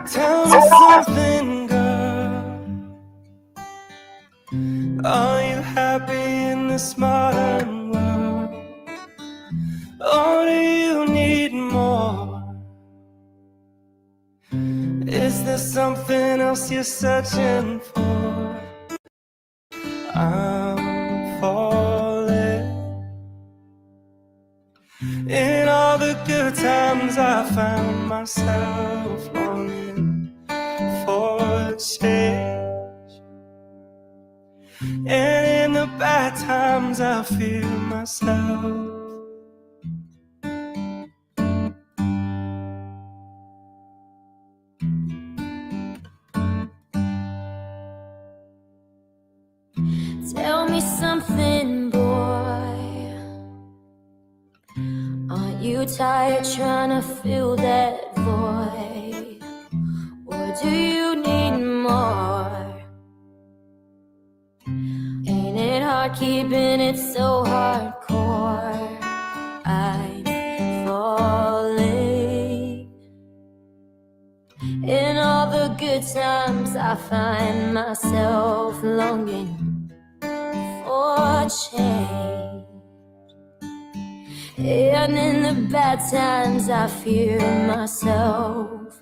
Tell me something, girl. Are you happy in this modern world? Or do you need more? Is there something else you're searching for? I'm falling. In all the good times I found myself longing for change, and in the bad times I feel myself. Tell me something, boy. Aren't you tired trying to fill that void? Or do you need more? Ain't it hard keeping it so hardcore? I'm falling. In all the good times I find myself longing for change, and in the bad times I fear myself.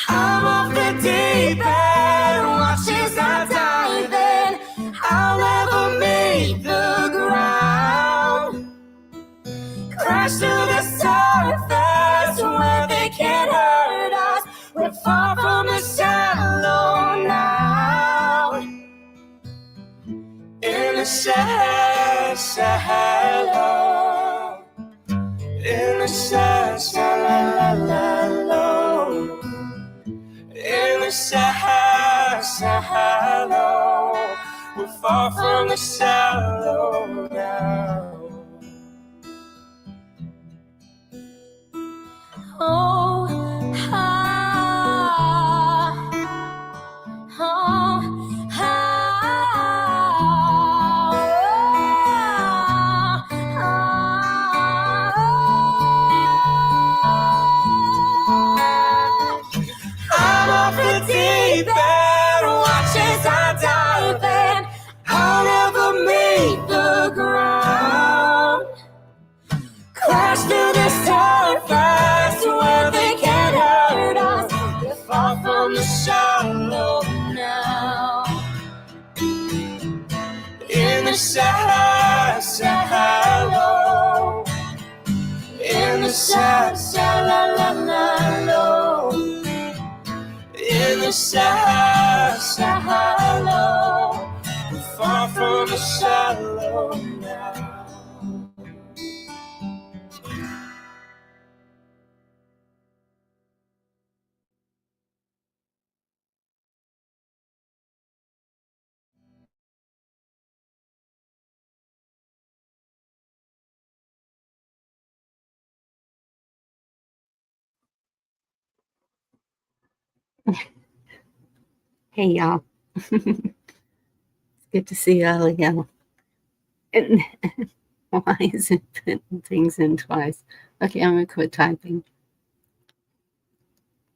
I'm off the deep end, watch as I dive in. I'll never make the ground, crash to the surface where they can't hurt us. We're far from the shallow now. In the shallow, in the shallow, in the shallow, we're far from the shallow now. Oh, I'm off the deep end, watch as I dive in. I'll never make the ground, crash to the surface where they can't hurt us. We're far from the shallow now. In the shallow, in the shallow, in the shallow, we're far from the shallow now. Hey, y'all. It's good to see all of y'all. And why is it putting things in twice? Okay, I'm going to quit typing.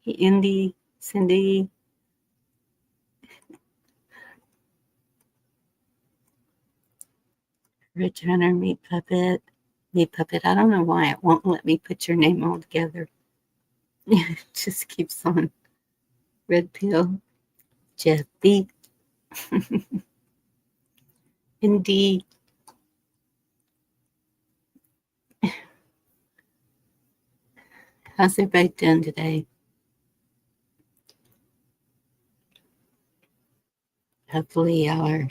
Hey, Indy, Cindy. Rich Hunter, Meat Puppet. Meat Puppet. I don't know why it won't let me put your name all together. It just keeps on. Red Pill. Jeff B. Indy. How's everybody doing today? Hopefully y'all are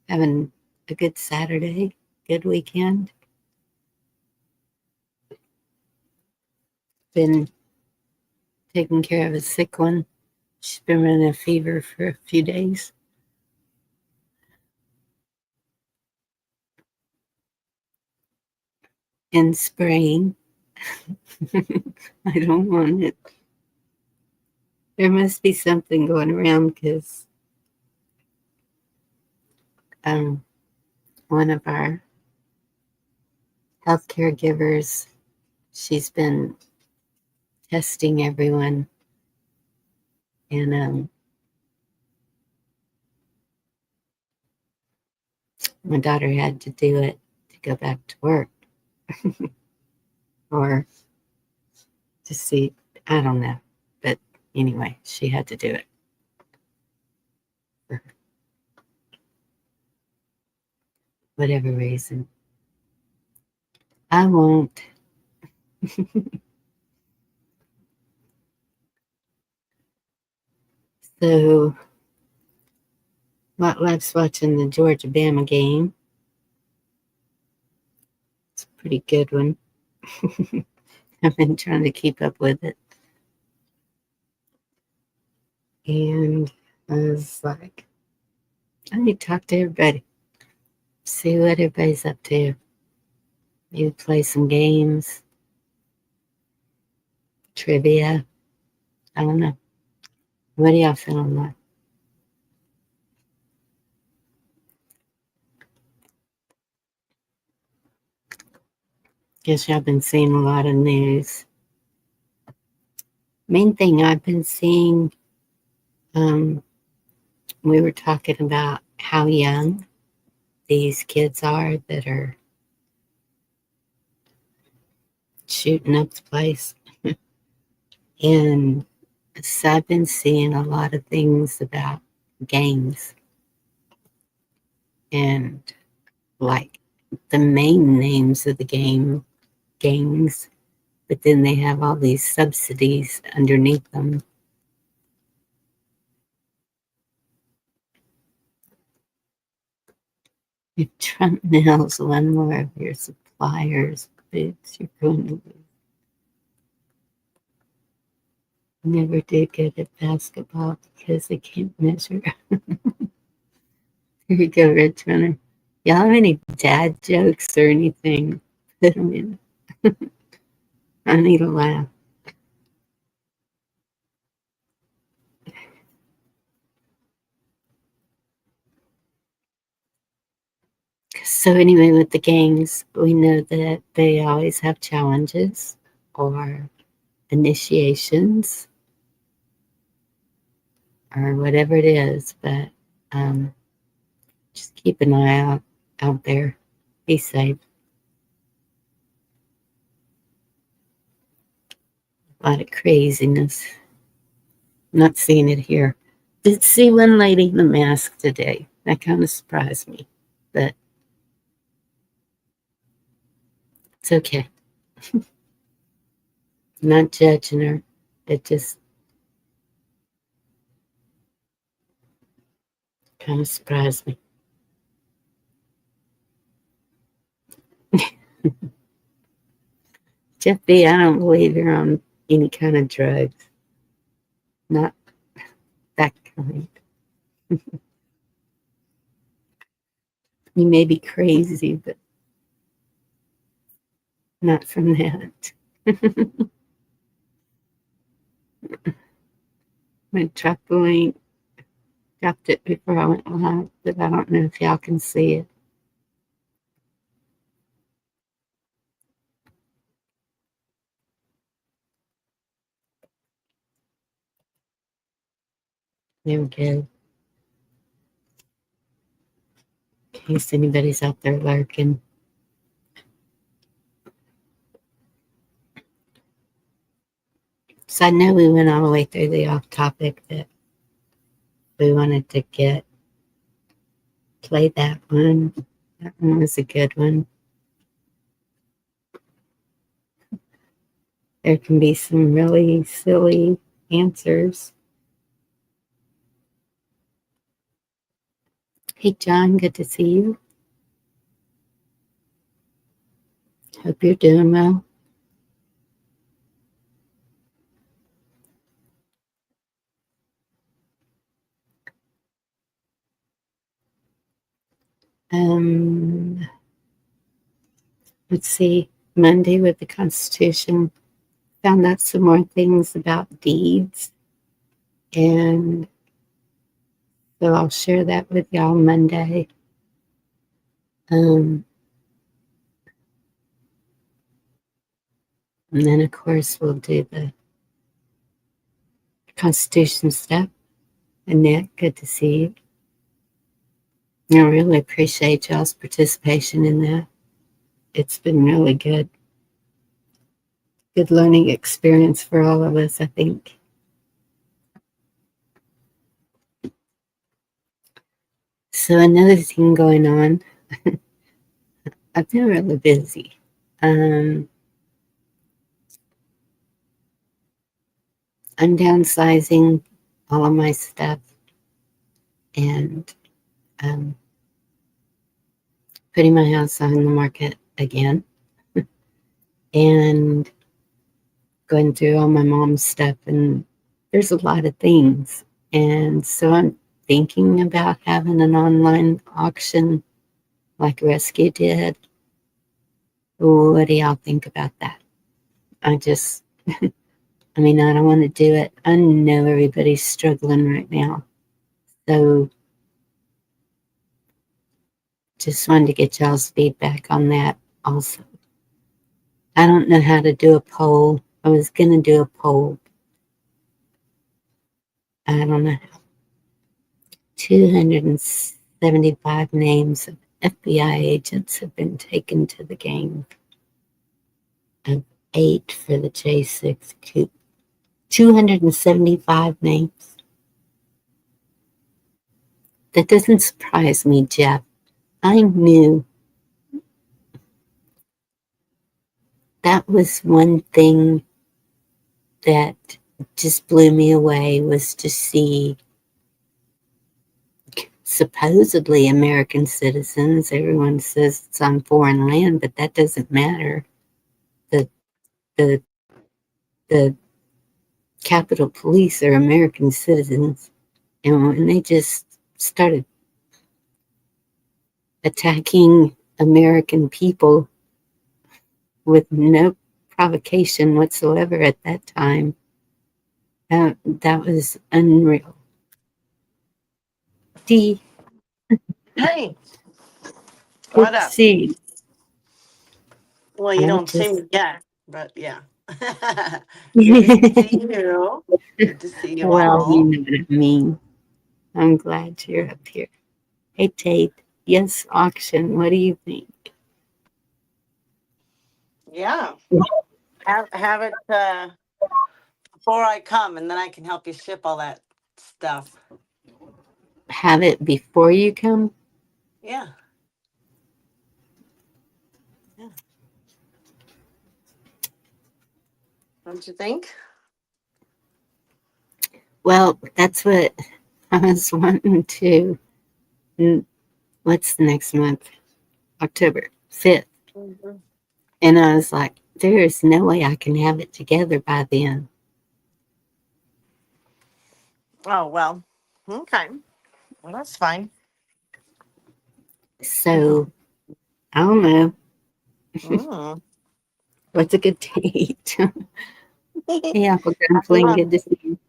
having a good Saturday, good weekend. Been taking care of a sick one. She's been running a fever for a few days. And spraying. I don't want it. There must be something going around because one of our healthcare givers, she's been testing everyone, and my daughter had to do it to go back to work or to see, I don't know. But anyway, she had to do it for whatever reason. I won't. So, Life's watching the Georgia-Bama game. It's a pretty good one. I've been trying to keep up with it. And I was like, I need to talk to everybody, see what everybody's up to. Maybe play some games, trivia. I don't know. What are y'all feeling like? Guess y'all been seeing a lot of news. Main thing I've been seeing, we were talking about how young these kids are that are shooting up the place. And so I've been seeing a lot of things about gangs and like the main names of the gangs, but then they have all these subsidies underneath them. If Trump nails one more of your suppliers' bids, you're going to lose. Never did good at basketball because they can't measure. Here you go, Red Runner. Y'all have any dad jokes or anything? Put them in. I need a laugh. So anyway, with the gangs, we know that they always have challenges or initiations or whatever it is, but just keep an eye out there. Be safe. A lot of craziness. Not seeing it here. Did see one lady in a mask today. That kind of surprised me, but it's okay. Not judging her. It just kind of surprised me. Jeff B., I don't believe you're on any kind of drugs. Not that kind. You may be crazy, but not from that. I dropped the link. Dropped it before I went live, but I don't know if y'all can see it. There we go. In case anybody's out there lurking. So I know we went all the way through the off topic that we wanted to play that one. That one was a good one. There can be some really silly answers. Hey, John, good to see you. Hope you're doing well. Let's see. Monday with the Constitution. Found out some more things about deeds. And so I'll share that with y'all Monday. And then, of course, we'll do the Constitution stuff. Annette, good to see you. I really appreciate y'all's participation in that. It's been really good. Good learning experience for all of us, I think. So another thing going on, I've been really busy. I'm downsizing all of my stuff and putting my house on the market again and going through all my mom's stuff. And there's a lot of things. And so I'm thinking about having an online auction like Rescue did. What do y'all think about that? I don't want to do it. I know everybody's struggling right now. So just wanted to get y'all's feedback on that also. I don't know how to do a poll. I was going to do a poll. I don't know how. 275 names of FBI agents have been taken to the game. Of 8 for the J6 coup. 275 names. That doesn't surprise me, Jeff. I knew that was one thing that just blew me away, was to see supposedly American citizens. Everyone says it's on foreign land, but that doesn't matter. The the Capitol Police are American citizens, and when they just started attacking American people with no provocation whatsoever at that time, that was unreal. D, Hey, good what to up? see you. Well, you I don't see just me yet, but yeah. Good to see you. Good to see you well, you all. know what I mean. I'm glad you're up here. Hey, Tate. Yes, auction. What do you think? Yeah. Have it before I come, and then I can help you ship all that stuff. Have it before you come? Yeah. Yeah. Don't you think? Well, that's what I was wanting to. What's the next month? October 5th. Mhm. And I was like, there is no way I can have it together by then. Oh, well. Okay. Well, that's fine. So I don't know. Mm. What's a good date? Hey, Apple Come Dumpling, on. good to see you.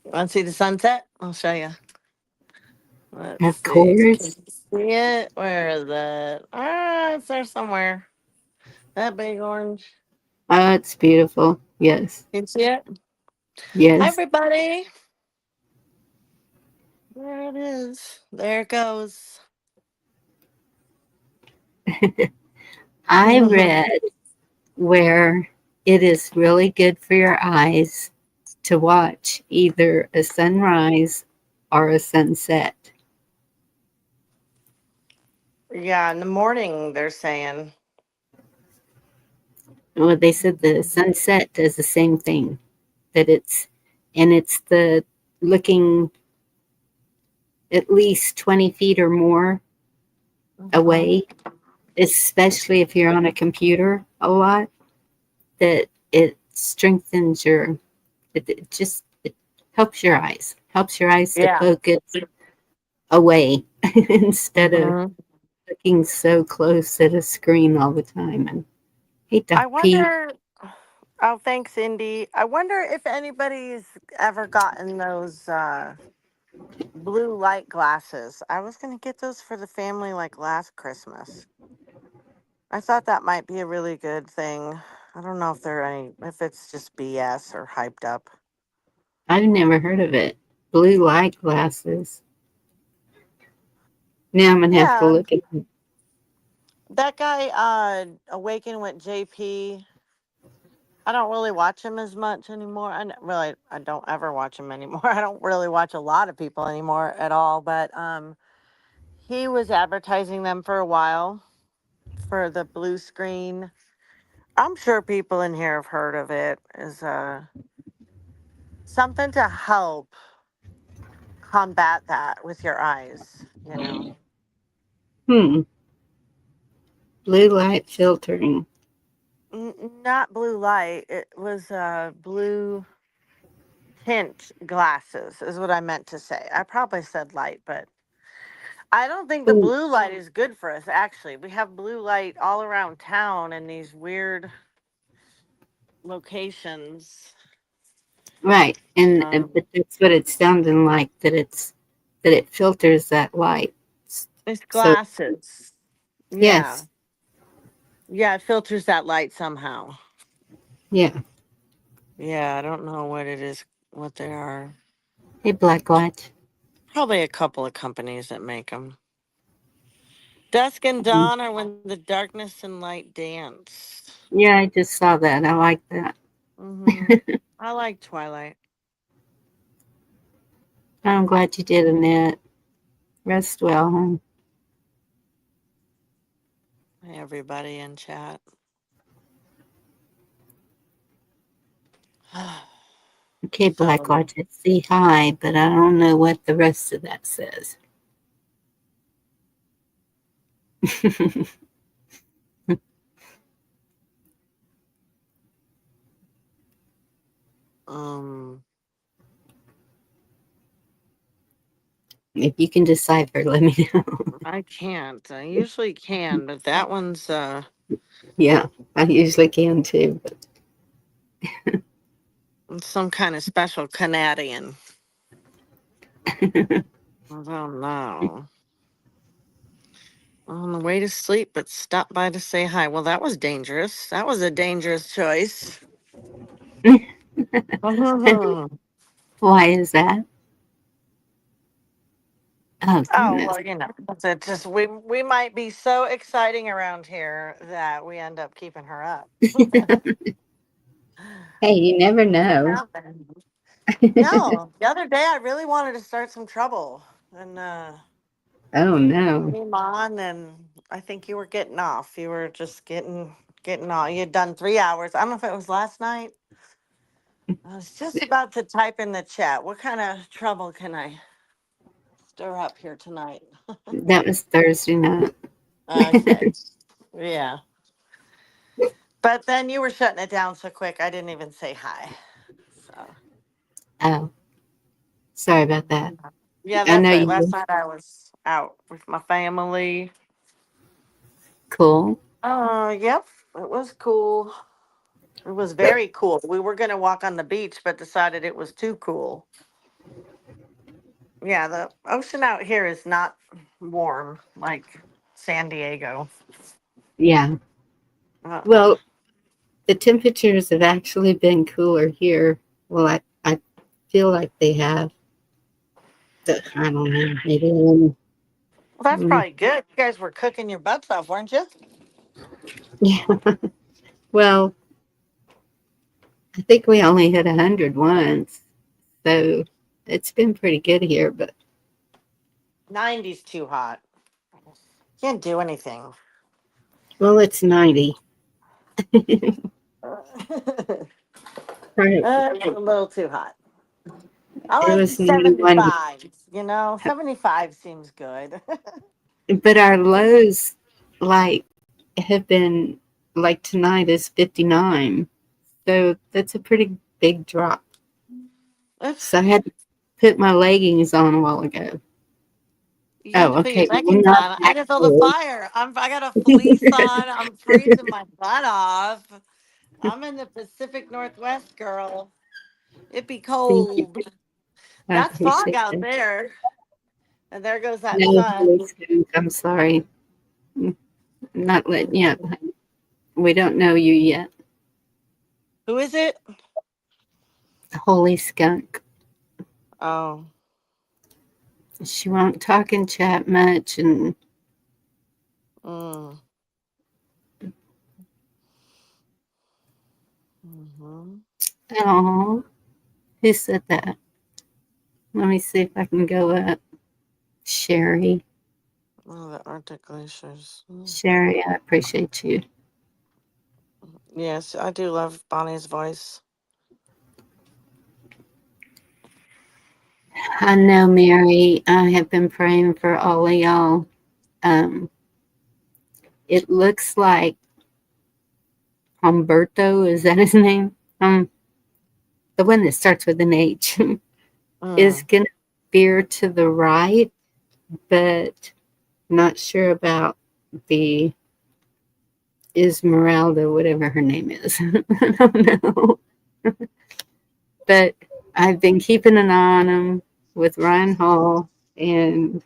Want to see the sunset? I'll show you. Let's Of see. Can course. you see it? Where is it? Ah, it's there somewhere. That big orange. Oh, it's beautiful. Yes. Can you see it? Hi, Yes. everybody. There it is. There it goes. I read where it is really good for your eyes to watch either a sunrise or a sunset. Yeah, in the morning, they're saying. Well, they said the sunset does the same thing, that it's the looking at least 20 feet or more Mhm. away, especially if you're on a computer a lot, that it strengthens it helps your eyes to Yeah. focus away instead of Mhm. looking so close at a screen all the time. And hate to I Pete. wonder. Oh, thanks, Indy. I wonder if anybody's ever gotten those blue light glasses. I was going to get those for the family like last Christmas. I thought that might be a really good thing. I don't know if if it's just BS or hyped up. I've never heard of it. Blue light glasses. Now I'm gonna have to Yeah, look at them. that guy, Awaken with JP. I don't really watch him as much anymore. I don't ever watch him anymore. I don't really watch a lot of people anymore at all. But he was advertising them for a while for the blue screen. I'm sure people in here have heard of it. Is something to help combat that with your eyes. You know, Hmm. Blue light filtering. Not blue light. It was blue tint glasses is what I meant to say. I probably said light, but I don't think the Ooh, blue light is good for us, actually. We have blue light all around town in these weird locations. right. And Um, but that's what it's sounding like, that it filters that light. it's So glasses. Yeah. yes, Yeah, it filters that light somehow. yeah. Yeah, I don't know what it is, what they are. Hey, black light. Probably a couple of companies that make them. Dusk and Mm. dawn are when the darkness and light dance. Yeah, I just saw that. I like that. I like Twilight. I'm glad you did, Annette. Rest well, hon. Hey, everybody in chat. Okay, black So, light. I see hi, but I don't know what the rest of that says. um, If you can decipher, let me know. I can't. I usually can, but that one's Yeah, I usually can too. some kind of special Canadian. But I don't know. On the way to sleep, but stop by to say hi. Well, that was dangerous. That was a dangerous choice. Oh, why is that? Oh goodness. well, you know, it's just we might be so exciting around here that we end up keeping her up. Hey, you never Can know. happen. No, the other day I really wanted to start some trouble, and Oh you no. came on, and I think you were getting off. You were just getting off. You had done 3 hours. I don't know if it was last night. I was just about to type in the chat. What kind of trouble can I stir up here tonight? That was Thursday night. Okay, yeah. But then you were shutting it down so quick, I didn't even say hi. So Oh, sorry about that. yeah, I that's know right. you Last were night I was out with my family. cool. Yep, it was cool. It was very cool. We were gonna walk on the beach, but decided it was too cool. Yeah, the ocean out here is not warm like San Diego. Yeah. Uh-uh. Well, the temperatures have actually been cooler here. Well, I feel like they have. But I don't know. Maybe. Well, that's Mm, probably good. You guys were cooking your butts off, weren't you? yeah. Well, I think we only hit 100 once, so it's been pretty good here. But 90's too hot. Can't do anything. well, it's 90. Right. It's a little too hot. I It like was 91, 75. 75 seems good. but our lows like have been like tonight is 59. So that's a pretty big drop. It's So I had to put my leggings on a while ago. You have Oh, to put your okay. Well, leggings not on. I that can feel the cold. fire. I got a fleece on. I'm freezing my butt off. I'm in the Pacific Northwest, girl. It be Thank you. cold. I That's fog appreciate out that. there. And there goes that No, sun. Holy Skunk, I'm sorry. I'm not letting you up. We don't know you yet. Who is it? Holy Skunk. Oh. She won't talk and chat much, and Mm. Mm-hmm. oh, who said that? Let me see if I can go up. Sherry. Oh, the articulations. Sherry, I appreciate you. Yes, I do love Bonnie's voice. I know, Mary. I have been praying for all of y'all. It looks like Humberto, is that his name? The one that starts with an H, is Mm. going to veer to the right, but not sure about the Esmeralda, whatever her name is. I don't know. But I've been keeping an eye on him with Ryan Hall and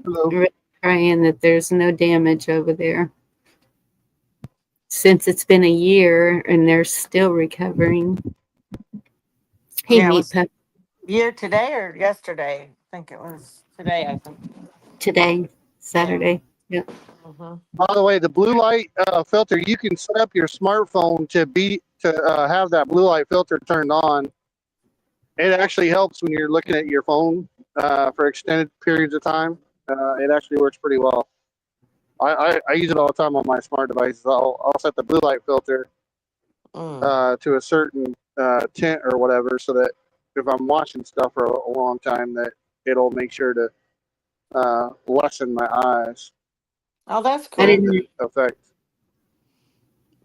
Hello. really praying that there's no damage over there. Since it's been a year and they're still recovering. Hey, Yeah, it Meat was Pup, here today or yesterday? I think it was today, I think. today, Yeah. Saturday. Yep. Mm-hmm. By the way, the blue light filter, you can set up your smartphone to have that blue light filter turned on. It actually helps when you're looking at your phone for extended periods of time. It actually works pretty well. I use it all the time on my smart devices. I'll set the blue light filter Mm. to a certain tint or whatever, so that if I'm watching stuff for a long time, that it'll make sure to lessen my eyes Oh, that's I cool. didn't effect.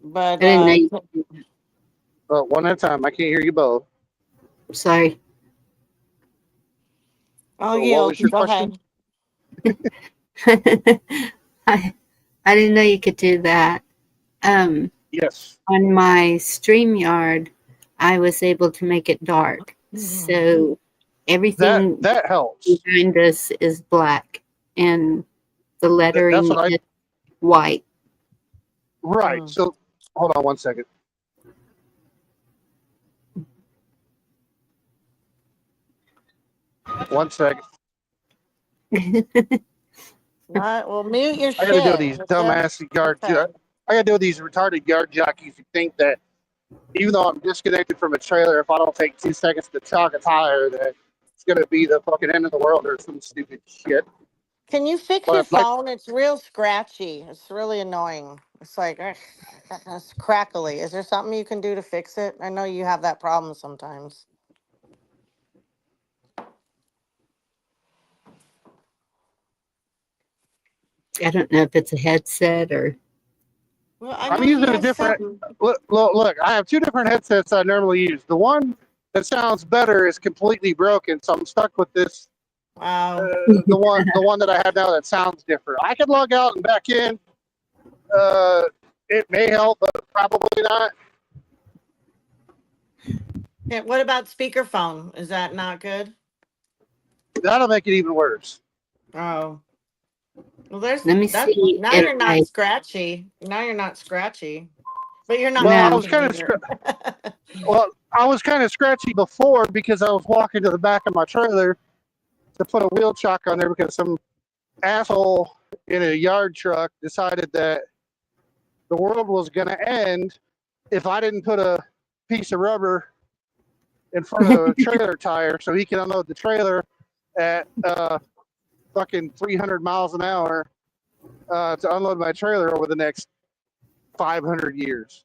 But I didn't know you could do that. But one at a time, I can't hear you both. Sorry. I'll So what yield. was your Go question? ahead. I I didn't know you could do that. Yes. On my StreamYard, I was able to make it dark. So everything That helps. behind us is black and the That's lettering what I is white. right. Mm. So hold on one second. One second. What? Well, mute your I got to deal with shit. these It's dumbass yard. okay. I got to deal with these retarded yard jockeys who think that even though I'm disconnected from a trailer, if I don't take 2 seconds to chalk a tire, that it's gonna be the fucking end of the world or some stupid shit. Can you fix your But like, phone? It's real scratchy. It's really annoying. It's like ugh, it's crackly. Is there something you can do to fix it? I know you have that problem sometimes. I don't know if it's a headset or Well, I I'm know he using a has different. something. Look, I have two different headsets I normally use. The one that sounds better is completely broken, so I'm stuck with this. Wow. The one that I have now that sounds different. I could log out and back in. Uh, it may help, but probably not. Yeah, what about speakerphone? Is that not good? That'll make it even worse. Oh. Well, there's let me that. see Now if you're not I scratchy. Now you're not scratchy, but you're not Well, I no. was talking kind of either. scratchy before because I was walking to the back of my trailer to put a wheel chock on there because some asshole in a yard truck decided that the world was going to end if I didn't put a piece of rubber in front of a trailer tire so he can unload the trailer at fucking 300 miles an hour to unload my trailer over the next 500 years.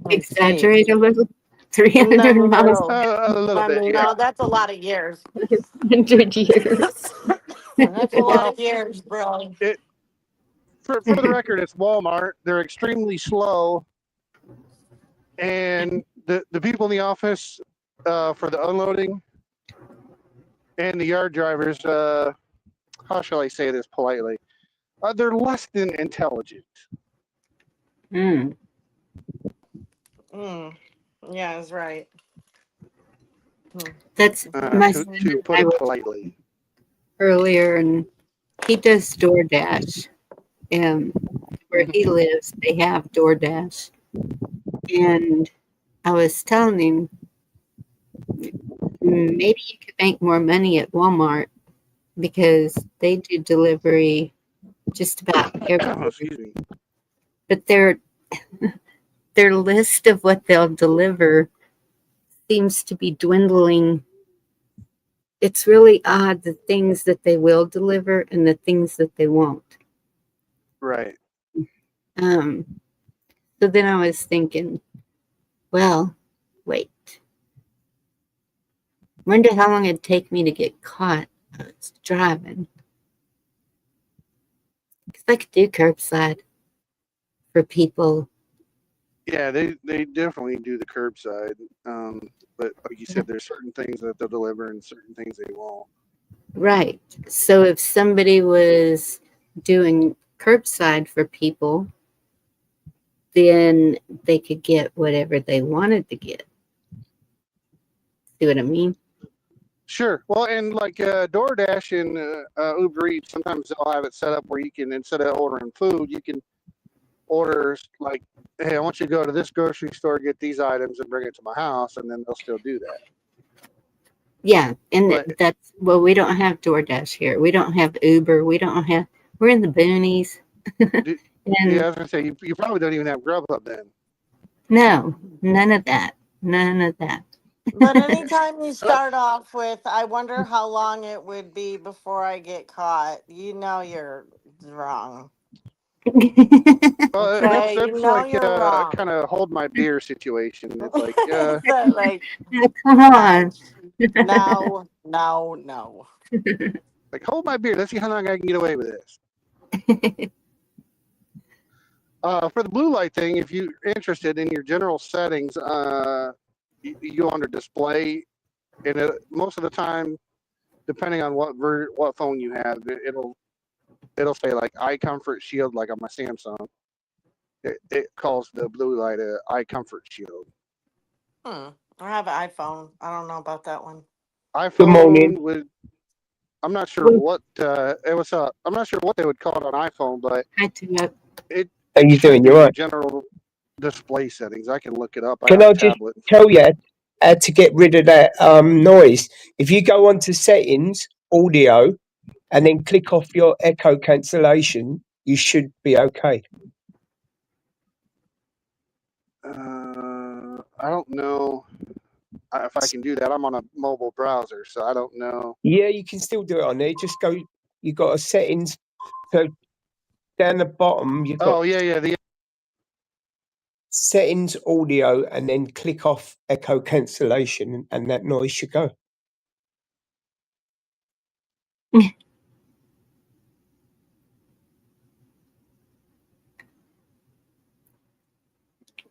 Let's see. exaggerate a little. 300 miles, No, A little I bit, mean, yeah. no, that's a lot of years. 100 years. That's a lot Well, of years, bro. it for the record, it's Walmart. They're extremely slow, and the people in the office for the unloading and the yard drivers, how shall I say this politely? They're less than intelligent. Mm. Yeah, that's right. That's my son To and put I it were politely. earlier, and he does DoorDash. And where he lives, they have DoorDash. And I was telling him, maybe you could make more money at Walmart because they do delivery just about everywhere. Excuse me. But their list of what they'll deliver seems to be dwindling. It's really odd, the things that they will deliver and the things that they won't. Right. So then I was thinking, well, wait. Wonder how long it'd take me to get caught. I was driving. Because I could do curbside for people. Yeah, they definitely do the curbside. But like you said, there's certain things that they'll deliver and certain things they won't. Right. So if somebody was doing curbside for people, then they could get whatever they wanted to get. See what I mean? Sure. Well, and like DoorDash and Uber Eats, sometimes they'll have it set up where you can, instead of ordering food, you can order like, hey, I want you to go to this grocery store, get these items, and bring it to my house, and then they'll still do that. Yeah, and But that's, well, we don't have DoorDash here. We don't have Uber. We're in the boonies. yeah, I And was gonna say you probably don't even have Grubhub then. no, none of that. None of that. But anytime you start off with, I wonder how long it would be before I get caught, you know you're wrong. Well, Okay, you that's know like you're wrong. kind of hold my beer situation. It's like Like, Come on. no, no, no. like hold my beer. Let's see how long I can get away with this. For the blue light thing, if you're interested in your general settings, you go under display, and most of the time, depending on what phone you have, it'll say like eye comfort shield, like on my Samsung. It calls the blue light a eye comfort shield. I have an iPhone. I don't know about that one. iPhone Good morning. I'm not sure what it was. I'm not sure what they would call it on iPhone, but I do not. How you should doing? be You your right? general display settings. I can look it up. I Can have I a just tablet. tell you how to get rid of that noise? If you go onto settings, audio, and then click off your echo cancellation, you should be okay. I don't know if I can do that. I'm on a mobile browser, so I don't know. Yeah, you can still do it on there. Just go. You got a settings. So down the bottom, you've got Oh yeah, the settings, audio, and then click off echo cancellation, and that noise should go.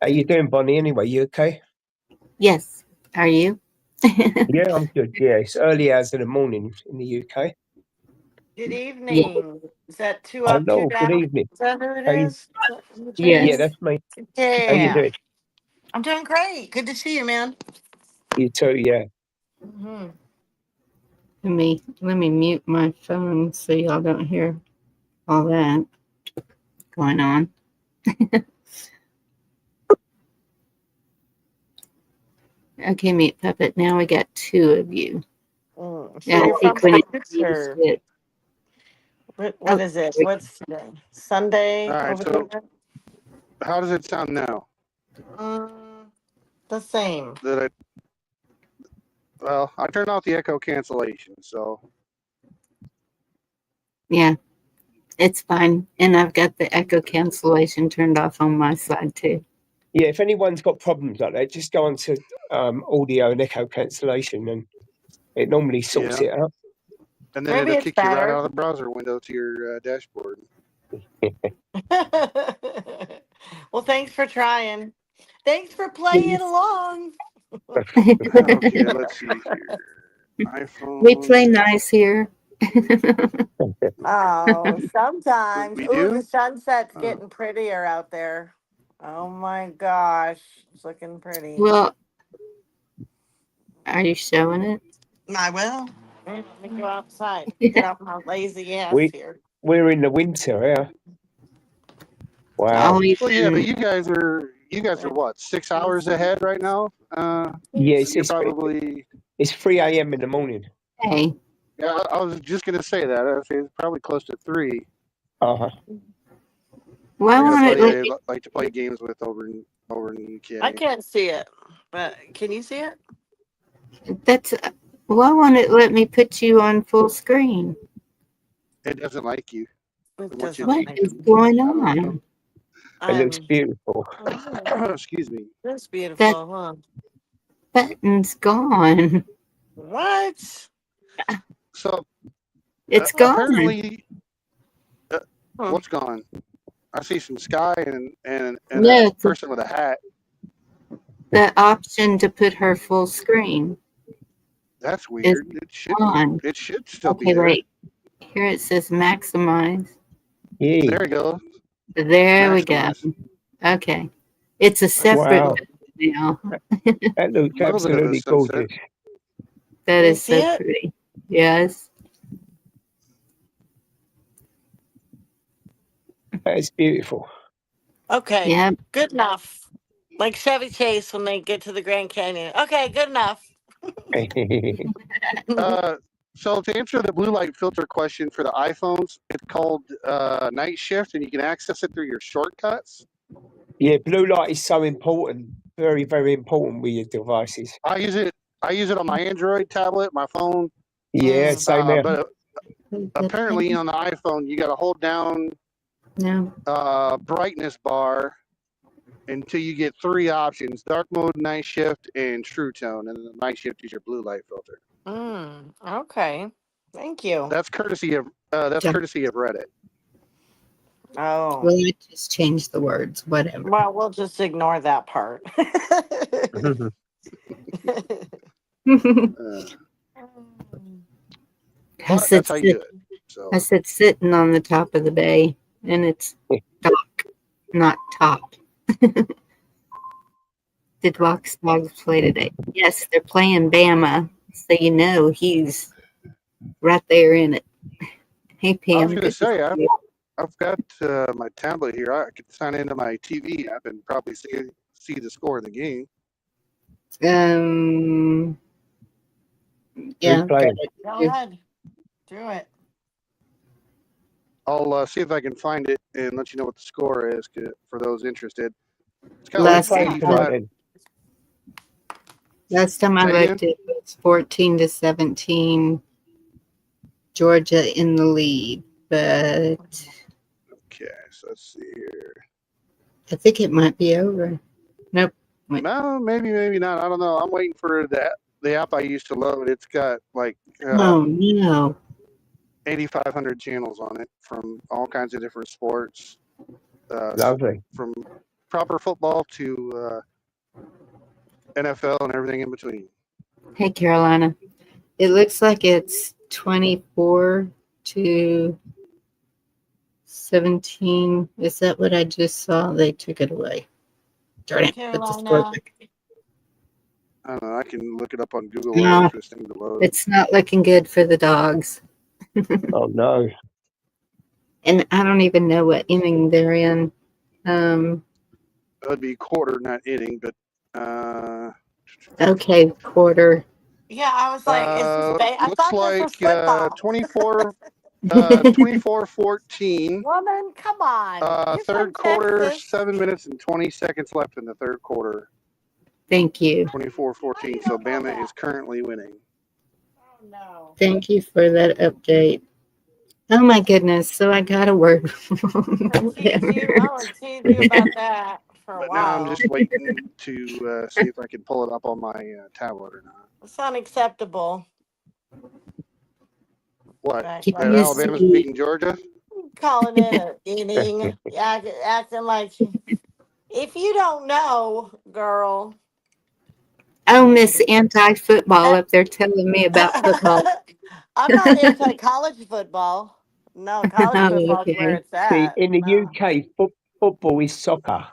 How you doing, Bonnie? Anyway, you okay? Yes. Are you? Yeah, I'm good. Yeah, it's early hours of the morning in the UK. Good evening. Is that two up, two Hello, good down? evening. Is that who it How you, is? Is that who it yeah, is? Yes. that's me. How you Yeah. doing? I'm doing great. Good to see you, man. You too, yeah. Let me mute my phone so y'all don't hear all that going on. Okay, Meat Puppet. Now we got two of you. So Yeah, I you're from think when it Rapture. it. What is it? What's today? Sunday all right. over So there? how does it sound now? The same. Well, I turned off the echo cancellation, so Yeah, it's fine. And I've got the echo cancellation turned off on my side too. Yeah, if anyone's got problems like that, just go onto audio and echo cancellation, and it normally sorts it out. And then Maybe it'll it's kick you right better. out of the browser window to your dashboard. Well, thanks for trying. Thanks for playing along. Okay, let's see here. iPhone. We play nice here. Oh, sometimes. We Ooh, the do? sunset's getting prettier out there. Oh my gosh, it's looking pretty. Well, are you showing it? I will. Let me go outside. Get off my lazy ass here. We're in the winter, yeah. Wow. Always Well, yeah, but in, you guys are what, 6 hours ahead right now? Yeah, So you're probably. it's 3 a.m. in the morning. hey, Yeah, I was just gonna say that. I say it's probably close to 3. Uh-huh. well, I I gotta want tell to you, I like to play games with over in the I UK. can't see it, but can you see it? that's, well, I want to let me put you on full screen. It doesn't like you. It What you doesn't What think? like is going I don't know. on? It looks I'm. beautiful. Excuse me. That's That beautiful, huh? button's gone. What? So It's gone. apparently, uh, Hmm. what's gone? I see some sky and a No, it's person with a hat. the option to put her full screen That's is weird. on. It should still be Okay, there. wait. Here it says maximize. Yeah. There you go. There we go. Maximize. Okay. It's a separate Wow. button now. That looks A little bit of a absolutely sunset. gorgeous. That Can you is see so it? pretty. Yes. That is beautiful. Okay, Yeah. good enough. Like Chevy Chase when they get to the Grand Canyon. Okay, good enough. So to answer the blue light filter question for the iPhones, it's called Night Shift, and you can access it through your shortcuts. Yeah, blue light is so important. Very, very important with your devices. I use it. I use it on my Android tablet, my phone. Yeah, same here. But apparently on the iPhone, you got to hold down No. brightness bar until you get 3 options: dark mode, night shift, and true tone. And the night shift is your blue light filter. Okay. Thank you. That's courtesy of Reddit. Oh. Well, I just changed the words. Whatever. Well, we'll just ignore that part. I But said that's how you do it. So I said sitting on the top of the bay, and it's dock, not top. Did Walks Dogs play today? Yes, they're playing Bama, so you know he's right there in it. Hey, Pam. I was going to good to say, see you. I've got my tablet here. I could sign into my TV app and probably see the score of the game. Yeah. playing? Go ahead. Do it. I'll see if I can find it and let you know what the score is for those interested. It's kind Who's of Last like playing time, tonight then? last time I Say looked, again? it was 14-17, Georgia in the lead, but Okay, so let's see here. I think it might be over. Nope. Wait. No, maybe not. I don't know. I'm waiting for the app I used to load. It's got like Oh no. 8,500 channels on it from all kinds of different sports, Lovely. from proper football to NFL and everything in between. Hey, Carolina. It looks like it's 24-17. Is that what I just saw? They took it away. Darn it. But the score, Carolina. I don't know. I can look it up on Google No. while I wait for this thing to load. it's not looking good for the dogs. Oh no. And I don't even know what inning they're in. It would be quarter, not inning, but Okay, quarter. Yeah, I was like, is this I looks thought this was like football. 24-14. Woman, come on. You're Third from quarter, Texas. 7 minutes and 20 seconds left in the third quarter. Thank you. 24-14. So Bama is currently winning. Oh, no. Thank you for that update. Oh my goodness. So I got a word. I would tease you about that for a But now I'm while. just waiting to see if I can pull it up on my tablet or not. It's unacceptable. What? Right, Can That you Alabama's see- beating Georgia? calling it an inning, acting like if you don't know, girl. Oh, Miss Anti-Football up there telling me about football. I'm not anti-college football. No, college Oh, football is where okay. it's See, at. in the No. UK, football is soccer.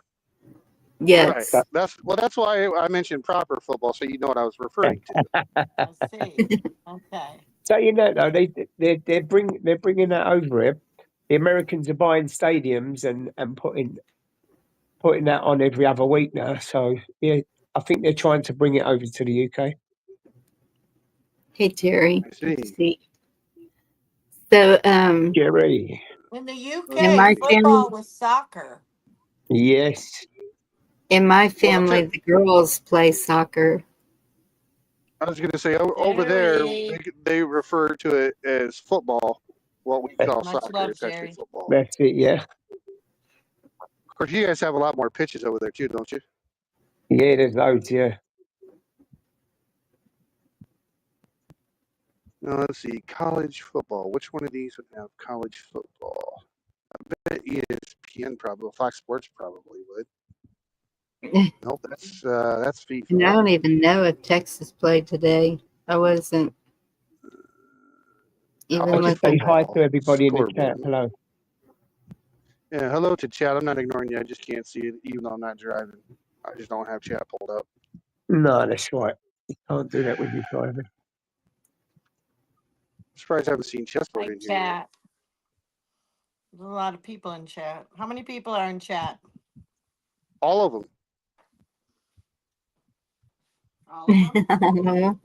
Yes. Right. That's why I mentioned proper football, so you know what I was referring to. I see. Okay. Saying that though, they're bringing that over here. The Americans are buying stadiums and putting that on every other week now. So yeah, I think they're trying to bring it over to the UK. Hey, Terry. I see. Let's see. So, Jerry. In the in UK, my football family, was soccer. Yes. in my Well, family, the girls play soccer. I was going to say over there Jerry. they refer to it as football. What we call Much soccer, love, it's actually Jerry. football. That's it. Yeah. Of course, you guys have a lot more pitches over there too, don't you? Yeah. There's loads. Yeah. Now let's see, college football. Which one of these would have college football? I bet ESPN probably, Fox Sports probably would. Nope, that's FIFA. And I don't even know if Texas played today. I wasn't even I'll just looking. say hi to everybody in the chat. Scoreboard. Hello. Yeah, hello to chat. I'm not ignoring you. I just can't see it, even though I'm not driving. I just don't have chat pulled up. No, that's right. You can't do that when you're driving. Surprised I haven't seen chessboard Hi, in here yet. chat. There's a lot of people in chat. How many people are in chat? All of them. All of them?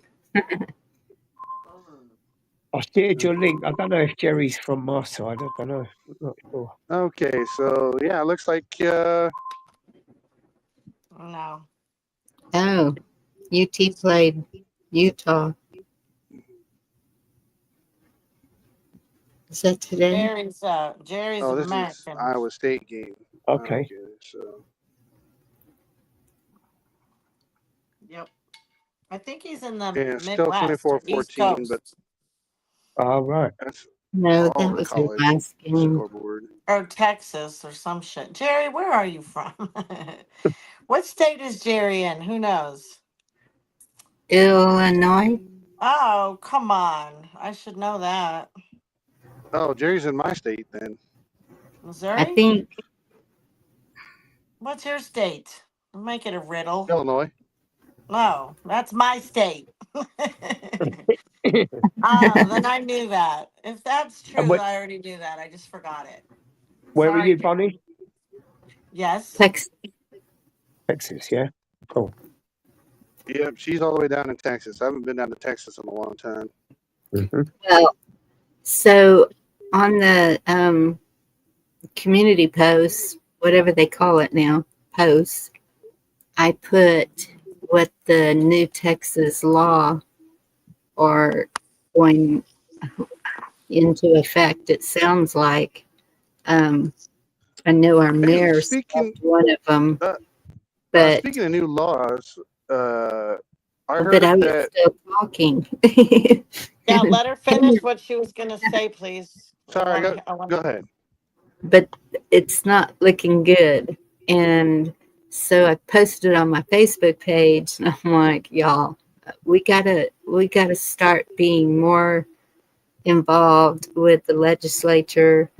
I shared your link. I don't know if Jerry's from my side. I don't know. I'm not sure. Okay, so yeah, it looks like No. Oh, UT played Utah. Is that today? Jerry's oh, this is American. Iowa State game. Okay. So Yep. I think he's in the yeah, still Midwest or East 24-14, Coast. but All right. that's No, all that was their college last game. scoreboard. Or Texas or some shit. Jerry, where are you from? What state is Jerry in? Who knows? Illinois. Oh, come on. I should know that. Oh, Jerry's in my state then. Missouri? I think What's your state? Make it a riddle. Illinois. No, that's my state. Then I knew that. If that's And true, I already knew that. I just forgot it. where are Sorry, you, Jerry. Bonnie? Yes. Texas. Texas, yeah. Cool. Yep, she's all the way down in Texas. I haven't been down to Texas in a long time. Mm-hmm. Well, so on the community posts, whatever they call it now, posts, I put what the new Texas law are going into effect. It sounds like I know our mayor Speaking one of them, but speaking of new laws, I but I heard was that. still talking. Yeah, let her finish what she was going to say, please. Sorry, go ahead. But it's not looking good. And so I posted on my Facebook page, and I'm like, y'all, we gotta start being more involved with the legislature.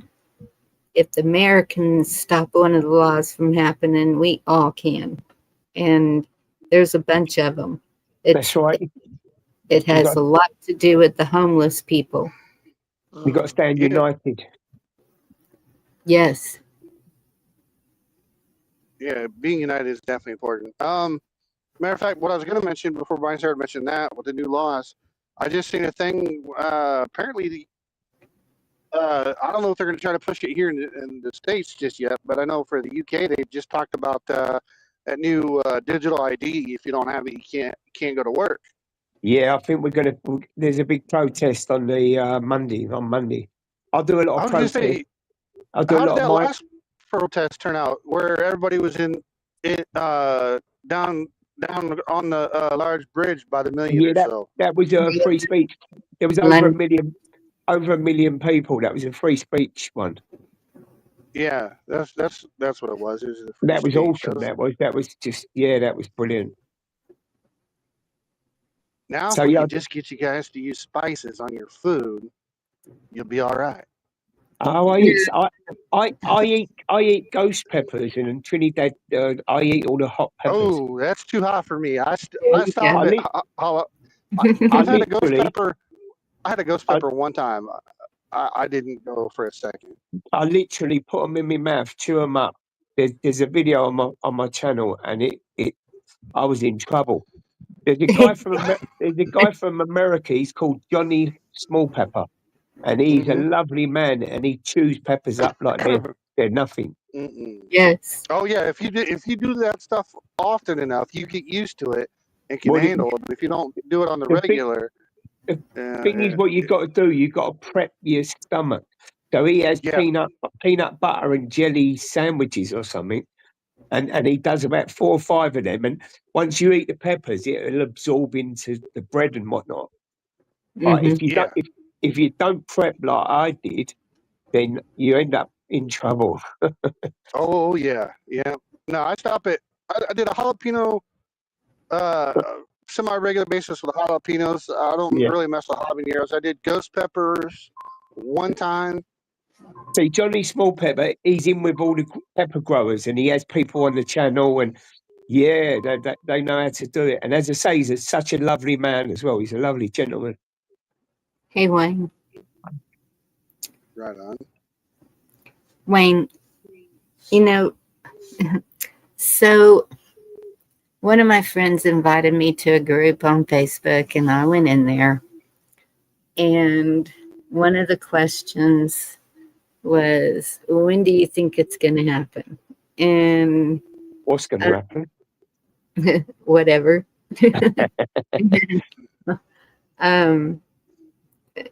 If the mayor can stop one of the laws from happening, we all can. And there's a bunch of them. That's right. It has a lot to do with the homeless people. You got to stand united. Yes. Yeah, being united is definitely important. Matter of fact, what I was going to mention before Brian started mentioning that with the new laws, I just seen a thing. Apparently, I don't know if they're going to try to push it here in the States just yet, but I know for the UK they just talked about that new digital ID. If you don't have it, you can't go to work. Yeah, I think there's a big protest on the Monday. I'll do a lot of protest. I'll do a how lot did that of my last protest turn out? Where everybody was down on the large bridge by the million or so. That was a free speech. There was over a million people. That was a free speech one. Yeah, that's what it was. It was a free that was speech. awesome. That was brilliant. Now, if we could just get you guys to use spices on your food, you'll be all right. Oh, I eat ghost peppers, and in Trinidad, I eat all the hot peppers. Oh, that's too hot for me. I Yeah. stop I at. li- I've had a ghost literally, pepper. I had a ghost pepper one time. I didn't go for a second. I literally put them in my mouth, chew them up. There's a video on my channel, and I was in trouble. There's a guy from America. He's called Johnny Smallpepper, and he's a lovely man, and he chews peppers up like they're nothing. Yes. Oh yeah, if you do that stuff often enough, you get used to it and can Well, handle it. But if you don't do it on the regular, the thing is, what you got to do, you got to prep your stomach. So he has peanut butter and jelly sandwiches or something, and he does about 4 or 5 of them. And once you eat the peppers, it'll absorb into the bread and whatnot. But if you don't prep like I did, then you end up in trouble. oh yeah. No, I stop at. I did a jalapeno semi-regular basis with jalapenos. I don't really mess with habaneros. I did ghost peppers one time. See, Johnny Smallpepper, he's in with all the pepper growers, and he has people on the channel, and they know how to do it. And as I say, he's such a lovely man as well. He's a lovely gentleman. Hey, Wayne. Right on. Wayne, so one of my friends invited me to a group on Facebook, and I went in there, and one of the questions was, when do you think it's going to happen? And what's going to happen? Whatever.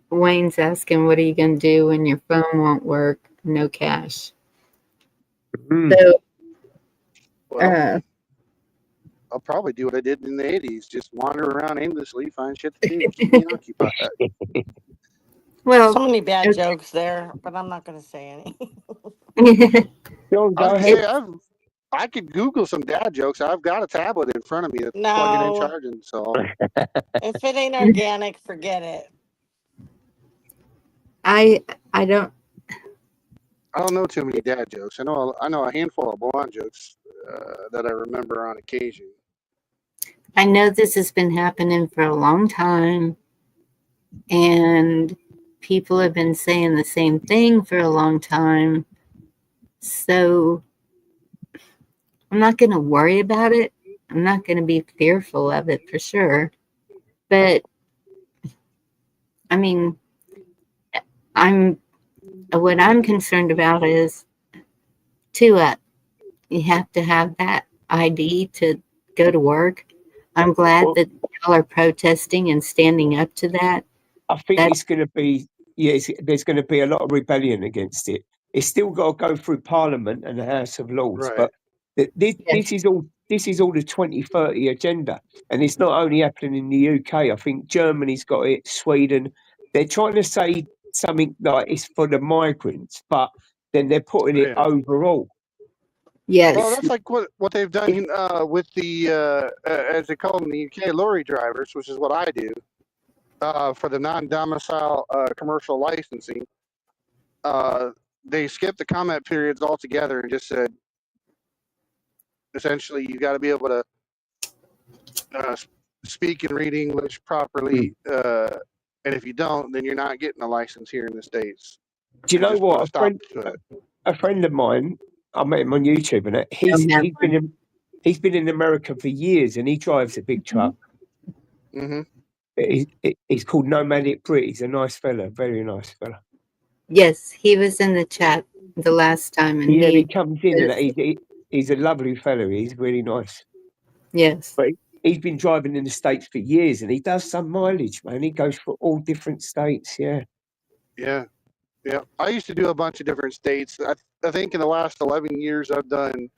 Wayne's asking, what are you going to do when your phone won't work? No cash. So, I'll probably do what I did in the 80s. Just wander around aimlessly, find shit to do, keep me occupied. Well, so many bad jokes there, but I'm not going to say any. Go ahead. I could Google some dad jokes. I've got a tablet in front of me that's plugging and charging. So if it ain't organic, forget it. I don't know too many dad jokes. I know a handful of blonde jokes that I remember on occasion. I know this has been happening for a long time, and people have been saying the same thing for a long time. So I'm not going to worry about it. I'm not going to be fearful of it for sure. But I mean, what I'm concerned about is you have to have that ID to go to work. I'm glad that y'all are protesting and standing up to that. I think it's going to be, there's going to be a lot of rebellion against it. It's still got to go through Parliament and the House of Lords, but this is all the 2030 agenda, and it's not only happening in the UK. I think Germany's got it, Sweden. They're trying to say something like it's for the migrants, but then they're putting it overall. Yes. Well, that's like what they've done with the as they call them in the UK, lorry drivers, which is what I do for the non-domicile commercial licensing. They skipped the comment periods altogether and just said, essentially, you got to be able to speak and read English properly, and if you don't, then you're not getting a license here in the States. Do you know what? A friend of mine, I met him on YouTube, and he's been in America for years, and he drives a big truck. He's called Nomadic Brit. He's a nice fella, very nice fella. Yes, he was in the chat the last time, and he comes in, and he's a lovely fellow. He's really nice. Yes, but he's been driving in the States for years, and he does some mileage, man. He goes for all different states. Yeah. I used to do a bunch of different states. I think in the last 11 years, I've done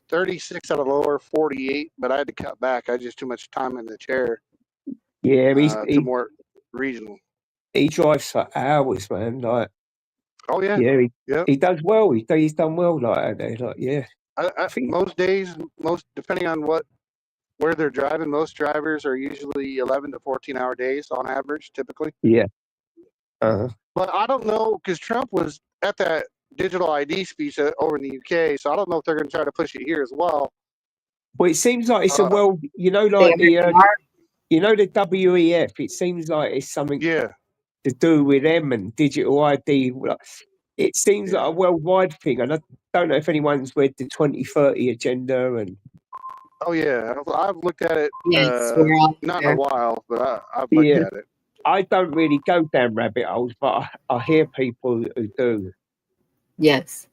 36 out of the lower 48, but I had to cut back. I had just too much time in the chair. Yeah, he's more regional. He drives for hours, man. Like, oh yeah, he does well. He's done well like that. Like, I think most days, depending on where they're driving, most drivers are usually 11 to 14 hour days on average, typically. Yeah. But I don't know, because Trump was at that digital ID speech over in the UK, so I don't know if they're going to try to push it here as well. Well, it seems like it's a world, They like already are. the WEF. It seems like it's something Yeah. to do with them and digital ID. It seems like a worldwide thing, and I don't know if anyone's read the 2030 agenda. And Oh yeah, I've looked at it. Yes, we're all Not in a there. while, but I've looked at it. I don't really go down rabbit holes, but I hear people who do. Yes.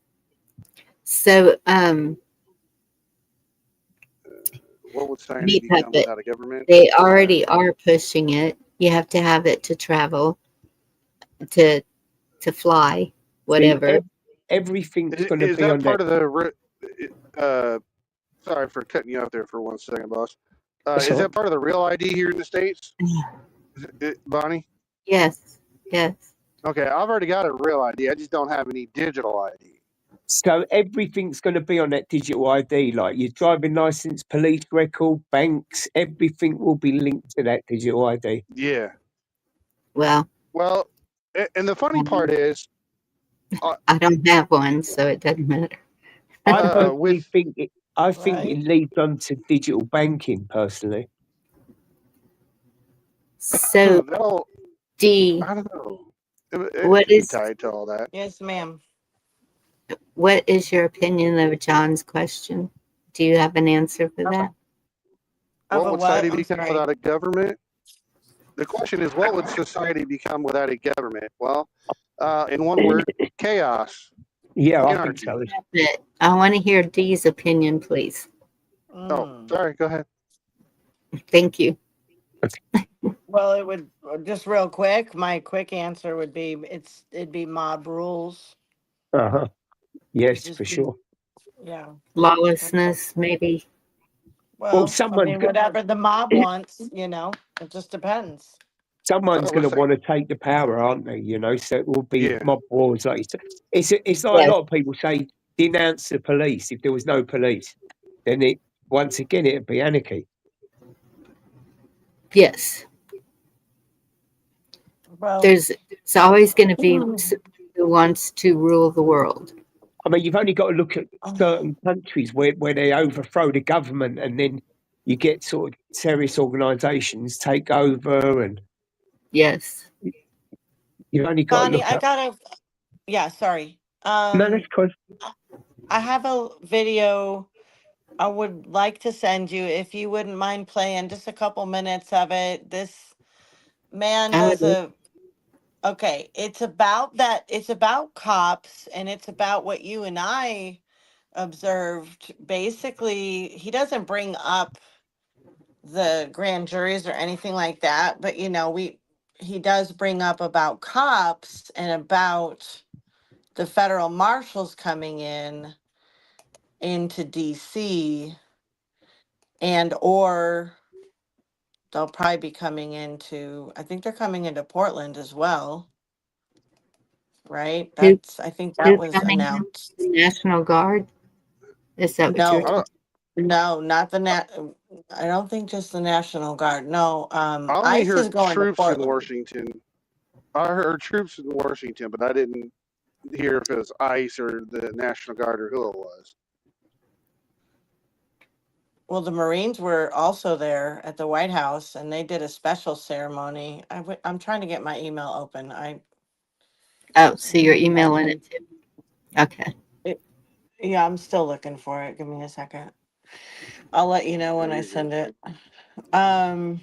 So, What would society become without a government? they already are pushing it. You have to have it to travel, to fly, whatever. Everything's going to be that on part of the? Sorry for cutting you off there for 1 second, boss. Is that part of the real ID here in the States, Bonnie? Yes. Yes. Okay, I've already got a real ID. I just don't have any digital ID. So everything's going to be on that digital ID, like your driving license, police record, banks, everything will be linked to that digital ID. Yeah. Well, and the funny part is, I don't have one, so it doesn't matter. I think it leads on to digital banking, personally. So, D, I don't know. what is tied to all that? Yes, ma'am. What is your opinion of John's question? Do you have an answer for that? What would society become without a government? The question is, what would society become without a government? Well, in one word, chaos. Yeah, I think so. I want to hear Dee's opinion, please. Oh, sorry. Go ahead. Thank you. Well, it would just real quick. My quick answer would be it'd be mob rules. Yes, for sure. Yeah. Lawlessness, maybe. Well, whatever the mob wants, it just depends. Someone's going to want to take the power, aren't they? So it will be mob wars. Like it's like a lot of people say, denounce the police. If there was no police, then once again it'd be anarchy. Yes. Well, it's always going to be who wants to rule the world. I mean, you've only got to look at certain countries where they overthrow the government, and then you get sort of terrorist organisations take over, and yes, you've only got Bonnie, to look yeah, sorry. No, that's cool. I have a video I would like to send you if you wouldn't mind playing just a couple minutes of it. This man does okay, it's about cops, and it's about what you and I observed. Basically, he doesn't bring up the grand juries or anything like that, but he does bring up about cops and about the federal marshals coming into DC, or they'll probably be coming I think they're coming into Portland as well. Right? I think that was announced. The National Guard? Is that what you're talking? No, not the I don't think just the National Guard. No, I only ICE is heard going to troops in Portland. Washington. I heard troops in Washington, but I didn't hear if it was ICE or the National Guard or who it was. Well, the Marines were also there at the White House, and they did a special ceremony. I'm trying to get my email open. So you're emailing it too? Okay. Yeah, I'm still looking for it. Give me a second. I'll let you know when I send it. That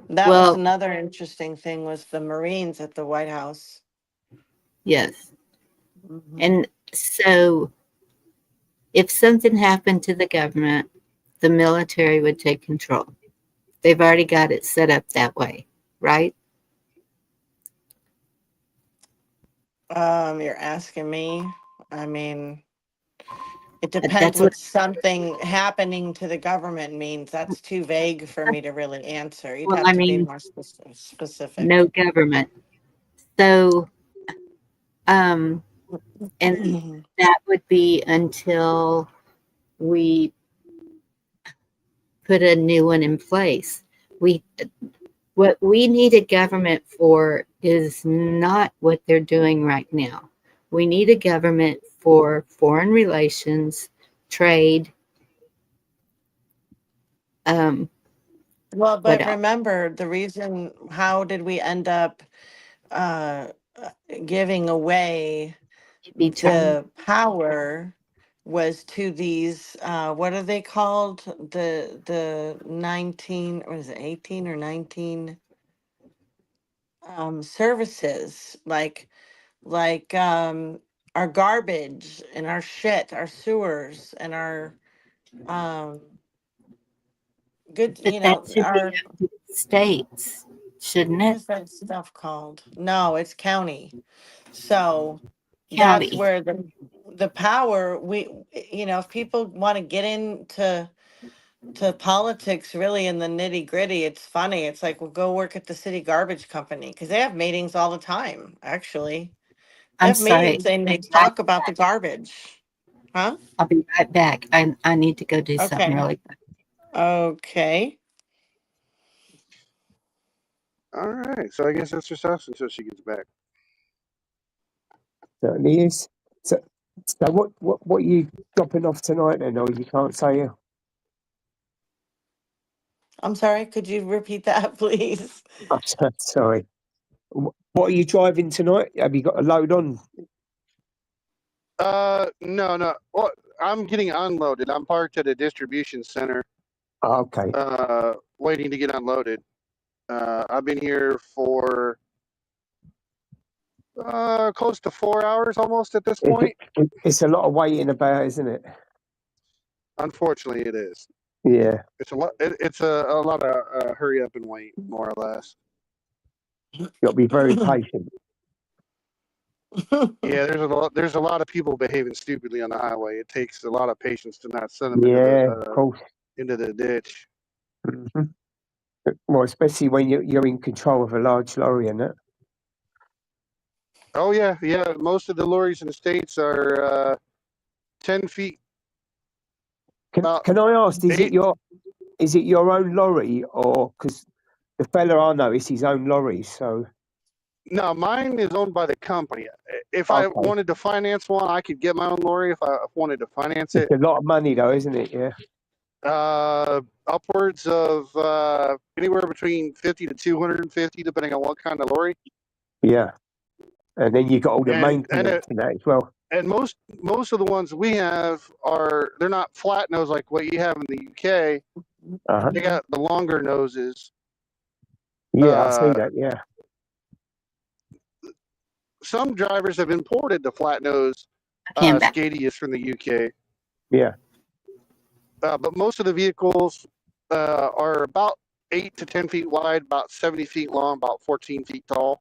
was another interesting thing, was the Marines at the White House. Yes. Mm-hmm. And so if something happened to the government, the military would take control. They've already got it set up that way, right? You're asking me? I mean, it depends what something happening to the government means. That's too vague for me to really answer. You'd have to be more specific. No government. So, and that would be until we put a new one in place. What we need a government for is not what they're doing right now. We need a government for foreign relations, trade. Well, What but else? remember the reason, how did we end up uh, giving away Be China. the power was to these what are they called, the 19, or is it 18 or 19 services, like our garbage and our shit, our sewers and our um good, But that should be our, up to the states, shouldn't what it? is that stuff called? No, it's county. So that's County. where the power, if people want to get into politics really in the nitty gritty, it's funny. It's like, well, go work at the city garbage company because they have meetings all the time, actually. They I'm have sorry. meetings and they talk about the garbage. Huh? I'll be right back. I need to go do something Okay. really quick. Okay. All right. So I guess that's just us until she gets back. Certainly is. So what are you dropping off tonight then, or you can't say? I'm sorry. Could you repeat that, please? I'm sorry. What are you driving tonight? Have you got a load on? No. Well, I'm getting unloaded. I'm parked at a distribution center, Oh, okay. waiting to get unloaded. I've been here for close to 4 hours almost at this point. It's a lot of waiting about, isn't it? Unfortunately, it is. Yeah. It's a lot. It's a lot of hurry up and wait, more or less. You got to be very patient. Yeah, there's a lot of people behaving stupidly on the highway. It takes a lot of patience to not send them Yeah, of course. into the ditch. Mm-hmm. Well, especially when you're in control of a large lorry and that. Oh yeah. Most of the lorries in the States are 10 feet. Can I ask? Is it your own lorry, or because the fella I know is his own lorry? So No, mine is owned by the company. If I okay, wanted to finance one, I could get my own lorry if I wanted to finance it's it. a lot of money though, isn't it? Yeah. Upwards of anywhere between 50 to 250, depending on what kind of lorry. Yeah, and then you got all the And maintenance and that as well. and most of the ones we have they're not flat nose like what you have in the UK. Uh-huh. They got the longer noses. Yeah, I see that. Yeah. Some drivers have imported the flat nose Scadius from the UK. Yeah. But most of the vehicles are about 8 to 10 feet wide, about 70 feet long, about 14 feet tall.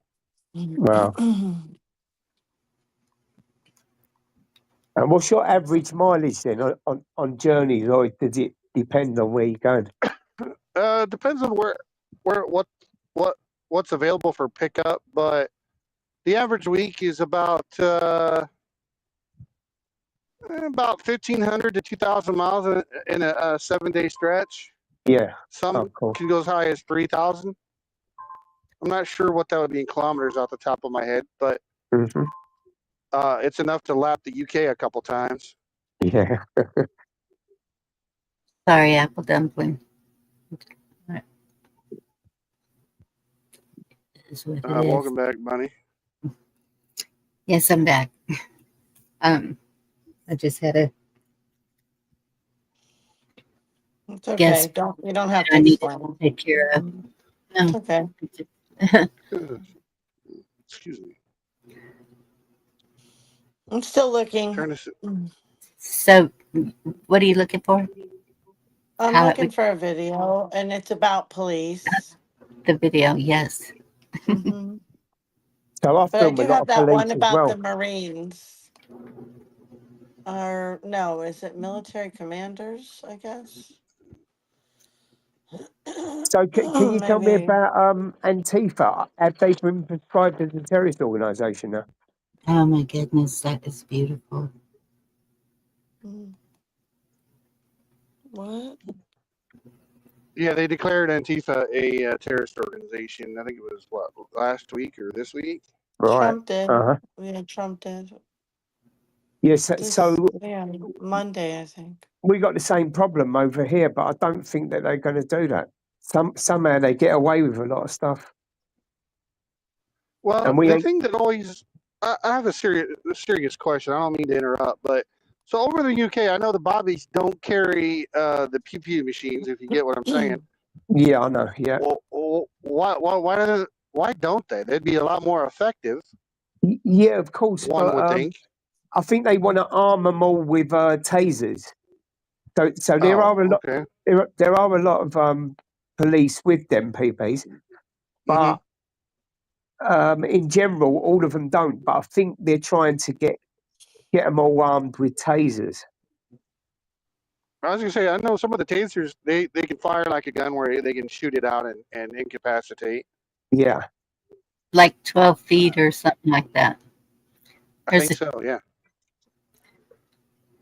Wow. And what's your average mileage then on journeys, or does it depend on where you're going? Depends on what's available for pickup, but the average week is about 1,500 to 2,000 miles in a 7-day stretch. Yeah. Some can go as high as 3,000. I'm not sure what that would be in kilometers off the top of my head, but it's enough to lap the UK a couple times. Yeah. Sorry, apple dumpling. Welcome back, Bunny. Yes, I'm back. I just had a It's okay. guess. You don't have to I need explain. to take care of. No. It's okay. Excuse me. I'm still looking. So, what are you looking for? I'm looking for a video, and it's about police. The video, yes. Mm-hmm. So I But I film a do lot have of that one police as about well. the Marines. Or no, is it military commanders, I guess? So can you tell me about Antifa? Have they been prescribed as a terrorist organisation now? Oh my goodness, that is beautiful. What? Yeah, they declared Antifa a terrorist organization. I think it was last week or this week. Right. Trump did. Uh-huh. Yeah, Trump did. Yes. This, yeah, Monday, I think. We got the same problem over here, but I don't think that they're going to do that. Somehow they get away with a lot of stuff. Well, And we the ain't. thing that always, I have a serious question. I don't mean to interrupt, but so over in the UK, I know the bobbies don't carry the pew pew machines. If you get what I'm saying. Yeah, I know. Yeah. Well, why don't they? They'd be a lot more effective. Yeah, of course. One But would think. I think they want to arm them all with tasers. So there are a lot. Okay. There are a lot of police with them PPs, but in general, all of them don't. But I think they're trying to get them all armed with tasers. I was gonna say, I know some of the tasers they can fire like a gun where they can shoot it out and incapacitate. Yeah. Like 12 feet or something like that. I think so. Yeah.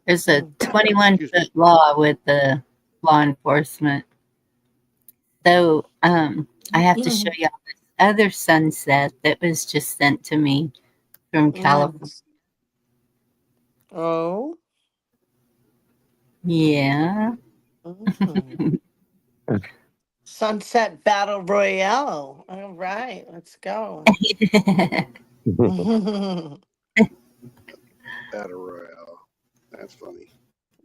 There's a 21-foot law with the law enforcement. So I have to show you this other sunset that was just sent to me from California. Oh. Yeah. Sunset Battle Royale. All right, let's go. Battle Royale. That's funny.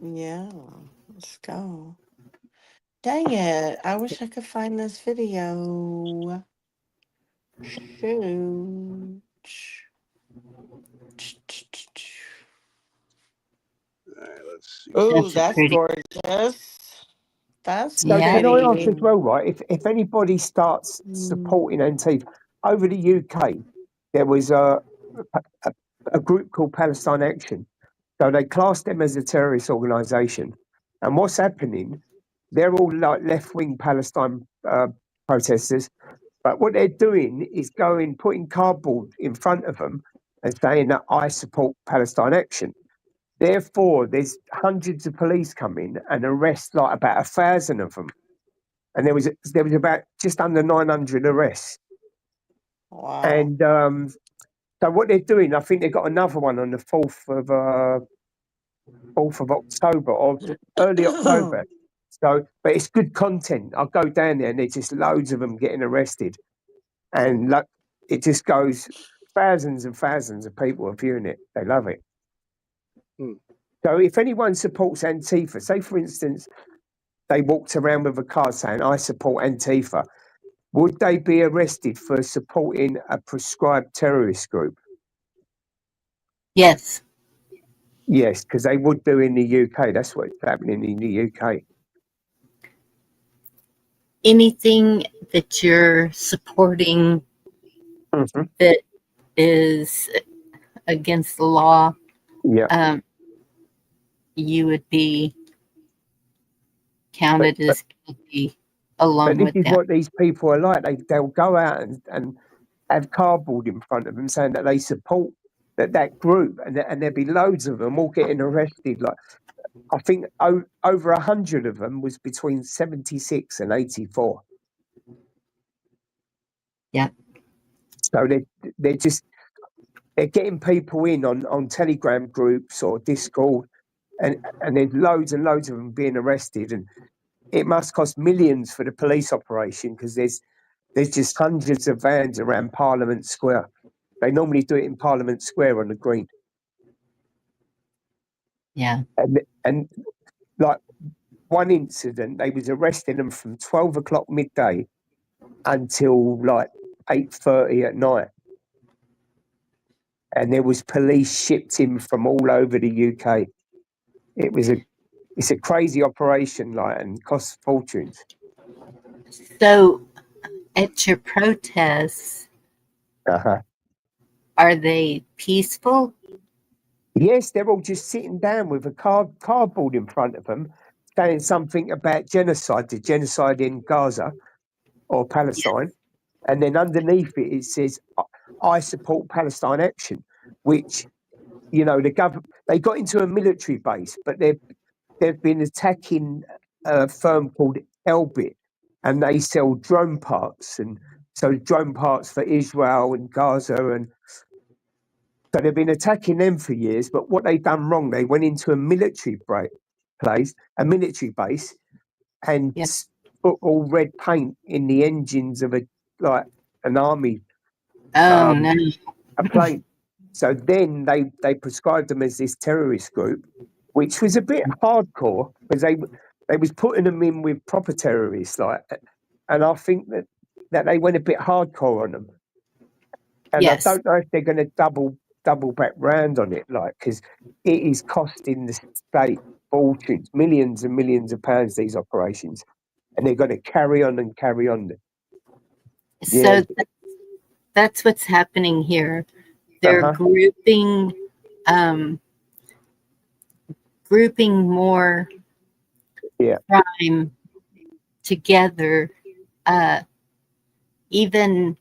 Yeah, let's go. Dang it. I wish I could find this video. Shoot. All right, let's see. Oh, that's gorgeous. That's So Yeah. can I ask pretty. as well, right? If anybody starts supporting Antifa over the UK, there was a group called Palestine Action. So they classed them as a terrorist organisation. And what's happening? They're all like left-wing Palestine protesters, but what they're doing is putting cardboard in front of them and saying that I support Palestine Action. Therefore, there's hundreds of police come in and arrest like about 1,000 of them. And there was about just under 900 arrests. Wow. And so what they're doing, I think they've got another one on the 4th of October or early October. So, but it's good content. I'll go down there and there's just loads of them getting arrested. And it just goes, thousands and thousands of people are viewing it. They love it. So if anyone supports Antifa, say for instance, they walked around with a card saying, I support Antifa, would they be arrested for supporting a prescribed terrorist group? Yes. Yes, because they would do in the UK. That's what's happening in the UK. Anything that you're supporting that is against the law, you would be counted as guilty along with that. But this is what these people are like. They'll go out and have cardboard in front of them saying that they support that group, and there'd be loads of them all getting arrested. Like I think over 100 of them was between 76 and 84. Yeah. So they're getting people in on Telegram groups or Discord, and there's loads and loads of them being arrested, and it must cost millions for the police operation because there's just hundreds of vans around Parliament Square. They normally do it in Parliament Square on the Green. Yeah. And like one incident, they was arresting them from 12 o'clock midday until like 8:30 at night. And there was police shipped in from all over the UK. It's a crazy operation, like, and costs fortunes. So at your protests, are they peaceful? Yes, they're all just sitting down with a cardboard in front of them, saying something about genocide, the genocide in Gaza or Palestine. Yes. And then underneath it says, I support Palestine Action, which, you know, the government, they got into a military base, but they've been attacking a firm called Elbit, and they sell drone parts, and so drone parts for Israel and Gaza, and so they've been attacking them for years. But what they've done wrong, they went into a military military base, and Yeah. put all red paint in the engines of an army Oh no. a plane. So then they prescribed them as this terrorist group, which was a bit hardcore because they was putting them in with proper terrorists, and I think that they went a bit hardcore on them. And Yes. I don't know if they're going to double back round on it, because it is costing the state fortunes, millions and millions of pounds, these operations, and they're going to carry on and carry on. So that's what's happening here. They're grouping more crime together, even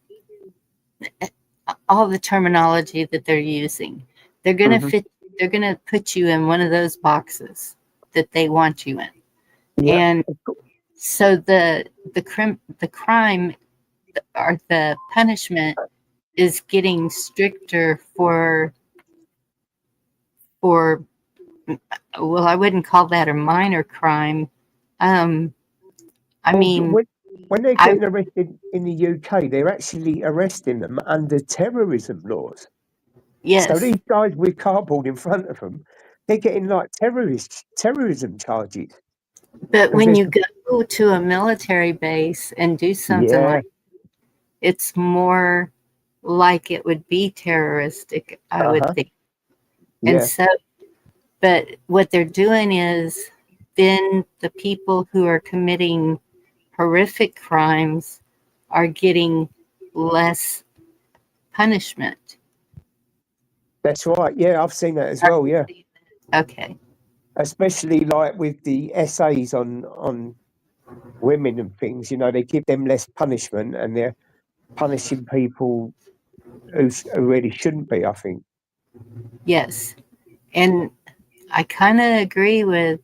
all the terminology that they're using. They're going to they're going to put you in one of those boxes that they want you in. Yeah. And so the crime or the punishment is getting stricter for well, I wouldn't call that a minor crime. I mean, when they're getting arrested in the UK, they're actually arresting them under terrorism laws. yes. So these guys with cardboard in front of them, they're getting like terrorism charges. But when you go to a military base and do something like, it's more like it would be terroristic, I would think. And so, but what they're doing is then the people who are committing horrific crimes are getting less punishment. That's right. Yeah, I've seen that as well. Yeah. Okay. Especially like with the essays on women and things, they give them less punishment, and they're punishing people who really shouldn't be, I think. Yes. And I kind of agree with,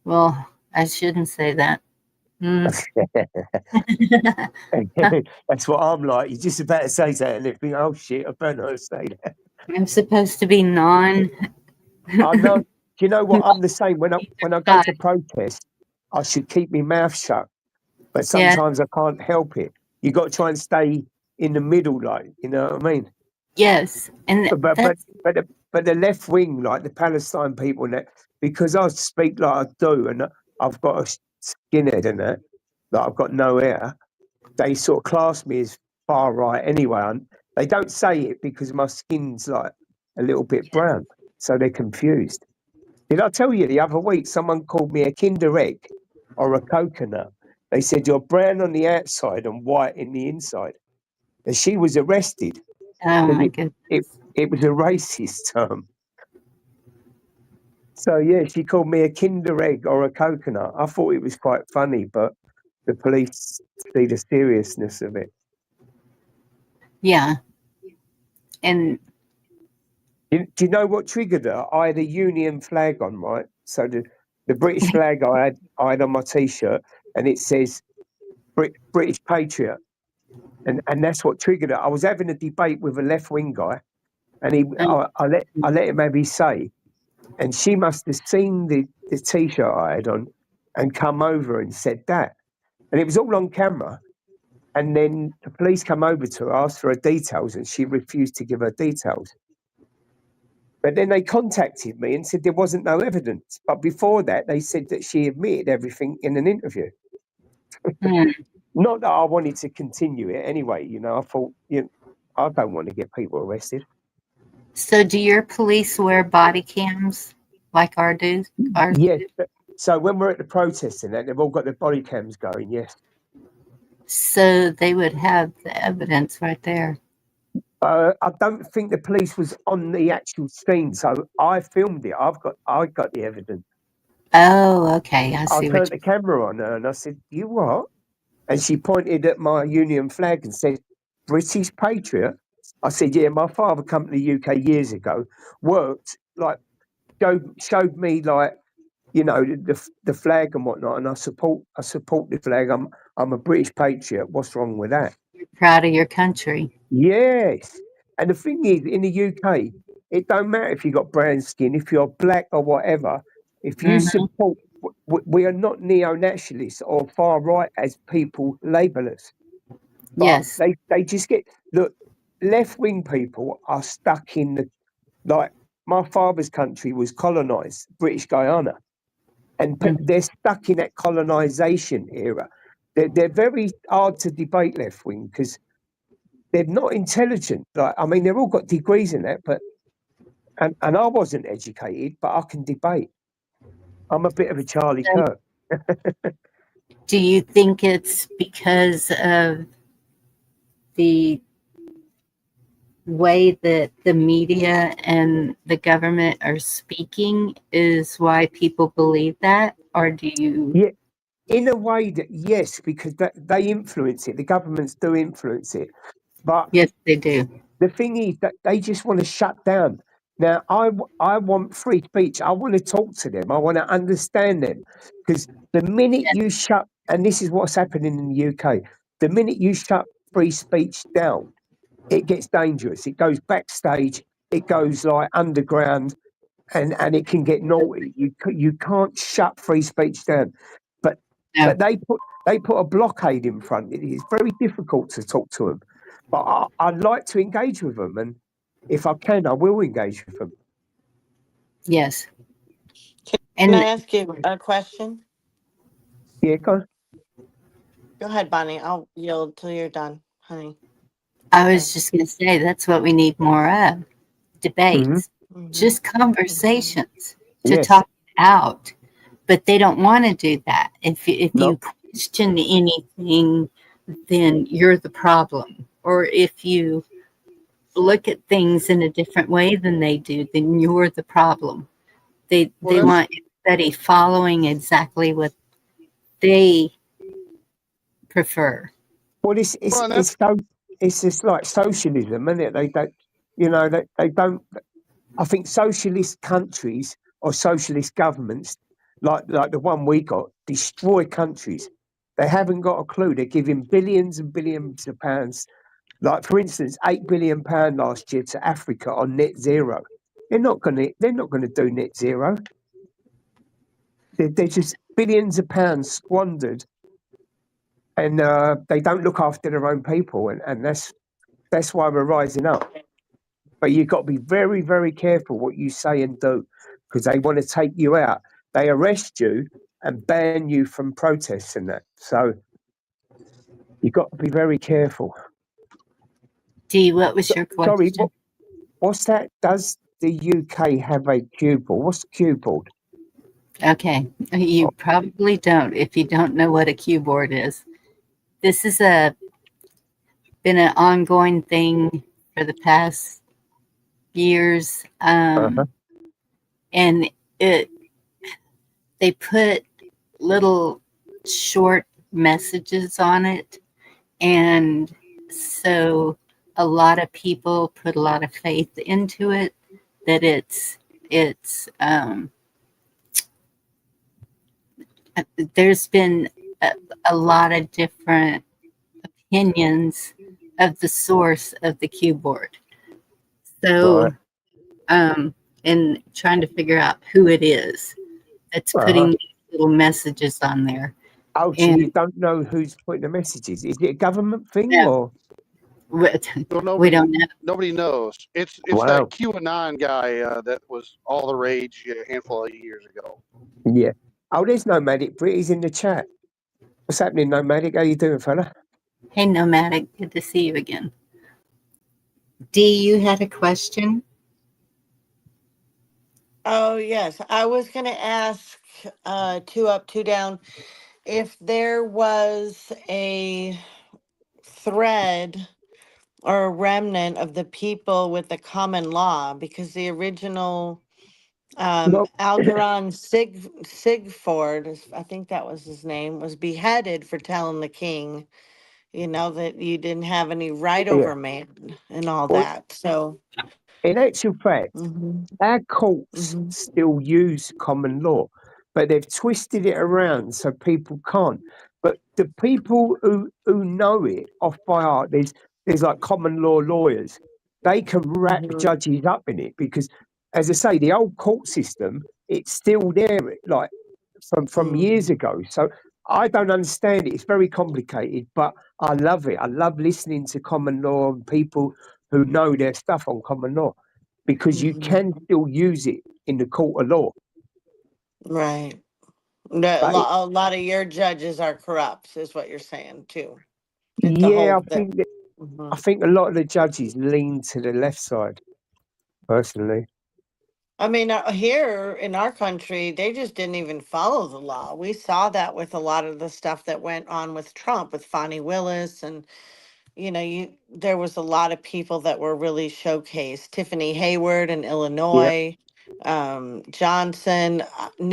well, I shouldn't say that. That's what I'm like. You're just about to say that, and they think, oh shit, I better not say that. I'm supposed to be I know. Do you know what? I'm the same. When I go to protest, I should keep my mouth shut, but sometimes I can't help it. You got to try and stay in the middle, you know what I mean? Yes, and but the left wing, like the Palestine people, and that, because I speak like I do, and I've got a skinhead and that, I've got no hair. They sort of class me as far right anyway. And they don't say it because my skin's like a little bit brown, so they're confused. Did I tell you the other week someone called me a Kinder Egg or a coconut? They said you're brown on the outside and white in the inside. And she was arrested. Oh my goodness. It was a racist term. So yeah, she called me a Kinder Egg or a coconut. I thought it was quite funny, but the police see the seriousness of it. Yeah. And do you know what triggered her? I had a Union flag on, right? So the British flag I had on my T-shirt, and it says British Patriot, and that's what triggered it. I was having a debate with a left-wing guy, and I let him have his say, and she must have seen the T-shirt I had on and come over and said that, and it was all on camera. And then the police come over to her, asked for her details, and she refused to give her details. But then they contacted me and said there wasn't no evidence. But before that, they said that she admitted everything in an interview. Not that I wanted to continue it anyway. I thought, I don't want to get people arrested. So do your police wear body cams like ours do? Yes. So when we're at the protests and that, they've all got their body cams going, yes. So they would have the evidence right there. I don't think the police was on the actual scene, so I filmed it. I got the evidence. Oh, okay. I see. I turned the camera on her and I said, "You what?" And she pointed at my Union flag and said, "British Patriot." I said, "Yeah, my father come to the UK years ago, worked showed me you know, the flag and whatnot, and I support the flag. I'm a British patriot. What's wrong with that? You're proud of your country. Yes. And the thing is, in the UK, it don't matter if you got brown skin, if you're black or whatever. If you support, we are not neo-nationalists or far right as people label us. But Yes. they just get, look, left-wing people are stuck in the, like, my father's country was colonised, British Guyana, and they're stuck in that colonisation era. They're very hard to debate left-wing because they're not intelligent. Like, I mean, they've all got degrees in that, but and I wasn't educated, but I can debate. I'm a bit of a Charlie Kirk. Do you think it's because of the way that the media and the government are speaking is why people believe that? Or do you? Yeah, in a way that yes, because they influence it. The governments do influence it, but Yes, they do. the thing is that they just want to shut down. Now, I want free speech. I want to talk to them. I want to understand them, because the minute you shut, and this is what's happening in the UK, the minute you shut free speech down, it gets dangerous. It goes backstage. It goes like underground, and it can get naughty. You can't shut free speech down, but No. they put a blockade in front. It is very difficult to talk to them, but I'd like to engage with them, and if I can, I will engage with them. Yes. Can I And ask you a question? Yeah, go on. Go ahead, Bonnie. I'll yield till you're done, honey. I was just going to say that's what we need more of, debates, just conversations to Yes. talk it out. But they don't want to do that. If No. you question anything, then you're the problem. Or if you look at things in a different way than they do, then you're the problem. They want everybody following exactly what they prefer. Well, it's just like socialism, isn't it? They don't, they don't. I think socialist countries or socialist governments, like the one we got, destroy countries. They haven't got a clue. They're giving billions and billions of pounds. Like, for instance, £8 billion last year to Africa on net zero. They're not going to do net zero. They're just billions of pounds squandered, and they don't look after their own people, and that's why we're rising up. But you've got to be very, very careful what you say and do, because they want to take you out. They arrest you and ban you from protests and that. So you've got to be very careful. Dee, what was your question? Sorry, what's that? Does the UK have a cue board? What's the cue board? Okay, you probably don't if you don't know what a cue board is. This has been an ongoing thing for the past years, and they put little short messages on it, and so a lot of people put a lot of faith into it that there's been a lot of different opinions of the source of the cue board. So, and trying to figure out who it is that's putting these little messages on there. Oh, so you don't know who's putting the messages? Is it a government thing or? We don't know. Nobody knows. It's Wow. that QAnon guy that was all the rage a handful of years ago. Yeah. Oh, there's Nomadic. He's in the chat. What's happening, Nomadic? How you doing, fella? Hey, Nomadic. Good to see you again. Dee, you had a question? Oh, yes. I was going to ask Two Up, Two Down if there was a thread or a remnant of the people with the common law, because the original Algernon Sigford, I think that was his name, was beheaded for telling the king, that you didn't have any right over man and all that. So, in actual fact, our courts still use common law. but they've twisted it around so people can't. But the people who know it off by heart, there's like common law lawyers. They can wrap judges up in it because, as I say, the old court system, it's still there, like from years ago. So I don't understand it. It's very complicated, but I love it. I love listening to common law and people who know their stuff on common law because you can still use it in the court of law. Right. A But lot of your judges are corrupt, is what you're saying too. The yeah, whole thing. I think a lot of the judges lean to the left side, personally. I mean, here in our country, they just didn't even follow the law. We saw that with a lot of the stuff that went on with Trump, with Fonnie Willis, and there was a lot of people that were really showcased. Tiffany Hayward in Yeah. Illinois, Johnson,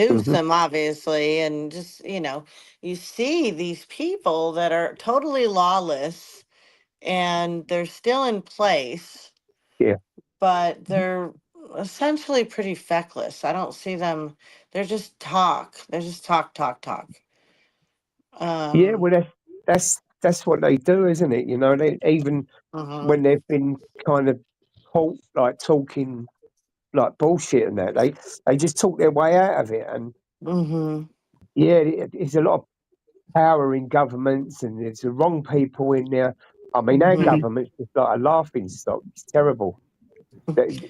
Hmm. Newsom, obviously, and just you see these people that are totally lawless, and they're still in place, Yeah. but they're essentially pretty feckless. I don't see them. They're just talk. They're just talk, talk, talk. Yeah. Um, Well, that's what they do, isn't it? They even mhm, when they've been kind of caught like talking like bullshit and that they just talk their way out of it. And mhm, yeah, it's a lot of power in governments, and there's the wrong people in there. I mean, our mhm. government's just like a laughing stock. It's terrible.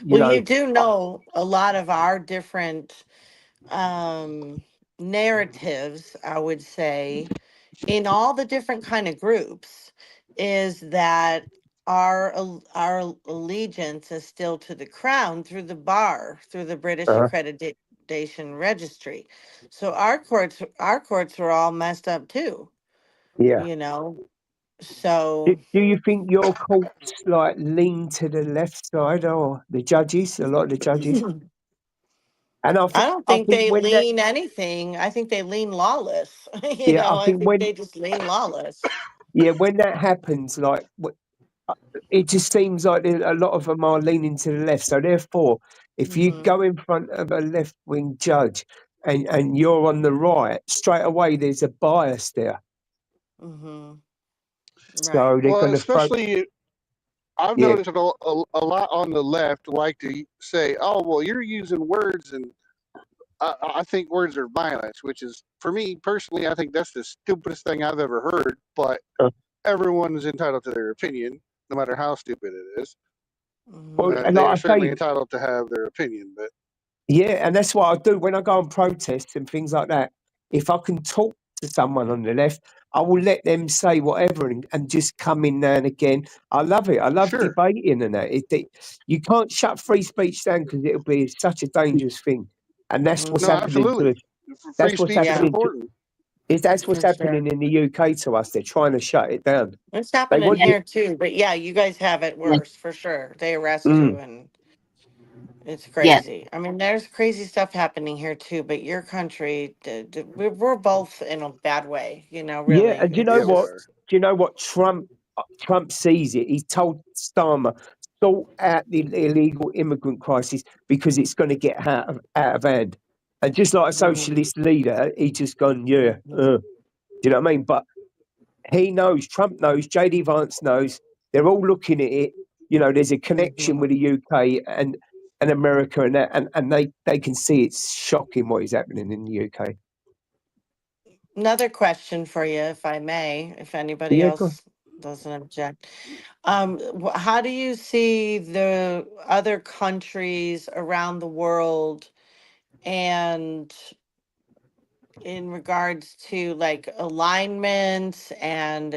You Well, you know. do know a lot of our different narratives, I would say, in all the different kind of groups, is that our allegiance is still to the crown through the bar, through the British Uh, accreditation registry. So our courts were all messed up too, yeah. you know. Do, So do you think your courts like lean to the left side, or the judges? A lot of the judges, and I don't I think think they when that lean anything. I think they lean lawless. yeah I I think think they just lean lawless. when that happens, like it just seems like a lot of them are leaning to the left. So therefore, if you Hmm. go in front of a left wing judge and you're on the right, straight away there's a bias there. Hmm. Right. So they're Well, going to throw especially I've yeah noticed a lot on the left like to say, "Oh, well, you're using words," and I think words are violence, which is, for me personally, I think that's the stupidest thing I've ever heard. But uh, everyone is entitled to their opinion, no matter how stupid it is. well, Hmm. and They like are I certainly say, entitled to have their opinion. But yeah, and that's what I do when I go on protests and things like that. If I can talk to someone on the left, I will let them say whatever and just come in now and again. I love it. I love sure, debating and that. You can't shut free speech down because it'll be such a dangerous thing. And that's what's no, Hmm. happening to absolutely, us. free That's what's speech is Yeah, happening to important. that's what's for sure. happening in the UK to us. They're trying to shut it down. It's They happening want you. here too. But yeah, you guys have it worse for sure. They arrest you Mm, and it's Yeah. crazy. I mean, there's crazy stuff happening here too, but your country, we're both in a bad way, yeah, really. and do you know Yeah, we what? are. Do you know what Trump sees it? He told Starmer, sort out the illegal immigrant crisis because it's going to get out of hand. And just like a Mhm, socialist leader, he just gone, yeah. mhm, Do you know what I mean? But he knows, Trump knows, JD Vance knows. They're all looking at it. There's a connection mhm. with the UK and America and that, and they can see it's shocking what is happening in the UK. Another question for you, if I may, if anybody Yeah, go on. else doesn't object. How do you see the other countries around the world and in regards to like alignment, and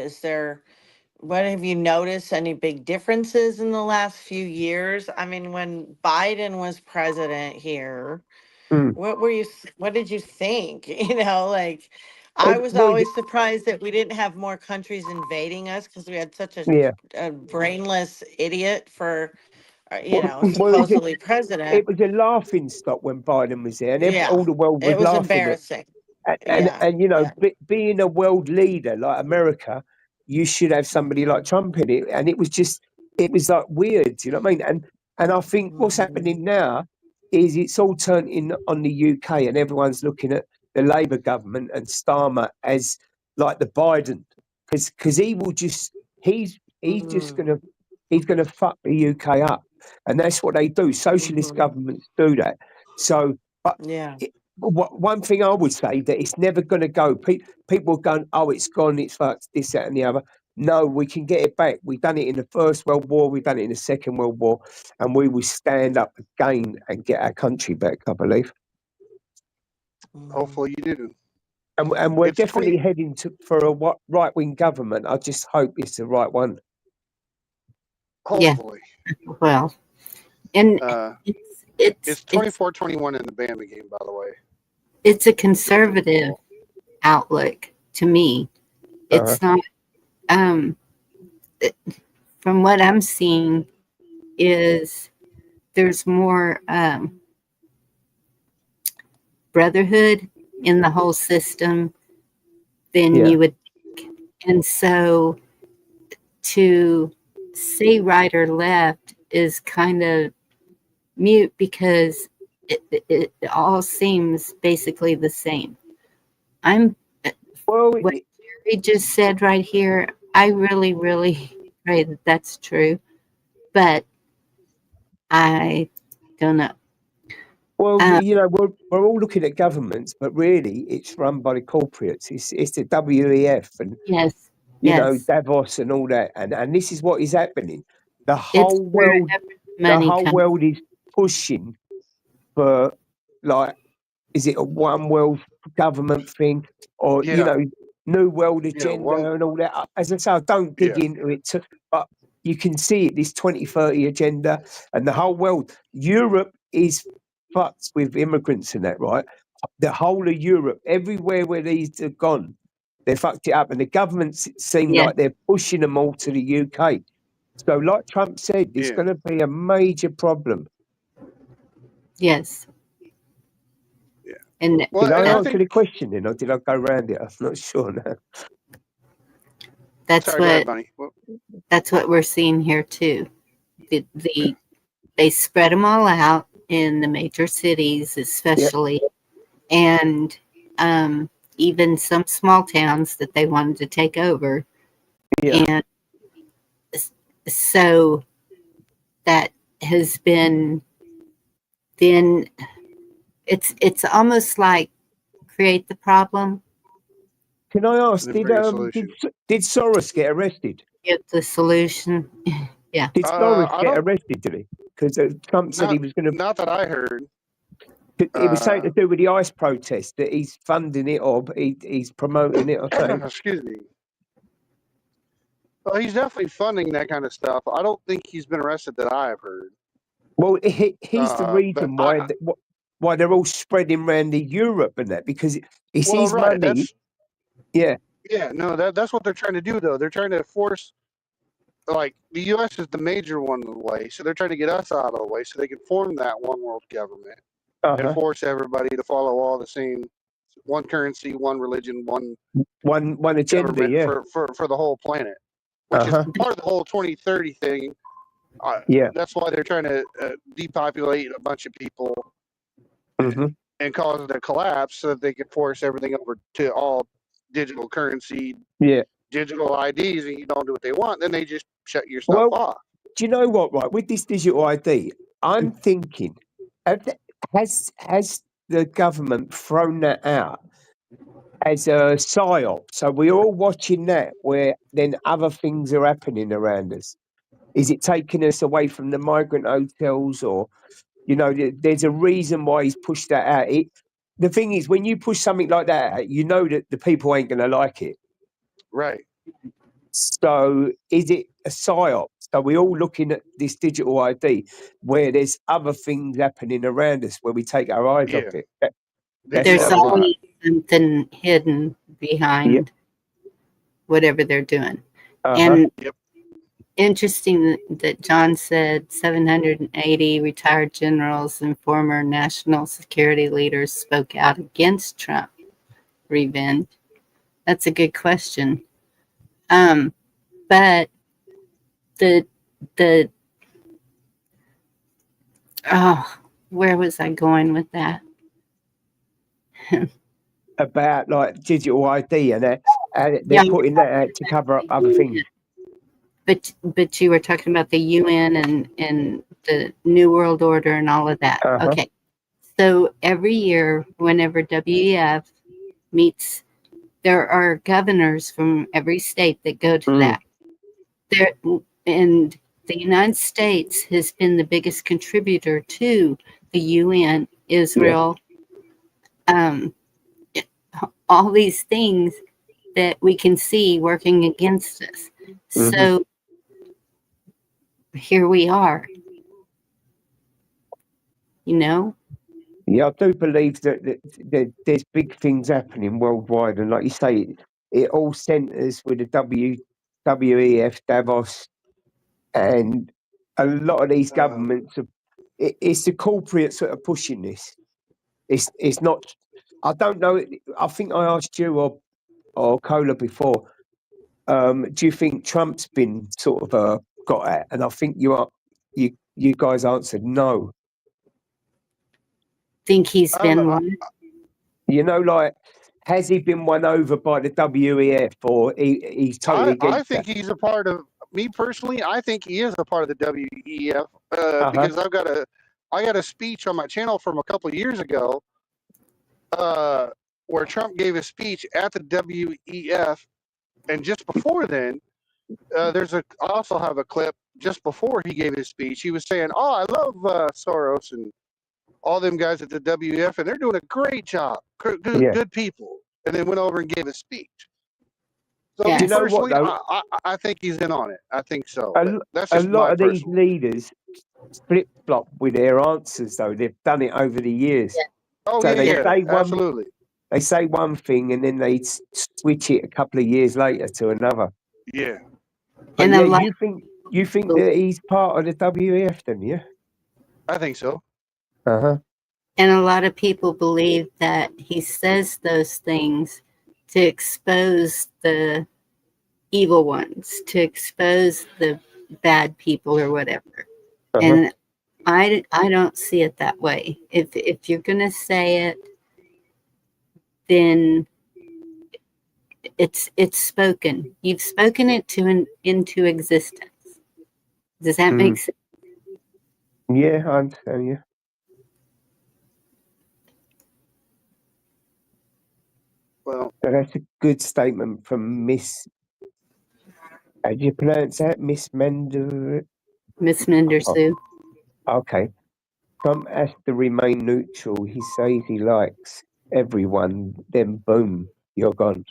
what have you noticed any big differences in the last few years? I mean, when Biden was president here, Mm. what did you think? Like I Well, was well, always surprised that we didn't have more countries invading us because we had such yeah. a brainless idiot for Well, supposedly president. it was a laughing stock when Biden was there, and Yeah, all the world was it was laughing at. embarrassing. And Yeah. and Yeah. being a world leader like America, you should have somebody like Trump in it. And it was like weird. You know what I mean? And I think what's Mhm. happening now is it's all turning on the UK, and everyone's looking at the Labour government and Starmer as like the Biden, because he will just he's just gonna fuck the UK up, and that's what they do. Socialist governments do that. So, but Yeah. one thing I would say that it's never going to go. People are going, oh, it's gone, it's fucked, this, that, and the other. No, we can get it back. We've done it in the First World War, we've done it in the Second World War, and we will stand up again and get our country back, I believe. Hopefully you do. And we're It's definitely heading for a right-wing government. I just hope it's the right one. Hopefully. Yeah. Well, and it's 24-21 in the Bama game, by the way. It's a conservative outlook to me. It's not. From what I'm seeing, is there's more brotherhood in the whole system than you would think. And so to say right or left is kind of mute, because it all seems basically the same. What Jerry just said right here, I really, really pray that that's true, but I don't know. Well, you know, we're all looking at governments, but really it's run by the corporates. It's the WEF and you know, Davos and all that, and this is what is happening. The whole world is pushing for, like, is it a one world government thing, or you know, new world agenda and all that? As I say, I don't dig into it, but you can see it, this 2030 agenda, and the whole world. Europe is fucked with immigrants and that, right? The whole of Europe, everywhere where these have gone, they fucked it up, and the governments seem like they're pushing them all to the UK. So, like Trump said, it's going to be a major problem. Yes. Yeah. And did I answer the question then, or did I go around it? I'm not sure now. That's that's what we're seeing here too. They spread them all out in the major cities, especially, and even some small towns that they wanted to take over. And so that has been, then it's almost like create the problem. Can I ask, did Soros get arrested? Get the solution. Yeah. Did Soros get arrested, did he? Because Trump said he was going to... Not that I heard. It was something to do with the ICE protest, that he's funding it or he's promoting it or something. Excuse me. Well, he's definitely funding that kind of stuff. I don't think he's been arrested that I have heard. Well, he's the reason why they're all spreading around the Europe and that, because it's his money. Yeah, no, that's what they're trying to do, though. They're trying to force, like, the U.S. is the major one in the way, so they're trying to get us out of the way so they can form that one world government and force everybody to follow all the same one currency, one religion, one agenda, for the whole planet, which is part of the whole 2030 thing. That's why they're trying to depopulate a bunch of people and cause it to collapse so that they can force everything over to all digital currency, digital IDs, and you don't do what they want, then they just shut your stuff off. Do you know what, right? With this digital ID, I'm thinking, has the government thrown that out as a psyop? So we're all watching that, where then other things are happening around us. Is it taking us away from the migrant hotels, or, you know, there's a reason why he's pushed that out? The thing is, when you push something like that out, you know that the people ain't going to like it. Right. So is it a psyop? So we're all looking at this digital ID where there's other things happening around us where we take our eyes off it. There's always something hidden behind whatever they're doing. And interesting that John said 780 retired generals and former national security leaders spoke out against Trump revenge. That's a good question. But where was I going with that? about like digital ID and that, and they're Yeah, putting that out to cover up other things. but you were talking about the UN and the New World Order and all of that. Uh-huh. Okay. So every year, whenever WEF meets, there are governors from every state that go to that. There, and the United States has been the biggest contributor to the UN, Israel, all these things that we can see working against us. So here we are, you know? Yeah, I do believe that there's big things happening worldwide, and like you say, it all centres with the WEF, Davos, and a lot of these governments. It's the corporates that are pushing this. It's not. I don't know. I think I asked you or Cola before. Do you think Trump's been sort of got at? And I think you guys answered no. Think he's been one? You know, like, has he been won over by the WEF, or he's totally against I think he's a part of, me personally, I think he is a part of the WEF because I got a speech on my channel from a couple of years ago where Trump gave a speech at the WEF, and just before then, I also have a clip just before he gave his speech. He was saying, "Oh, I love Soros and all them guys at the WEF, and they're doing a great job, good people." And then went over and gave a speech. So Yes. You know what, personally, though? I think he's in on it. I think so. A, But that's a just lot my of these personal. leaders flip flop with their answers, though. They've done it over the years. Oh So they yeah, say absolutely. They say one thing and then they switch it a couple of years later to another. Yeah. But And yeah, a lot, you think that he's part of the WEF, then? Yeah. I think so. and a lot of people believe that he says those things to expose the evil ones, to expose the bad people or whatever. And I don't see it that way. If you're gonna say it, then it's spoken. You've spoken it into existence. Does that make sense? Yeah, I understand. Yeah. Well, So that's a good statement from Miss. How do you pronounce that, Miss Mender? Miss Mendersue. Okay. Trump has to remain neutral. He says he likes everyone. Then boom, you're gone.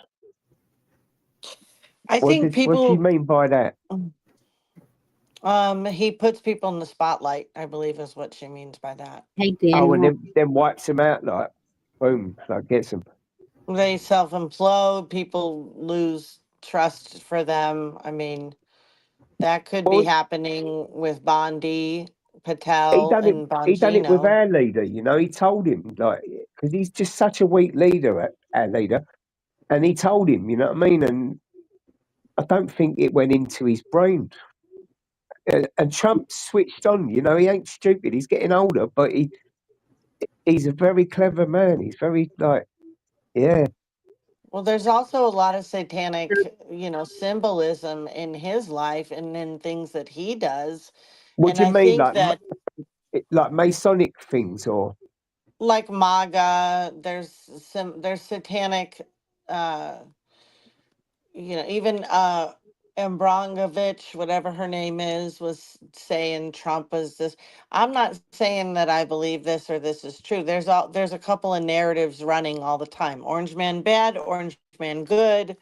I think What do you people, mean by that? he puts people in the spotlight, I believe is what she means by that. Hey Oh, and Daniel. then wipes them out, like boom, like gets them. They self implode, people lose trust for them. I mean, that could be Well, happening with Bondi, he Patel, done it. and He done it with Bongino. our leader. You know, he told him, like, because he's just such a weak leader, our leader, and he told him. You know what I mean? And I don't think it went into his brain. And Trump switched on. You know, he ain't stupid. He's getting older, but he's a very clever man. He's very yeah. Well, there's also a lot of satanic, symbolism in his life and in things that he does. What And do you I mean, think that, like Masonic things, or? like MAGA, there's satanic, uh, even Embrongovich, whatever her name is, was saying Trump was this. I'm not saying that I believe this or this is true. There's a couple of narratives running all the time. Orange man bad, orange man good.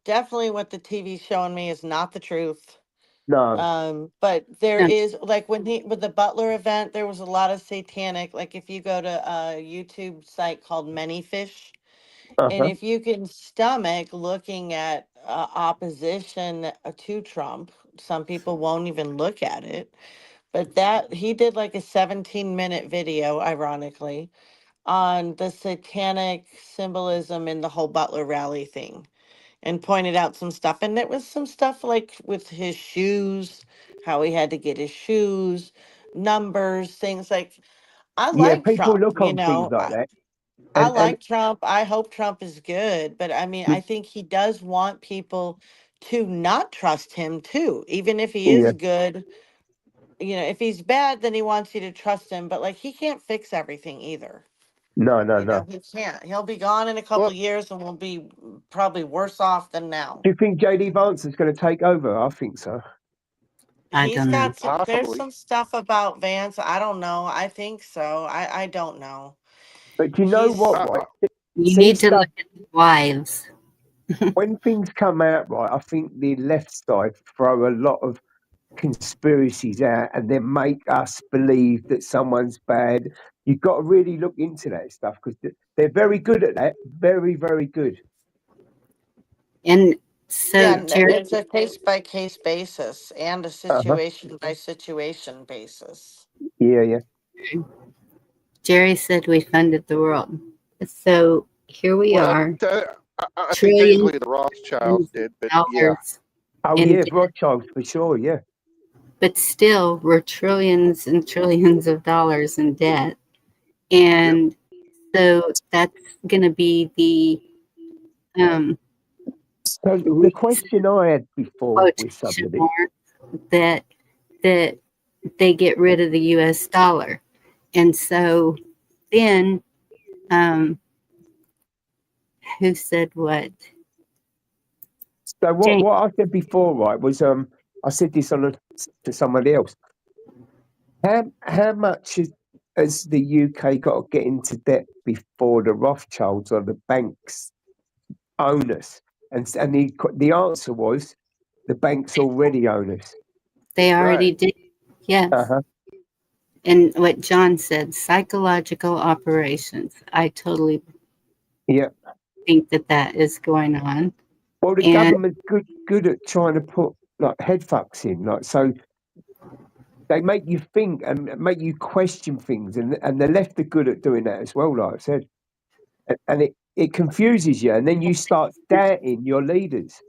Definitely what the TV's showing me is not the truth. No. But there No, is, like, with the Butler event, there was a lot of satanic. Like, if you go to a YouTube site called Many Fish, and if you can stomach looking at opposition to Trump, some people won't even look at it. But that he did like a 17-minute video, ironically, on the satanic symbolism in the whole Butler rally thing, and pointed out some stuff. And it was some stuff like with his shoes, how he had to get his shoes, numbers, things like. I Yeah, like people Trump, look on things like that. I And like Trump. I hope Trump is good, but I mean, I think he does want people to not trust him too, even if he yeah, is good. You know, if he's bad, then he wants you to trust him, but like he can't fix everything either. no, You know, no. he can't. He'll be gone in a couple Well, years and we'll be probably worse off than now. Do you think JD Vance is going to take over? I think so. I He's don't know. got some, there's possibly. some stuff about Vance. I don't know. I think so. I don't know. But do you know what, He's, right? You See need to stuff look at the wives. when things come out, right? I think the left side throw a lot of conspiracies out and then make us believe that someone's bad. You've got to really look into that stuff because they're very good at that. Very, very good. And so, yeah, Jerry, it's a case by case basis and a Uh-huh. situation by situation basis. Yeah. Jerry said we funded the world. So here we Well, are, I think trillions technically the Rothschilds of did, but yeah. dollars Oh, in yeah, debt, Rothschilds for sure. Yeah. but still we're trillions and trillions of dollars in debt. Yep. And so that's going to be the So the reason, question I had before with quotation somebody, mark, that they get rid of the US dollar. And so then who said what? so Jane, what I said before, right, was I said this to somebody else. How much has the UK got to get into debt before the Rothschilds or the banks own us? And the answer was the banks already own us. they already Right. did. Yes. Uh-huh. And what John said, psychological operations. I totally Yeah. think that is going on. Well, the And government's good at trying to put like head fucks in, like so they make you think and make you question things, and the left are good at doing that as well. Like I said, and it confuses you, and then you start doubting your leaders.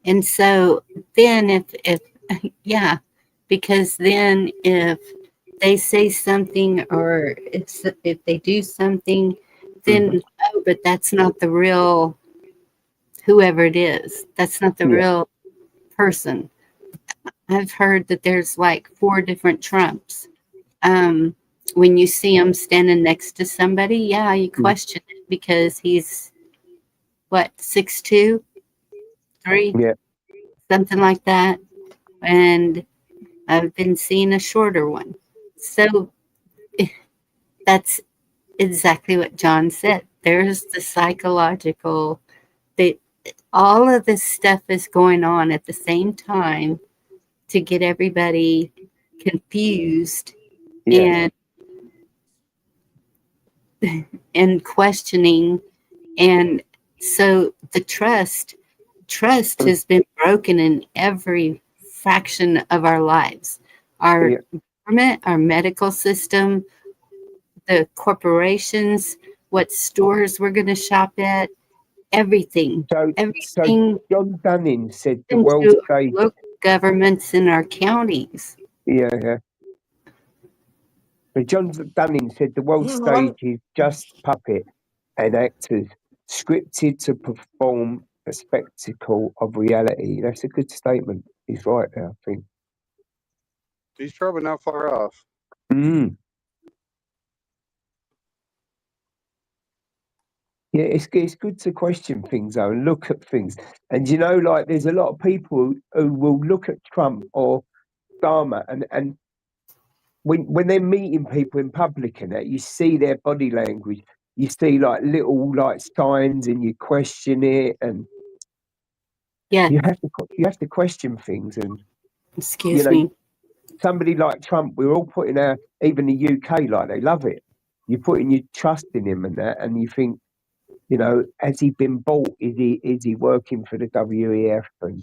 and so then if yeah, because then if they say something or if they do something, then oh, but that's not the real whoever it is. That's not the Yeah, real person. I've heard that there's like 4 different Trumps. When you see him standing next to somebody, yeah, you question it because he's what 6'2", 3, yeah. something like that, and I've been seeing a shorter one. So that's exactly what John said. There's the psychological that all of this stuff is going on at the same time to get everybody confused Yeah. and questioning. And so the trust has been broken in every fraction of our lives. Our Yeah. government, our medical system, the corporations, what stores we're going to shop at, everything, So everything John Dunning said the world into our stage. local governments in our counties. Yeah. But John Dunning said the world stage is just puppet and actors scripted to perform a spectacle of reality. That's a good statement. He's right there, I think. He's probably not far off. Mm. Yeah, it's good to question things though and look at things. And you know, like there's a lot of people who will look at Trump or Obama and when they're meeting people in public and that, you see their body language. You see like little like signs and you question it and Yeah, you have to question things. And you excuse know, me. somebody like Trump, we're all putting our, even the UK, like they love it. You're putting your trust in him and that, and you think, you know, has he been bought? Is he working for the WEF? And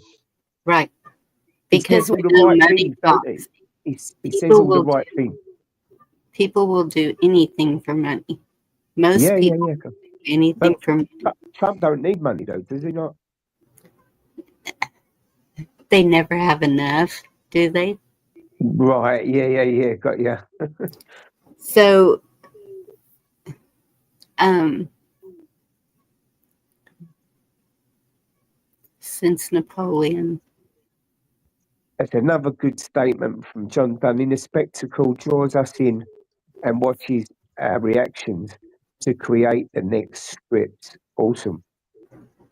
Right. he says Because all we the know right money things, don't he? talks. He says People all the will right things. people will do anything for money. Most Yeah. people do anything But for money. Trump don't need money though, does he not? They never have enough, do they? Right. Yeah. Got yeah. So, since Napoleon. That's another good statement from John Donne. The spectacle draws us in and watches our reactions to create the next script. Awesome.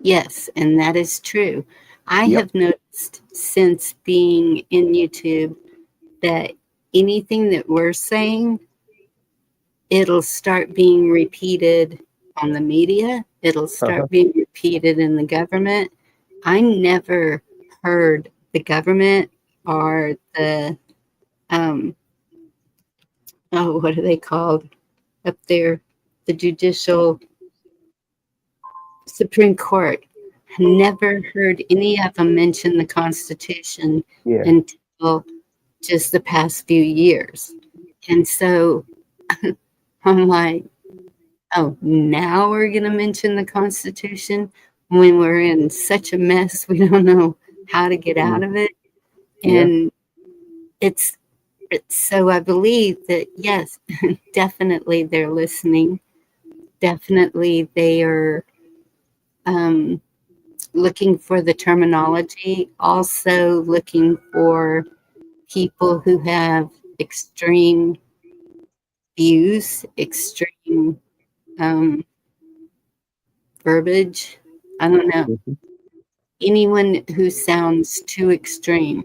Yes, and that is true. I Yep. have noticed since being in YouTube that anything that we're saying, it'll start being repeated on the media. It'll start being repeated in the government. I never heard the government or the, what are they called up there? The judicial Supreme Court. Never heard any of them mention the Constitution until just the past few years. And so I'm like, oh, now we're going to mention the Constitution when we're in such a mess. We don't know how to get out of it. And it's so I believe that, yes, definitely they're listening. Definitely they are looking for the terminology, also looking for people who have extreme views, extreme verbiage. I don't know. Anyone who sounds too extreme,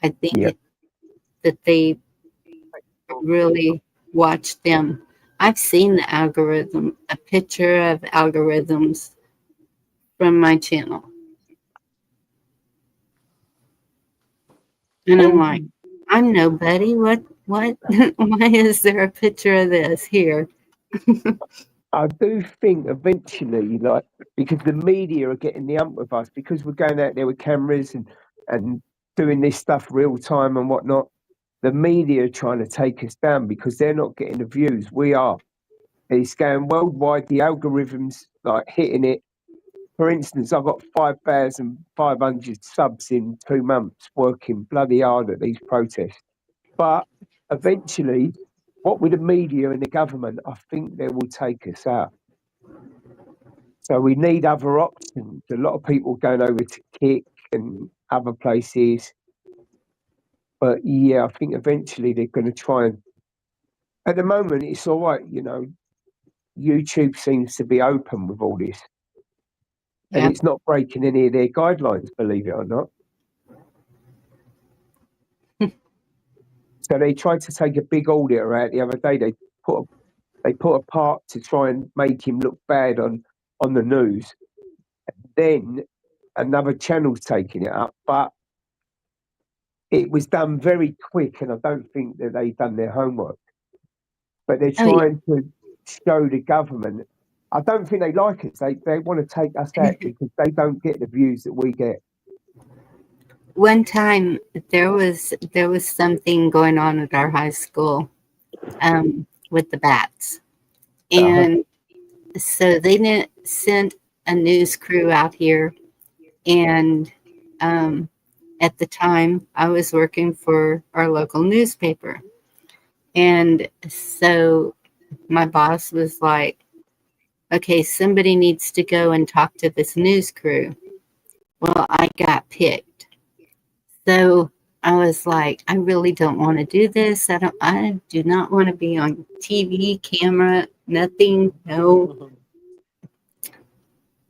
I think that they really watch them. I've seen the algorithm, a picture of algorithms from my channel. And I'm like, I'm nobody. What? Why is there a picture of this here? I do think eventually, like, because the media are getting the ump with us, because we're going out there with cameras and doing this stuff real time and whatnot, the media are trying to take us down because they're not getting the views. We are. It's going worldwide, the algorithms like hitting it. For instance, I've got 5,500 subs in 2 months working bloody hard at these protests. But eventually, what with the media and the government, I think they will take us out. So we need other options. A lot of people going over to Kick and other places. But yeah, I think eventually they're going to try and. At the moment, it's all right, you know. YouTube seems to be open with all this. And it's not breaking any of their guidelines, believe it or not. So they tried to take a big auditor out the other day. They put a part to try and make him look bad on the news. And then another channel's taking it up, but it was done very quick, and I don't think that they've done their homework. But they're trying to show the government. I don't think they like it. They want to take us out because they don't get the views that we get. One time there was something going on at our high school with the bats, and so they sent a news crew out here, and at the time I was working for our local newspaper, and so my boss was like, okay, somebody needs to go and talk to this news crew. Well, I got picked. So I was like, I really don't want to do this. I do not want to be on TV, camera, nothing, no.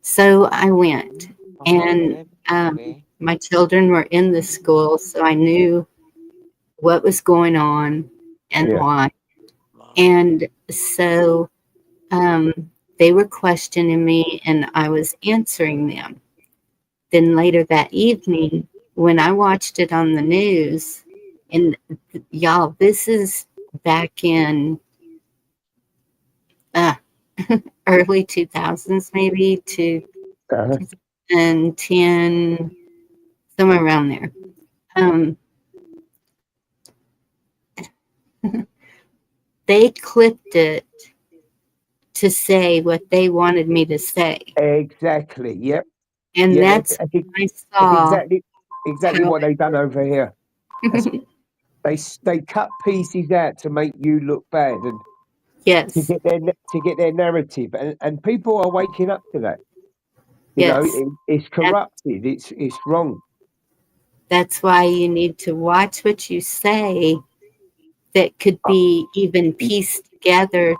So I went, and my children were in the school, so I knew what was going on and why. And so they were questioning me, and I was answering them. Then later that evening, when I watched it on the news, and y'all, this is back in early 2000s, maybe to 2010, somewhere around there. They clipped it to say what they wanted me to say. Exactly. Yep. And that's when I saw exactly what they've done over here. They cut pieces out to make you look bad and to Yes. get their narrative, and people are waking up to that. You know, Yes. it's corrupted. It's wrong. That's why you need to watch what you say that could be even pieced together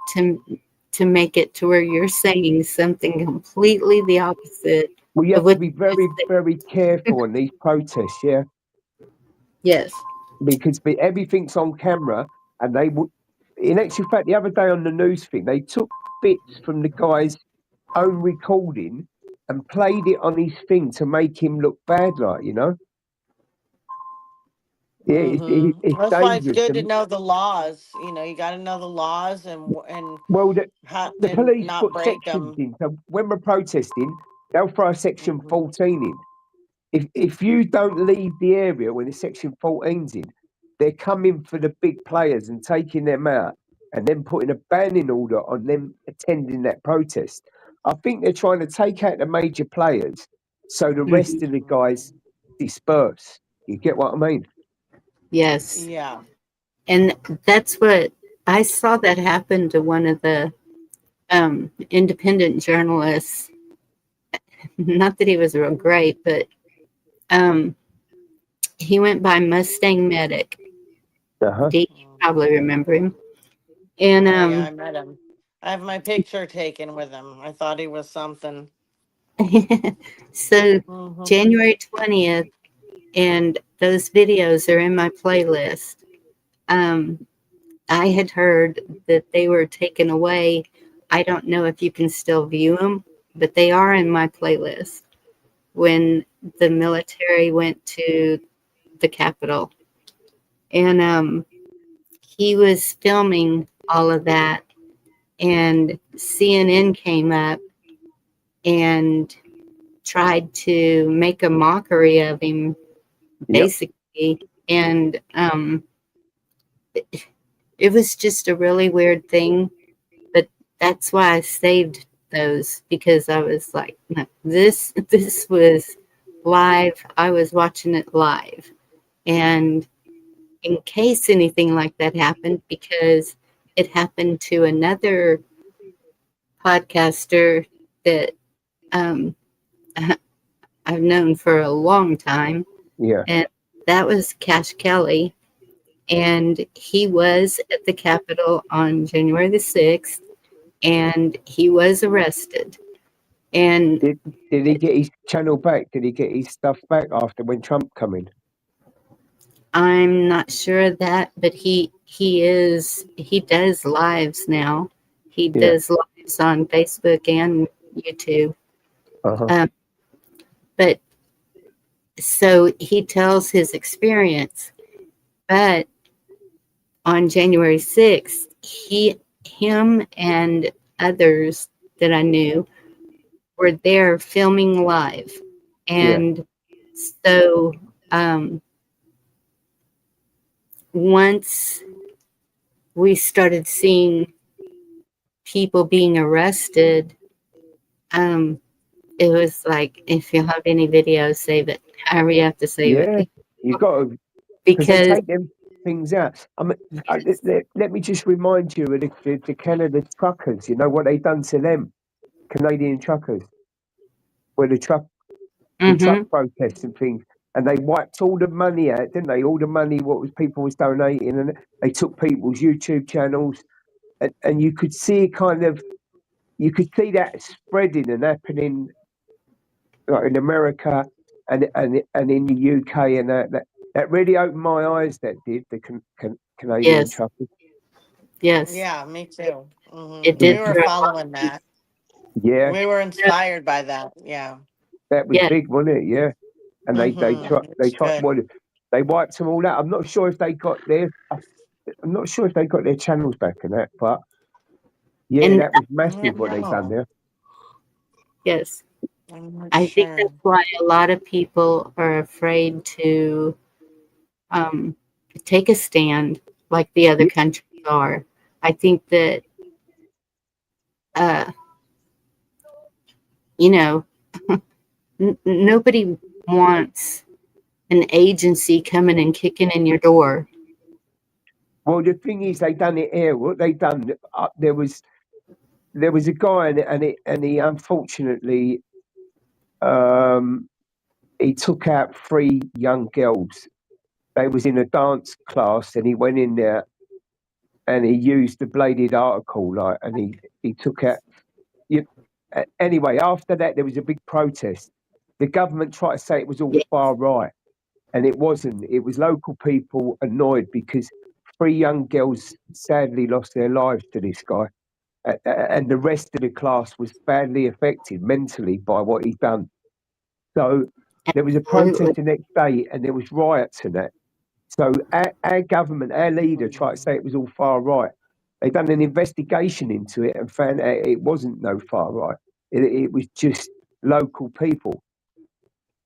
to make it to where you're saying something completely the opposite Well, you of have to what be you just very, said. very careful on these protests, yeah, Yes. because everything's on camera, and they would. In actual fact, the other day on the news thing, they took bits from the guy's own recording and played it on his thing to make him look bad, like, you know. Yeah, it's That's why it's dangerous. good to And know the laws. You know, you got to know the laws well, the and police not put break sections them. in. So when we're protesting, they'll throw a section 14 in. If you don't leave the area when the section 14's in, they're coming for the big players and taking them out and then putting a banning order on them attending that protest. I think they're trying to take out the major players so the rest of the guys disperse. You get what I mean? Yes. Yeah. And that's what I saw that happen to one of the independent journalists. Not that he was real great, but um, he went by Mustang Medic. Uh-huh. You probably remember him. And Oh yeah, I met him. I have my picture taken with him. I thought he was something. so Hmm. January 20th, and those videos are in my playlist. Um, I had heard that they were taken away. I don't know if you can still view them, but they are in my playlist. When the military went to the Capitol, and he was filming all of that, and CNN came up and tried to make a mockery of him, Yep. basically. And it was just a really weird thing, but that's why I saved those, because I was like, no, this was live. I was watching it live, and in case anything like that happened, because it happened to another podcaster that um, I've known for a long time, Yeah. and that was Cash Kelly. And he was at the Capitol on January the 6th, and he was arrested. And Did he get his channel back? Did he get his stuff back after when Trump come in? I'm not sure of that, but he does lives now. He Yeah. does lives on Facebook and YouTube. Uh-huh. But so he tells his experience. But on January 6th, him and others that I knew were there filming live. Yeah. And so once we started seeing people being arrested, it was like, if you have any videos, save it. However you have to save Yeah. it. You got to, because they Because take them things out. I mean, let me just remind you of the Canada truckers. You know what they done to them, Canadian truckers, where the truck mhm, protests and things, and they wiped all the money out, didn't they? All the money what was people was donating, and they took people's YouTube channels, and you could see you could see that spreading and happening like in America and in the UK, and that really opened my eyes. That did the Canadian yes, truckers. yes, Yeah, me too. it We did were for a lot following of people. that. Yeah, We were inspired by that. Yeah. that was Yeah, big, wasn't it? Yeah, and they It's tried good. well, they wiped them all out. I'm not sure if they got their I'm not sure if they got their channels back and that, but yeah, and that was I massive don't what they done know. there. yes, I'm not I think sure. that's why a lot of people are afraid to um, take a stand like the other Y- countries are. I think that uh, you know, nobody wants an agency coming and kicking in your door Well, the thing is, they done it here. What they done? There was a guy, and he unfortunately he took out 3 young girls. They was in a dance class, and he went in there, and he used the bladed article, like, and he took out. Anyway, after that, there was a big protest. The government tried to say it was all Yeah. far right, and it wasn't. It was local people annoyed because 3 young girls sadly lost their lives to this guy, and the rest of the class was badly affected mentally by what he'd done. So there was a protest the next day, and there was riots and that. So our government, our leader, tried to say it was all far right. They done an investigation into it and found out it wasn't no far right. It was just local people.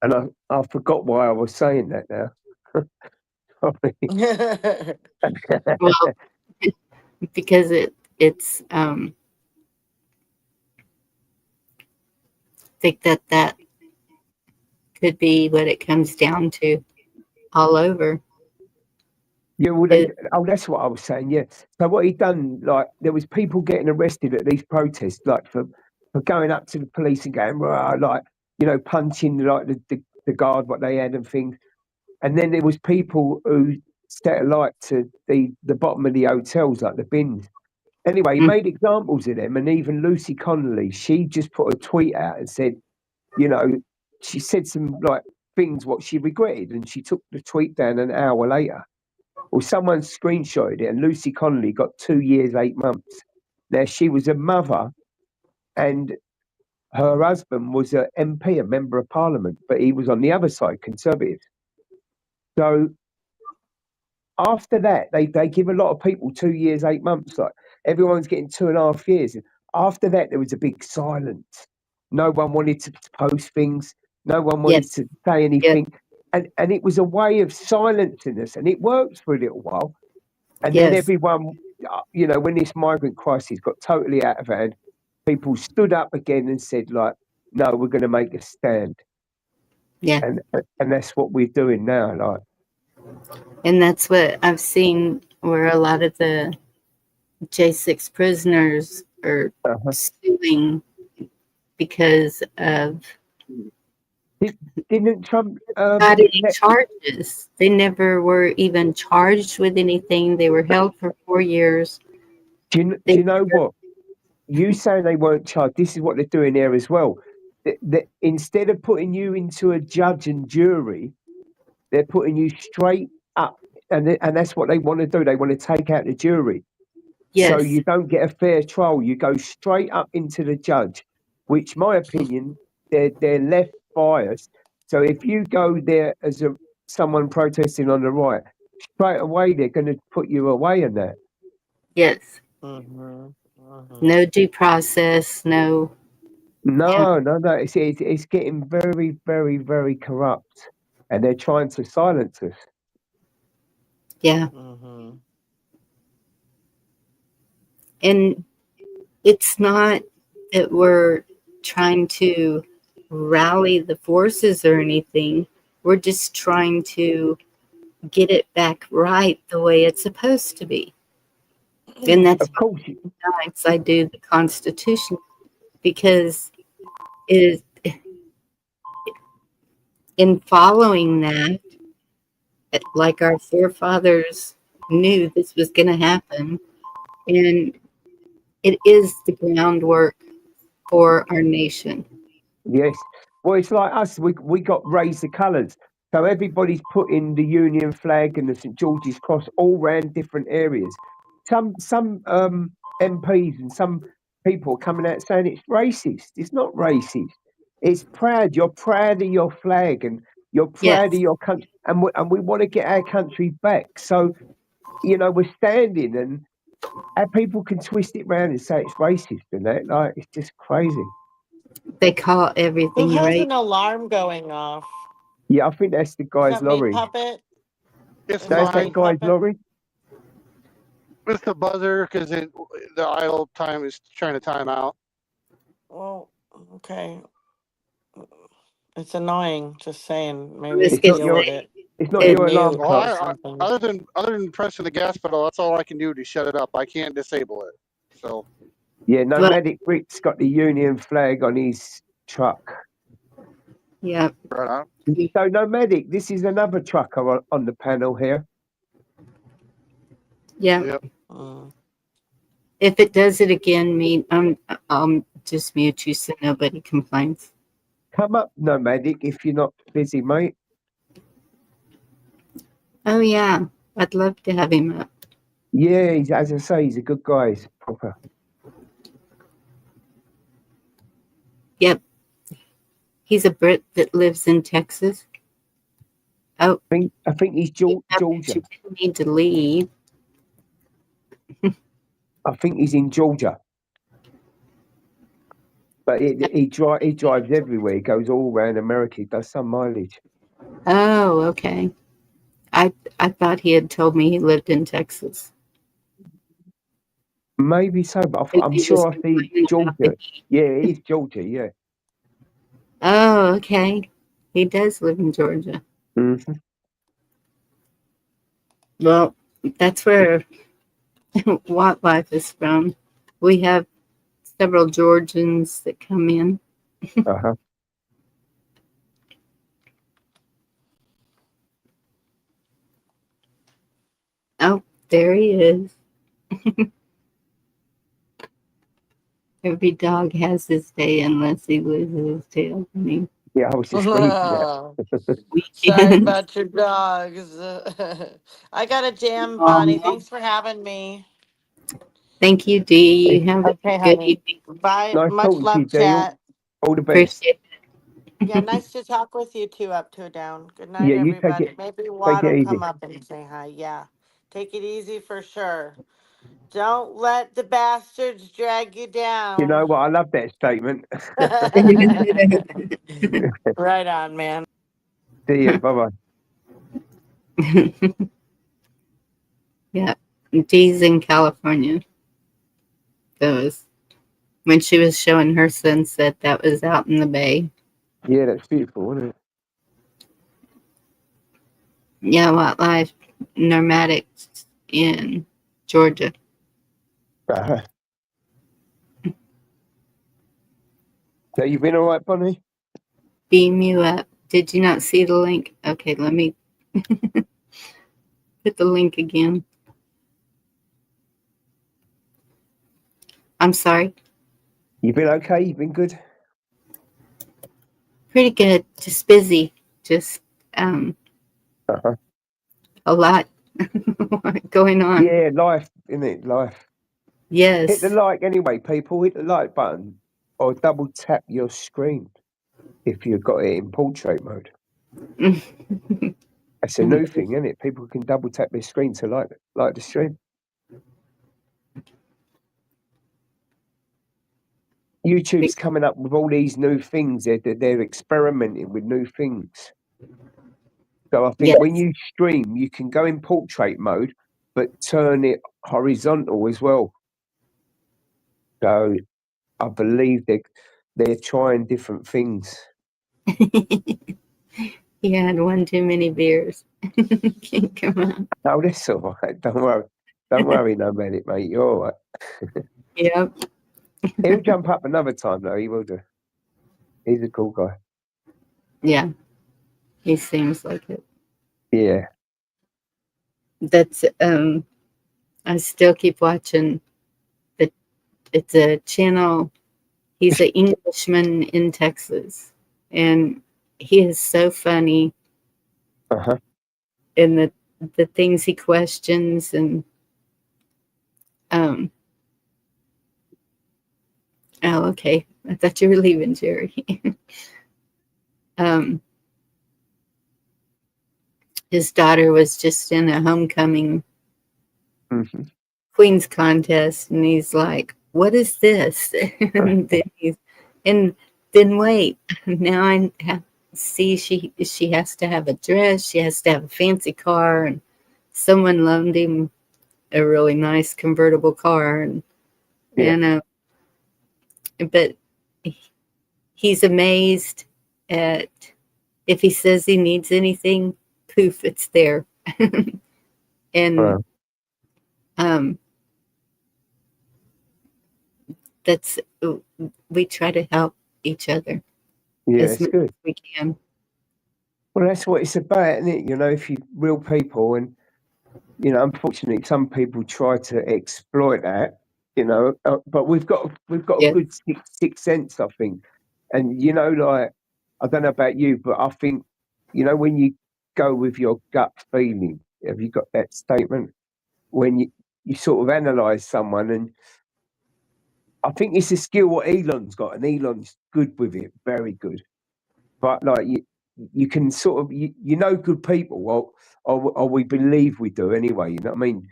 And I forgot why I was saying that now. Well, because it's think that could be what it comes down to all over. Yeah, well, that's what I was saying. Yeah. So what he done, like, there was people getting arrested at these protests, like for going up to the police and going, rah, like, punching like the guard what they had and things. And then there was people who set alight to the bottom of the hotels, like the bins. Anyway, he made examples of them, and even Lucy Connolly, she just put a tweet out and said, she said some like things what she regretted, and she took the tweet down an hour later. Well, someone screenshotted it, and Lucy Connolly got 2 years, 8 months. Now, she was a mother, and her husband was an MP, a member of parliament, but he was on the other side, Conservative. So after that, they give a lot of people 2 years, 8 months. Like, everyone's getting 2.5 years. After that, there was a big silence. No one wanted to post things. No one wanted to say anything. Yes. And it was a way of silencing us, and it worked for a little while. And then everyone, when this migrant crisis got totally out of hand, people stood up again and said, like, no, we're going to make a stand. Yeah. And that's what we're doing now. Like, and that's what I've seen where a lot of the J6 prisoners are suing because of didn't Trump not any charges. They never were even charged with anything. They were held for 4 years. Do you know what? You say they weren't charged. This is what they're doing here as well. Instead of putting you into a judge and jury, they're putting you straight up, and that's what they want to do. They want to take out the jury. Yes. So you don't get a fair trial. You go straight up into the judge, which, my opinion, they're left biased. So if you go there as someone protesting on the right, straight away they're going to put you away in that. Yes. Mm-hmm. No due process. No. No. It's getting very, very, very corrupt, and they're trying to silence us. Yeah. Mm-hmm. And it's not that we're trying to rally the forces or anything. We're just trying to get it back right the way it's supposed to be. And that's Of course. why I do the Constitution, because it is, in following that, like our forefathers knew this was going to happen, and it is the groundwork for our nation. Yes. Well, it's like us. We got raise the colours. So everybody's putting the Union flag and the St George's Cross all around different areas. Some MPs and some people are coming out saying it's racist. It's not racist. It's proud. You're proud of your flag and you're proud of your country. And we want to get our country back. So, we're standing, and our people can twist it around and say it's racist and that. Like, it's just crazy. They call everything Who has right. an alarm going off? Yeah, I think that's the Is guy's that Meat lorry. Puppet? It's Is That's that that mine. Meat guy's Puppet? lorry. It's the buzzer because the idle time is trying to time out. Well, okay. It's annoying. Just saying. I Maybe was It's they not gonna deal your. with it. It's not It- your alarm Mute Well, or clock. something. other than pressing the gas pedal, that's all I can do to shut it up. I can't disable it. So Yeah, Well- Nomadic Rick's got the Union flag on his truck. yeah. right on. So Nomadic, this is another trucker on the panel here. Yeah. Yep. Mm. If it does it again, I'll just mute you so nobody complains. Come up, Nomadic, if you're not busy, mate. Oh yeah, I'd love to have him up. Yeah, as I say, he's a good guy. He's proper. Yep. He's a Brit that lives in Texas. Oh, I think he's Georgia. you need to leave. I think he's in Georgia. But he drives everywhere. He goes all around America. He does some mileage. Oh, okay. I thought he had told me he lived in Texas. Maybe so, but I'm He sure was I see complaining about the Georgia. heat. Yeah, it is Georgia, yeah. Oh, okay. He does live in Georgia. Mm-hmm. Well, that's where Wildlife is from. We have several Georgians that come in. Uh-huh. Oh, there he is. Every dog has his day unless he loses his tail. I mean, Yeah, I was just reading that. Sorry weekends. about your dogs. I got a jam, Bonnie. Oh, Thanks for having me. thank you, Dee. You have a Okay, good honey. evening. Bye. Nice Much talking to you, love, Dale. chat. All the best. Appreciate Yeah, it. nice to talk with you too, up to down. Good night, Yeah, you take everybody. it Maybe Watt will easy. come up and say hi. Yeah. Take it easy for sure. Don't let the bastards drag you You know down. what? I love that statement. Right on, man. See you. Bye-bye. Yeah, Dee's in California. That was when she was showing her sunset. That was out in the bay. Yeah, that's beautiful, isn't it? Yeah, Wildlife Nomadics in Georgia. Uh-huh. So you been all right, Bonnie? Beam you up. Did you not see the link? Okay, let me put the link again. I'm sorry. You been okay? You been good? Pretty good. Just busy. Just Uh-huh. a lot going on. Yeah, life, isn't it? Life. Yes. Hit the like anyway, people. Hit the like button or double tap your screen if you've got it in portrait mode. That's a new thing, isn't it? People can double tap their screen to like the stream. YouTube's coming up with all these new things. They're experimenting with new things. So I think when you stream, you can go in portrait mode, but turn it horizontal as well. So I believe they're trying different things. He had one too many beers. Can't come on. Oh, that's all right. Don't worry. Don't worry, no medic, mate. You're all right. Yep. He'll jump up another time, though. He will do. He's a cool guy. Yeah. He seems like it. Yeah. That's I still keep watching it's a channel. He's an Englishman in Texas, and he is so funny. Uh-huh. And the things he questions, and oh, okay. I thought you were leaving, Jerry. His daughter was just in a homecoming Mm-hmm. Queen's contest, and he's like, "What is this?" and then wait. Now I see she has to have a dress. She has to have a fancy car, and someone loaned him a really nice convertible car, and but he's amazed at if he says he needs anything, poof, it's there. And that's, we try to help each other as it's much good. as we can. Well, that's what it's about, isn't it? You know, if you real people, and you know, unfortunately, some people try to exploit that. You know, but we've got a Yes. good sixth sense, I think. And you know, like I don't know about you, but I think you know when you go with your gut feeling. Have you got that statement? When you sort of analyze someone, and I think it's a skill what Elon's got, and Elon's good with it, very good. But like you can sort of you know good people, well, or we believe we do anyway. You know what I mean?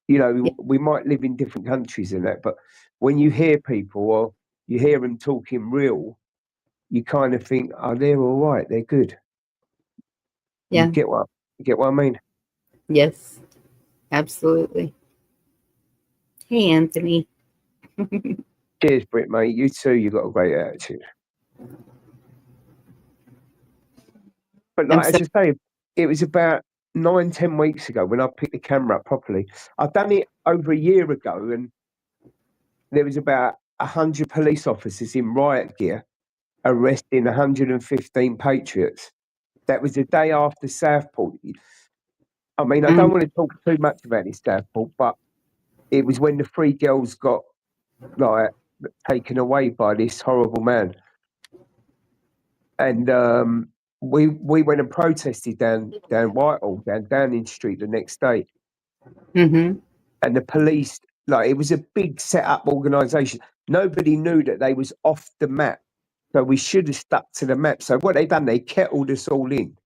You know, we might live in different countries and that, but when you hear people or you hear them talking real, you kind of think, oh, they're all right, they're good. Yeah. You get what I mean? Yes. Absolutely. Hey, Anthony. Cheers, Britt, mate. You too. You got a great attitude. But like as I say, it was about 9-10 weeks ago when I picked the camera up properly. I'd done it over a year ago, and there was about 100 police officers in riot gear arresting 115 patriots. That was the day after Southport. I mean, I don't want to talk too much about this Southport, but it was when the three girls got like taken away by this horrible man, and we went and protested down Whitehall, down Downing Street the next day, Mm-hmm. and the police, like it was a big set up organisation. Nobody knew that they was off the map, so we should have stuck to the map. So what they done, they kettled us all in.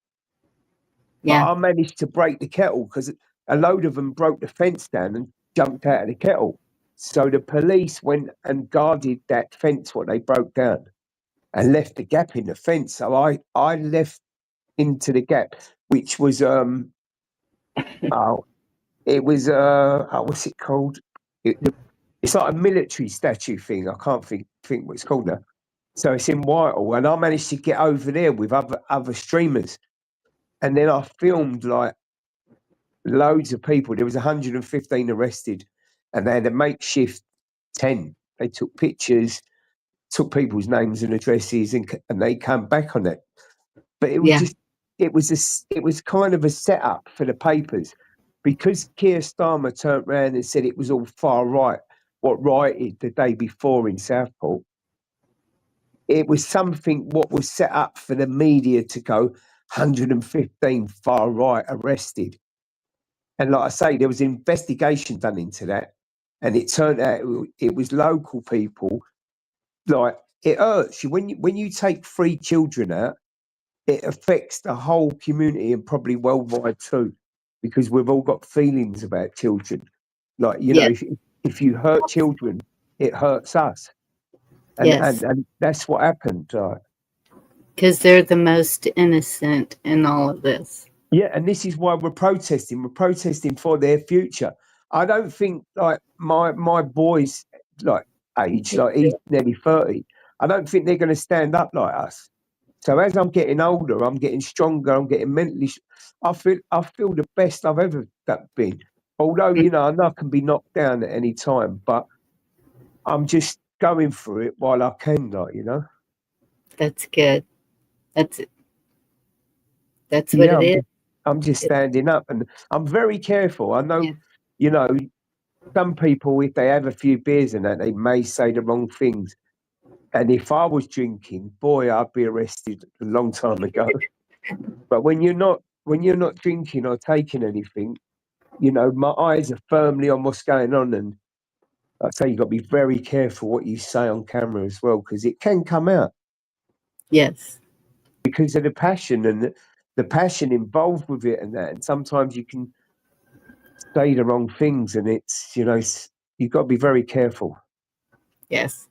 Yeah. But I managed to break the kettle because a load of them broke the fence down and jumped out of the kettle. So the police went and guarded that fence, what they broke down, and left a gap in the fence. So I left into the gap, which was it was what's it called? It's like a military statue thing. I can't think what it's called now. So it's in Whitehall, and I managed to get over there with other streamers, and then I filmed like loads of people. There was 115 arrested, and they had a makeshift tent. They took pictures, took people's names and addresses, and they came back on it. But it was just, it was kind of a setup for the papers, because Keir Starmer turned around and said it was all far right, what rioted the day before in Southport. It was something what was set up for the media to go 115 far right arrested. And like I say, there was an investigation done into that, and it turned out it was local people. Like it hurts you when you take 3 children out. It affects the whole community and probably worldwide too, because we've all got feelings about children. Like you know, if you hurt children, it hurts us, and that's what happened. Because they're the most innocent in all of this. Yeah, and this is why we're protesting. We're protesting for their future. I don't think like my boys like age, like he's nearly 30. I don't think they're going to stand up like us. So as I'm getting older, I'm getting stronger. I'm getting mentally. I feel the best I've ever been. Although you know I know I can be knocked down at any time, but I'm just going for it while I can. Like you know. That's good. That's what it is. I'm just standing up, and I'm very careful. I know, you know, some people, if they have a few beers and that, they may say the wrong things. And if I was drinking, boy, I'd be arrested a long time ago. But when you're not drinking or taking anything, you know, my eyes are firmly on what's going on. And I say you've got to be very careful what you say on camera as well, because it can come out. Yes. Because of the passion and the passion involved with it and that. And sometimes you can say the wrong things, and it's, you know, you've got to be very careful. Yes.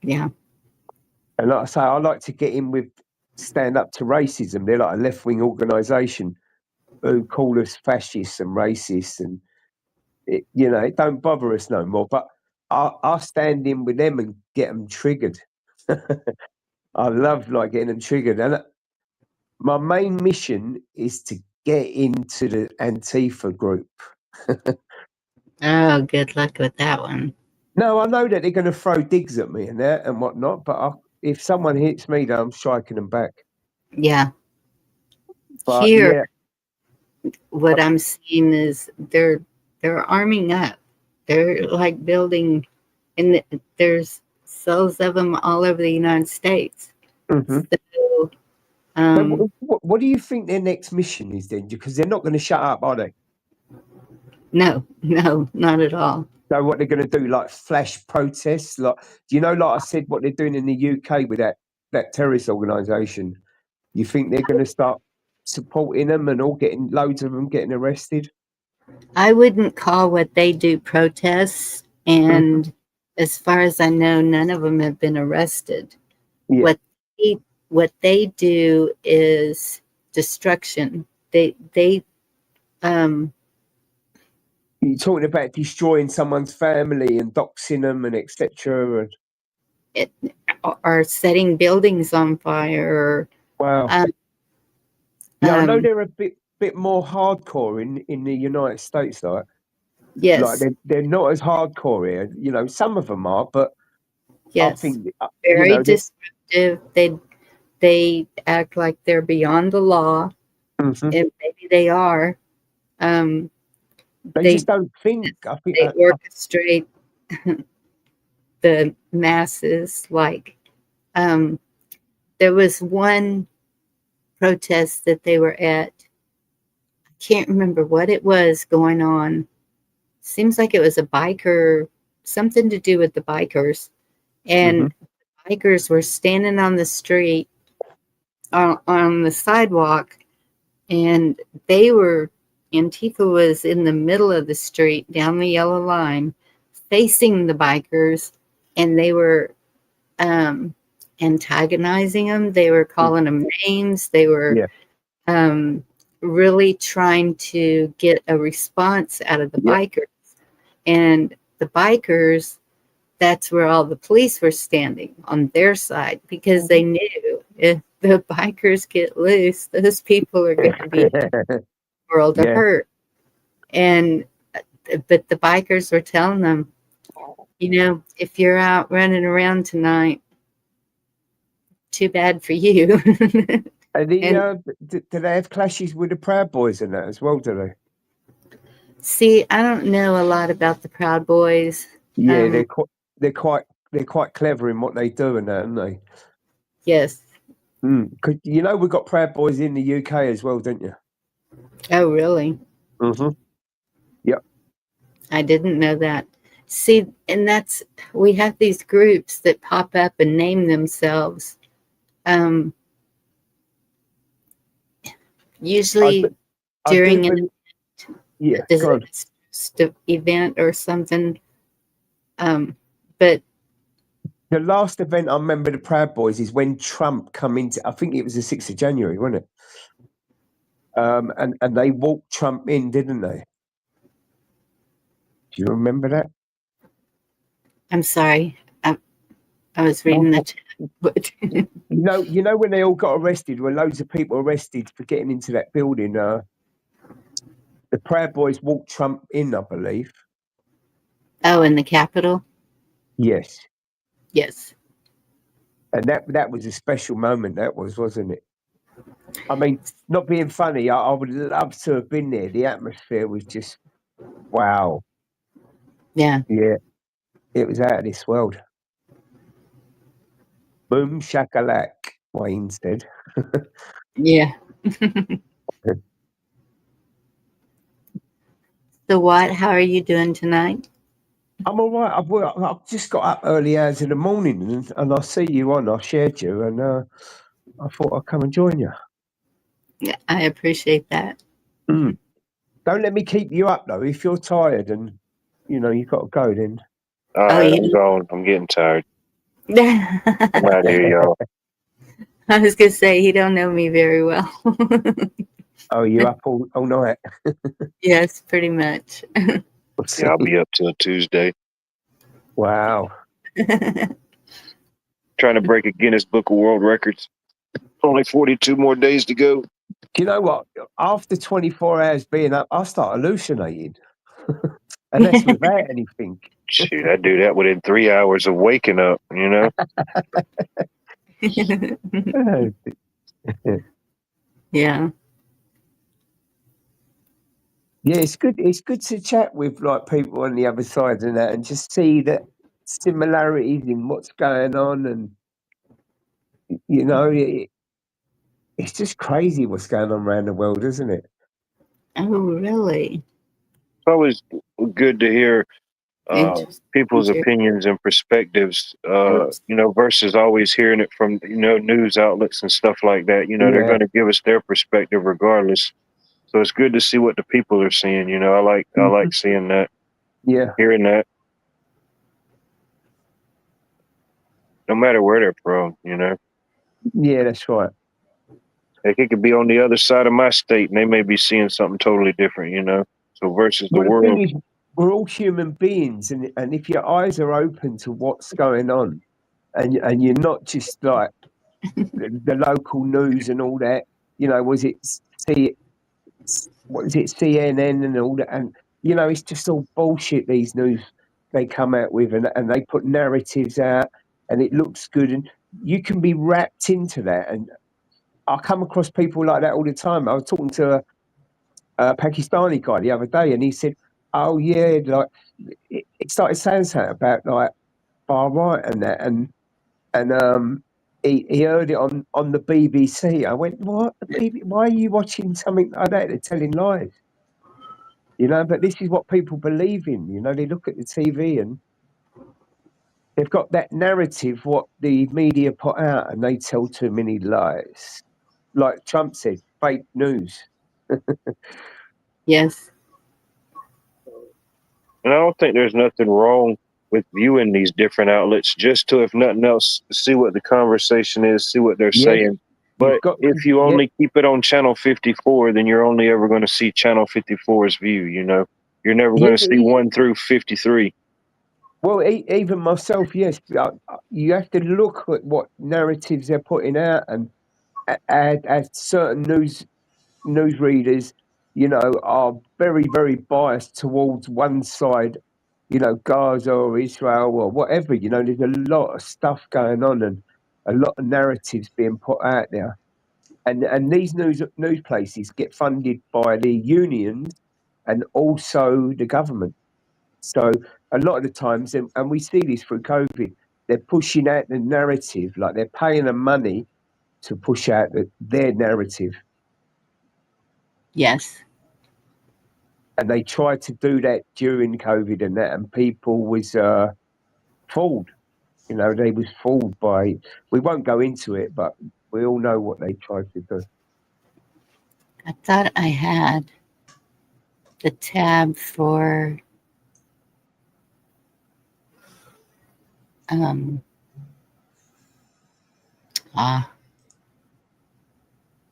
Yeah. And like I say, I like to get in with Stand Up to Racism. They're like a left-wing organisation who call us fascists and racists, and you know, it don't bother us no more. But I stand in with them and get them triggered. I love like getting them triggered. And my main mission is to get into the Antifa group. Oh, good luck with that one. No, I know that they're going to throw digs at me and that and whatnot, but if someone hits me, then I'm striking them back. Yeah. But Here, yeah, what I'm seeing is they're arming up. They're like building, and there's cells of them all over the United States. mhm. So, So what do you think their next mission is then? Because they're not going to shut up, are they? no, not at all. So what they're going to do, like flash protests? Like, do you know, like I said, what they're doing in the UK with that terrorist organisation? You think they're going to start supporting them and all getting loads of them getting arrested? I wouldn't call what they do protests, and as far as I know, none of them have been arrested. Yeah. What they do is destruction. They You're talking about destroying someone's family and doxing them and etc. are setting buildings on fire. Wow. Um, Yeah, I know um, they're a bit more hardcore in the United States, like yes, they're not as hardcore here. You know, some of them are, but I yes, think you very know disruptive. They act like they're beyond the law, mhm. and maybe they are. They They just don't think. I think they orchestrate the masses. Like there was one protest that they were at. I can't remember what it was going on. Seems like it was a biker, something to do with the bikers. And bikers were standing on the street, on the sidewalk, and Antifa was in the middle of the street down the yellow line facing the bikers, and they were antagonizing them. They were calling them names. They were really trying to get a response out of the bikers. And the bikers, that's where all the police were standing on their side, because they knew if the bikers get loose, those people are going to be in the world of hurt. And but the bikers were telling them, you know, if you're out running around tonight, too bad for you. do they have clashes with the Proud Boys and that as well? Do they? See, I don't know a lot about the Proud Boys. Yeah, they're quite clever in what they do and that, aren't they? Yes. Cause you know we've got Proud Boys in the UK as well, don't you? Oh, really? Yep. I didn't know that. See, and we have these groups that pop up and name themselves. Usually during an event or something. But the last event I remember the Proud Boys is when Trump come into, I think it was the 6th of January, wasn't it? And they walked Trump in, didn't they? Do you remember that? I'm sorry. I was reading the chat. But you know when they all got arrested, when loads of people arrested for getting into that building, the Proud Boys walked Trump in, I believe. Oh, in the Capitol? Yes. Yes. And that was a special moment, that was, wasn't it? I mean, not being funny, I would love to have been there. The atmosphere was just, wow. Yeah. Yeah. It was out of this world. Boom shakalak, Wayne said. Yeah. So what? How are you doing tonight? I'm all right. I've just got up early hours in the morning and I see you on. I shared you and I thought I'd come and join you. Yeah, I appreciate that. Don't let me keep you up though. If you're tired and you've got to go, then. All right, I'm going. I'm getting tired. I'm out of here, y'all. I was gonna say he don't know me very well. Oh, you up all night? Yes, pretty much. Yeah, I'll be up till Tuesday. Wow. trying to break a Guinness Book of World Records. Only 42 more days to go. Do you know what? After 24 hours being up, I start hallucinating. And that's without anything. Shoot, I do that within 3 hours of waking up, you know? Yeah. Yeah, it's good. It's good to chat with like people on the other side and that, and just see that similarities in what's going on, and you know, it's just crazy what's going on around the world, isn't it? Oh, really? It's always good to hear Interesting. people's opinions and perspectives, you know, versus always hearing it from, you know, news outlets and stuff like that. You know, they're Yeah. going to give us their perspective regardless. So it's good to see what the people are seeing. You know, I like seeing that, Yeah. hearing that, no matter where they're from. You know, Yeah, that's right. like it could be on the other side of my state, and they may be seeing something totally different. You know, so versus the Well, the thing world. is, we're all human beings, and if your eyes are open to what's going on, and you're not just like the local news and all that, you know, CNN and all that, and you know, it's just all bullshit. These news they come out with, and they put narratives out, and it looks good, and you can be wrapped into that. And I come across people like that all the time. I was talking to a Pakistani guy the other day, and he said, "Oh yeah, like it started saying something about like far right and that, and he heard it on the BBC. I went, what? Why are you watching something like that? They're telling lies, you know. But this is what people believe in, you know. They look at the TV and they've got that narrative what the media put out, and they tell too many lies. Like Trump said, fake news. Yes. And I don't think there's nothing wrong with viewing these different outlets just to, if nothing else, see what the conversation is, see what they're Yeah, saying. you've But got if you yeah, only keep it on channel 54, then you're only ever going to see channel 54's view, you know? You're never going to see 1 through 53. Well, even myself, yes. You have to look at what narratives they're putting out, and as certain newsreaders, you know, are very, very biased towards one side, you know, Gaza or Israel or whatever. You know, there's a lot of stuff going on and a lot of narratives being put out there. And these news places get funded by the unions and also the government. So a lot of the times, and we see this through COVID, they're pushing out the narrative, like they're paying them money to push out their narrative. Yes. And they tried to do that during COVID and that, and people was fooled. You know, they was fooled by. We won't go into it, but we all know what they tried to do. I thought I had the tab for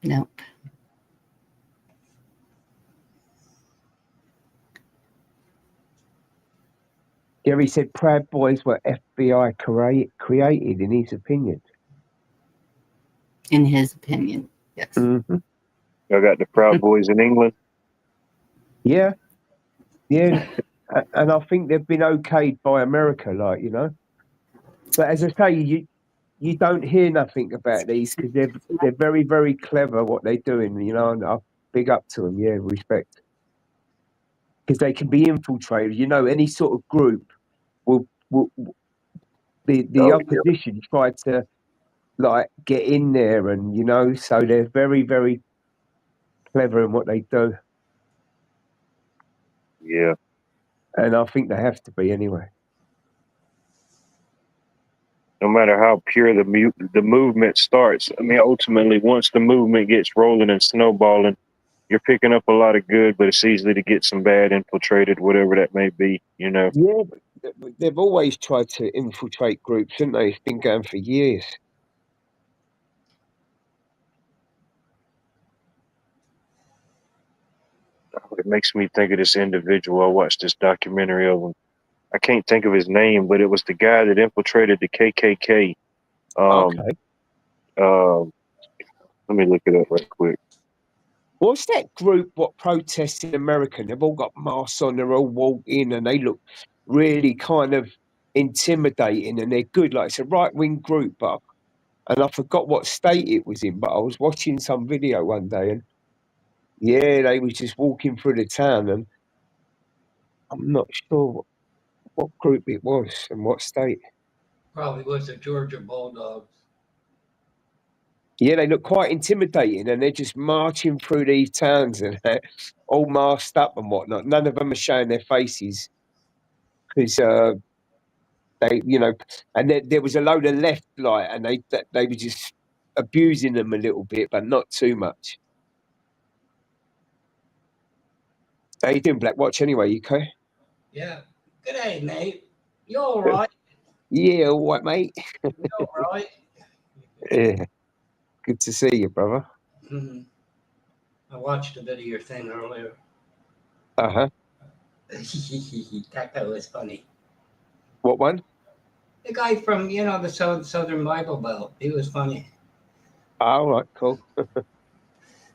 nope. Gary said Proud Boys were FBI created, in his opinion. In his opinion, yes. Mm-hmm. I got the Proud Boys in England. Yeah, yeah, and I think they've been okayed by America, like, you know. But as I say, you don't hear nothing about these because they're very, very clever what they're doing, you know. And I big up to them, yeah, respect, because they can be infiltrated. You know, any sort of group will the opposition try to like get in there, and you know, so they're very, very clever in what they do. Yeah. And I think they have to be anyway. No matter how pure the movement starts, I mean, ultimately, once the movement gets rolling and snowballing, you're picking up a lot of good, but it's easy to get some bad infiltrated, whatever that may be, you know. Yeah, but they've always tried to infiltrate groups, haven't they? It's been going for years. It makes me think of this individual. I watched this documentary of him. I can't think of his name, but it was the guy that infiltrated the KKK. Okay. Let me look it up right quick. What's that group what protests in America? They've all got masks on, they're all walking and they look really kind of intimidating and they're good. Like it's a right-wing group, and I forgot what state it was in, but I was watching some video one day and yeah, they were just walking through the town and I'm not sure what group it was and what state. Probably was the Georgia Bulldogs. Yeah, they look quite intimidating and they're just marching through these towns and all masked up and whatnot. None of them are showing their faces because they, and there was a load of left, like, and they were just abusing them a little bit, but not too much. How you doing, Black Watch? Anyway, you okay? Yeah. Good day, mate. You all right? Yeah, all right, mate. You all right? Yeah, good to see you, brother. Mm-hmm. I watched a bit of your thing earlier. Uh-huh. That guy was funny. What one? The guy from, the Southern Bible Belt. He was funny. All right, cool.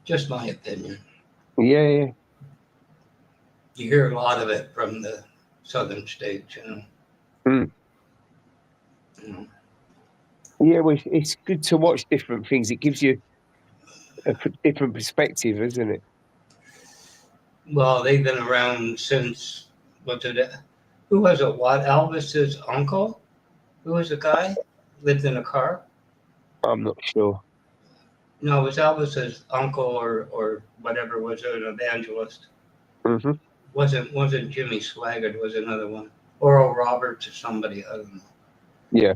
Just my opinion. Yeah. You hear a lot of it from the southern states, Mm. Yeah, well, it's good to watch different things. It gives you a different perspective, isn't it? Well, they've been around since, who was it? What? Elvis's uncle? Who was the guy? Lived in a car? I'm not sure. No, it was Elvis's uncle or whatever, was an evangelist. Mm-hmm. Wasn't Jimmy Swaggart, was another one. Oral Roberts or somebody, I don't know. Yeah.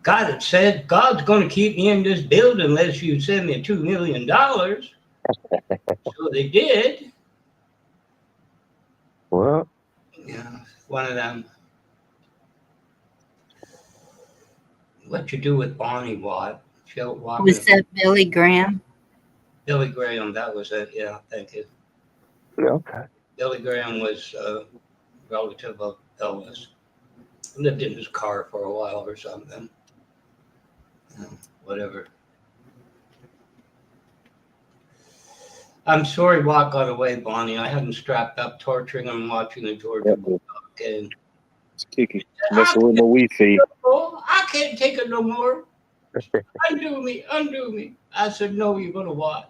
God had said, God's going to keep me in this building unless you send me $2 million. So they did. Well, Yeah, one of them. What you do with Bonnie Watt? Was that Billy Graham? Billy Graham, that was it. Yeah, thank you. okay. Billy Graham was a relative of Elvis. Lived in his car for a while or something. Whatever. I'm sorry Watt got away, Bonnie. I had him strapped up, torturing him, watching the Georgia Bulldog game. It's Kiki. Messing with my Wi-Fi. I can't take it no more. Undo me. I said, no, you're going to watch.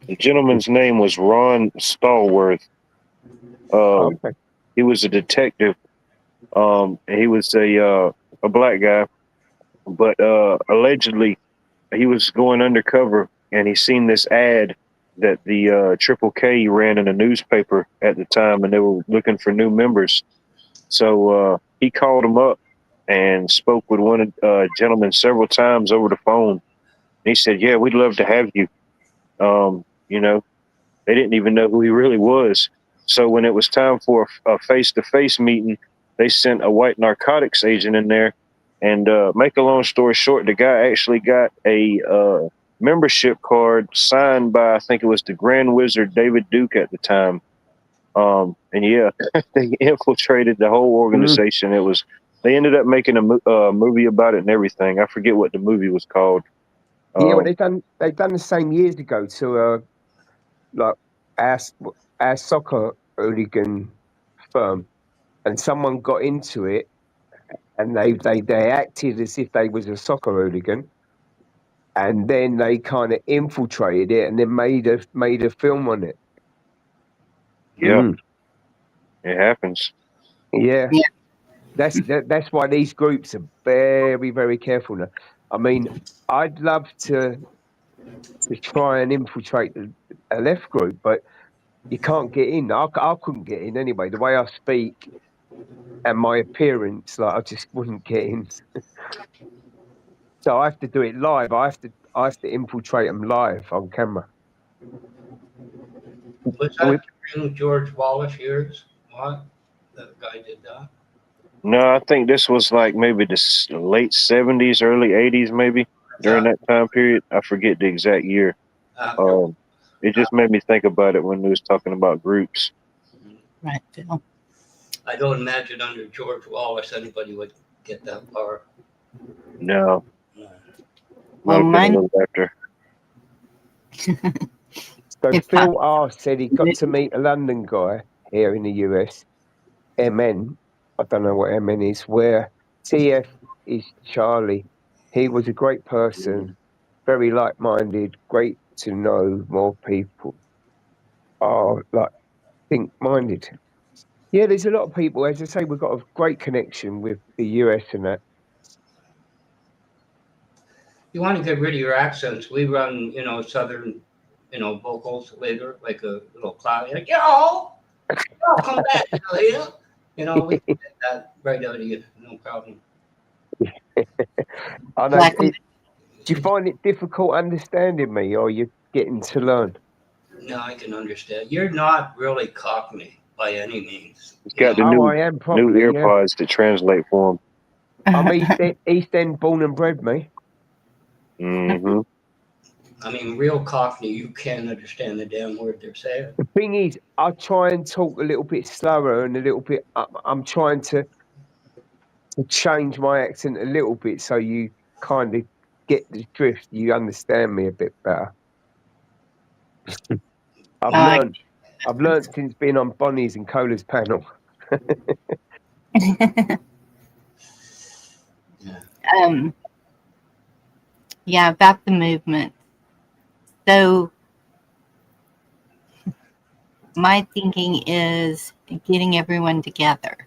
The gentleman's name was Ron Stallworth. Okay. He was a detective. He was a black guy, but allegedly he was going undercover, and he seen this ad that the Triple K ran in a newspaper at the time, and they were looking for new members. So he called him up and spoke with one gentleman several times over the phone. And he said, "Yeah, we'd love to have you." They didn't even know who he really was. So when it was time for a face-to-face meeting, they sent a white narcotics agent in there. And make a long story short, the guy actually got a membership card signed by, I think it was the Grand Wizard David Duke at the time. And yeah, they infiltrated the whole organization. They ended up making a movie about it and everything. I forget what the movie was called. Yeah, well, they've done the same years ago to like our soccer hooligan firm, and someone got into it, and they acted as if they was a soccer hooligan, and then they kind of infiltrated it, and then made a film on it. Yeah, It happens. Yeah. That's why these groups are very, very careful now. I mean, I'd love to try and infiltrate a left group, but you can't get in. I couldn't get in anyway. The way I speak and my appearance, like, I just wouldn't get in. So I have to do it live. I have to infiltrate them live on camera. Was that during George Wallace years? What? That guy did that? No, I think this was like maybe the late 70s, early 80s, maybe during that time period. I forget the exact year. It just made me think about it when we was talking about groups. Right, Phil. I don't imagine under George Wallace anybody would get that far. No, No. might Well, have been a mine, little after. So if I, Phil R said he got to meet a London guy here in the US, MN. I don't know what MN is. Where TF is Charlie. He was a great person, very like-minded. Great to know more people are like think-minded. Yeah, there's a lot of people. As I say, we've got a great connection with the US and that. You want to get rid of your accents. We run, southern, vocals later, like a little cloud. Like, yo, come back, Julia. We can get that right out of you. No problem. I know. black and Do you find it difficult understanding me, or you're getting to learn? No, I can understand. You're not really Cockney by any means. He's got the Oh, new I am new properly. Yeah, earpods to translate for him. I'm East End born and bred, me. Hmm. I mean, real Cockney, you can't understand the damn word they're saying. The thing is, I try and talk a little bit slower and a little bit. I'm trying to change my accent a little bit so you kind of get the drift. You understand me a bit better. I've I, learned. I've learned since being on Bonnie's and Cola's panel. Yeah. yeah, about the movement. So my thinking is getting everyone together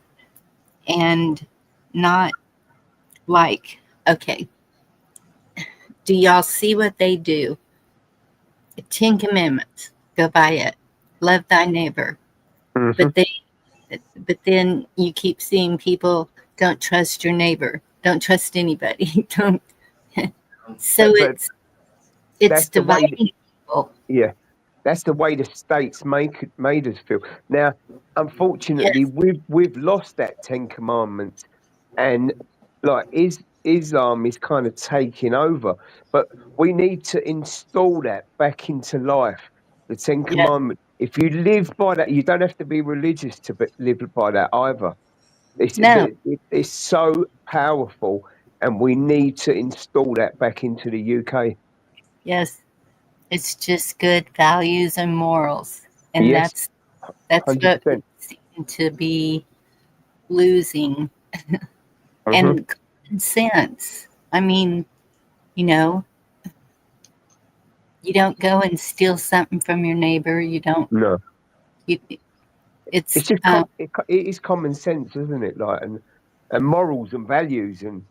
and not like, okay, do y'all see what they do? 10 Commandments, go by it. Love thy neighbor. Mm-hmm. But then you keep seeing people don't trust your neighbor, don't trust anybody, don't. So But it's that's the way. dividing people. Yeah, that's the way the states made us feel. Now, unfortunately, Yes, we've lost that 10 Commandments, and like Islam is kind of taking over. But we need to install that back into life. The 10 yes, Commandments. If you live by that, you don't have to be religious to live by that either. no, It's so powerful, and we need to install that back into the UK. yes. It's just good values and morals, and Yes, that's what we 100%. seem to be losing. Hmm. And common sense. I mean, you know, you don't go and steal something from your neighbor. You don't. No. You, It's it's just it is common sense, isn't it? Like and morals and values, and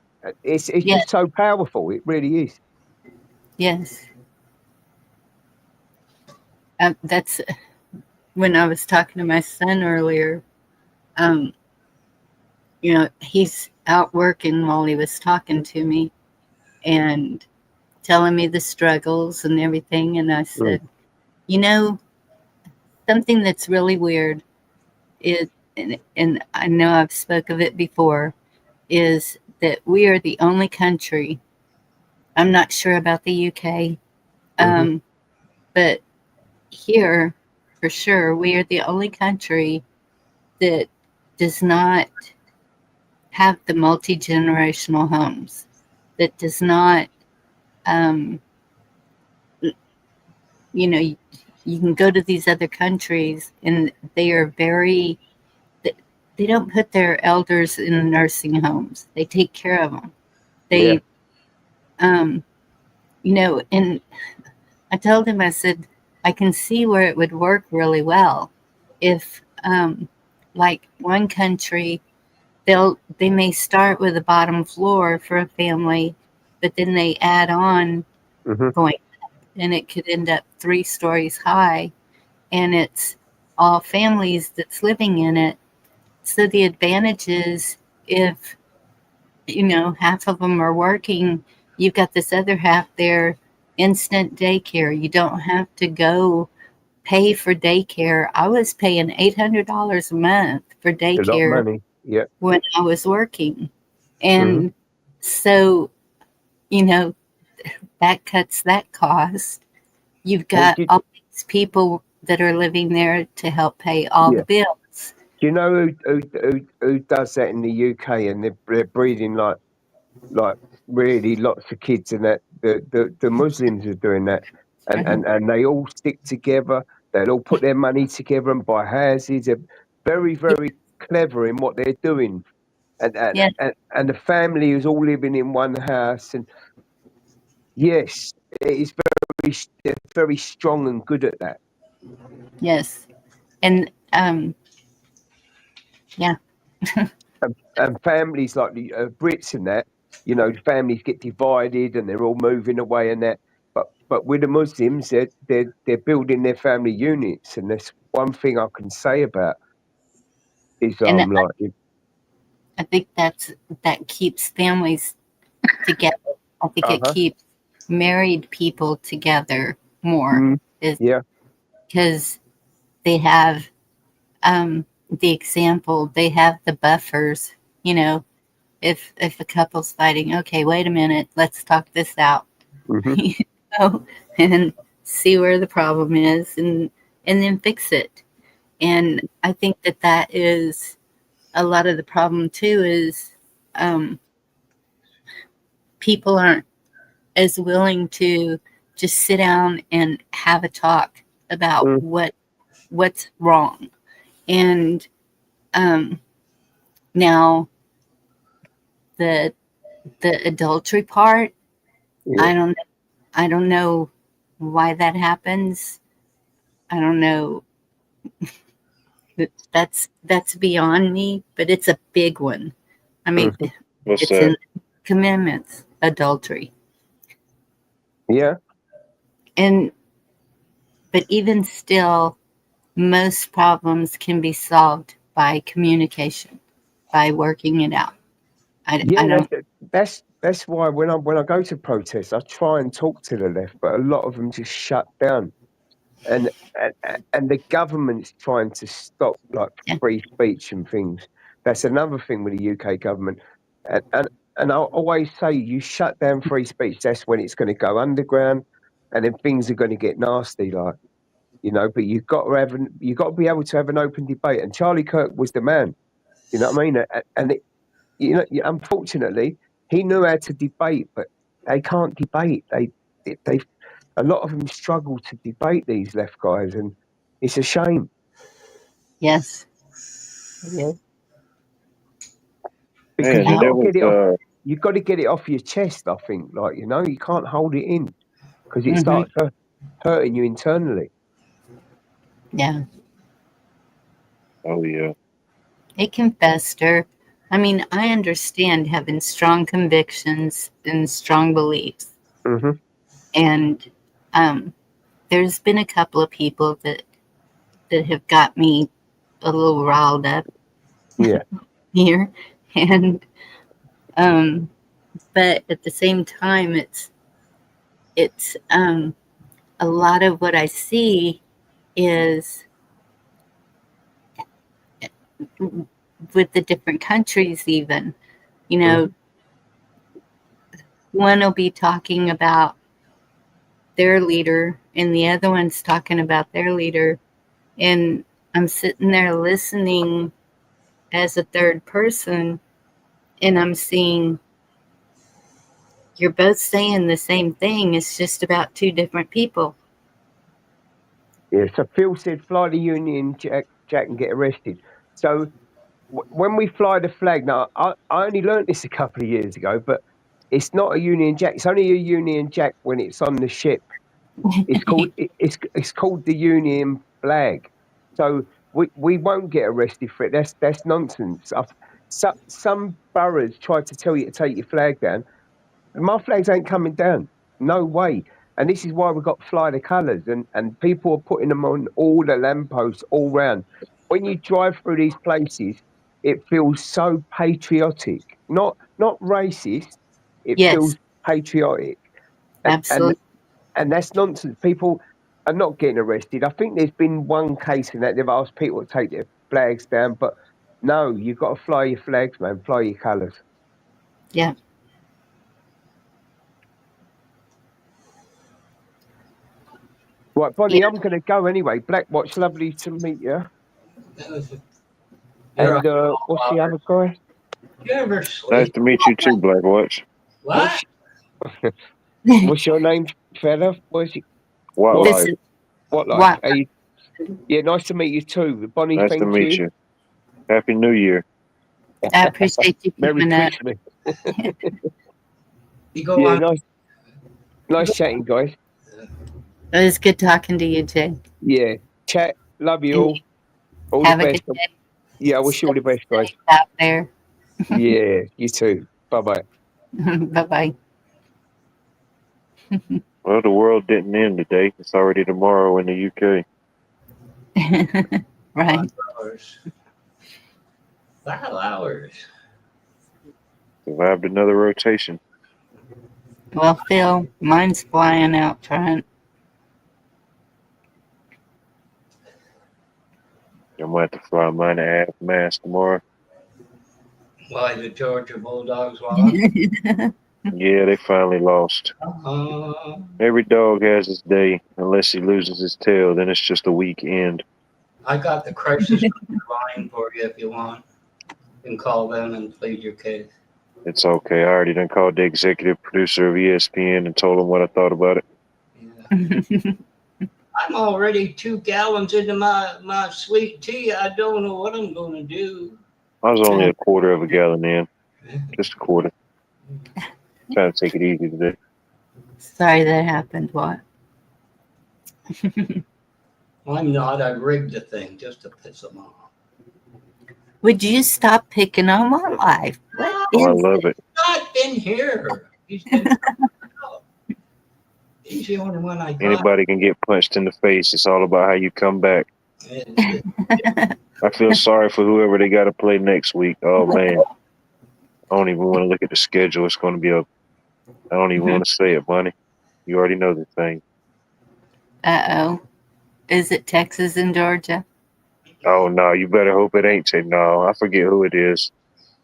it's yes, just so powerful. It really is. yes. That's when I was talking to my son earlier. Um, he's out working while he was talking to me and telling me the struggles and everything. And I Mm. said, you know, something that's really weird is, and I know I've spoke of it before, is that we are the only country. I'm not sure about the UK, Hmm. but here, for sure, we are the only country that does not have the multi-generational homes, that does not, um, you can go to these other countries and they are very, they don't put their elders in nursing homes. They take care of them. Yeah. They, um, and I told him, I said, I can see where it would work really well if, like one country, they may start with a bottom floor for a family, but then they add on Hmm. going up, and it could end up 3 stories high, and it's all families that's living in it. So the advantage is if, half of them are working, you've got this other half there, instant daycare. You don't have to go pay for daycare. I was paying $800 a month for A lot of daycare money. Yeah. when I was working. Hmm. And so, you know, that cuts that cost. You've Well, got all these people that are living there to help pay all yeah. the bills. Do you know who does that in the UK? And they're breeding like really lots of kids, and that the Muslims are doing that, and they all stick together. They'll all put their money together and buy houses. They're very clever in what they're doing, Yeah. and the family is all living in one house. And yes, it is they're very strong and good at that. Yes. And yeah. And families like the Brits and that, you know, families get divided and they're all moving away and that. But with the Muslims, they're building their family units, and that's one thing I can say about And Islam. Like, I think that keeps families together. I think it keeps married people together more. Yeah. Because they have the example, they have the buffers, you know, if a couple's fighting, okay, wait a minute, let's talk this out. You know, and see where the problem is, and then fix it. And I think that is a lot of the problem too, is people aren't as willing to just sit down and have a talk about what's wrong. And now the adultery part, Yeah. I don't know why that happens. I don't know. That's beyond me, but it's a big one. I mean, What's it's that? in commandments, adultery. Yeah. But even still, most problems can be solved by communication, by working it out. I don't. That's why when I go to protests, I try and talk to the left, but a lot of them just shut down. And the government's trying to stop like free speech and things. That's another thing with the UK government. And I always say, you shut down free speech, that's when it's going to go underground, and then things are going to get nasty, like, you know. But you've got to be able to have an open debate. And Charlie Kirk was the man, you know what I mean? And you know, unfortunately, he knew how to debate, but they can't debate. They a lot of them struggle to debate, these left guys, and it's a shame. Yes. Yes. Because you've got to get it off your chest, I think. Like, you know, you can't hold it in, because it starts hurting you internally. Yeah. Oh yeah. It can fester. I mean, I understand having strong convictions and strong beliefs. And there's been a couple of people that have got me a little riled up. Yeah. Here. And but at the same time, it's a lot of what I see is with the different countries, even, you know, one will be talking about their leader and the other one's talking about their leader. And I'm sitting there listening as a third person, and I'm seeing you're both saying the same thing. It's just about two different people. Yeah. So Phil said, fly the Union Jack and get arrested. So when we fly the flag, now I only learnt this a couple of years ago, but it's not a Union Jack. It's only a Union Jack when it's on the ship. It's called the Union flag. So we won't get arrested for it. That's nonsense. Some boroughs tried to tell you to take your flag down. My flags ain't coming down. No way. And this is why we've got fly the colours, and people are putting them on all the lampposts all round. When you drive through these places, it feels so patriotic, not racist. It feels Yes, patriotic, and absolutely. that's nonsense. People are not getting arrested. I think there's been one case in that they've asked people to take their flags down, but no, you've got to fly your flags, man. Fly your colours. Yeah. Right, Bonnie, Yeah. I'm going to go anyway. Blackwatch, lovely to meet you. You're And what's the other guy? you ever Nice sleep? to meet you too, Black Watch. What? What's your name, fella? What's it? What What? This life? is What life? what Yeah, nice to meet you too. Bonnie, Nice to thank meet you. Happy New Year. I appreciate you Merry coming up. Christmas. You go Yeah, on. nice chatting, guys. It was good talking to you, Jay. Yeah, chat. Love you And all. All the have a best. good day. Yeah, I wish you all the Stay best, guys. safe out there. Yeah, you too. Bye bye. Bye bye. Well, the world didn't end today. It's already tomorrow in the UK. Right. 5 hours. 5 hours. Survived another rotation. Well, Phil, mine's flying out front. I'm going to have to fly mine at half mast tomorrow. Why the Georgia Bulldogs lost? Yeah, they finally lost. Every dog has his day, unless he loses his tail. Then it's just a weekend. I got the crisis line for you if you want. You can call them and plead your case. It's okay. I already done called the executive producer of ESPN and told him what I thought about it. Yeah. I'm already 2 gallons into my sweet tea. I don't know what I'm going to do. I was only a quarter of a gallon in. Just a quarter. Trying to take it easy today. Sorry that happened. What? I'm not. I rigged the thing just to piss them off. Would you stop picking on my life? What Oh, I is love it. Not been here. He's been. He's the only one I got. Anybody can get punched in the face. It's all about how you come back. I feel sorry for whoever they got to play next week. Oh, man. I don't even want to look at the schedule. It's going to be I don't even want to say it, Bunny. You already know the thing. Uh-oh. Is it Texas and Georgia? Oh, no. You better hope it ain't. No, I forget who it is.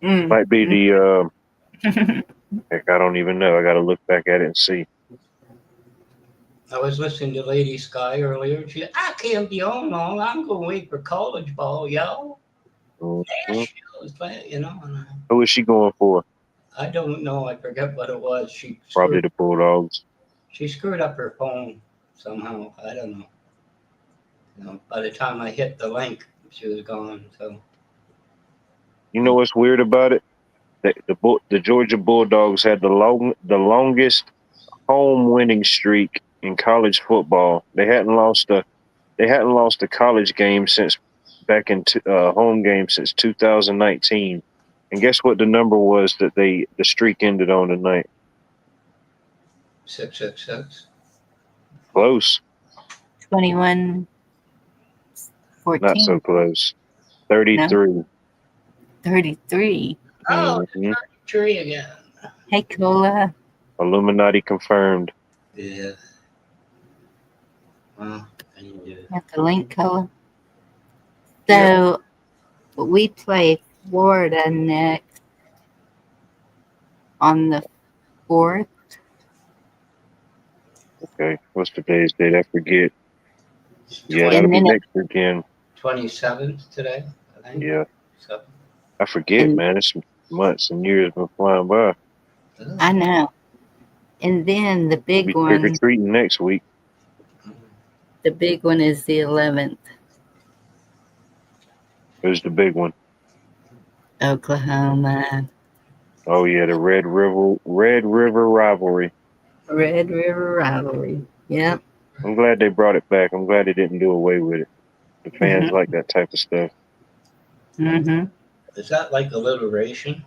Might be the, heck, I don't even know. I got to look back at it and see. I was listening to Lady Sky earlier. She said, I can't be on long. I'm going to wait for college ball, y'all. Mm-hmm. Yeah, she was playing, you know. And Who is she going for? I don't know. I forget what it was. Probably the Bulldogs. She screwed up her phone somehow. I don't know. You know, by the time I hit the link, she was gone. So You know what's weird about it? The Georgia Bulldogs had the longest home winning streak in college football. They hadn't lost a college game since back in home game since 2019. And guess what the number was that the streak ended on tonight? 666. Close. 21, 14. Not so close. 33. No? 33. Oh, Mm-hmm. tree again. Hey, Cola. Illuminati confirmed. Yeah. Well, I didn't do it. Have the link, Cola. So, we play Florida next on the 4th. Okay. What's today's date? I forget. Yeah, that'll be next weekend. 27th today, I think. Yeah. So, I forget, man. It's months and years been flying by. I know. And then the We'll big be one. trick-or-treating next week. The big one is the 11th. Who's the big one? Oklahoma. Oh yeah, the Red River rivalry. Red River rivalry. Yep. I'm glad they brought it back. I'm glad they didn't do away with it. The fans like that type of stuff. Mm-hmm. Is that like alliteration?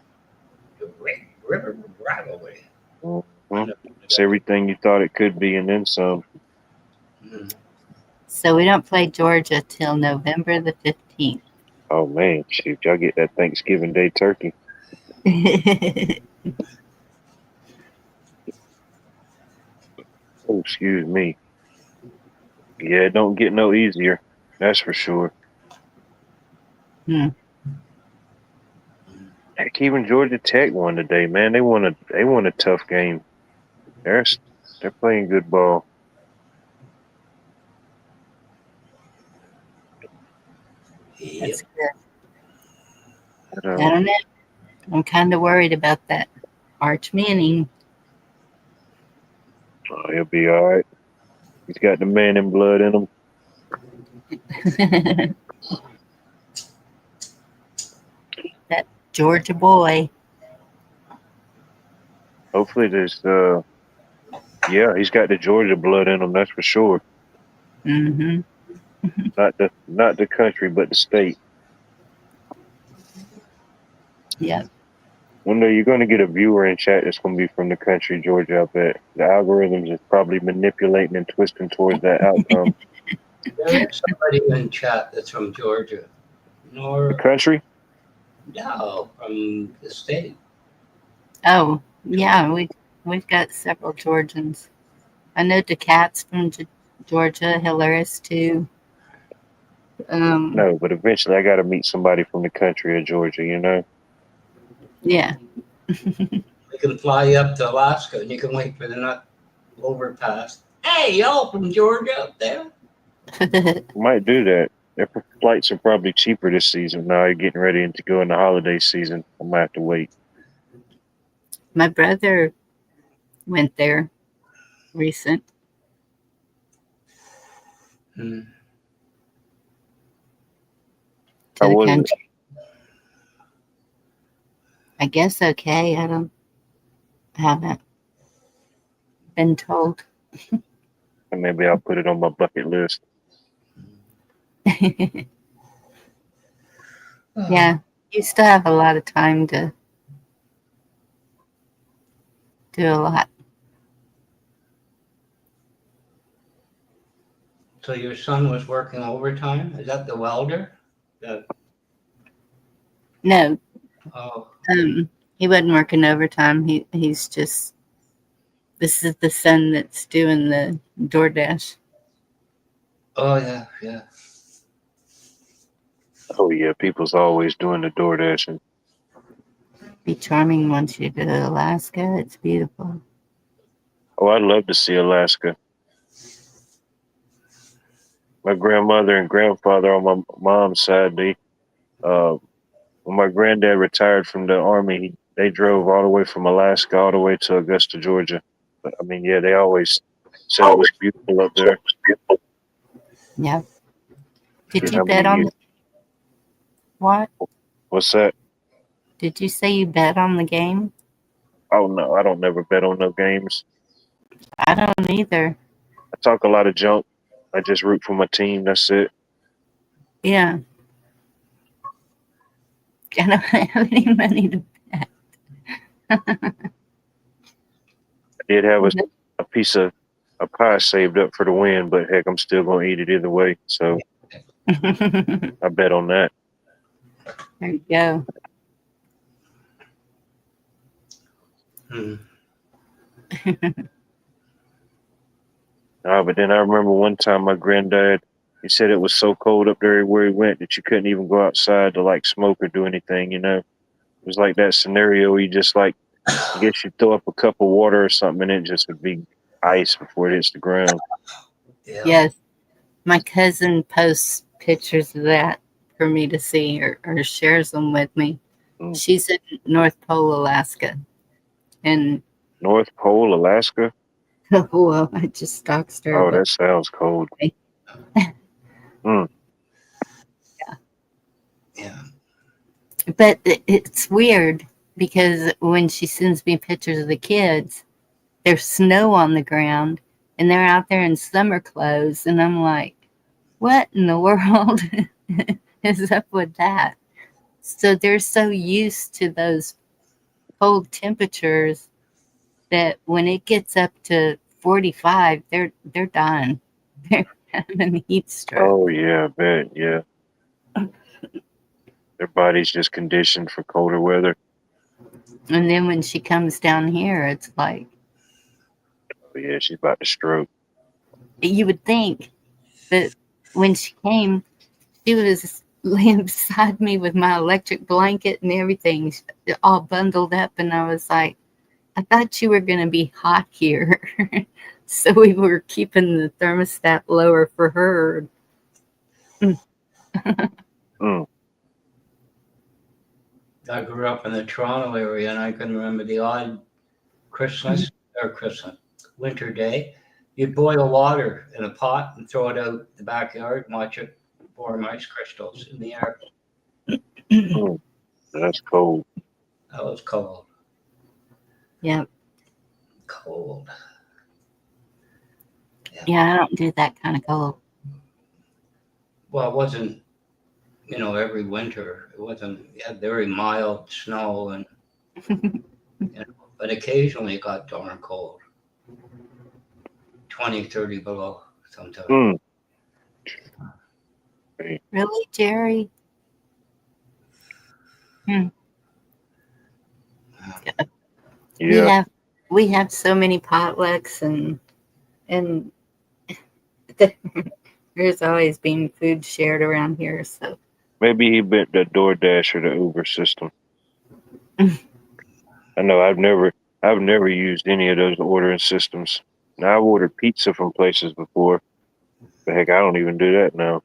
The Red River rivalry. Mm-hmm. It's everything you thought it could be and then some. So we don't play Georgia till November the 15th. Oh man, shoot, y'all get that Thanksgiving Day turkey. Oh, excuse me. Yeah, it don't get no easier. That's for sure. Heck, even Georgia Tech won today, man. They won a tough game. They're playing good ball. That's good. I don't know. I'm kind of worried about that Arch Manning. Oh, he'll be all right. He's got the man in blood in him. That Georgia boy. Hopefully there's yeah, he's got the Georgia blood in him, that's for sure. Mm-hmm. Not the country, but the state. Yep. One day you're gonna get a viewer in chat that's gonna be from the country, Georgia, I bet. The algorithms is probably manipulating and twisting towards that outcome. There is somebody in chat that's from Georgia. The Nor country? no, from the state. Oh, yeah. We've got several Georgians. I know DeCat's from Georgia. Hilarious too. No, but eventually I gotta meet somebody from the country of Georgia, you know? Yeah. We can fly up to Alaska and you can wait for the nut overpass. Hey, y'all from Georgia up there? Might do that. Their flights are probably cheaper this season. Now you're getting ready to go in the holiday season. I might have to wait. My brother went there recent. Hmm. To How the was it? country. I guess okay. I haven't been told. And maybe I'll put it on my bucket list. Yeah. You still have a lot of time to do a lot. So your son was working overtime? Is that the welder? No, Oh, he wasn't working overtime. He's just, this is the son that's doing the DoorDash. oh yeah, yeah. Oh yeah, people's always doing the DoorDash. And Be charming once you go to Alaska. It's beautiful. oh, I'd love to see Alaska. My grandmother and grandfather on my mom's side, when my granddad retired from the army, they drove all the way from Alaska all the way to Augusta, Georgia. But I mean, yeah, they always said it was beautiful up there. Yeah. Did Shit, you how bet many on years? what? What's that? Did you say you bet on the game? Oh no, I don't never bet on no games. I don't either. I talk a lot of junk. I just root for my team. That's it. Yeah. I don't have any money to bet. I did have a piece of a pie saved up for the win, but heck, I'm still gonna eat it either way. So There I bet on that. you go. Hmm. But then I remember one time my granddad, he said it was so cold up there where he went that you couldn't even go outside to like smoke or do anything, you know. It was like that scenario where you just like, I guess you throw up a cup of water or something and it just would be ice before it hits the ground. Yeah. Yes. My cousin posts pictures of that for me to see or shares them with me. Mm. She's in North Pole, Alaska. And North Pole, Alaska? well, I just stalked her. Oh, But that sounds cold. Mm. Yeah. But it's weird because when she sends me pictures of the kids, there's snow on the ground and they're out there in summer clothes. And I'm like, what in the world is up with that? So they're so used to those cold temperatures that when it gets up to 45, they're dying. They're having heat stroke. Oh, yeah, I bet, yeah. Their body's just conditioned for colder weather. And then when she comes down here, it's like, Oh, yeah, she's about to stroke. you would think that when she came, she was laying beside me with my electric blanket and everything, all bundled up. And I was like, I thought you were going to be hot here. So we were keeping the thermostat lower for her. Mm. I grew up in the Toronto area, and I can remember the odd winter day. You'd boil water in a pot and throw it out the backyard and watch it form ice crystals in the air. Mm, that's cold. That was cold. Yeah. Cold. Yeah, I don't do that kind of cold. Well, it wasn't, every winter. It wasn't, very mild snow, and but occasionally it got darn cold. 20, 30 below sometimes. Mm. Really, Jerry? Yeah. We have so many potlucks and there's always been food shared around here, so Maybe he bent the DoorDash or the Uber system. I know I've never used any of those ordering systems. Now I've ordered pizza from places before, but heck, I don't even do that now.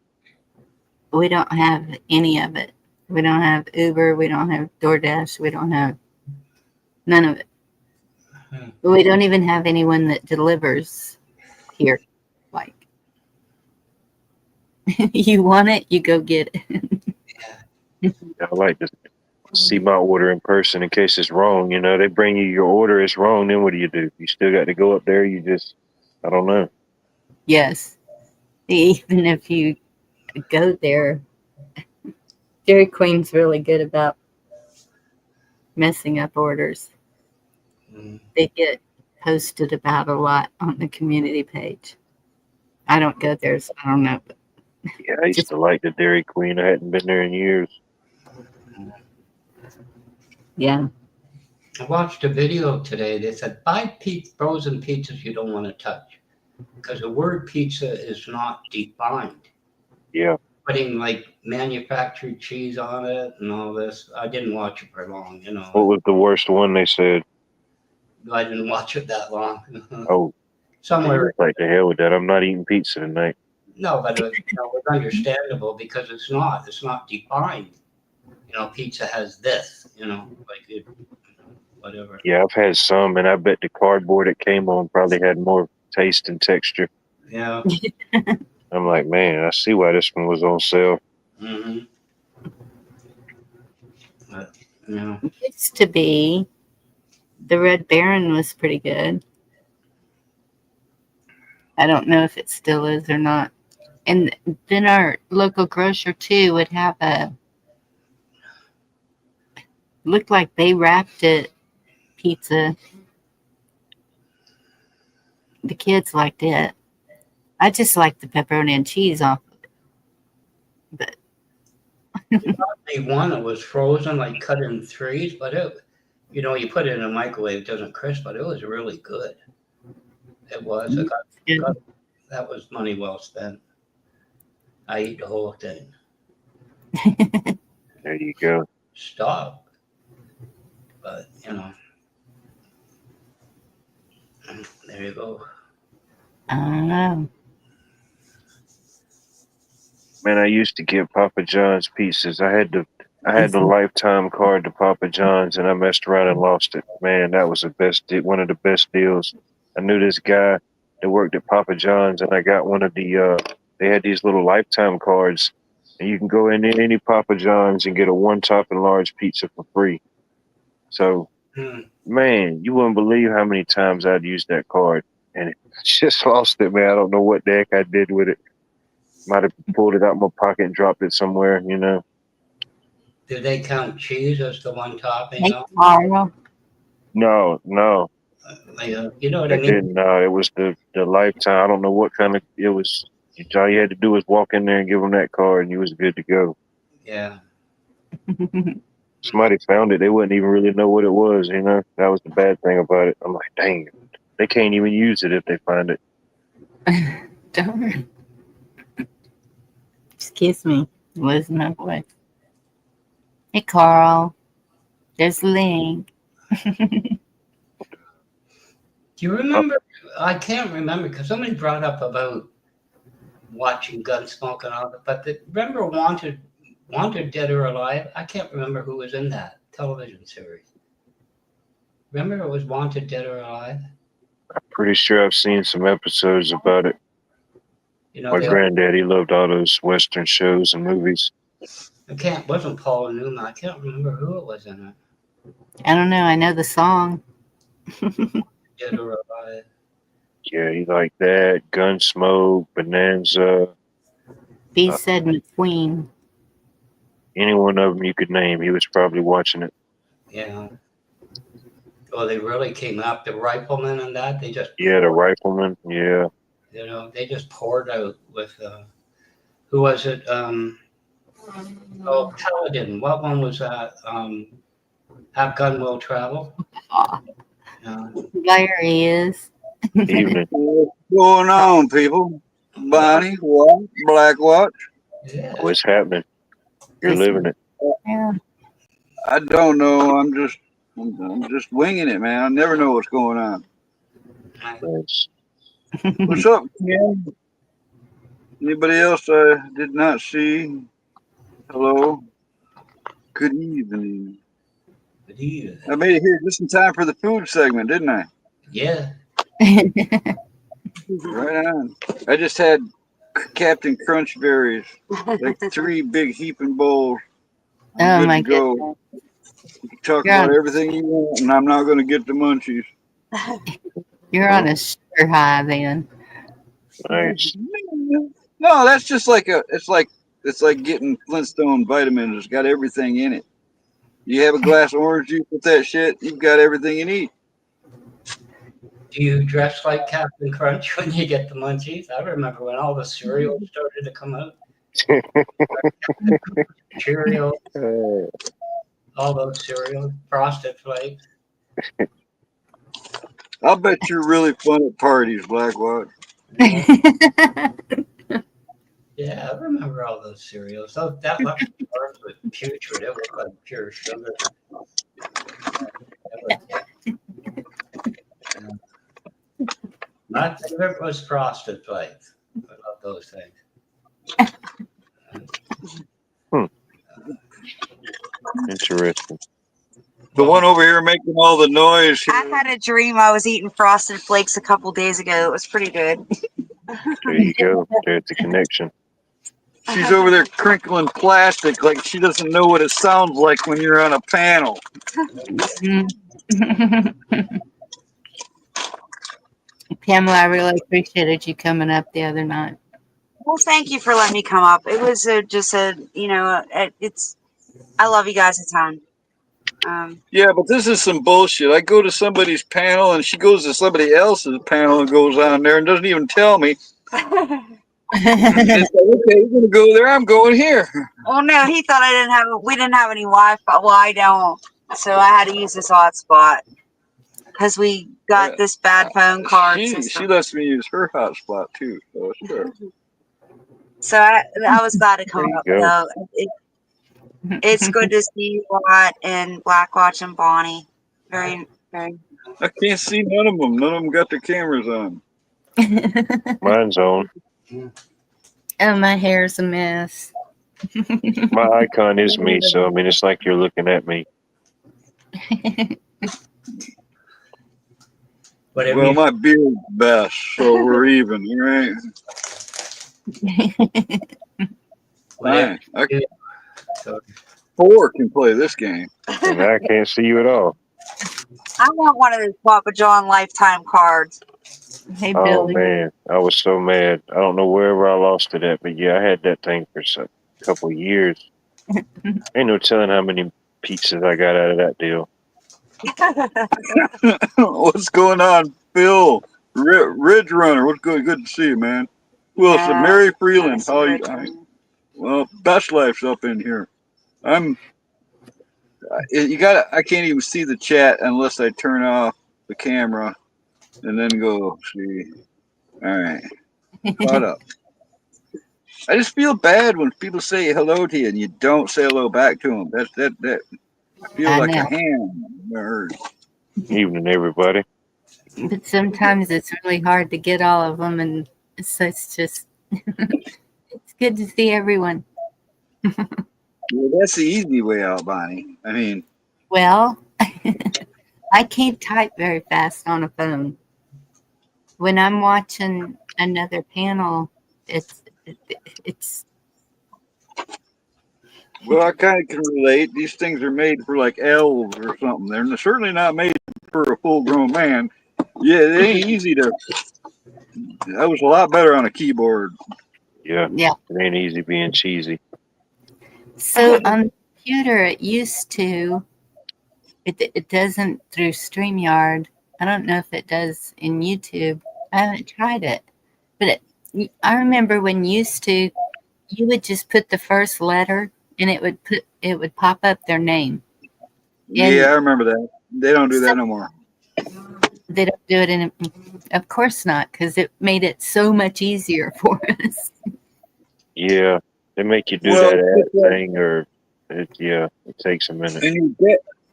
we don't have any of it. We don't have Uber, we don't have DoorDash, we don't have none of it. We don't even have anyone that delivers here. Like, you want it, you go get it. I like to see my order in person in case it's wrong. They bring you your order, it's wrong. Then what do? You still got to go up there. I don't know. Yes. Even if you go there, Dairy Queen's really good about messing up orders. They get posted about a lot on the community page. I don't go there, so I don't know. But Yeah, I used to like the Dairy Queen. I hadn't been there in years. yeah. I watched a video today. They said, buy frozen pizzas you don't want to touch, because the word pizza is not defined. Yeah. Putting like manufactured cheese on it and all this. I didn't watch it for long, What was the worst one they said? I didn't watch it that long. Oh, Somewhere. like the hell with that. I'm not eating pizza tonight. No, but it was understandable because it's not defined. Pizza has this, whatever. Yeah, I've had some, and I bet the cardboard it came on probably had more taste and texture. Yeah. I'm like, man, I see why this one was on sale. Mm-hmm. But, It used to be the Red Baron was pretty good. I don't know if it still is or not. And then our local grocer too would have looked like they wrapped it pizza. The kids liked it. I just like the pepperoni and cheese off of it. But the one that was frozen, like cut in threes, but it, you put it in a microwave, it doesn't crisp, but it was really good. It was. That was money well spent. I ate the whole thing. There you go. Stop. But, there you go. I don't know. Man, I used to get Papa John's pizzas. I had the lifetime card to Papa John's, and I messed around and lost it. Man, that was one of the best deals. I knew this guy that worked at Papa John's, and I got one of the. They had these little lifetime cards, and you can go in any Papa John's and get a 1-topping large pizza for free. So, man, you wouldn't believe how many times I'd used that card, and I just lost it, man. I don't know what the heck I did with it. Might have pulled it out of my pocket and dropped it somewhere, Do they count cheese as the one topping? Hey, Carl. No. You know what I mean? Didn't. No, it was the lifetime. I don't know what kind of it was. All you had to do was walk in there and give them that card, and you was good to go. Yeah. Somebody found it. They wouldn't even really know what it was. That was the bad thing about it. I'm like, dang, they can't even use it if they find it. Darn. Excuse me. Losing my voice. Hey, Carl. There's the link. Do you remember? I can't remember because somebody brought up about watching Gunsmoke and all that. But remember Wanted, Dead or Alive? I can't remember who was in that. television series. Remember it was Wanted Dead or Alive? I'm pretty sure I've seen some episodes about it. You know, My they granddaddy loved all those Western shows and movies. wasn't Paul Newman. I can't remember who it was in it. I don't know. I know the song. Dead or Alive. Yeah, he liked that. Gunsmoke, Bonanza. B said McQueen. Any one of them you could name, he was probably watching it. Yeah. Oh, they really came up. The Rifleman and that, they just Yeah, the Rifleman. Yeah. you know, they just poured out with who was it? Paladin. What one was that? Have Gun Will Travel. There he is. Evening. What's going on, people? Bonnie, what? Black what? Yeah. What's happening? You're living it. Yeah. I don't know. I'm just winging it, man. I never know what's going on. Nice. What's up, Ken? Anybody else I did not see? Hello. Good evening. Good evening. I made it here just in time for the food segment, didn't I? Yeah. Right on. I just had Captain Crunch berries, like 3 big heaping bowls. Oh Good my to go. goodness. You can talk You're about on- everything you want, and I'm not going to get the munchies. You're on a sugar high then. Nice. No, that's just like it's like getting Flintstone vitamins. It's got everything in it. You have a glass of orange juice with that shit, you've got everything you need. Do you dress like Captain Crunch when you get the munchies? I remember when all the cereals started to come out. Cheerios, all those cereals, Frosted Flakes. I'll bet you're really fun at parties, Blackwatch. Yeah, I remember all those cereals. So that Lucky Charms was putrid. It was like pure sugar. My favorite was Frosted Flakes. I love those things. Interesting. The one over here making all the noise. I had a dream I was eating Frosted Flakes a couple days ago. It was pretty good. There you go. There's the connection. She's over there crinkling plastic like she doesn't know what it sounds like when you're on a panel. Pamela, I really appreciated you coming up the other night. Well, thank you for letting me come up. It was I love you guys a ton. Yeah, but this is some bullshit. I go to somebody's panel and she goes to somebody else's panel and goes on there and doesn't even tell me. It's like, okay, you're gonna go there. I'm going here. Well, no, he thought we didn't have any Wi-Fi. Well, I don't, so I had to use this hotspot because we got this bad phone card. She lets me use her hotspot too. So sure. So I was glad to come up. There you go. So it's good to see you a lot and Blackwatch and Bonnie. Very, very. I can't see none of them. None of them got their cameras on. Mine's on. Oh, my hair's a mess. My icon is me, so I mean, it's like you're looking at me. Well, my beard's best, so we're even, right? Fine. Four can play this game. And I can't see you at all. I want one of those Papa John lifetime cards. Hey, Oh Billy. man, I was so mad. I don't know wherever I lost it at, but yeah, I had that thing for a couple of years. Ain't no telling how many pizzas I got out of that deal. What's going on, Phil? Ridge Runner, what's good? Good to see you, man. Who else? Mary Freeland. How are you? Well, Best Life's up in here. I can't even see the chat unless I turn off the camera and then go see. All right. Caught up. I just feel bad when people say hello to you and you don't say hello back to them. That I feel like a ham. Evening, everybody. But sometimes it's really hard to get all of them, and so it's just it's good to see everyone. Well, that's the easy way out, Bonnie. I mean, Well, I can't type very fast on a phone. When I'm watching another panel, it's Well, I kind of can relate. These things are made for like elves or something. They're certainly not made for a full-grown man. Yeah, it ain't easy to. I was a lot better on a keyboard. Yeah, yeah. it ain't easy being cheesy. So on the computer, it used to. It doesn't through StreamYard. I don't know if it does in YouTube. I haven't tried it, but I remember when used to, you would just put the first letter, and it would pop up their name. Yeah, And I remember that. They don't do so that no more. they don't do it in. Of course not, because it made it so much easier for us. Yeah, they make you do Well, that ad thing, or it takes a minute. and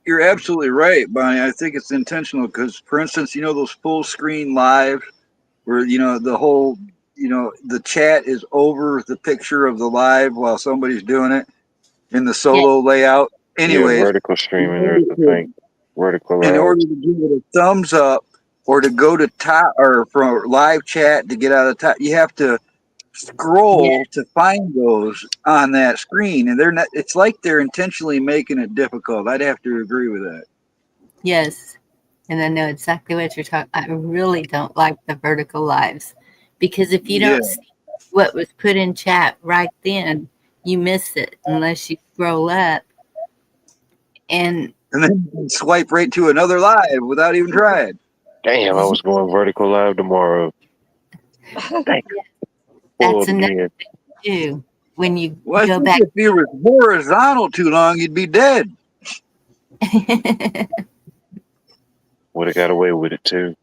you're absolutely right, Bonnie. I think it's intentional because, for instance, those full screen live where the whole the chat is over the picture of the live while somebody's doing it in the Yeah. solo layout. Yeah, Anyways, vertical streaming. There's the thing. Vertical in order ads. to give it a thumbs up or to go to top or from live chat to get out of the top, you have to scroll to find those on that screen, and they're not. It's like they're intentionally making it difficult. I'd have to agree with that. Yes. And I know exactly what you're talking. I really don't like the vertical lives because if you don't see what was put in chat right then, you miss it unless you scroll up. And then you swipe right to another live without even trying. Damn, I was going vertical live tomorrow. That's another thing too. When you Well, I go think back, if you were horizontal too long, you'd be dead. Would have got away with it too.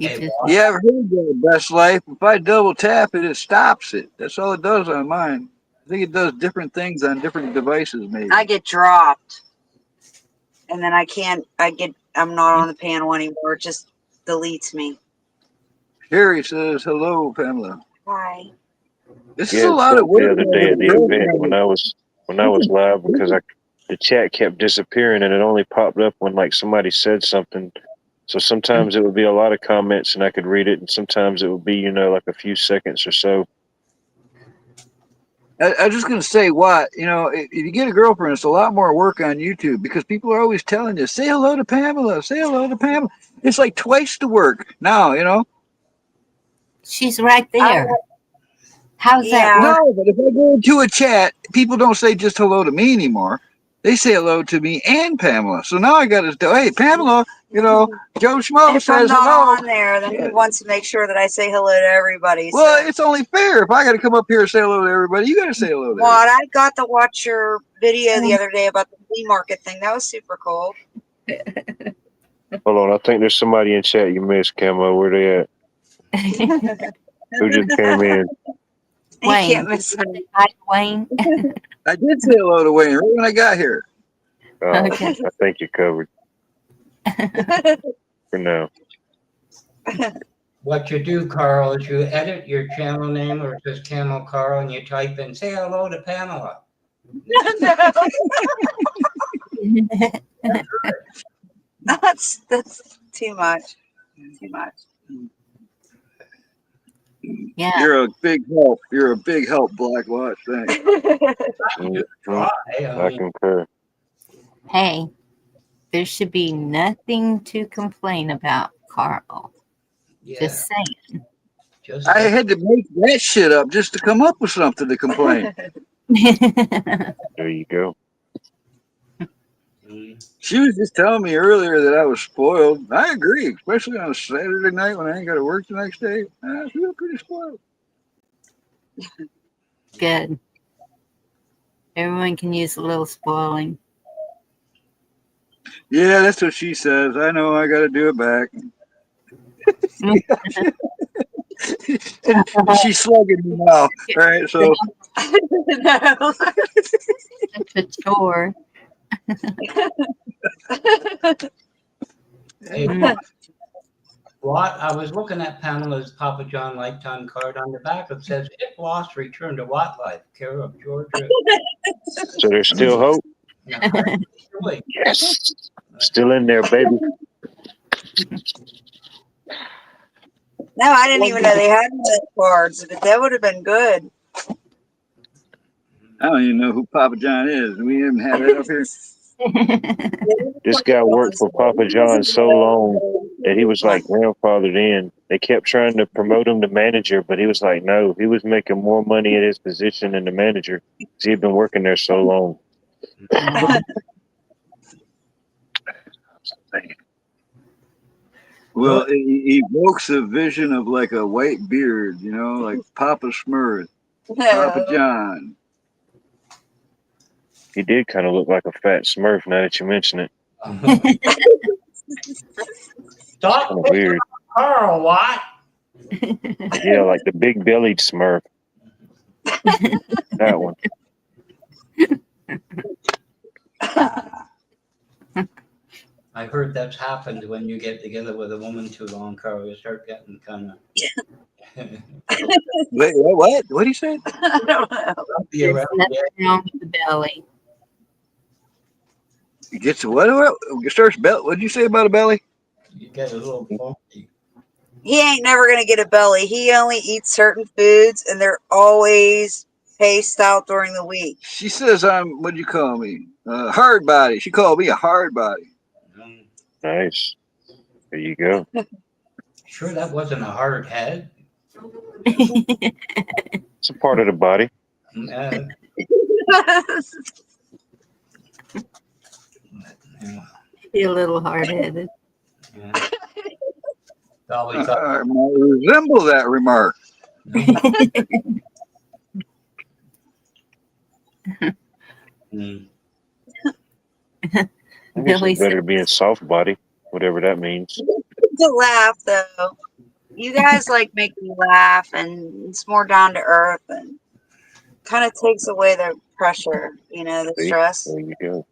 Yeah, I've heard that Best Life. If I double tap it, it stops it. That's all it does on mine. I think it does different things on different devices, maybe. I get dropped, and then I'm not on the panel anymore. It just deletes me. Harry says, hello, Pamela. Hi. This is a lot so of work. The other day at the event when I was live because the chat kept disappearing and it only popped up when like somebody said something. So sometimes it would be a lot of comments and I could read it, and sometimes it would be like a few seconds or so. I'm just going to say if you get a girlfriend, it's a lot more work on YouTube because people are always telling you, say hello to Pamela, say hello to Pamela. It's like twice the work now, she's right there. How's that work? No, but if I go into a chat, people don't say just hello to me anymore. They say hello to me and Pamela. So now I got to say, hey, Pamela, Joe Schmo If says I'm not hello. on there, then he wants to make sure that I say hello to everybody. Well, it's only fair. If I got to come up here and say hello to everybody, you got to say hello to Well, I got to watch your video the other day about the flea market thing. That was super cool. Hold on, I think there's somebody in chat you missed, Camo. Where they at? Who just came in? Wayne. You can't miss him. Hi, Wayne. I did say hello to Wayne right when I got here. Okay. I think you're covered for now. What you do, Carl, is you edit your channel name or it says Camel Carl and you type in, say hello to Pamela. That's too much. Too much. Yeah. You're a big help. You're a big help, Black Watch. Thanks. I concur. Hey, there should be nothing to complain about, Carl. Yeah. Just saying. I had to make that shit up just to come up with something to complain. There you go. She was just telling me earlier that I was spoiled. I agree, especially on a Saturday night when I ain't got to work the next day. I feel pretty spoiled. Good. Everyone can use a little spoiling. Yeah, that's what she says. I know I got to do it back. And she's slugging me now. Right, so. No. Such a chore. Hey, What? I was looking at Pamela's Papa John lifetime card. On the back it says, "If lost, return to Watt Life, care of Georgia." So there's still hope. Really. Yes, still in there, baby. No, I didn't even know they had that cards, but that would have been good. I don't even know who Papa John is. We haven't had it up here. This guy worked for Papa John so long that he was like grandfathered in. They kept trying to promote him to manager, but he was like, no, he was making more money at his position than the manager because he had been working there so long. Well, it evokes a vision of like a white beard, you know, like Papa Smurf, Papa John. He did kind of look like a fat Smurf now that you mention it. Stop Kind of weird. Carl, what? Yeah, like the big bellied Smurf. That one. I heard that's happened when you get together with a woman too long, Carl. You start getting kind of. Wait, what? What do you say? I don't know. Be around Down the belly. It gets what? It starts belt. What did you say about a belly? You get a little bumpy. He ain't never gonna get a belly. He only eats certain foods, and they're always paced out during the week. She says I'm. What do you call me? Hard body. She called me a hard body. Nice. There you go. Sure, that wasn't a hard head. It's a part of the body. Yeah. Be a little hard-headed. Yeah. Always I thought, resemble that remark. I guess Billy it's better to be in soft body, whatever that means. To laugh though, you guys like make me laugh, and it's more down to earth, and kind of takes away the pressure, you know, the See? stress. There you go.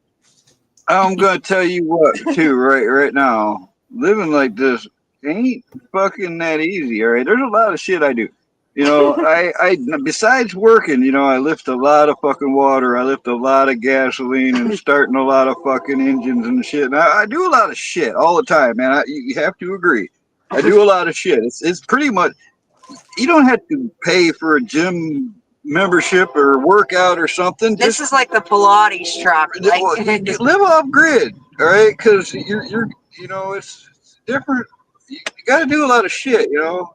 I'm gonna tell you what, too, right now. Living like this ain't fucking that easy. All right, there's a lot of shit I do. You know, I besides working, you know, I lift a lot of fucking water. I lift a lot of gasoline and starting a lot of fucking engines and shit. And I do a lot of shit all the time, man. You have to agree. I do a lot of shit. It's pretty much, you don't have to pay for a gym membership or workout or something. This is like the Pilates truck. Like, Live off grid, all right? Because you're you know, it's different. You got to do a lot of shit, you know.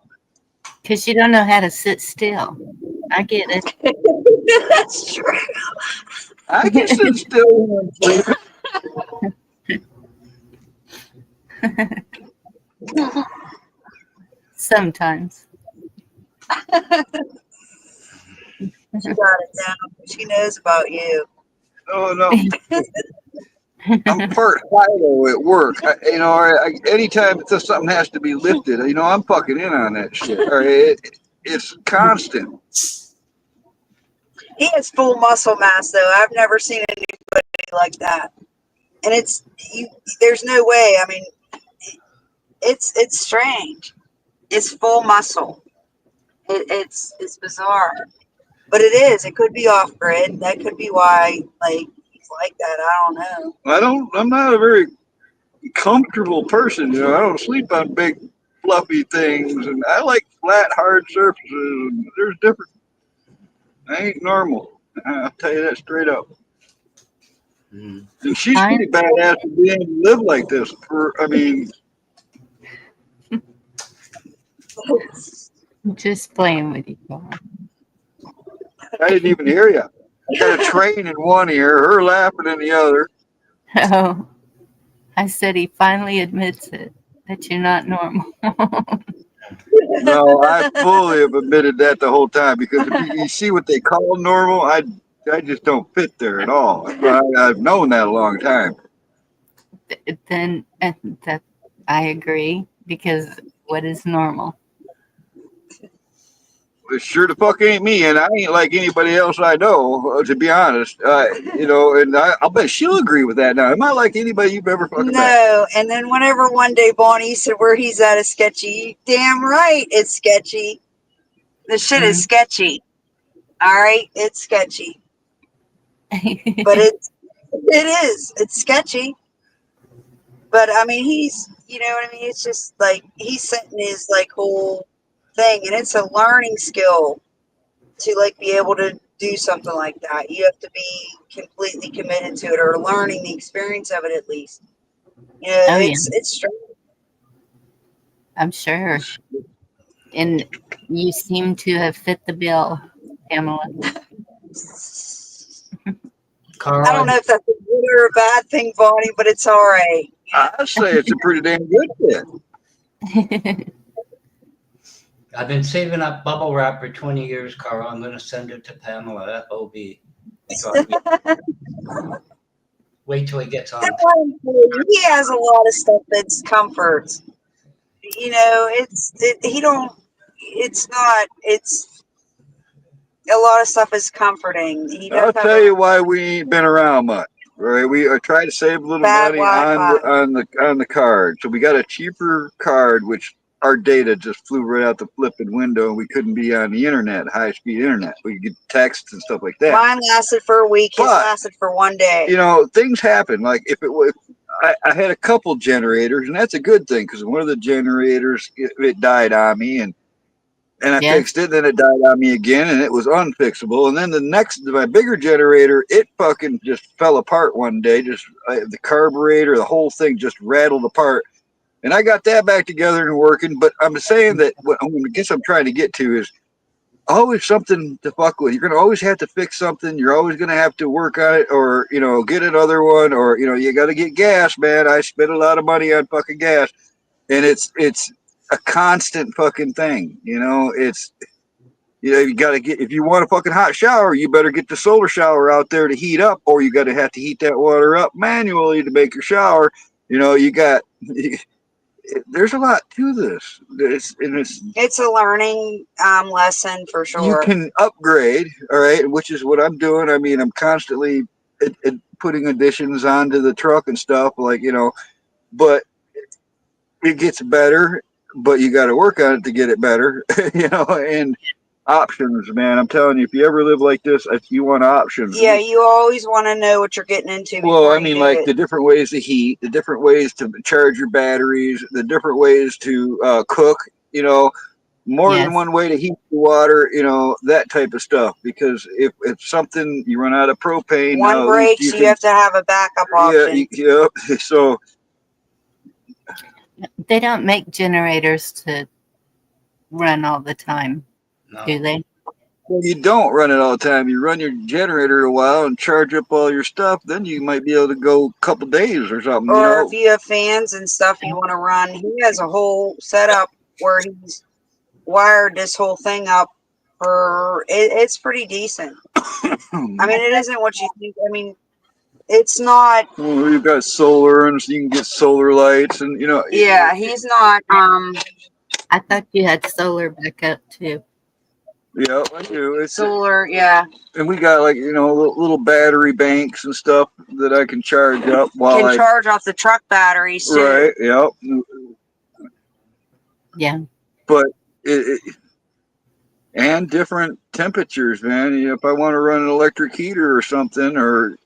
Because you don't know how to sit still. I get it. that's true. I can sit still when I'm sleeping. Sometimes. She got it down. She knows about you. Oh no. I'm part Hilo at work. You know, anytime something has to be lifted, you know, I'm fucking in on that shit. All right, it's constant. He has full muscle mass, though. I've never seen anybody like that. And there's no way. I mean, it's strange. It's full muscle. It's bizarre, but it is. It could be off grid. That could be why, like, he's like that. I don't know. I'm not a very comfortable person. You know, I don't sleep on big fluffy things, and I like flat, hard surfaces. There's different. I ain't normal. I'll tell you that straight up. And she's pretty badass to be able to live like this. Just playing with you, Paul. I didn't even hear you. I got a train in one ear, her laughing in the other. Oh, I said he finally admits it, that you're not normal. No, I fully have admitted that the whole time, because if you see what they call normal, I just don't fit there at all. I've known that a long time. Then that I agree, because what is normal? it sure the fuck ain't me, and I ain't like anybody else I know, to be honest. And I'll bet she'll agree with that. Now, am I like anybody you've ever fucking met? No. And then whenever one day Bonnie said where he's at is sketchy, damn right it's sketchy. The shit is sketchy. All right, it's sketchy. But it is. It's sketchy. But I mean, he's, you know what I mean? It's just like he's setting his like whole thing, and it's a learning skill to like be able to do something like that. You have to be completely committed to it, or learning the experience of it at least. You know, Oh, yeah. it's strange. I'm sure. And you seem to have fit the bill, Pamela. Carl, I don't know if that's a good or a bad thing, Bonnie, but it's all right. I'd say it's a pretty damn good fit. I've been saving up bubble wrap for 20 years, Carl. I'm going to send it to Pamela, FOB. Wait till he gets on. He has a lot of stuff that's comfort. You know, it's a lot of stuff is comforting. I'll tell you why we ain't been around much. Right, we are trying to save a little Bad money on the card. So we got a cheaper card, which our data just flew right out the flipping window, and we couldn't be on the internet, high speed internet. We could get texts and stuff like that. Mine lasted for a week. His lasted for one day. You know, things happen. Like if I had a couple generators, and that's a good thing because one of the generators it died on me, and I fixed it. Then it died on me again, and it was unfixable. And then my bigger generator, it fucking just fell apart one day. Just the carburetor, the whole thing just rattled apart. And I got that back together and working. But I'm saying that what I guess I'm trying to get to is always something to fuck with. You're gonna always have to fix something. You're always gonna have to work on it, or get another one, or you got to get gas, man. I spent a lot of money on fucking gas, and it's a constant fucking thing. It's you got to get, if you want a fucking hot shower, you better get the solar shower out there to heat up, or you got to have to heat that water up manually to make your shower. There's a lot to this. It's a learning lesson for sure. You can upgrade, all right, which is what I'm doing. I mean, I'm constantly putting additions onto the truck and stuff, but it gets better, but you got to work on it to get it better, and options, man. I'm telling you, if you ever live like this, if you want options. Yeah, you always want to know what you're getting into. Well, I mean, like the different ways to heat, the different ways to charge your batteries, the different ways to cook, more than one way to heat the water, that type of stuff. Because if something, you run out of propane. One breaks, you have to have a backup option. Yeah. So they don't make generators to run all the time, do they? Well, you don't run it all the time. You run your generator a while and charge up all your stuff. Then you might be able to go a couple days or something. Or if you have fans and stuff you want to run, he has a whole setup where he's wired this whole thing up for. It's pretty decent. I mean, it isn't what you think. I mean, it's not. Well, you've got solar, and so you can get solar lights, and Yeah, he's not. I thought you had solar backup too. Yeah, I do. It's solar, yeah. And we got little battery banks and stuff that I can charge up while I charge off the truck batteries too. Right. Yep. Yeah. But and different temperatures, man. If I want to run an electric heater or something, or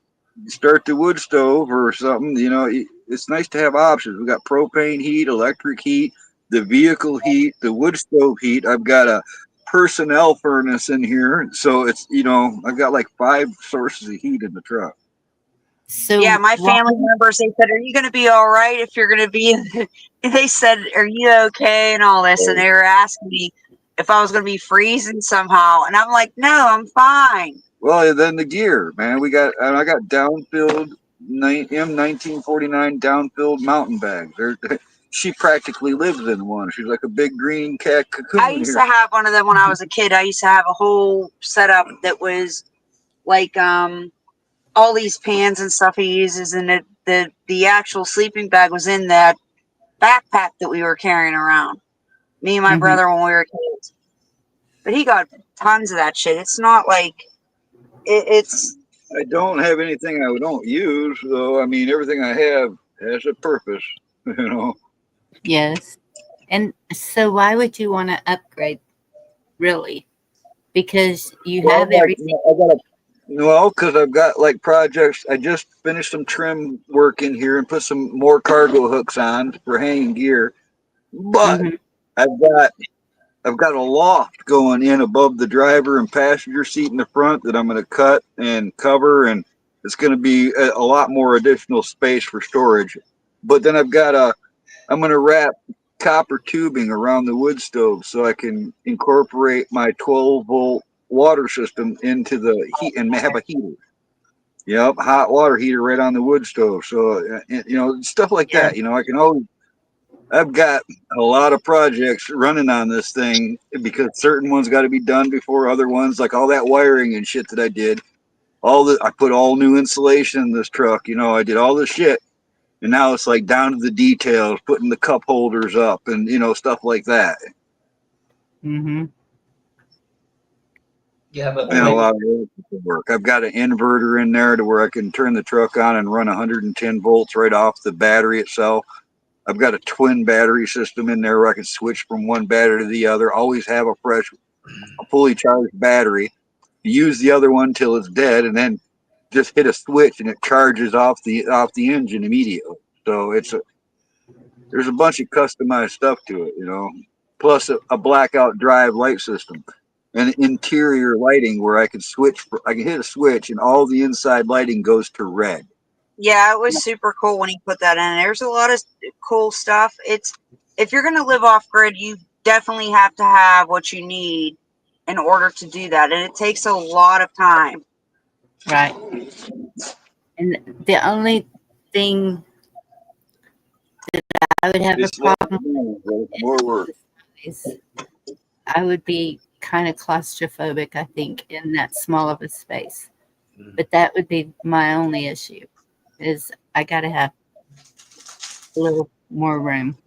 start the wood stove or something, it's nice to have options. We got propane heat, electric heat, the vehicle heat, the wood stove heat. I've got a personnel furnace in here, so it's I've got like 5 sources of heat in the truck. So yeah, my family members, they said, "Are you going to be all right if you're going to be?" They said, "Are you okay?" and all this, and they were asking me if I was going to be freezing somehow, and I'm like, "No, I'm fine." Well, then the gear, man. I got downfilled M1949 downfilled mountain bags. She practically lives in one. She's like a big green cat cocoon. I used to have one of them when I was a kid. I used to have a whole setup that was like all these pans and stuff he uses, and the actual sleeping bag was in that backpack that we were carrying around. Me and my brother when we were kids. but he got tons of that shit. It's not like it's. I don't have anything I don't use, though. I mean, everything I have has a purpose, you know. Yes. And so why would you want to upgrade, really? Because you have everything. Well, because I've got like projects. I just finished some trim work in here and put some more cargo hooks on for hanging gear. But Mhm. I've got a loft going in above the driver and passenger seat in the front that I'm going to cut and cover, and it's going to be a lot more additional space for storage. But then I'm going to wrap copper tubing around the wood stove so I can incorporate my 12-volt water system into the heat and have a heater. Yep, hot water heater right on the wood stove. So, stuff like Yeah. that. I can always. I've got a lot of projects running on this thing because certain ones got to be done before other ones, like all that wiring and shit that I did. I put all new insulation in this truck. I did all this shit, and now it's like down to the details, putting the cup holders up and stuff like that. Mhm. Yeah, but And a lot of electrical work. I've got an inverter in there to where I can turn the truck on and run 110 volts right off the battery itself. I've got a twin battery system in there where I can switch from one battery to the other. Always have a fully charged battery. Use the other one till it's dead, and then just hit a switch and it charges off the engine immediately. So there's a bunch of customized stuff to it, Plus a blackout drive light system and interior lighting where I can hit a switch and all the inside lighting goes to red. Yeah, it was super cool when he put that in. There's a lot of cool stuff. If you're going to live off grid, you definitely have to have what you need in order to do that, and it takes a lot of time. Right. And the only thing I would have a problem more work. is I would be kind of claustrophobic, I think, in that small of a space. But that would be my only issue, is I got to have a little more room.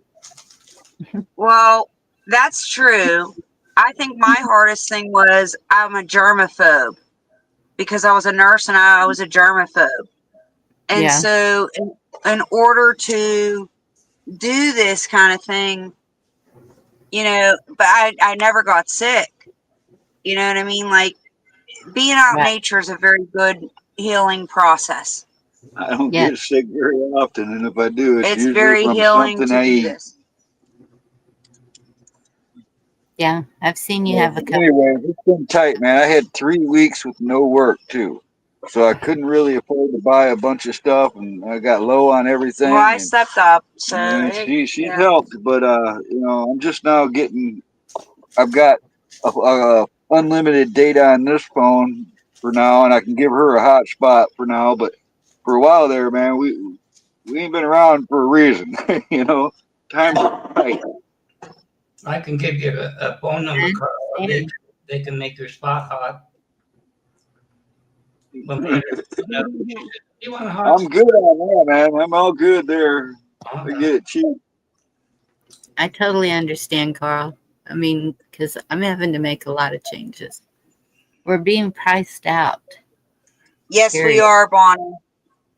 Well, that's true. I think my hardest thing was I'm a germaphobe because I was a nurse and I was a germaphobe. And Yeah. so in order to do this kind of thing, but I never got sick. You know what I mean? Like, being out in Right. nature is a very good healing process. I don't Yeah. get sick very often, and if I do, it's It's usually very from healing something to I do eat. this. Yeah. I've seen you have a couple. Anyway, it's been tight, man. I had 3 weeks with no work too, so I couldn't really afford to buy a bunch of stuff, and I got low on everything. Well, I and, stepped up, so she's yeah. helped, but I'm just now getting. I've got unlimited data on this phone for now, and I can give her a hotspot for now. But for a while there, man, we ain't been around for a reason, Times are tight. I can give you a phone number, Carl. They can make your spot hot. Well, you want a hot I'm good on that, man. I'm all good there. spot? I get it cheap. I totally understand, Carl. I mean, because I'm having to make a lot of changes. We're being priced out. Yes, we Period. are, Bonnie.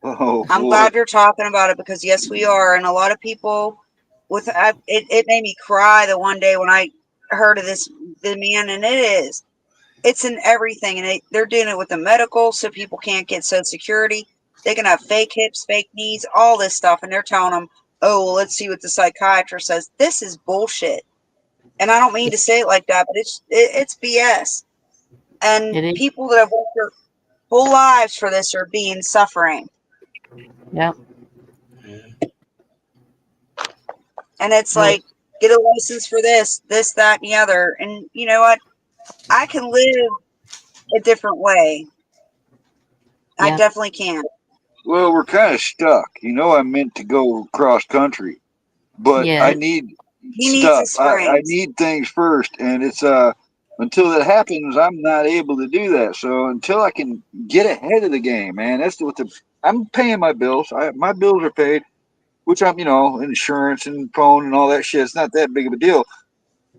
Oh, I'm glad you're talking about it because yes, we are, and a lot of people it made me cry the one day when I heard of the man, and it's in everything, and they're doing it with the medical, so people can't get Social Security. They can have fake hips, fake knees, all this stuff, and they're telling them, "Oh, well, let's see what the psychiatrist says." This is bullshit, and I don't mean to say it like that, but it's BS. And It is. people that have worked their whole lives for this are being suffering. Yep. And it's like, get a license for this, that, and the other. And you know what? I can live a different way. I definitely can. Well, we're kind of stuck. I meant to go cross country, but I need stuff. I need things first, and it's until that happens, I'm not able to do that. So until I can get ahead of the game, man, that's what I'm paying my bills. My bills are paid, which I'm, insurance and phone and all that shit. It's not that big of a deal,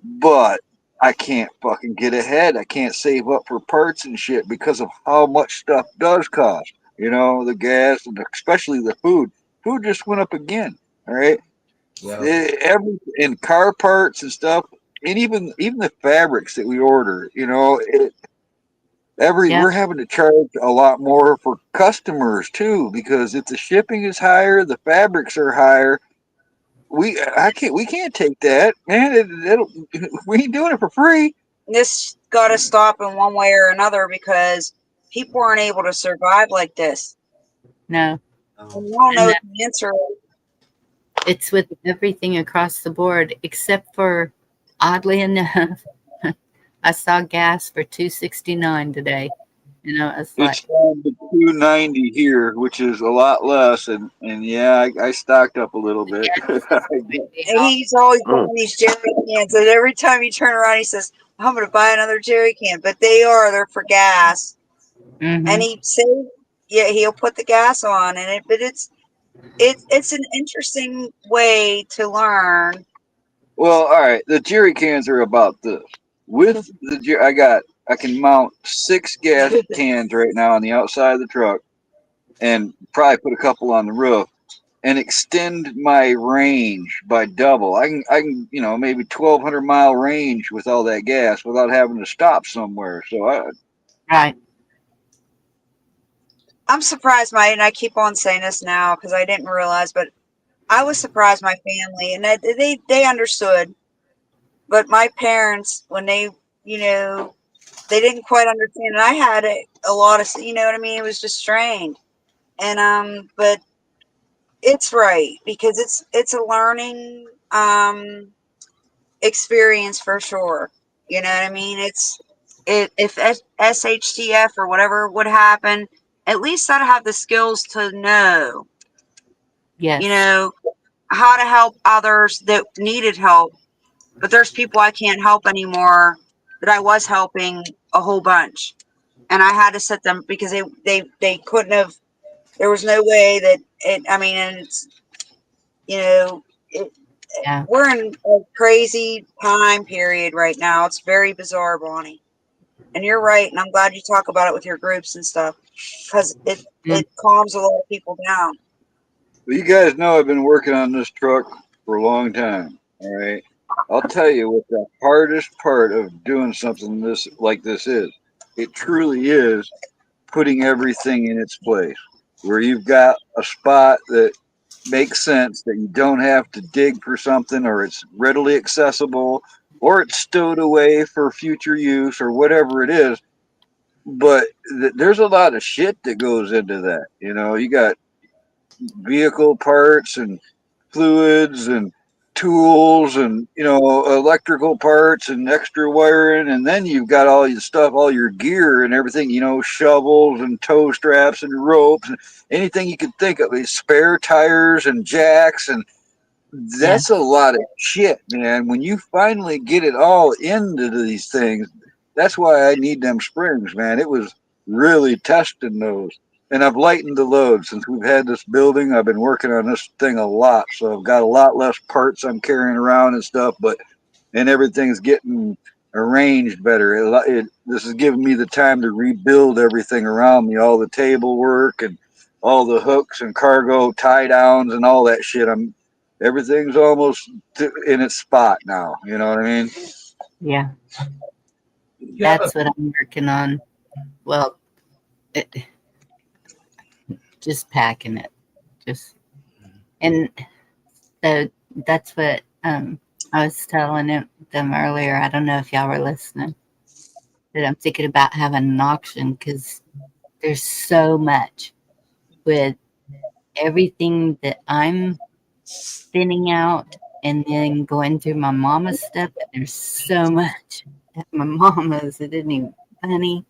but I can't fucking get ahead. I can't save up for parts and shit because of how much stuff does cost. You know, the gas and especially the food. Food just went up again. All right, Yeah. every in car parts and stuff, and even the fabrics that we order. You know, Yeah. we're having to charge a lot more for customers too because if the shipping is higher, the fabrics are higher. We can't take that, man. We ain't doing it for free. This got to stop in one way or another because people aren't able to survive like this. No. And we don't know And what the answer is. it's with everything across the board, except for, oddly enough, I saw gas for $2.69 today. You know, it's like, It's down to 290 here, which is a lot less, and yeah, I stocked up a little bit. And he's always Mm. buying these jerry cans, and every time you turn around, he says, "I'm going to buy another jerry can." But they're for gas. mm-hmm. And he says, yeah, he'll put the gas on, and it's an interesting way to learn. Well, all right, the jerry cans are about this. With the I can mount 6 gas cans right now on the outside of the truck, and probably put a couple on the roof, and extend my range by double. I can maybe 1,200-mile range with all that gas without having to stop somewhere. So Right. I'm surprised and I keep on saying this now because I didn't realize, but I was surprised my family, and that they understood. But my parents, when they didn't quite understand, and I had a lot of, you know what I mean? It was just strange. And but it's right because it's a learning experience for sure. You know what I mean? If SHTF or whatever would happen, at least I'd have the skills to know, Yes. you know, how to help others that needed help. But there's people I can't help anymore that I was helping a whole bunch. And I had to set them because they couldn't have, there was no way that and it's, it, Yeah. we're in a crazy time period right now. It's very bizarre, Bonnie. And you're right. And I'm glad you talk about it with your groups and stuff because it calms a lot of people down. well, you guys know I've been working on this truck for a long time. All right. I'll tell you what the hardest part of doing something this is. It truly is putting everything in its place. Where you've got a spot that makes sense, that you don't have to dig for something, or it's readily accessible, or it's stowed away for future use, or whatever it is. But there's a lot of shit that goes into that. You know, you got vehicle parts and fluids and tools and electrical parts and extra wiring, and then you've got all your stuff, all your gear and everything, shovels and tow straps and ropes and anything you could think of, these spare tires and jacks, and that's a lot of shit, man. When you finally get it all into these things, that's why I need them springs, man. It was really testing those. And I've lightened the load since we've had this building. I've been working on this thing a lot, so I've got a lot less parts I'm carrying around and stuff, and everything's getting arranged better. This is giving me the time to rebuild everything around me, all the table work and all the hooks and cargo tie downs and all that shit. Everything's almost in its spot now. You know what I mean? Yeah. You have That's what I'm working on. Well, just packing it. And so that's what I was telling them earlier. I don't know if y'all were listening, that I'm thinking about having an auction because there's so much with everything that I'm thinning out and then going through my mama's stuff. There's so much at my mama's that isn't even funny.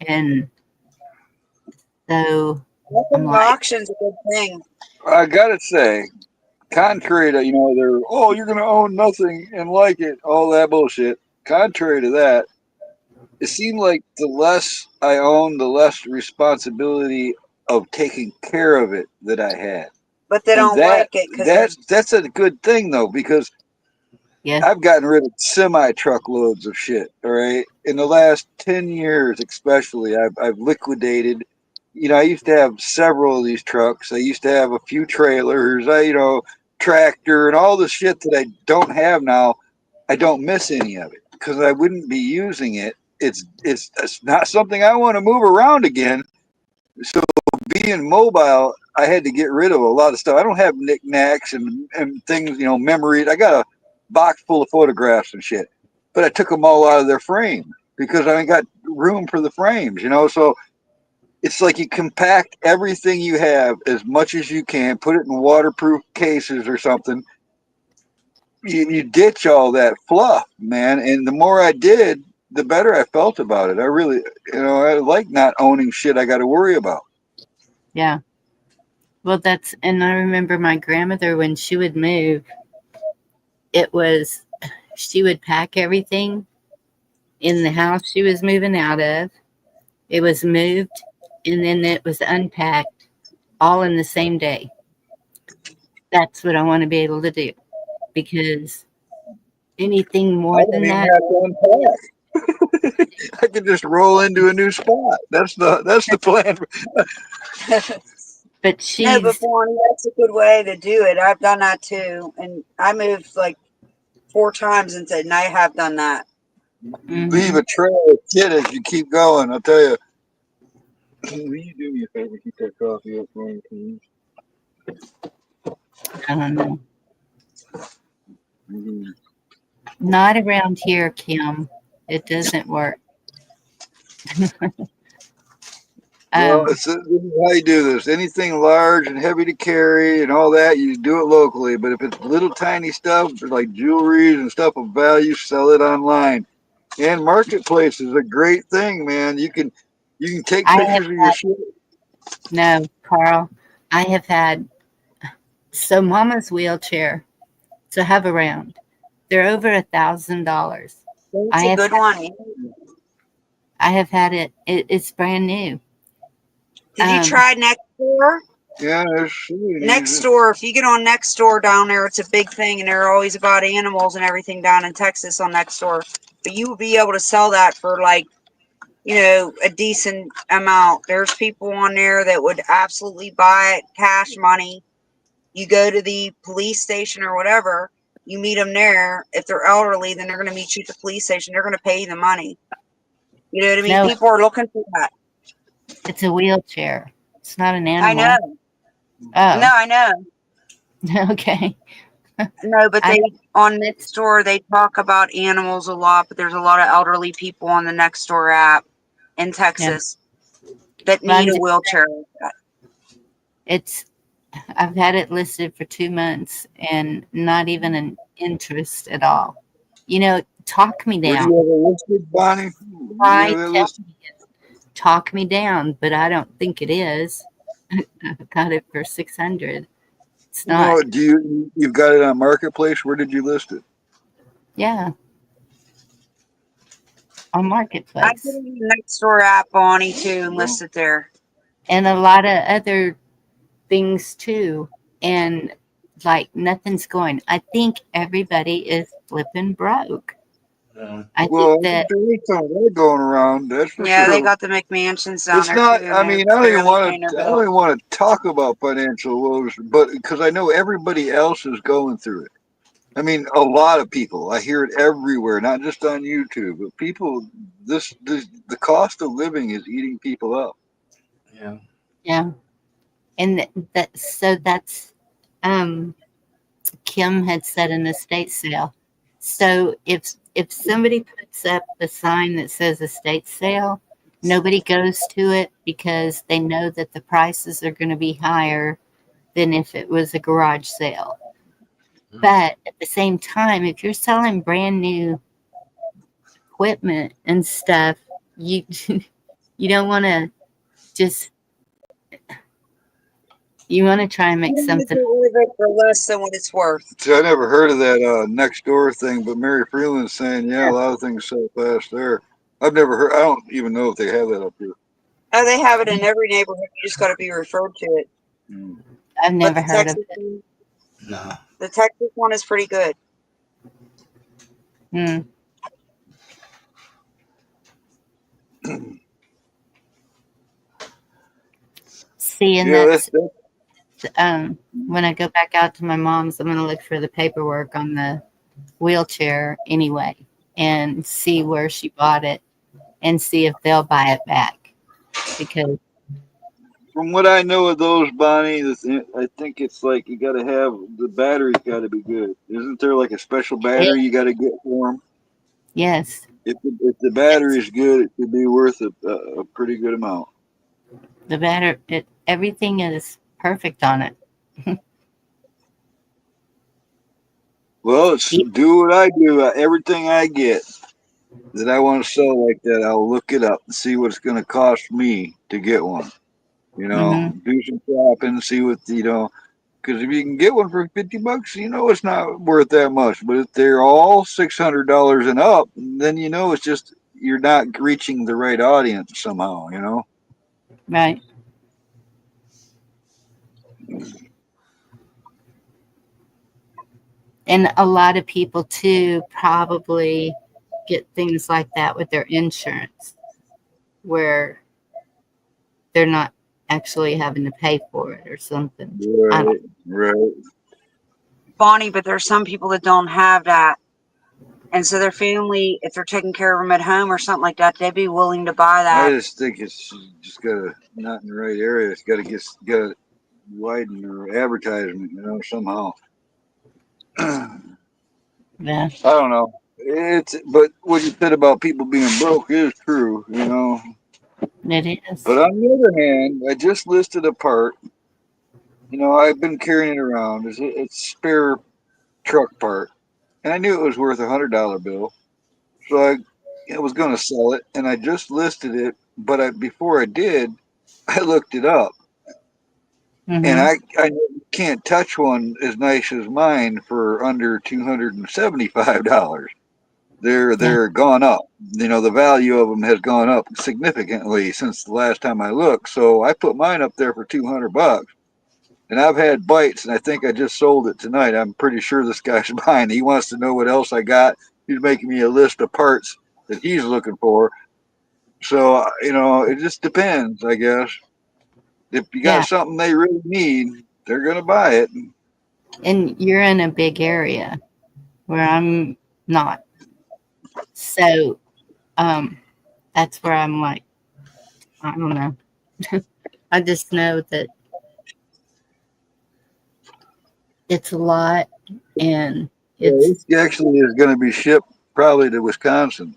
And so I'm like, Auction's a good thing. I gotta say, contrary to you're gonna own nothing and like it, all that bullshit. Contrary to that, it seemed like the less I owned, the less responsibility of taking care of it that I had. But they And don't like it because that's a good thing though, because Yeah. I've gotten rid of semi truckloads of shit. All right, in the last 10 years, especially, I've liquidated. You know, I used to have several of these trucks. I used to have a few trailers. Tractor and all the shit that I don't have now. I don't miss any of it because I wouldn't be using it. It's not something I want to move around again. So being mobile, I had to get rid of a lot of stuff. I don't have knickknacks and things, memories. I got a box full of photographs and shit, but I took them all out of their frame because I ain't got room for the frames. So it's like you compact everything you have as much as you can, put it in waterproof cases or something. You ditch all that fluff, man. And the more I did, the better I felt about it. I really, I like not owning shit I got to worry about. Yeah. Well, and I remember my grandmother, when she would move, she would pack everything in the house she was moving out of. It was moved, and then it was unpacked all in the same day. That's what I want to be able to do, because anything I more don't than even that, have to unpack. I can just roll into a new spot. That's the plan. but No, but she's, Bonnie, that's a good way to do it. I've done that too, and I moved like 4 times and I have done that. Leave a trail of shit as you keep going. I'll tell you. Will you do me a favor? Keep that coffee up for me, please. I don't know. Mm-hmm. Not around here, Kim. It doesn't work. Well, this is how you do this. Anything large and heavy to carry and all that, you do it locally. But if it's little tiny stuff like jewelry and stuff of value, sell it online. And marketplace is a great thing, man. You can take pictures of your shit. No, Carl, I have had, so Mama's wheelchair to have around, they're over $1,000. It's a good one. I have had it. It's brand new. Did you try Nextdoor? Yeah, Nextdoor. If you get on Nextdoor down there, it's a big thing, and they're always about animals and everything down in Texas on Nextdoor. But you will be able to sell that for like, a decent amount. There's people on there that would absolutely buy it cash money. You go to the police station or whatever, you meet them there. If they're elderly, then they're going to meet you at the police station. They're going to pay you the money. You know what I mean? No, people are looking for that. It's a wheelchair. It's not an I animal. know. Oh. No, I know. Okay. No, but on Nextdoor, they talk about animals a lot, but there's a lot of elderly people on the Nextdoor app in Texas that need a wheelchair. I've had it listed for 2 months and not even an interest at all. Talk me Where do down. you have it listed, Bonnie? Talk me down, but I don't think it is. I got it for $600. It's not. No, you've got it on Marketplace? Where did you list it? Yeah. On Marketplace. I put it in the Nextdoor app, Bonnie, too, and list it there. And a lot of other things too. And like nothing's going. I think everybody is flipping broke. I think that there is some of that going around. That's for yeah, sure. they got the McMansions down It's there not. too. I mean, I don't even want to talk about financial woes, but because I know everybody else is going through it. I mean, a lot of people. I hear it everywhere, not just on YouTube, but people. The cost of living is eating people up. Yeah. Yeah. And that's Kim had said an estate sale. So if somebody puts up a sign that says estate sale, nobody goes to it because they know that the prices are going to be higher than if it was a garage sale. But at the same time, if you're selling brand new equipment and stuff, you you don't want to just, you want to try and make something for less than what it's worth. See, I never heard of that next door thing, but Mary Freeland's saying, yeah, a lot of things sell fast there. I've never heard. I don't even know if they have that up here. Oh, they have it in every neighborhood. You just got to be referred to it. I've never heard of it. No. The Texas one is pretty good. Mm. See, and Yeah, that's that's when I go back out to my mom's, I'm going to look for the paperwork on the wheelchair anyway and see where she bought it and see if they'll buy it back. Because, from what I know of those, Bonnie. I think it's like you got to have the battery's got to be good. Isn't there like a special yeah, battery you got to get for them? yes, If the battery is good, it could be worth a pretty good amount. everything is perfect on it. Well, it's E- do what I do. Everything I get that I want to sell like that, I'll look it up and see what it's going to cost me to get one. mhm, Do some shopping, see what because if you can get one for $50, it's not worth that much. But if they're all $600 and up, then it's just you're not reaching the right audience somehow. right. And a lot of people too probably get things like that with their insurance where they're not actually having to pay for it or something. I don't. Right, right. Bonnie, but there's some people that don't have that. And so their family, if they're taking care of them at home or something like that, they'd be willing to buy I that. just think it's just gotta not in the right area. It's gotta widen your advertisement, somehow. I Yeah, don't know. But what you said about people being broke is true. it is. But on the other hand, I just listed a part. I've been carrying it around. It's spare truck part, and I knew it was worth $100 bill, so I was going to sell it, and I just listed it. But before I did, I looked it up, and Mm-hmm. I can't touch one as nice as mine for under $275. Yeah, They're gone up. The value of them has gone up significantly since the last time I looked. So I put mine up there for $200. And I've had bites, and I think I just sold it tonight. I'm pretty sure this guy's buying. He wants to know what else I got. He's making me a list of parts that he's looking for. So, it just depends, I guess. If you got yeah. something they really need, they're going to buy it. And you're in a big area where I'm not. So that's where I'm like, I don't know. I just know that it's a lot and Yeah, it's, this actually is going to be shipped probably to Wisconsin.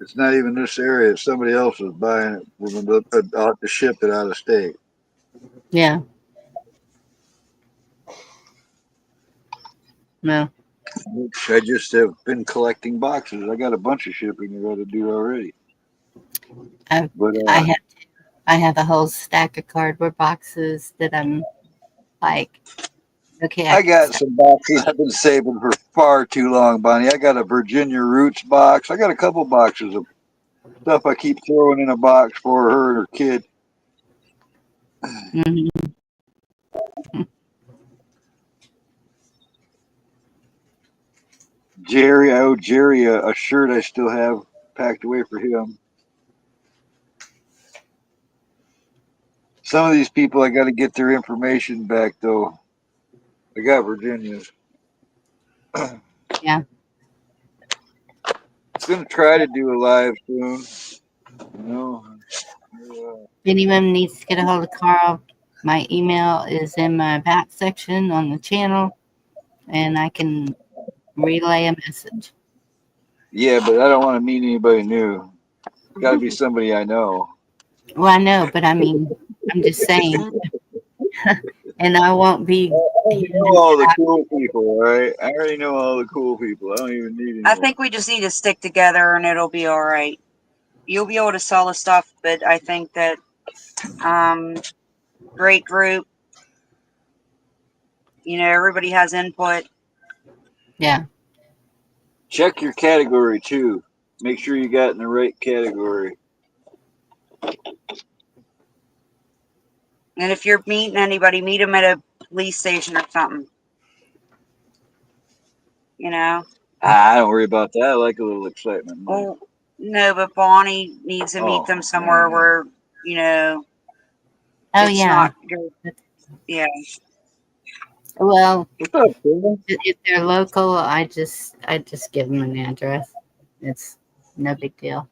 It's not even this area. It's somebody else is buying it. We're going to have to ship it out of state. yeah, no. I just have been collecting boxes. I got a bunch of shipping I got to do already. I, But I have I have a whole stack of cardboard boxes that I'm like, okay, I I can got stop. some boxes I've been saving for far too long, Bonnie. I got a Virginia Roots box. I got a couple boxes of stuff I keep throwing in a box for her and her kid. Mm-hmm. Jerry, I owe Jerry a shirt I still have packed away for him. Some of these people, I got to get their information back, though. I got Virginia's. Yeah. Going to try to do a live soon. Yeah. If anyone needs to get a hold of Carl, my email is in my back section on the channel and I can relay a message. Yeah, but I don't want to meet anybody new. Got to be somebody I know. Well, I know, but I mean, I'm just saying, and I won't be I already know handing all it the out. cool people, right? I already know all the cool people. I don't even need I anyone. think we just need to stick together and it'll be all right. You'll be able to sell the stuff, but I think that um, great group, everybody has input. Yeah, Check your category too. Make sure you got in the right category. And if you're meeting anybody, meet them at a police station or something. I don't worry about that. I like a little excitement. Oh, no, but Bonnie needs to meet them somewhere where, you know, Oh it's yeah. not, yeah. Well, What's up, Susan? if they're local, I just give them an address. It's no big deal.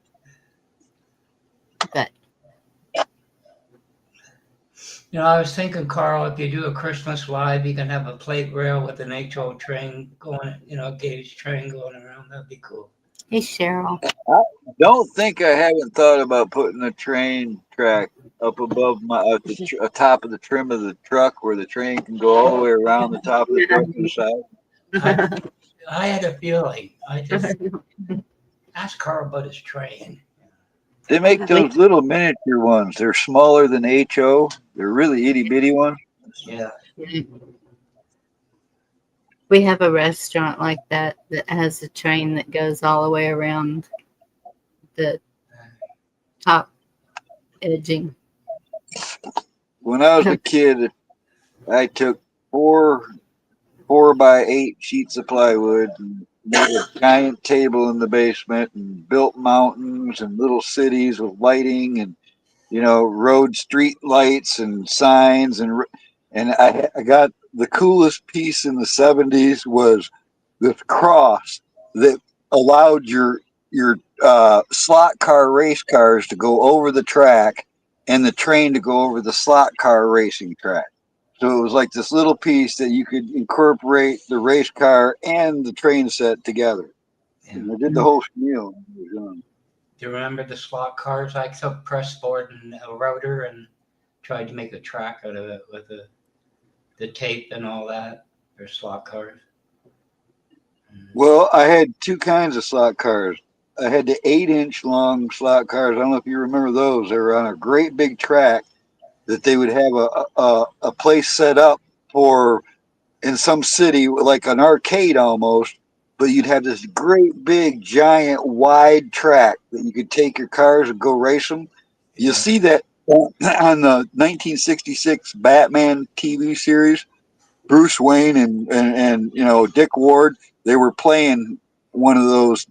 But You know, I was thinking, Carl, if you do a Christmas live, you can have a plate rail with an HO train going, you know, gauge train going around. That'd be cool. hey, Cheryl. I don't think I haven't thought about putting a train track up above my top of the trim of the truck where the train can go all the way around the top of the truck to the side. I had a feeling. I just asked Carl about his train. They make those little miniature ones. They're smaller than HO. They're really itty bitty ones. Yeah. We have a restaurant like that has a train that goes all the way around the top edging. When I was a kid, I took 4x8 sheets of plywood and made a giant table in the basement and built mountains and little cities with lighting and, you know, road street lights and signs. And I got the coolest piece in the 70s was this cross that allowed your slot car race cars to go over the track and the train to go over the slot car racing track. So it was like this little piece that you could incorporate the race car and the train set together. Yeah. And I did the whole spiel. Do you remember the slot cars? I took press board and a router and tried to make a track out of it with the tape and all that for slot cars. Well, I had two kinds of slot cars. I had the 8-inch long slot cars. I don't know if you remember those. They were on a great big track that they would have a place set up for in some city, like an arcade almost, but you'd have this great big giant wide track that you could take your cars and go race them. Yeah. You see that on the 1966 Batman TV series. Bruce Wayne and you know Dick Ward, they were playing one of those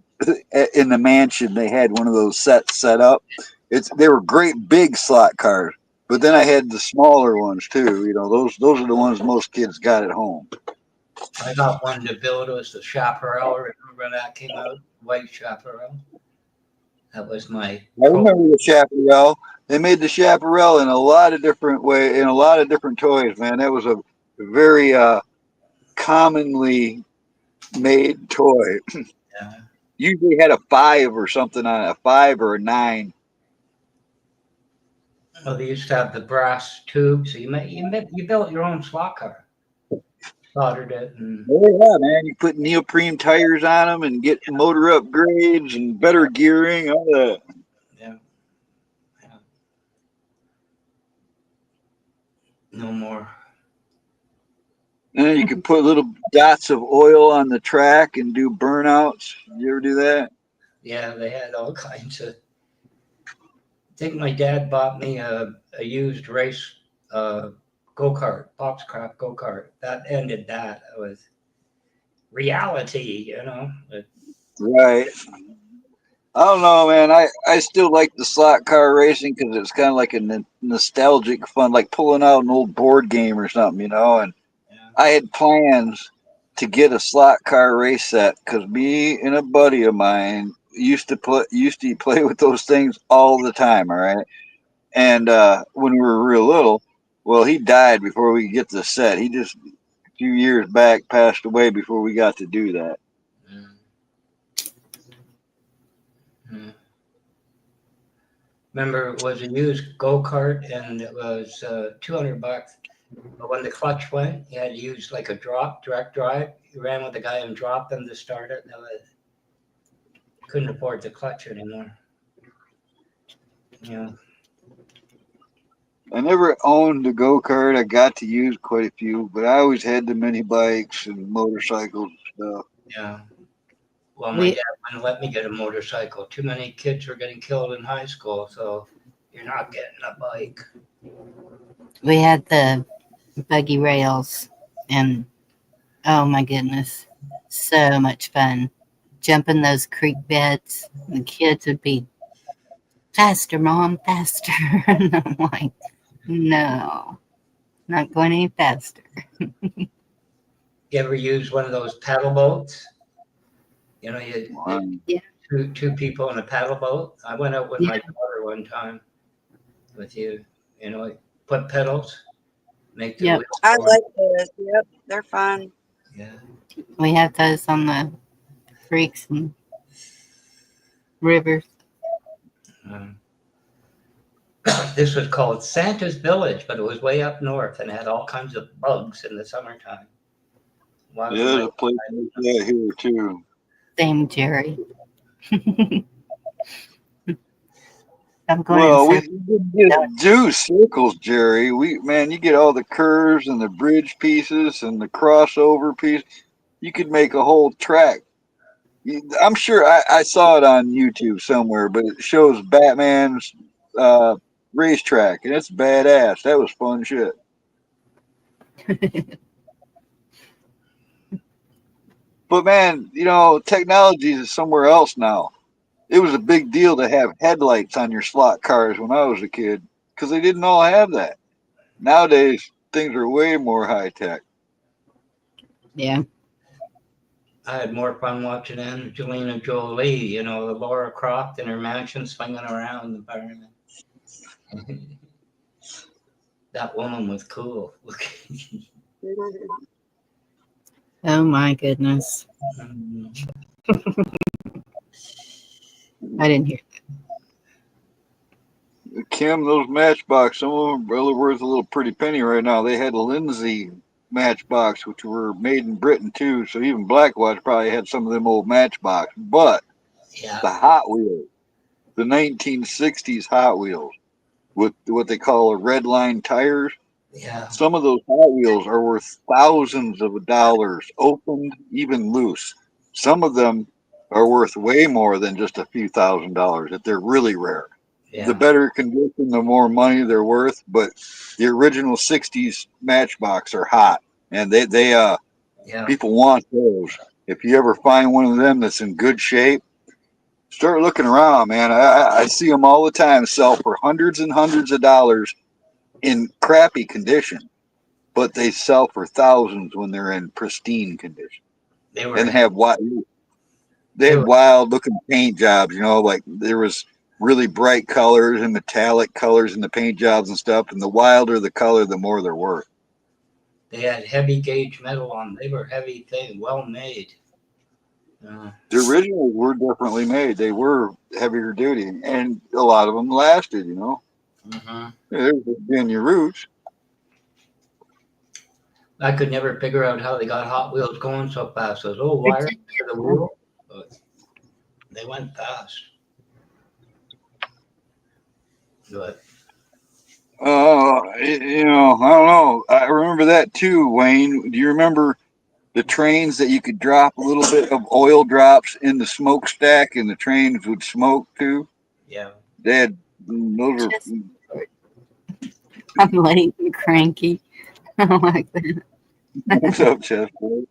in the mansion. They had one of those sets set up. They were great big slot cars. But then I had the smaller ones too. You know, those are the ones most kids got at home. I got one to build. It was the Chaparral. Remember when that came out? White Chaparral. That was my. I remember the Chaparral. They made the Chaparral in a lot of different ways, in a lot of different toys. Man, that was a very commonly made toy. Yeah. Usually had a 5 or something on it, a 5 or a 9. Well, they used to have the brass tubes. So you built your own slot car, soldered it, and Oh yeah, man! You put neoprene tires on them and get motor upgrades and better gearing, all that. yeah. No more. And then you could put little dots of oil on the track and do burnouts. You ever do that? Yeah, they had all kinds of. I think my dad bought me a used race go-kart, Boxcraft go-kart. That ended that. It was reality, you know. Right. I don't know, man. I still like the slot car racing because it's kind of like a nostalgic fun, like pulling out an old board game or something, you know. And I had plans to get a slot car race set because me and a buddy of mine used to play with those things all the time. All right. And when we were real little, well, he died before we could get the set. He just a few years back passed away before we got to do that. Remember, it was a used go-kart, and it was $200. But when the clutch went, you had to use like a direct drive. You ran with the guy and dropped them to start it. Couldn't afford the clutch anymore. Yeah. I never owned a go-kart. I got to use quite a few, but I always had the mini bikes and motorcycles and stuff. Yeah. Well, my dad wouldn't let me get a motorcycle. Too many kids were getting killed in high school, so you're not getting a bike. We had the buggy rails, and oh my goodness, so much fun. jump in those creek beds. The kids would be, faster, Mom, faster. And I'm like, no, not going any faster. You ever use one of those paddle boats? You know, Yeah. two people in a paddle boat. I went out with Yeah. my daughter one time with you. You know, put pedals, make the Yep. wheel I go. like those. Yep, they're fun. Yeah. We have those on the creeks and rivers. This was called Santa's Village, but it was way up north and had all kinds of bugs in the summertime. Yeah, there's a place like that here too. Same, Jerry. I'm going Well, we insane. just do circles, Jerry. You get all the curves and the bridge pieces and the crossover piece. You could make a whole track. I'm sure I saw it on YouTube somewhere, but it shows Batman's racetrack, and it's badass. That was fun shit. But man, technology is somewhere else now. It was a big deal to have headlights on your slot cars when I was a kid because they didn't all have that. Nowadays, things are way more high tech. Yeah. I had more fun watching Angelina Jolie, you know, the Laura Croft in her mansion swinging around the environment. That woman was cool. Oh my goodness. I didn't hear Kim, those Matchbox, some of them are really worth a little pretty penny right now. They had a Lindsay Matchbox, which were made in Britain too, so even Black Watch probably had some of them old Matchbox. But the Hot Wheels, the 1960s Hot Wheels, with what they call red line tires. Yeah. Some of those Hot Wheels are worth thousands of dollars, opened, even loose. Some of them are worth way more than just a few $1,000s if they're really rare. Yeah. The better condition, the more money they're worth. But the original 60s Matchbox are hot, and they people want those. If you ever find one of them that's in good shape, start looking around, man. I see them all the time sell for hundreds and hundreds of dollars in crappy condition, but they sell for thousands when they're in pristine condition. And they had wild looking paint jobs, like there was really bright colors and metallic colors in the paint jobs and stuff. And the wilder the color, the more they're worth. They had heavy gauge metal on. They were heavy thing, well made. The originals were differently made. They were heavier duty, and a lot of them lasted. There's been your roots. I could never figure out how they got Hot Wheels going so fast. Those old wires to the wheel, but they went fast. But I don't know. I remember that too, Wayne. Do you remember the trains that you could drop a little bit of oil drops in the smokestack and the trains would smoke too? Yeah. They had those are. I'm late and cranky. I don't like that. What's up, Chessboard?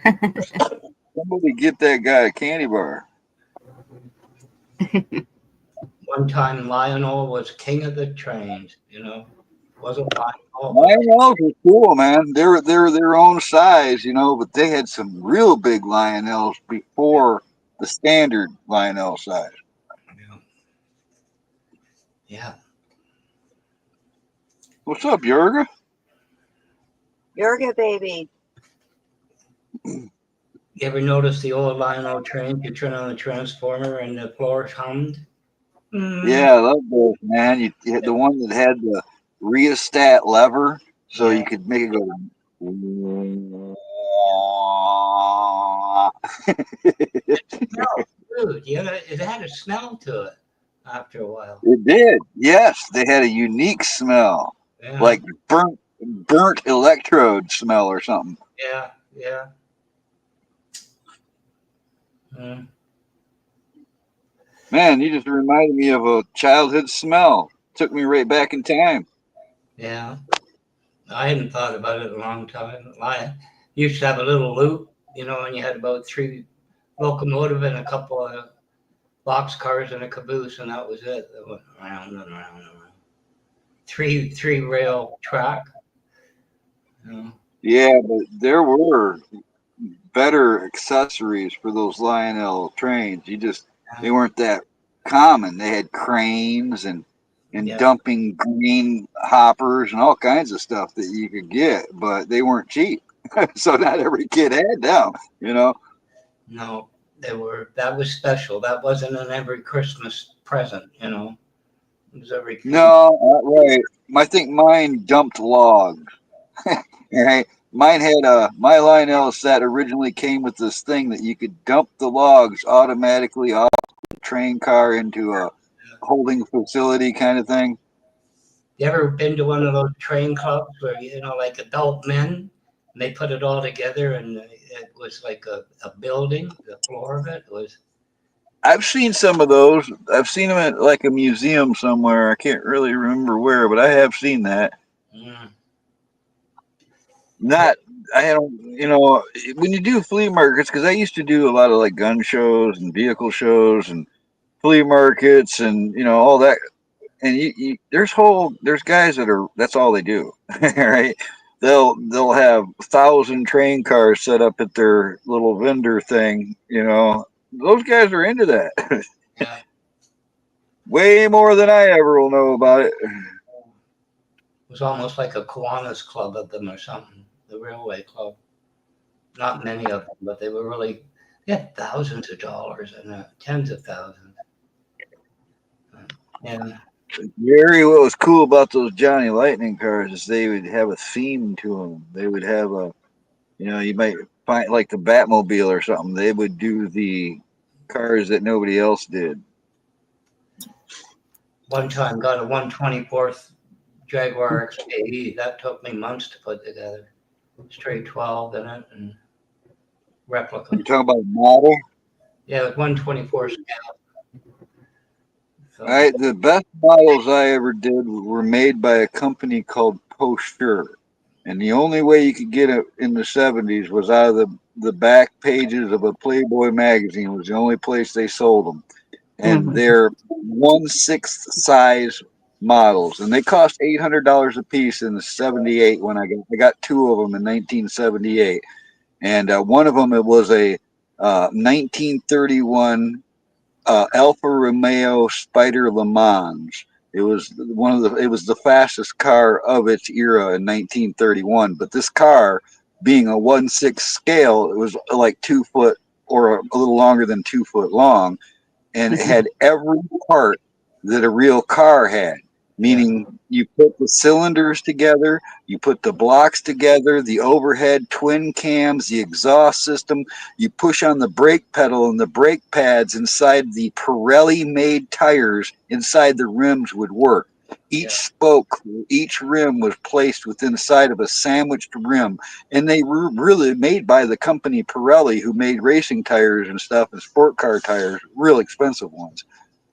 Somebody get that guy a candy bar. One time Lionel was king of the trains, Wasn't Lionel. Lionels were cool, man. They're their own size, but they had some real big Lionels before the standard Lionel size. Yeah. What's up, Yorga? Yorga, baby. You ever notice the old Lionel trains? You turn on the transformer and the floor hummed? Yeah, I love those, man. You had the one that had the rheostat lever, so you could make it go. No, dude, it had a smell to it after a while. It did. Yes, they had a unique smell, like burnt electrode smell or something. Yeah. Man, you just reminded me of a childhood smell. Took me right back in time. Yeah. I hadn't thought about it in a long time. I used to have a little loop, and you had about 3 locomotive and a couple of boxcars and a caboose, and that was it. It went round and round and round. Three rail track. You know. Yeah, but there were better accessories for those Lionel trains. They weren't that common. They had cranes and Yeah. dumping green hoppers and all kinds of stuff that you could get, but they weren't cheap. So not every kid had them, you know. No, that was special. That wasn't an every Christmas present, you know. It was every No, right. I think mine dumped logs. Right. Mine had my Lionel set originally came with this thing that you could dump the logs automatically off the train car into a holding facility kind of thing. You ever been to one of those train clubs where, you know, like adult men, and they put it all together and it was like a building, the floor of it was. I've seen some of those. I've seen them at like a museum somewhere. I can't really remember where, but I have seen that. Mm. Not, I don't, you know, when you do flea markets, because I used to do a lot of like gun shows and vehicle shows and flea markets and, you know, all that. And there's guys that's all they do, right? They'll have 1,000 train cars set up at their little vendor thing, you know. Those guys are into that. Yeah. Way more than I ever will know about it. It was almost like a Kiwanis club of them or something, the railway club. Not many of them, but they had thousands of dollars and tens of thousands. And Gary, what was cool about those Johnny Lightning cars is they would have a theme to them. They would have you might find like the Batmobile or something. They would do the cars that nobody else did. one time got a 124th Jaguar XJE. That took me months to put together. Straight 12 in it and replica. You talking about a model? Yeah, it was 124 scale. So, The best models I ever did were made by a company called Posture. And the only way you could get it in the 70s was out of the back pages of a Playboy magazine. It was the only place they sold them. And they're 1/6 size models. And they cost $800 a piece in the 78 when I got two of them in 1978. And one of them, it was a 1931 Alfa Romeo Spider Le Mans. It was the fastest car of its era in 1931. But this car, being a 1/6 scale, it was like 2 foot or a little longer than 2 foot long, and it had every part that a real car had. Meaning, you put the cylinders together, you put the blocks together, the overhead twin cams, the exhaust system. You push on the brake pedal, and the brake pads inside the Pirelli-made tires inside the rims would work. Each spoke, each rim was placed within the side of a sandwiched rim, and they were really made by the company Pirelli, who made racing tires and stuff and sport car tires, real expensive ones.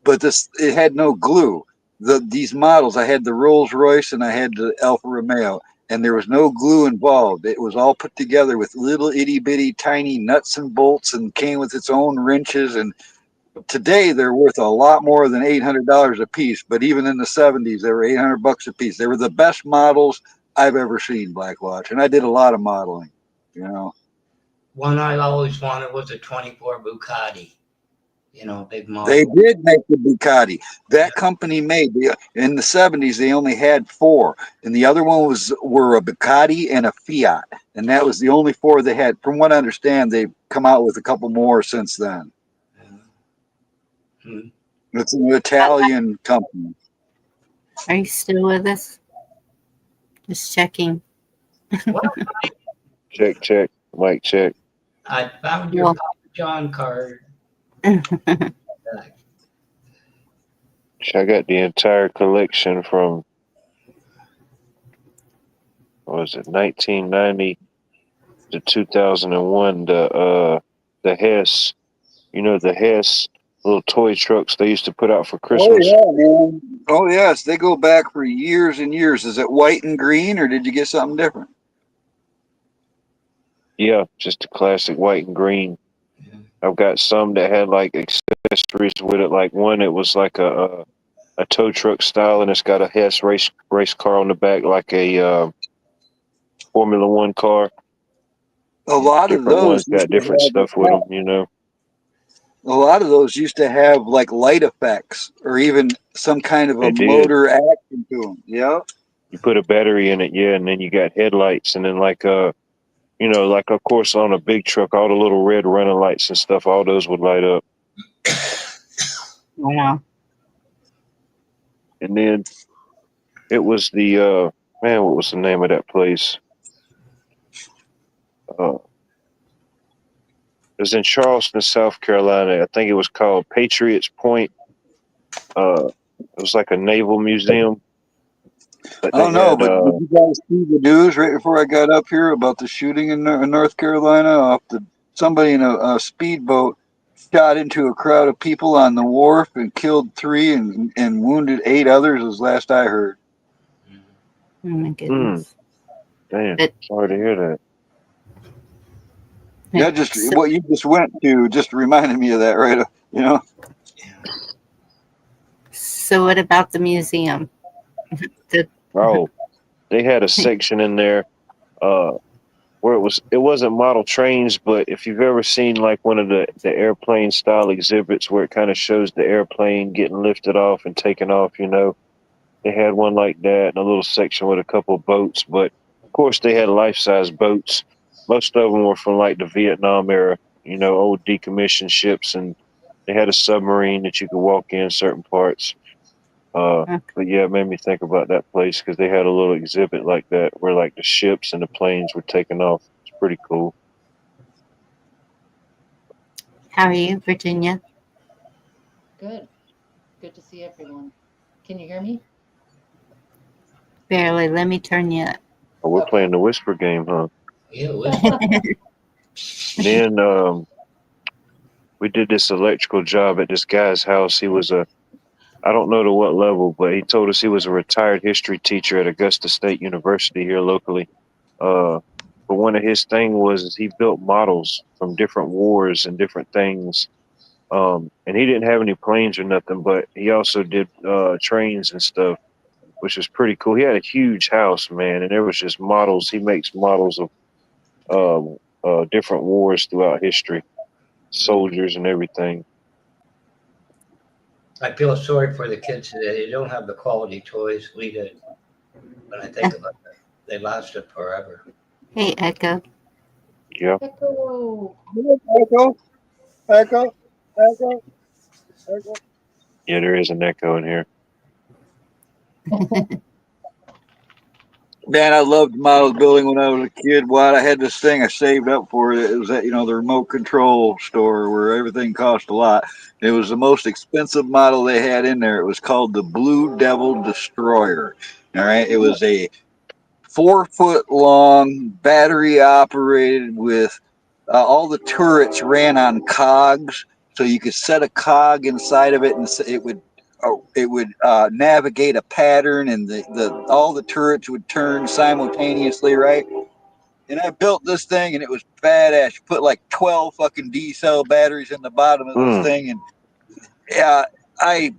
But it had no glue. These models, I had the Rolls Royce and I had the Alfa Romeo, and there was no glue involved. It was all put together with little itty bitty tiny nuts and bolts, and came with its own wrenches. And today they're worth a lot more than $800 a piece. But even in the 70s, they were $800 a piece. They were the best models I've ever seen, Blackwatch, and I did a lot of modeling. You know, one I always wanted was a 24 Bucati. You know, big model. They did make the Bucati. That company made in the 70s. They only had 4, and the other one were a Bucati and a Fiat, and that was the only 4 they had. From what I understand, they've come out with a couple more since then. It's an Italian company. Are you still with us? Just checking. Check. Mic check. I found your Papa John card. I got the entire collection from, what was it, 1990 to 2001. The Hess, the Hess little toy trucks they used to put out for Christmas. Oh yeah, man. Oh yes, they go back for years and years. Is it white and green, or did you get something different? Yeah, just a classic white and green. I've got some that had like accessories with it. Like one, it was like a tow truck style, and it's got a Hess race car on the back, like a Formula One car. A lot of Different ones those used got to different have stuff with them, you know. a lot of those used to have like light effects or even some kind of a They did. motor action to them. Yeah. You put a battery in it, yeah, and then you got headlights, and then like you know, like of course on a big truck, all the little red running lights and stuff, all those would light up. Wow. And then it was the man, what was the name of that place? It was in Charleston, South Carolina. I think it was called Patriots Point. It was like a naval museum, but I they don't know, had but did you guys see the news right before I got up here about the shooting in North Carolina? Somebody in a speedboat shot into a crowd of people on the wharf and killed 3 and wounded 8 others, as last I heard. Oh my goodness. damn, But sorry to hear that. Yeah, just so, what you just went to just reminded me of that, right? You know. so what about the museum? Oh, they had a section in there where it wasn't model trains, but if you've ever seen like one of the airplane style exhibits where it kind of shows the airplane getting lifted off and taken off, you know, they had one like that and a little section with a couple of boats, but of course they had life-size boats. Most of them were from like the Vietnam era, you know, old decommissioned ships, and they had a submarine that you could walk in certain parts. But yeah, it made me think about that place because they had a little exhibit like that where like the ships and the planes were taking off. It's pretty cool. How are you, Virginia? Good. Good to see everyone. Can you hear me? Barely. Let me turn you up. Oh, we're Okay. playing the whisper game, huh? Yeah, whisper. Then we did this electrical job at this guy's house. He was I don't know to what level, but he told us he was a retired history teacher at Augusta State University here locally. But one of his thing was he built models from different wars and different things. And he didn't have any planes or nothing, but he also did trains and stuff, which was pretty cool. He had a huge house, man, and there was just models. He makes models of different wars throughout history, soldiers and everything. I feel sorry for the kids today. They don't have the quality toys we did. When I think about that, they lasted forever. Hey, Echo. Yeah. Echo. Echo. Yeah, there is an echo in here. Man, I loved model building when I was a kid. What I had this thing I saved up for it. It was at the remote control store where everything cost a lot. It was the most expensive model they had in there. It was called the Blue Devil Destroyer. All right, it was a 4-foot long, battery operated with all the turrets ran on cogs, so you could set a cog inside of it, and it would navigate a pattern, and all the turrets would turn simultaneously, right? And I built this thing, and it was badass. You put like 12 fucking D cell batteries in the bottom of this thing, and I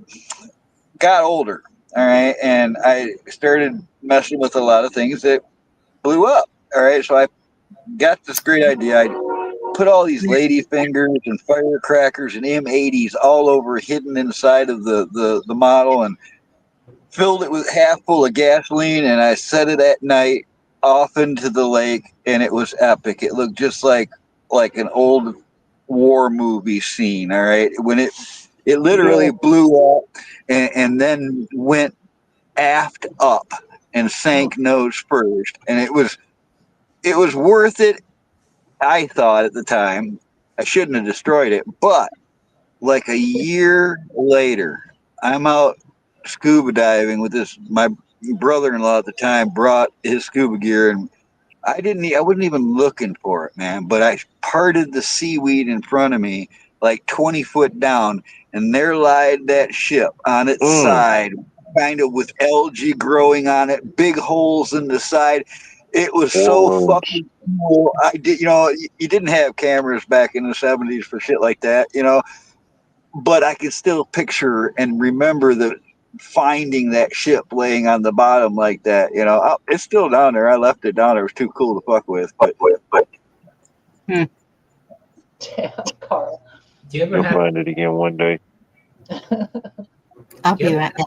got older, all right, and I started messing with a lot of things that blew up, all right. So I got this great idea. I put all these lady fingers and firecrackers and M80s all over, hidden inside of the model, and filled it with half full of gasoline, and I set it at night off into the lake, and it was epic. It looked just like an old war movie scene. All right, when it literally blew up and then went aft up and sank nose first, and it was worth it. I thought at the time I shouldn't have destroyed it, but like a year later, I'm out scuba diving with my brother-in-law at the time brought his scuba gear, and I wasn't even looking for it, man, but I parted the seaweed in front of me like 20 foot down, and there lied that ship on its side, kind of with algae growing on it, big holes in the side. It was so Warlords. fucking cool. I did, you didn't have cameras back in the 70s for shit like that, but I can still picture and remember finding that ship laying on the bottom like that. It's still down there. I left it down there. It was too cool to fuck with, but Damn, Carl. Do you ever You'll have? find it again one day. I'll be right back.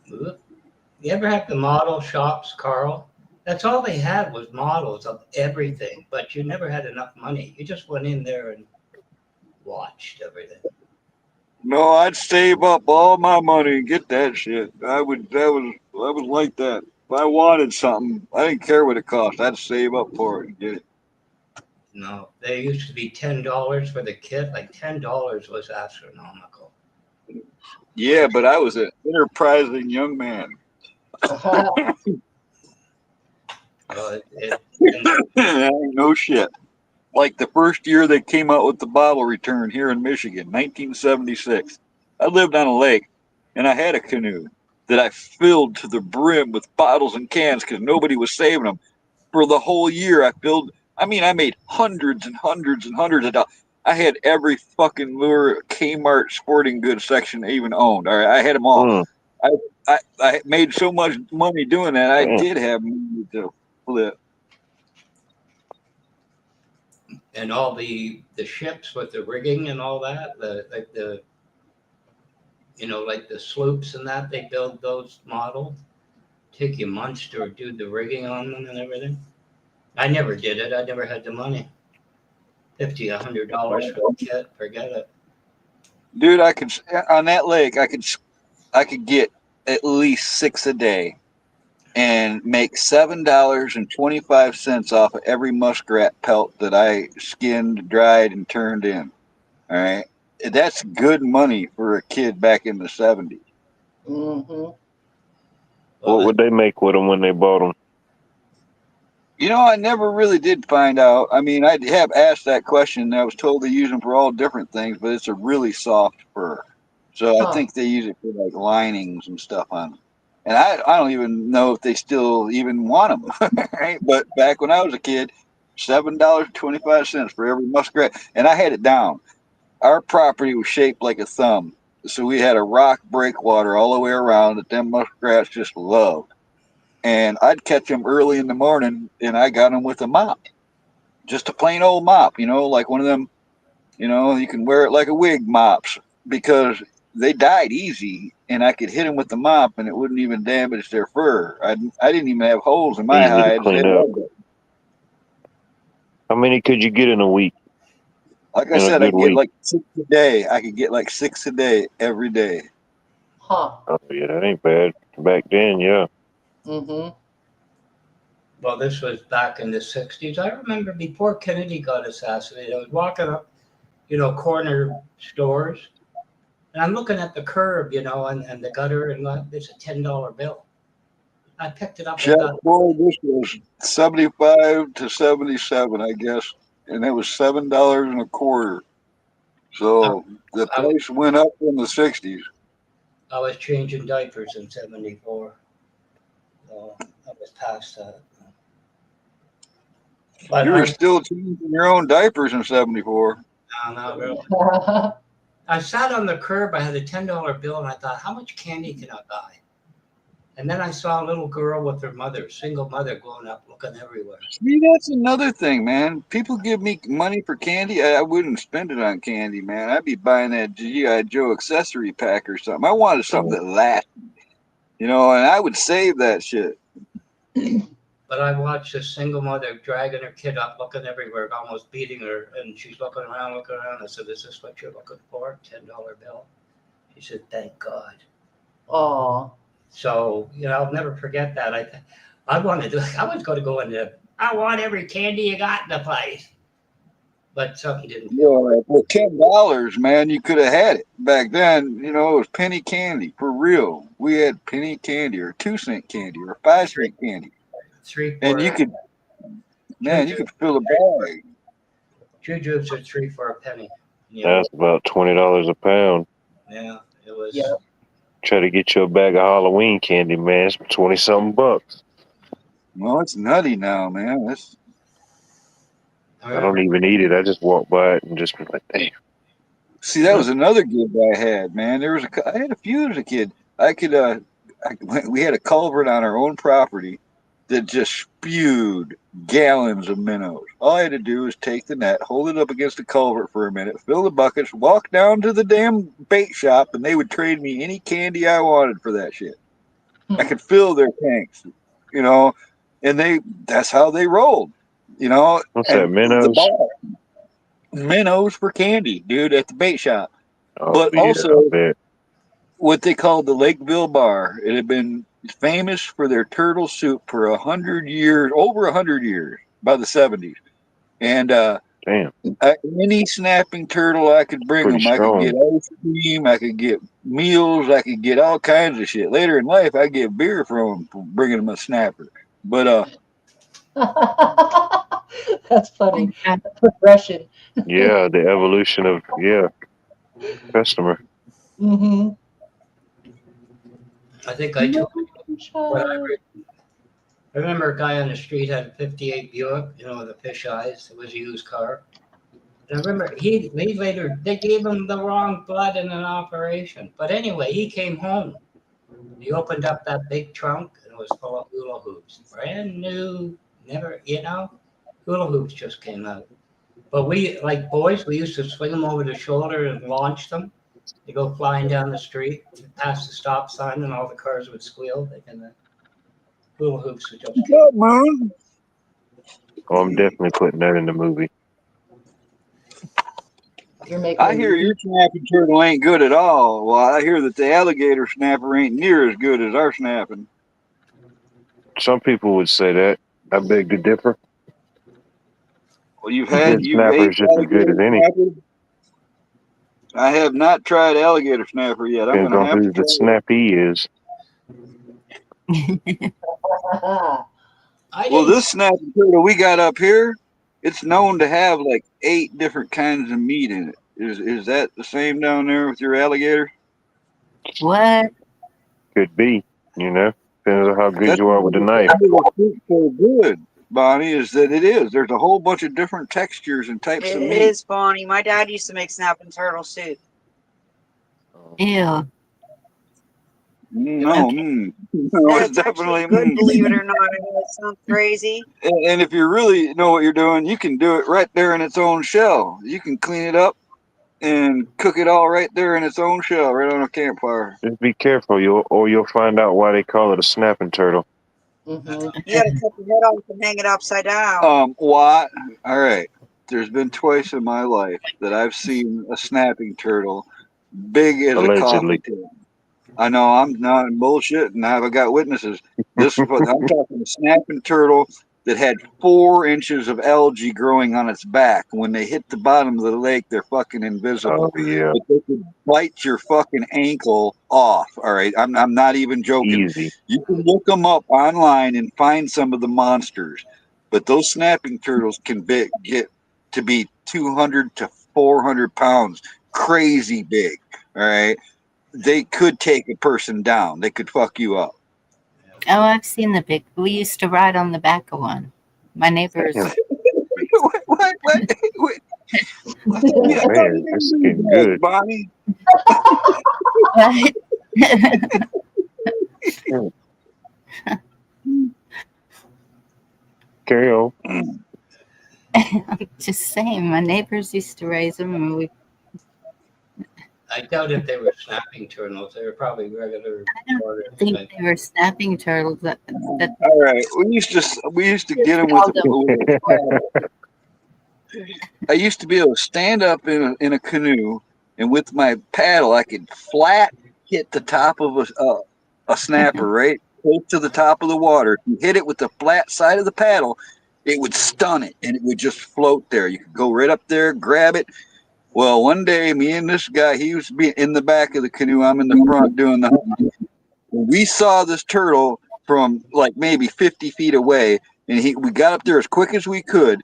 You ever have the model shops, Carl? That's all they had was models of everything, but you never had enough money. You just went in there and watched everything. no, I'd save up all my money and get that shit. I was like that. If I wanted something, I didn't care what it cost. I'd save up for it and get it. No, they used to be $10 for the kit. Like $10 was astronomical. Yeah, but I was an enterprising young man. No shit. Like the first year they came out with the bottle return here in Michigan, 1976. I lived on a lake, and I had a canoe that I filled to the brim with bottles and cans because nobody was saving them. For the whole year, I made hundreds and hundreds and hundreds of dollars. I had every fucking lure Kmart sporting goods section I even owned. All right, I had them all. I made so much money doing that. I did have money to flip. And all the ships with the rigging and all that, like the sloops and that, they build those models. Take you months to do the rigging on them and everything. I never did it. I never had the money. $50, $100 for the kit. Forget it. Dude, I could on that lake. I could get at least 6 a day, and make $7.25 off of every muskrat pelt that I skinned, dried, and turned in. All right, that's good money for a kid back in the 70s. Mm-hmm. What would they make with them when they bought them? I never really did find out. I mean, I have asked that question, and I was told they use them for all different things, but it's a really soft fur. So I think they use it for like linings and stuff on them. And I don't even know if they still even want them. Right? But back when I was a kid, $7.25 for every muskrat. And I had it down. Our property was shaped like a thumb. So we had a rock breakwater all the way around that them muskrats just loved. And I'd catch them early in the morning, and I got them with a mop. Just a plain old mop, like one of them, you can wear it like a wig mops, because they died easy, and I could hit them with the mop, and it wouldn't even damage their fur. I didn't even have holes in my Easy to hides. clean up. How many could you get in a week? Like I said, I could get like 6 a day. I could get like 6 a day every day. Huh. Oh yeah, that ain't bad. Back then, yeah. Mm-hmm. Well, this was back in the 60s. I remember before Kennedy got assassinated, I was walking up, corner stores, and I'm looking at the curb, and the gutter, and it's a $10 bill. I picked it up. Chef Boy, this was 75 to 77, I guess, and it was $7.25. So the price went up in the 60s. I was changing diapers in 74. So I was past that. But you were still changing your own diapers in 74. No, not really. I sat on the curb. I had a $10 bill, and I thought, how much candy can I buy? And then I saw a little girl with her mother, single mother, going up, looking everywhere. See, that's another thing, man. People give me money for candy. I wouldn't spend it on candy, man. I'd be buying that G.I. Joe accessory pack or something. I wanted something that lasted, and I would save that shit. But I watched a single mother dragging her kid up, looking everywhere, almost beating her, and she's looking around. I said, is this what you're looking for? $10 bill? She said, thank God. Oh. So, I'll never forget that. I was going to go in there. I want every candy you got in the place. But something didn't feel right. Well, $10, man, you could have had it. Back then, it was penny candy, for real. We had penny candy or 2-cent candy or 5-cent candy. And you could fill a bag. Jujubes are 3 for a penny. That's about $20 a pound. Yeah, it was. Try to get you a bag of Halloween candy, man. It's $20-something bucks. Well, it's nutty now, man. I don't even eat it. I just walk by it and just be like, damn. See, that was another gig I had, man. I had a few as a kid. We had a culvert on our own property that just spewed gallons of minnows. All I had to do was take the net, hold it up against the culvert for a minute, fill the buckets, walk down to the damn bait shop, and they would trade me any candy I wanted for that shit. I could fill their tanks, you know, and that's how they rolled, you know. What's that, And the minnows? bar, minnows for candy, dude, at the bait shop. Oh, But yeah, also I bet. what they called the Lakeville Bar. It had been famous for their turtle soup for 100 years, over 100 years, by the 70s. And Damn, any snapping turtle I could bring pretty them. I could get strong. ice cream, I could get meals, I could get all kinds of shit. Later in life, I get beer from them for bringing them a snapper. But That's funny. Progression. Yeah, the evolution of, customer. Mm-hmm. I think I told you what I remember a guy on the street had a 58 Buick, you know, the fish eyes. It was a used car. And I remember he later, they gave him the wrong blood in an operation. But anyway, he came home. He opened up that big trunk and it was full of hula hoops. Brand new, never, you know, hula hoops just came out. But we, like boys, we used to swing them over the shoulder and launch them. They go flying down the street, past the stop sign, and all the cars would squeal. And the hula hoops would just what's up, Moon? Oh, I'm definitely putting that in the movie. You're making I hear your snapping turtle ain't good at all. Well, I hear that the alligator snapper ain't near as good as our snapping. Some people would say that. I beg to differ. Well, you've Good snapper ate is just as good as alligator any. snapper? I have not tried alligator snapper yet. I'm Depends going to on have to who the try it. snappy is. Well, this snapping turtle we got up here, it's known to have like 8 different kinds of meat in it. Is that the same down there with your alligator? What? Could be, you know. Depends on how good That's you are why with the the knife. soup so good, Bonnie, is that it is. There's a whole bunch of different textures and types of It meat. is, Bonnie. My dad used to make snapping turtle soup. Ew. No, Okay. no, it's That's actually definitely. good, believe it or not. I know it sounds crazy. And if you really know what you're doing, you can do it right there in its own shell. You can clean it up and cook it all right there in its own shell, right on a campfire. Just be careful, you'll find out why they call it a snapping turtle. Mm-hmm. You gotta cut the head off and hang it upside down. What? All right. There's been twice in my life that I've seen a snapping turtle big as a coffee Allegedly. tin. I know I'm not bullshit, and I've got witnesses. I'm talking a snapping turtle that had 4 inches of algae growing on its back. When they hit the bottom of the lake, they're fucking invisible. Oh, yeah. But they could bite your fucking ankle off. All right, I'm not even joking. Easy. You can look them up online and find some of the monsters. But those snapping turtles can get to be 200 to 400 pounds, crazy big. All right. They could take a person down. They could fuck you up. Oh, I've seen the big. We used to ride on the back of one. My neighbors. Damn. What? Oh, man, this is getting good. Bonnie. What? Carry on. I'm just saying, my neighbors used to raise them, and we. I doubt if they were snapping turtles. They were probably regular. I don't think they were snapping turtles. All right, we used to get them with the. I used to be able to stand up in a canoe, and with my paddle, I could flat hit the top of a snapper, right close to the top of the water. If you hit it with the flat side of the paddle, it would stun it, and it would just float there. You could go right up there, grab it. Well, one day, me and this guy, he was in the back of the canoe. I'm in the front doing the hunting. We saw this turtle from like maybe 50 feet away, and we got up there as quick as we could,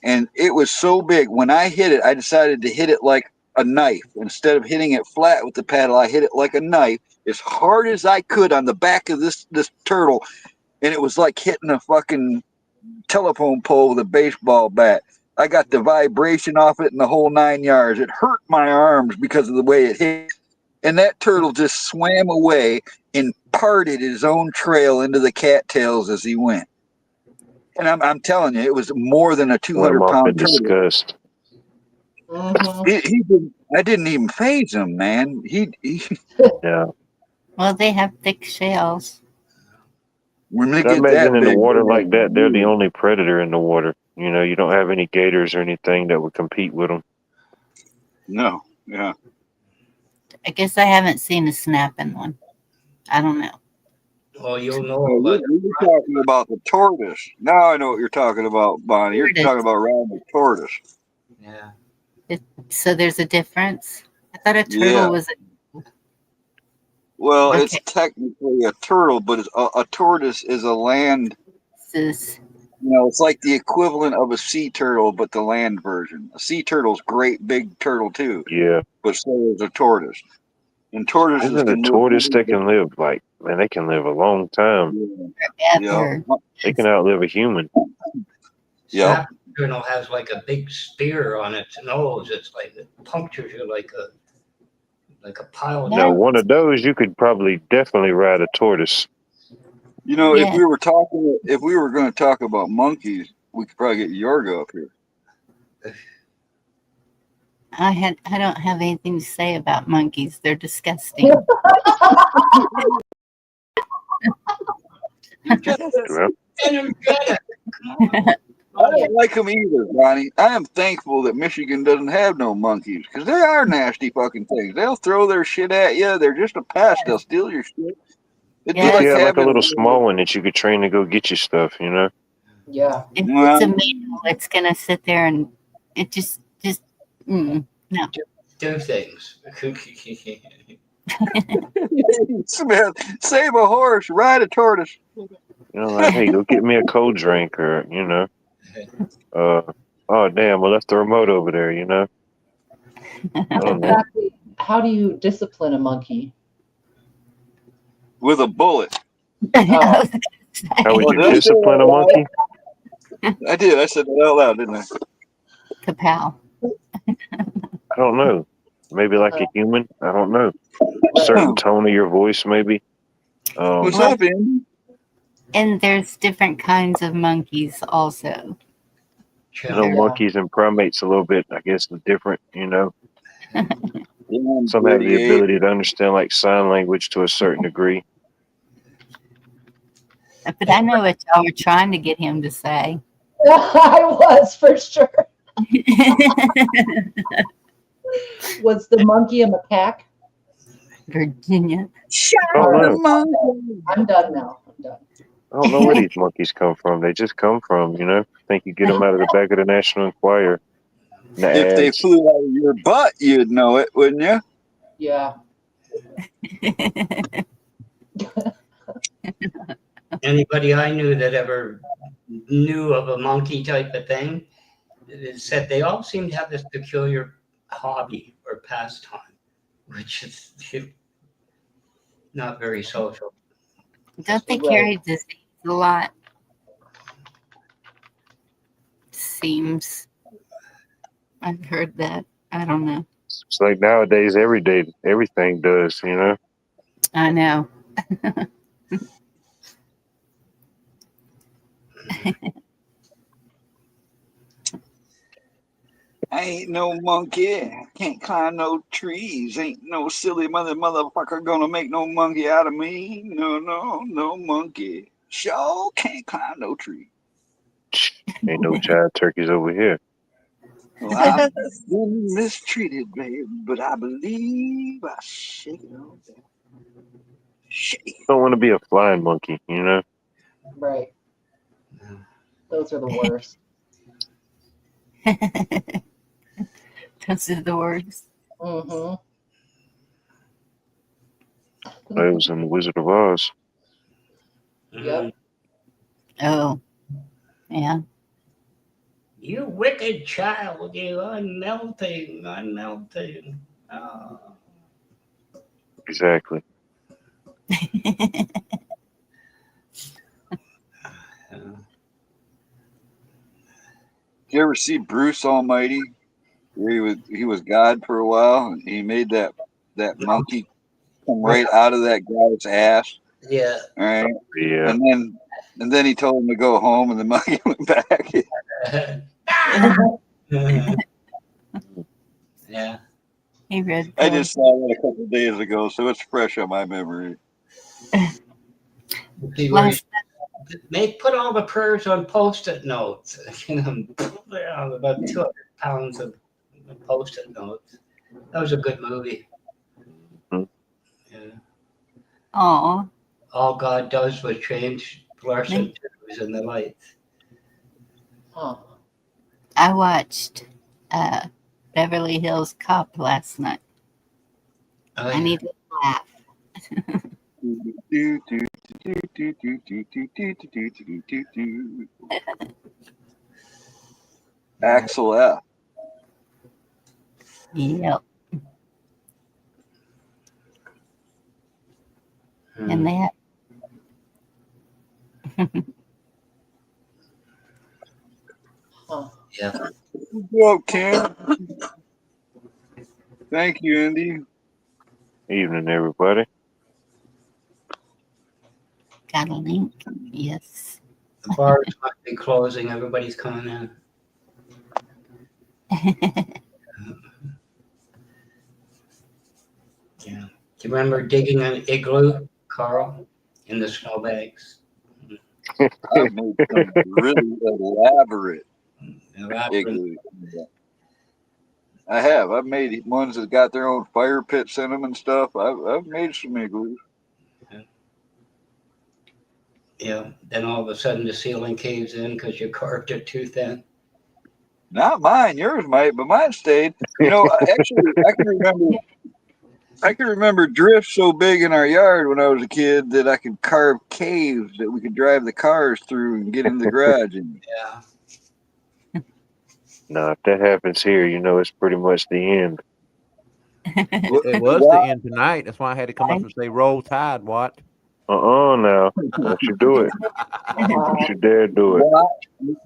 and it was so big. When I hit it, I decided to hit it like a knife. Instead of hitting it flat with the paddle, I hit it like a knife as hard as I could on the back of this turtle, and it was like hitting a fucking telephone pole with a baseball bat. I got the vibration off it and the whole 9 yards. It hurt my arms because of the way it hit. And that turtle just swam away and parted his own trail into the cattails as he went. And I'm telling you, it was more than a Swim off in 200-pound turtle. disgust. I didn't even phase him, man. Yeah. Well, they have thick shells. When they I get imagine that in the big, water like that, they're the only predator in the water. You know, you don't have any gators or anything that would compete with them. No, yeah. I guess I haven't seen a snapping one. I don't know. Well, you'll know Oh, about you're talking about the tortoise. Now I know what you're talking about, Bonnie. You're Tortoise. talking about riding the tortoise. yeah. So there's a difference. I thought a turtle Yeah. was Well, Okay. it's technically a turtle, but a tortoise is a land. Sis. It's like the equivalent of a sea turtle, but the land version. A sea turtle's great big turtle too, Yeah. but so is a tortoise. And tortoises Isn't a can tortoise live. that can live they can live a long time. Yeah. Forever. They can outlive a human. Yeah. Snap turtle has like a big spear on its nose. It's like it punctures you like a pile of Now, one of those, you could probably definitely ride a tortoise. If Yeah. we were going to talk about monkeys, we could probably get Yorga up here. I don't have anything to say about monkeys. They're disgusting. Well, energetic. I don't like them either, Bonnie. I am thankful that Michigan doesn't have no monkeys because they are nasty fucking things. They'll throw their shit at you. They're just a pest. They'll steal your shit. It'd Yeah. be like yeah, like a having little small one that you could train to go get you stuff, you know? Yeah. If it's a male, it's gonna sit there and it just no. Do things. Smith, save a horse, ride a tortoise. You know, like, hey, go get me a cold drink or, you know. Oh, damn, well, left the remote over there, you know? I don't know. Exactly. How do you discipline a monkey? With a bullet. Oh. How would Well, you did I say discipline that a out monkey? loud? I did. I said that out loud, didn't I? Kapow. I don't know. Maybe like a human? I don't know. A certain tone of your voice, maybe. What's Well- up, Andy? And there's different kinds of monkeys also. You know, Yeah. monkeys and primates a little bit, I guess, is different, you know? Yeah, Some have the 38. ability to understand, like, sign language to a certain degree. But I know what y'all were trying to get him to say. I was for sure. Was the monkey a macaque? Virginia. I don't know. I'm done now. I'm done. I don't know where these monkeys come from. They just come from, you know? I think you get them out of the back of the National Enquirer. The If they ads. flew out of your butt, you'd know it, wouldn't you? Yeah. Anybody I knew that ever knew of a monkey type of thing said they all seem to have this peculiar hobby or pastime, which is not very social. Don't they carry disease a lot? Seems. I've heard that. I don't know. It's like nowadays, everything does, you know? I know. I ain't no monkey. Can't climb no trees. Ain't no silly motherfucker gonna make no monkey out of me. No monkey. Sure can't climb no tree. Ain't no giant turkeys over here. Well, I've been mistreated, babe, but I believe I shake it all down. Shake. Don't want to be a flying monkey, you know? Right. Those are the worst. Those are the words. Mm-hmm. I was in the Wizard of Oz. Yep. Oh, yeah. You wicked child, you unmelting. Oh. Exactly. you ever see Bruce Almighty? Where he was God for a while, and he made that monkey come right out of that guy's ass. Yeah. All right. Yeah. And then he told him to go home, and the monkey went back. Yeah. Hey, Red I Pill. just saw that a couple of days ago, so it's fresh on my memory. See where they put all the prayers on Post-it notes. About 200 pounds of Post-it notes. That was a good movie. Mhm. Yeah. Aw. All God does was change fluorescent tubes and the lights. Oh, I watched Beverly Hills Cop last night. Oh, I yeah. need to laugh. Axel F. Yep. And that. huh. Yeah. Good up, Ken. Thank you, Andy. Evening, everybody. Got a link? Yes. The bars might be closing. Everybody's coming in. Yeah. Do you remember digging an igloo, Carl, in the snowbanks? I've made some really elaborate igloos. I have. I've made ones that got their own fire pits in them and stuff. I've made some igloos. Yeah. Then all of a sudden the ceiling caves in because you carved it too thin. Not mine. Yours might, but mine stayed. You know, actually, I can remember drifts so big in our yard when I was a kid that I could carve caves that we could drive the cars through and get in the garage. Yeah. No, if that happens here, you know it's pretty much the end. It was the end tonight. That's why I had to come up and say, "Roll Tide." What? Now. Don't you do it. Don't you dare do it.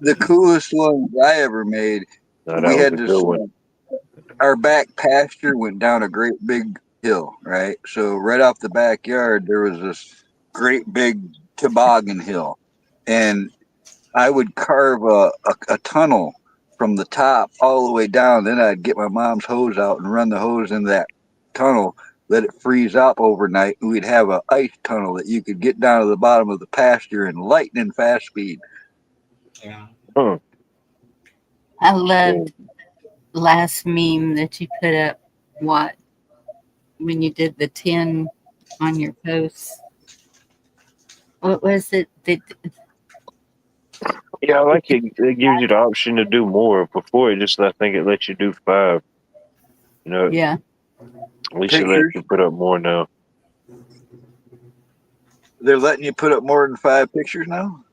The coolest ones I ever made. No, that We was had a this. good one. Our back pasture went down a great big hill, right? So right off the backyard, there was this great big toboggan hill, and I would carve a tunnel from the top all the way down. Then I'd get my mom's hose out and run the hose in that tunnel, let it freeze up overnight, and we'd have an ice tunnel that you could get down to the bottom of the pasture in lightning fast speed. Yeah. Huh. I loved last meme that you put up. What? When you did the 10 on your posts. What was it? Yeah, I like it. It gives you the option to do more. Before it just, I think it lets you do 5. You know, Yeah. at least it lets you put up more now. They're letting you put up more than 5 pictures now?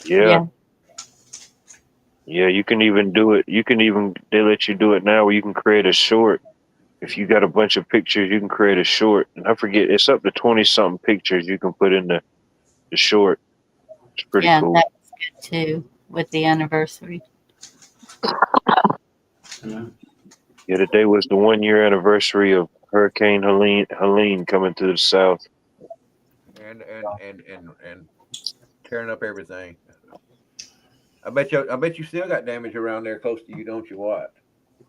Yeah. Yeah, you can even do it. They let you do it now where you can create a short. If you got a bunch of pictures, you can create a short. And I forget, it's up to 20-something pictures you can put in the short. It's pretty cool. That was good too with the anniversary. Yeah, today was the 1-year anniversary of Hurricane Helene coming to the south. And tearing up everything. I bet you still got damage around there close to you, don't you? What?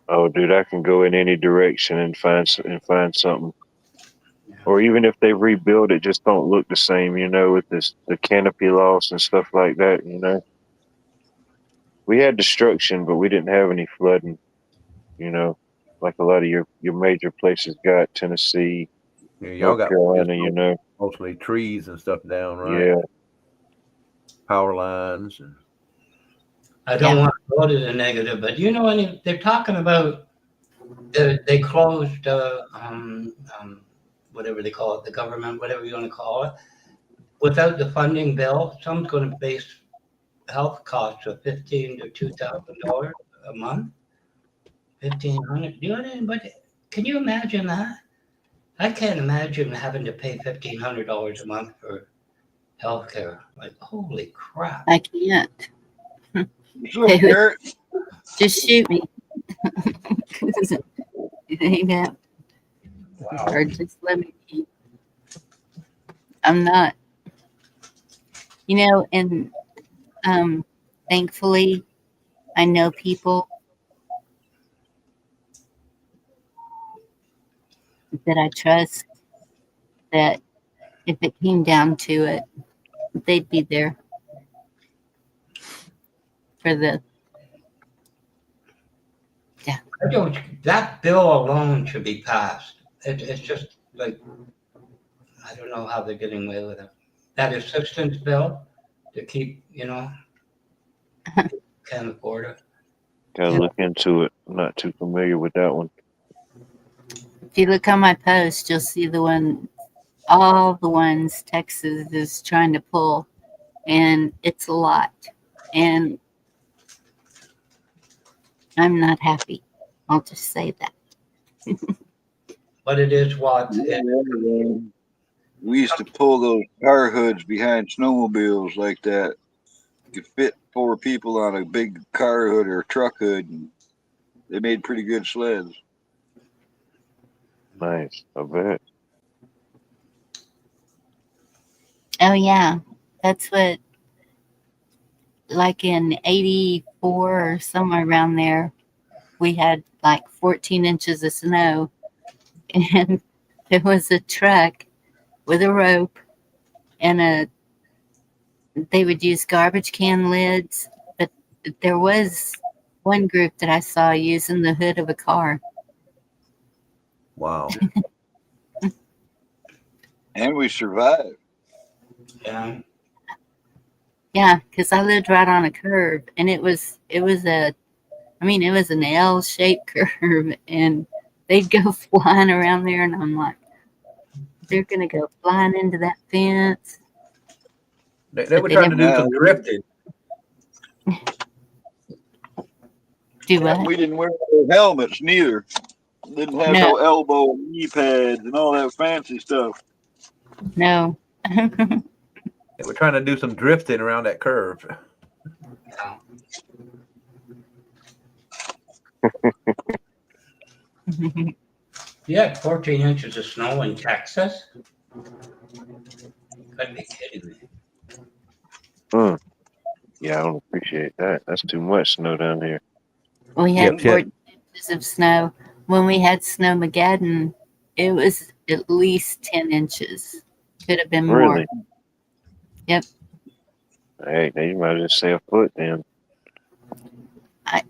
Oh, dude, I can go in any direction and find something. Or even if they rebuild it, just don't look the same, you know, with the canopy loss and stuff like that, you know. We had destruction, but we didn't have any flooding, you know, like a lot of your major places got. Tennessee, Yeah, y'all North got Carolina, you know. Mostly trees and stuff down, right? Yeah. Power lines. And I don't want to go to the negative, but you know, they're talking about they closed whatever they call it, the government, whatever you want to call it, without the funding bill. Someone's going to base health costs of $1,500 to $2,000 a month. $1,500. Do you know anybody? Can you imagine that? I can't imagine having to pay $1,500 a month for health care. Like, holy crap! I can't. So, Garrett, Just shoot me. It ain't that. Wow. Or just let me be. I'm not. And thankfully, I know people that I trust that if it came down to it, they'd be there for the. That bill alone should be passed. It's just like, I don't know how they're getting away with it. That assistance bill to keep, can't afford it. Gotta look into it. I'm not too familiar with that one. If you look on my post, you'll see all the ones Texas is trying to pull, and it's a lot. And I'm not happy. I'll just say that. But it is what We used to pull those car hoods behind snowmobiles like that. You could fit 4 people on a big car hood or truck hood, and they made pretty good sleds. Nice. I bet. Oh yeah, that's what. Like in '84 or somewhere around there, we had like 14 inches of snow, and there was a truck with a rope and they would use garbage can lids, but there was one group that I saw using the hood of a car. Wow. And we survived. Yeah. Yeah, because I lived right on a curve, and it was an L-shaped curve, and they'd go flying around there, and I'm like, they're gonna go flying into that fence. They were trying to do some drifting. Do what? We didn't wear no helmets neither. Didn't have no elbow and knee pads and all that fancy stuff. No. They were trying to do some drifting around that curve. You had 14 inches of snow in Texas? You couldn't be kidding me. Yeah, I don't appreciate that. That's too much snow down here. We had 14 inches of snow. When we had Snowmageddon, it was at least 10 inches. Could have been more. Really? Yep. Hey, now you might just say a foot then.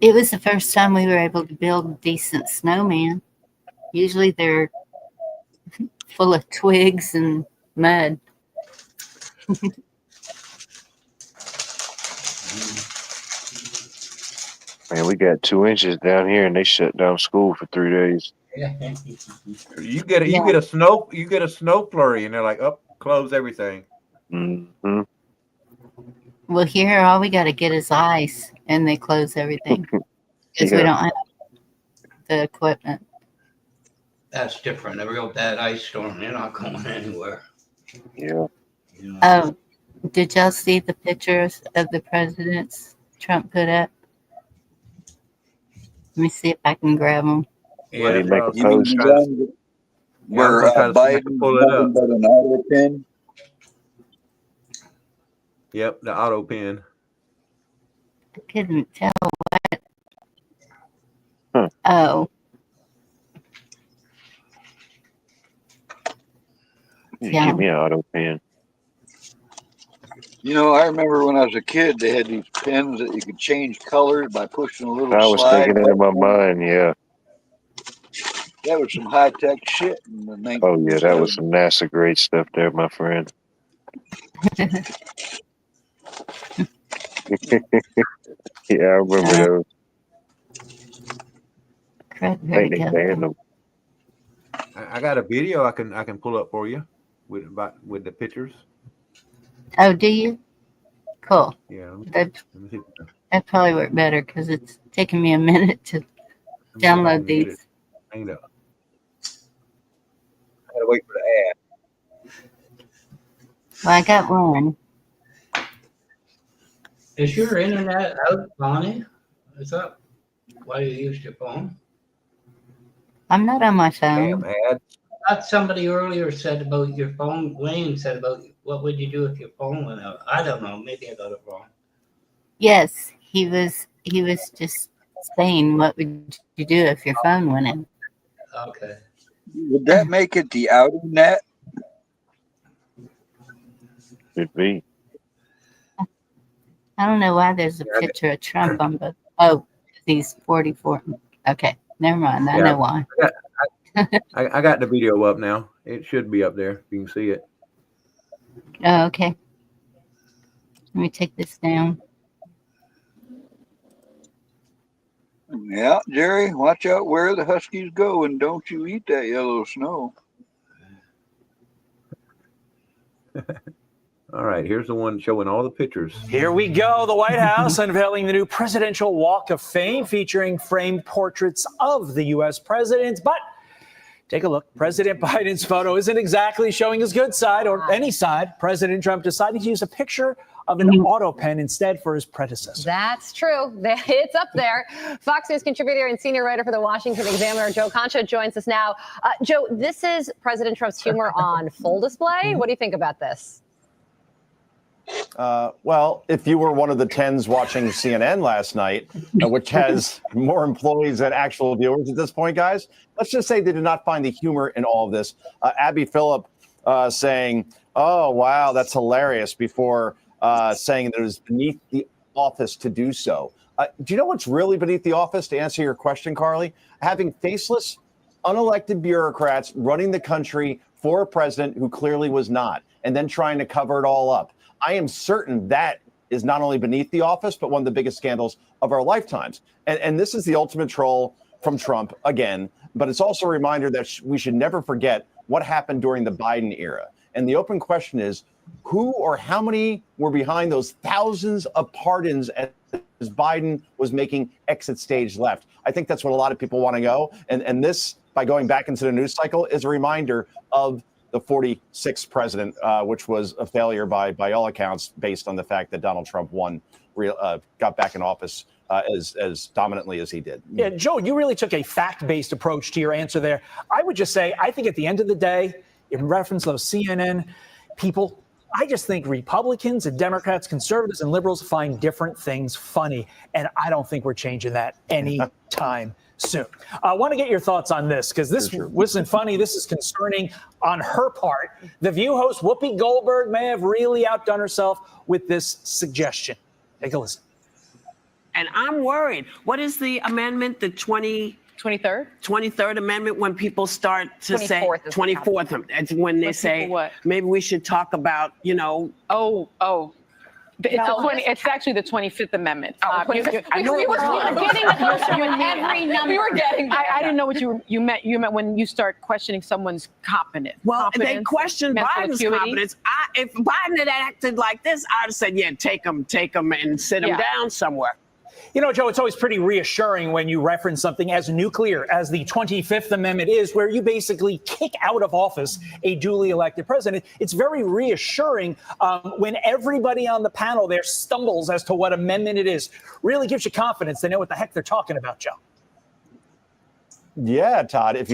It was the first time we were able to build a decent snowman. Usually they're full of twigs and mud. Man, we got 2 inches down here, and they shut down school for 3 days. You get a snow flurry, and they're like, "Up, close everything." Mm-hmm. Well, here all we got to get is ice, and they close everything because we don't have the equipment. That's different. A real bad ice storm, you're not going anywhere. Yeah. Oh, did y'all see the pictures of the presidents Trump put up? Let me see if I can grab them. What did he make a You mean post? the one where Biden pull it up. nothing but an auto pen? Yep, the auto pen. I couldn't tell what. Huh. Oh. You give me an auto pen. You know, I remember when I was a kid, they had these pens that you could change colors by pushing a little I was slide thinking it in my mind, yeah. That was some high-tech shit in the 1970s. Oh, yeah, that was some NASA grade stuff there, my friend. Yeah, I remember those. I think they banned them. I got a video I can pull up for you with the pictures. Oh, do you? Cool. Yeah. That probably worked better because it's taking me a minute to download these. I know. I gotta wait for the ad. Well, I got one. Is your internet out, Bonnie? Is that? Why do you use your phone? I'm not on my Damn phone. ad. Somebody earlier said about your phone. Wayne said about what would you do if your phone went out? I don't know. Maybe I got it wrong. Yes, he was just saying, what would you do if your phone went out? Okay. Would that make it the outer net? Could be. I don't know why there's a picture of Trump on both. Oh, he's 44. Okay, never mind. I know why. I got the video up now. It should be up there. You can see it. Oh, okay. Let me take this down. Yeah, Jerry, watch out where the Huskies go, and don't you eat that yellow snow. All right, here's the one showing all the pictures. Here we go. The White House unveiling the new Presidential Walk of Fame featuring framed portraits of the U.S. president. But take a look. President Biden's photo isn't exactly showing his good side or any side. President Trump decided to use a picture of an auto pen instead for his predecessor. That's true. It's up there. Fox News contributor and senior writer for the Washington Examiner, Joe Concha, joins us now. Joe, this is President Trump's humor on full display. What do you think about this? Well, if you were one of the tens watching CNN last night, which has more employees than actual viewers at this point, guys, let's just say they did not find the humor in all of this. Abby Phillip saying, "Oh, wow, that's hilarious," before saying that it was beneath the office to do so. Do you know what's really beneath the office, to answer your question, Carly? Having faceless, unelected bureaucrats running the country for a president who clearly was not, and then trying to cover it all up. I am certain that is not only beneath the office, but one of the biggest scandals of our lifetimes. And this is the ultimate troll from Trump again. But it's also a reminder that we should never forget what happened during the Biden era. And the open question is, who or how many were behind those thousands of pardons as Biden was making exit stage left? I think that's what a lot of people want to go. And this, by going back into the news cycle, is a reminder of the 46th president, which was a failure by all accounts, based on the fact that Donald Trump got back in office as dominantly as he did. Yeah, Joe, you really took a fact-based approach to your answer there. I would just say, I think at the end of the day, in reference to those CNN people, I just think Republicans and Democrats, conservatives and liberals find different things funny. And I don't think we're changing that anytime soon. I want to get your thoughts on this, because this wasn't funny. This is concerning on her part. The View host Whoopi Goldberg may have really outdone herself with this suggestion. Take a listen. And I'm worried. What is the amendment? The 23rd Amendment, when people start to say 24th. It's when they say maybe we should talk about, It's actually the 25th Amendment. I know we it was every number. We were getting. I didn't know what you meant. You meant when you start questioning someone's competence. Well, they questioned Biden's competence. If Biden had acted like this, I'd have said, "Yeah, take him, and sit him down somewhere." You know, Joe, it's always pretty reassuring when you reference something as nuclear as the 25th Amendment is, where you basically kick out of office a duly elected president. It's very reassuring when everybody on the panel there stumbles as to what amendment it is. Really gives you confidence. They know what the heck they're talking about, Joe. Yeah, Todd,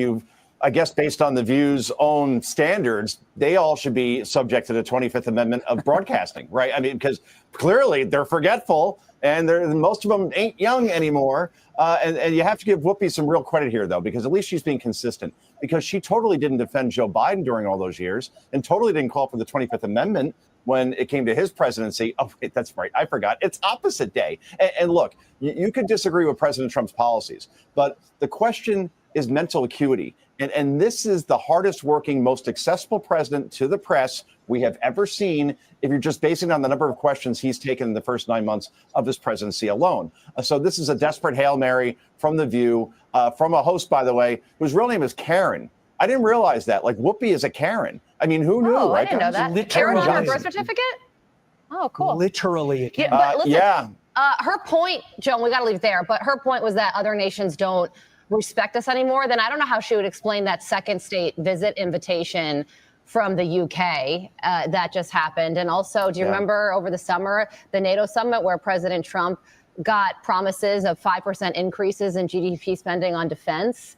I guess based on the View's own standards, they all should be subject to the 25th Amendment of broadcasting, right? I mean, because clearly they're forgetful, and most of them ain't young anymore. And you have to give Whoopi some real credit here, though, because at least she's being consistent, because she totally didn't defend Joe Biden during all those years and totally didn't call for the 25th Amendment when it came to his presidency. Oh, wait, that's right. I forgot. It's opposite day. And look, you could disagree with President Trump's policies, but the question is mental acuity. And this is the hardest working, most accessible president to the press we have ever seen, if you're just basing it on the number of questions he's taken in the first 9 months of his presidency alone. So this is a desperate Hail Mary from The View, from a host, by the way, whose real name is Karen. I didn't realize that. Like, Whoopi is a Karen. I mean, who knew, right? I didn't know that. Karen on her birth certificate? Oh, cool. Literally a Karen. Yeah, but listen, her point, Joan, we got to leave there, but her point was that other nations don't respect us anymore. Then I don't know how she would explain that second state visit invitation from the UK that just happened. And also, do you remember over the summer, the NATO summit where President Trump got promises of 5% increases in GDP spending on defense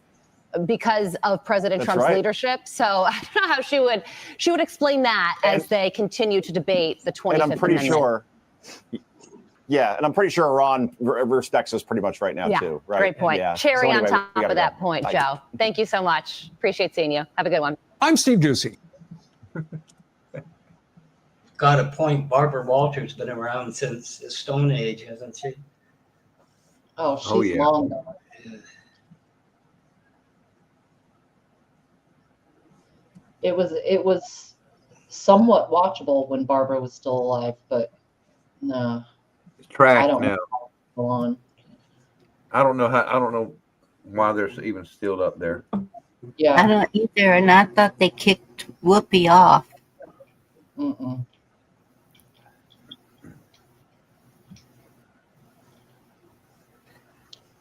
because of President Trump's leadership. So I don't know how she would explain that as they continue to debate the 25th And I'm pretty Amendment. sure. Yeah, and I'm pretty sure Iran respects us pretty much right now, too. Right? Great point. Yeah. Cherry So anyway, on top we gotta of that point, Bye. Joe. Thank you so much. Appreciate seeing you. Have a good one. I'm Steve Doocy. Got a point. Barbara Walters been around since the Stone Age, hasn't she? Oh, she's yeah. long gone. It was somewhat watchable when Barbara was still alive, but no. It's tracked I don't now. know how to go on. I don't know why they're even still up there. Yeah. I don't either, and I thought they kicked Whoopi off. Mm-mm.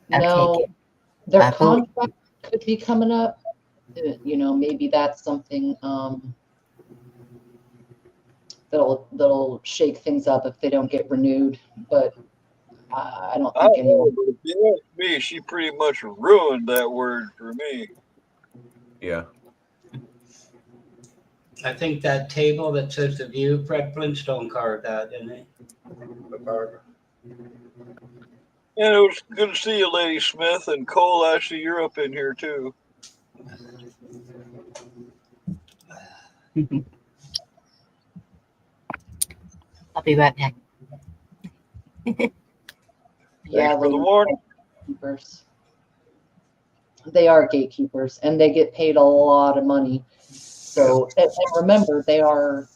No, their contract could be coming up. You know, maybe that's something that'll shake things up if they don't get renewed. But I don't think anyone. But if you ask me, she pretty much ruined that word for me. Yeah. I think that table that says The View, Fred Flintstone carved that, didn't he? For Barbara. And it was good to see you, Lady Smith, and Cole. I see you're up in here too. I'll be right back. Yeah, for the warning. Gatekeepers. They are gatekeepers, and they get paid a lot of money. So, and remember, they are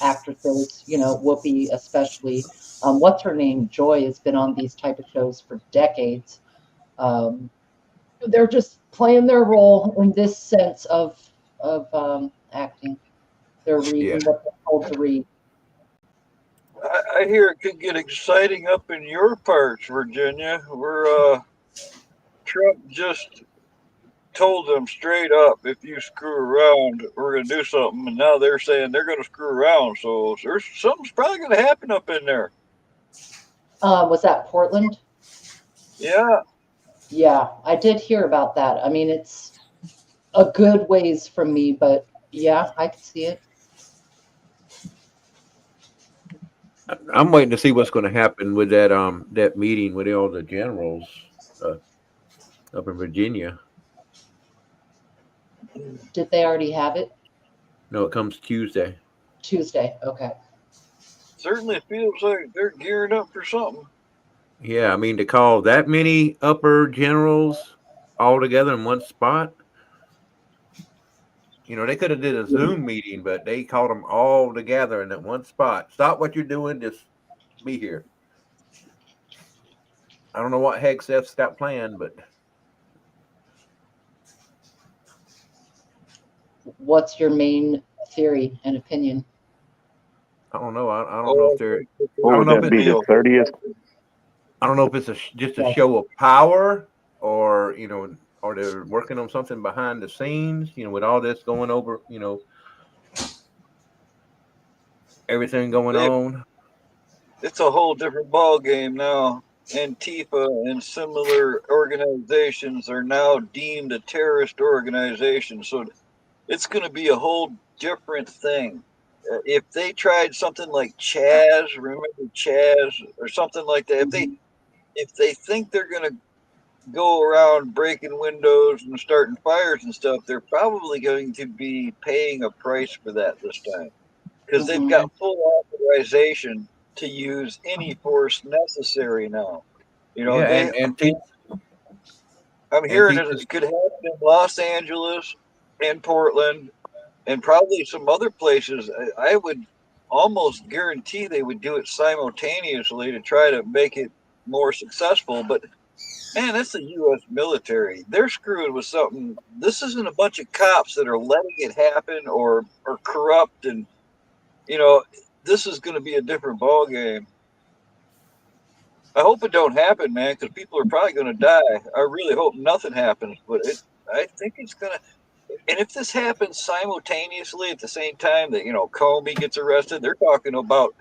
actresses. You know, Whoopi especially. What's her name? Joy has been on these type of shows for decades. They're just playing their role in this sense of acting. They're reading what they're told to read. I hear it could get exciting up in your parts, Virginia, where Trump just told them straight up, if you screw around, we're going to do something. And now they're saying they're going to screw around. So there's something's probably going to happen up in there. Was that Portland? Yeah. Yeah, I did hear about that. I mean, it's a good ways from me, but yeah, I can see it. I'm waiting to see what's going to happen with that meeting with all the generals up in Virginia. Did they already have it? No, it comes Tuesday. Tuesday, okay. Certainly feels like they're gearing up for something. Yeah, I mean, to call that many upper generals all together in one spot, you know, they could have did a Zoom meeting, but they called them all together in that one spot. Stop what you're doing, just be here. I don't know what Hegseth's got planned, but What's your main theory and opinion? I don't know. I don't know if they're. What would that be, the 30th? I don't know if it's just a show of power, or you know, or they're working on something behind the scenes. You know, with all this going over, you know, everything going on. It's a whole different ball game now. Antifa and similar organizations are now deemed a terrorist organization, so it's going to be a whole different thing. If they tried something like Chaz, remember Chaz, or something like that, if they think they're going to go around breaking windows and starting fires and stuff, they're probably going to be paying a price for that this time, because they've got full authorization to use any force necessary now. You know, Yeah, I'm hearing it could happen in Los Angeles and Portland and probably some other places. I would almost guarantee they would do it simultaneously to try to make it more successful. But man, that's the U.S. military. They're screwed with something. This isn't a bunch of cops that are letting it happen or corrupt, and you know, this is going to be a different ball game. I hope it don't happen, man, because people are probably going to die. I really hope nothing happens, but I think it's going to. And if this happens simultaneously at the same time that, you know, Comey gets arrested, they're talking about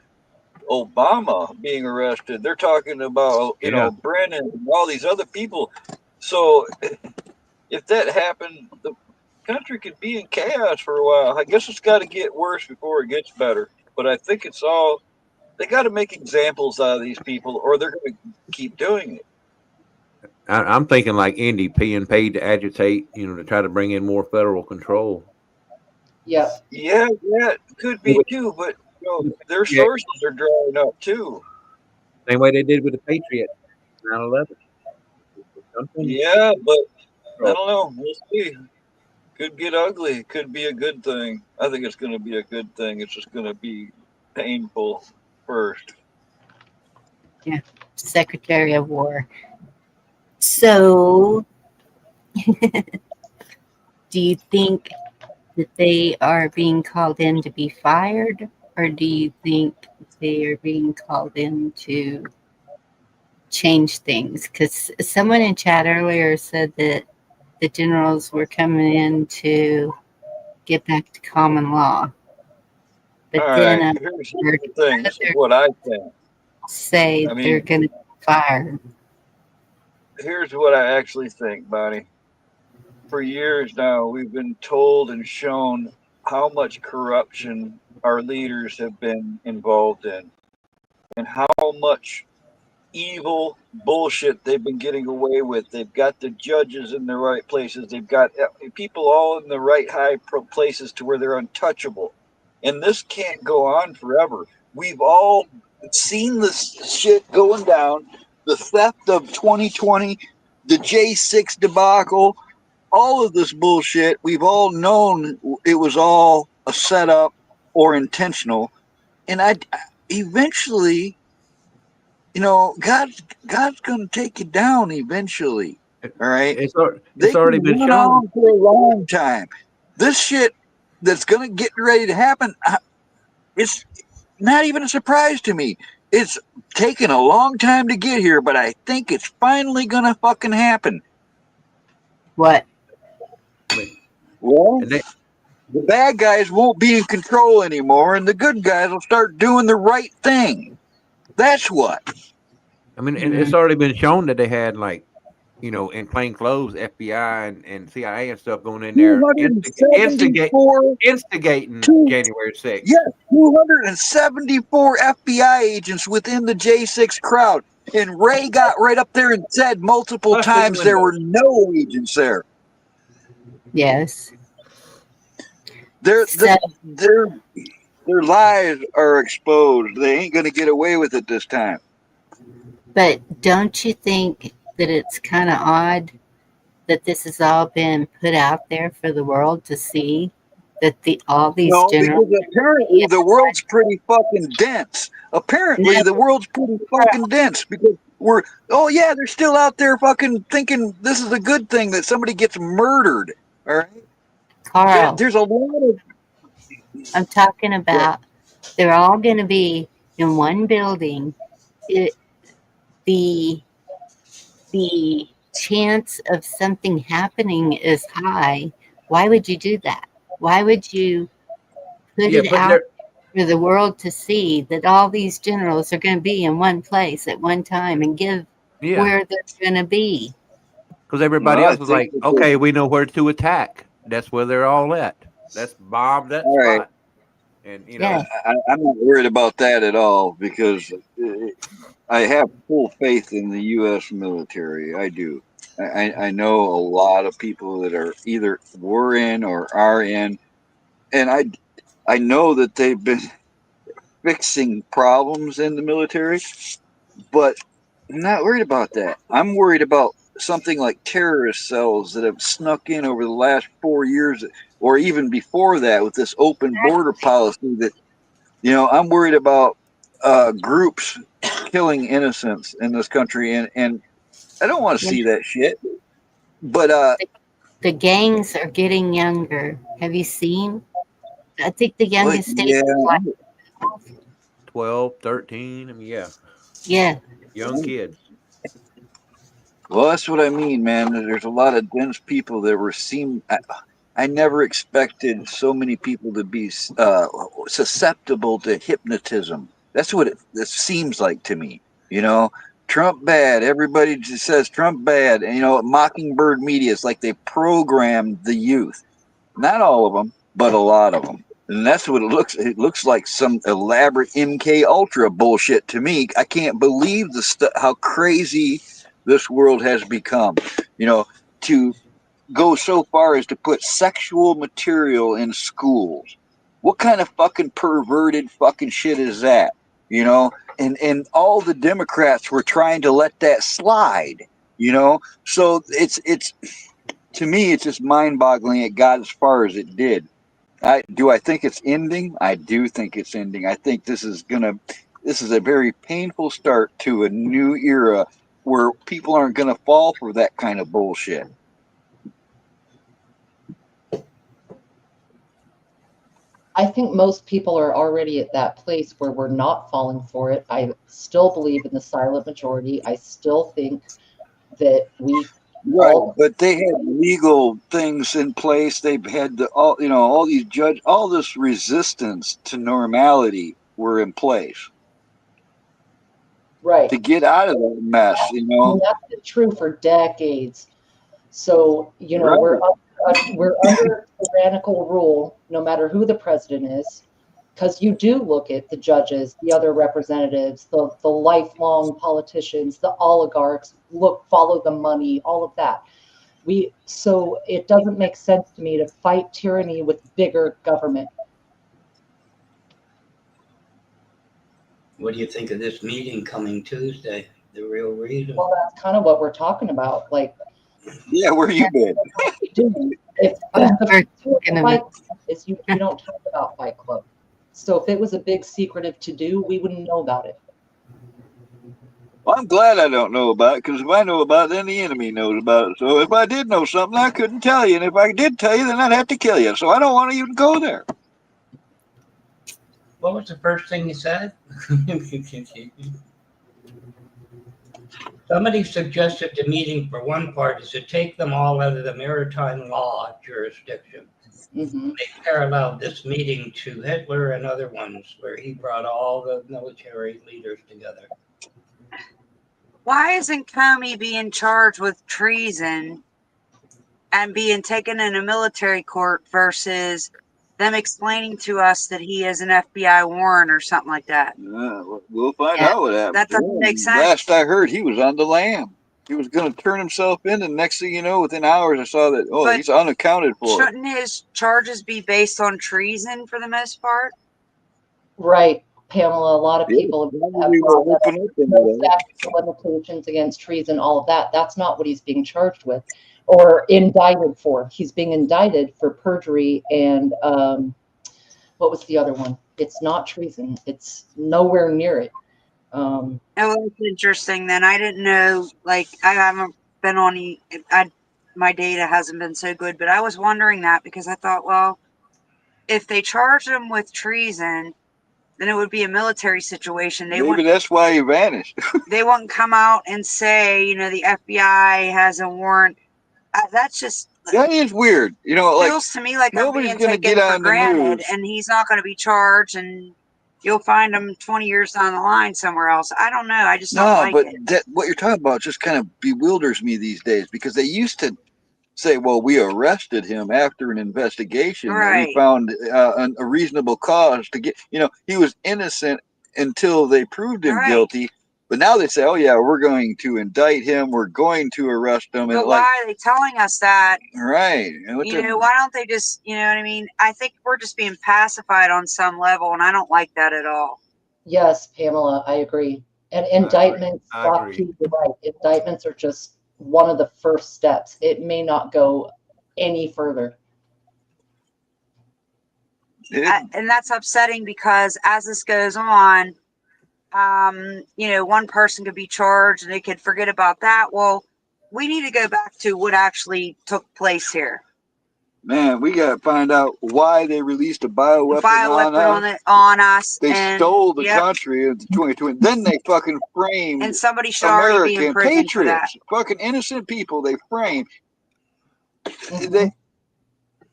Obama being arrested. They're talking about, Yeah. Brennan and all these other people. So if that happened, the country could be in chaos for a while. I guess it's got to get worse before it gets better. But I think they got to make examples out of these people, or they're going to keep doing it. I'm thinking like Indy being paid to agitate, to try to bring in more federal control. Yep. Yeah, it could be too, but their Yeah. sources are drying up too. Same way they did with the Patriot 9/11. Yeah, but I don't know. We'll see. Could get ugly. It could be a good thing. I think it's going to be a good thing. It's just going to be painful first. Yeah, Secretary of War. So, do you think that they are being called in to be fired, or do you think they are being called in to change things? Because someone in chat earlier said that the generals were coming in to get back to common law. But All then right, here's the thing. This is what I think. Say they're going to be fired. Here's what I actually think, Bonnie. For years now, we've been told and shown how much corruption our leaders have been involved in and how much evil bullshit they've been getting away with. They've got the judges in the right places. They've got people all in the right high places to where they're untouchable. And this can't go on forever. We've all seen this shit going down, the theft of 2020, the J6 debacle, all of this bullshit. We've all known it was all a setup or intentional. And eventually, God's going to take you down eventually. All right. It's already been shown on for a long time. This shit that's going to get ready to happen, it's not even a surprise to me. It's taken a long time to get here, but I think it's finally going to fucking happen. What? Well, the bad guys won't be in control anymore, and the good guys will start doing the right thing. That's what. I mean, it's already been shown that they had in plain clothes, FBI and CIA and stuff going in there instigating January 6th. Yes, 274 FBI agents within the J6 crowd. And Ray got right up there and said multiple times there were no agents there. Yes. Their lies are exposed. They ain't going to get away with it this time. But don't you think that it's kind of odd that this has all been put out there for the world to see? That all these generals... because apparently the world's pretty fucking dense. Apparently the world's pretty fucking dense because they're still out there fucking thinking this is a good thing that somebody gets murdered. All right? Carl, there's a lot of... I'm talking about they're all going to be in one building. The chance of something happening is high. Why would you do that? Why would you put it out for the world to see that all these generals are going to be in one place at one time and give where they're going to be? Because everybody else was like, okay, we know where to attack. That's where they're all at. Let's bomb that spot. Right. And I'm not worried about that at all because I have full faith in the U.S. military. I do. I know a lot of people that are either were in or are in, and I know that they've been fixing problems in the military, but I'm not worried about that. I'm worried about something like terrorist cells that have snuck in over the last 4 years or even before that with this open border policy that, I'm worried about groups killing innocents in this country. And I don't want to see that shit. But the gangs are getting younger. Have you seen? I think the youngest state is like 12, 13. I mean, yeah. Young kids. Well, that's what I mean, man. There's a lot of dense people that I never expected so many people to be susceptible to hypnotism. That's what it seems like to me. You know, Trump bad. Everybody just says Trump bad. And, you know, Mockingbird media is like they programmed the youth. Not all of them, but a lot of them. And that's what it looks. It looks like some elaborate MK Ultra bullshit to me. I can't believe how crazy this world has become. You know, to go so far as to put sexual material in schools. What kind of fucking perverted fucking shit is that? You know, and all the Democrats were trying to let that slide. You know, so it's to me it's just mind-boggling. It got as far as it did. Do I think it's ending? I do think it's ending. I think this is a very painful start to a new era where people aren't gonna fall for that kind of bullshit. I think most people are already at that place where we're not falling for it. I still believe in the silent majority. I still think that we Right, but they had legal things in place. They've had all these all this resistance to normality were in place. Right. To get out of that mess, you know. And that's been true for decades. So, you know, Right. we're under tyrannical rule, no matter who the president is, because you do look at the judges, the other representatives, the lifelong politicians, the oligarchs, follow the money, all of that. So it doesn't make sense to me to fight tyranny with bigger government. What do you think of this meeting coming Tuesday? The real reason? Well, that's kind of what we're talking about. Like, yeah, where you been? If you don't talk about Fight Club. So if it was a big secretive to do, we wouldn't know about it. Well, I'm glad I don't know about it, because if I know about it, then the enemy knows about it. So if I did know something, I couldn't tell you. And if I did tell you, then I'd have to kill you. So I don't want to even go there. What was the first thing you said? Somebody suggested the meeting for one part is to take them all out of the maritime law jurisdiction. Mm-hmm. They paralleled this meeting to Hitler and other ones where he brought all the military leaders together. Why isn't Comey being charged with treason and being taken in a military court versus them explaining to us that he is an FBI warrant or something like that? We'll find out what happened. That doesn't make sense. Last I heard, he was on the lam. He was going to turn himself in, and next thing you know, within hours, I saw that, he's unaccounted for. Shouldn't his charges be based on treason for the most part? Right, Pamela. A lot of people have limitations against treason, all of that. That's not what he's being charged with or indicted for. He's being indicted for perjury and what was the other one? It's not treason. It's nowhere near it. Oh, that's interesting. Then I didn't know. Like, I haven't been on. My data hasn't been so good, but I was wondering that because I thought, well, if they charged him with treason, then it would be a military situation. Maybe that's why he vanished. They wouldn't come out and say, you know, the FBI has a warrant. That's just. That is weird. You know, feels to me like I'm being taken for granted, and he's not going to be charged, and you'll find him 20 years down the line somewhere else. I don't know. I just don't like it. What you're talking about just kind of bewilders me these days, because they used to say, well, we arrested him after an investigation. Right. We found a reasonable cause to get, you know, he was innocent until they proved him guilty. But now they say, oh, yeah, we're going to indict him. We're going to arrest him. But why are they telling us that? Right. You know, why don't they just, you know what I mean? I think we're just being pacified on some level, and I don't like that at all. Yes, Pamela, I agree. And indictments, indictments are just one of the first steps. It may not go any further. And that's upsetting because as this goes on, you know, one person could be charged and they could forget about that. Well, we need to go back to what actually took place here. Man, we got to find out why they released a bioweapon on us. They stole the country in 2020. Then they fucking framed and somebody should already be in prison patriots, for that. Fucking innocent people. They framed. Whether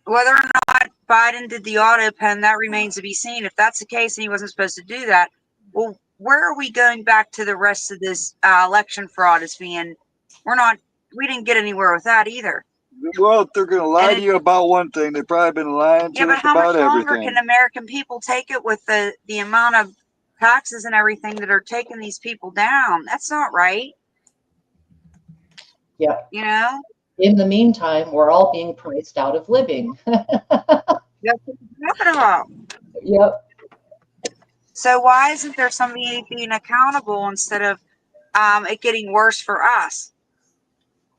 or not Biden did the auto pen, that remains to be seen. If that's the case and he wasn't supposed to do that, Well, where are we going back to the rest of this election fraud as being? We didn't get anywhere with that either. Well, if they're going to lie to you about one thing, they've probably been lying to Yeah, but us how about much longer everything. can American people take it with the amount of taxes and everything that are taking these people down? That's not right. Yep. You know? In the meantime, we're all being priced out of living. That's what we're talking about. Yep. So why isn't there somebody being accountable instead of it getting worse for us?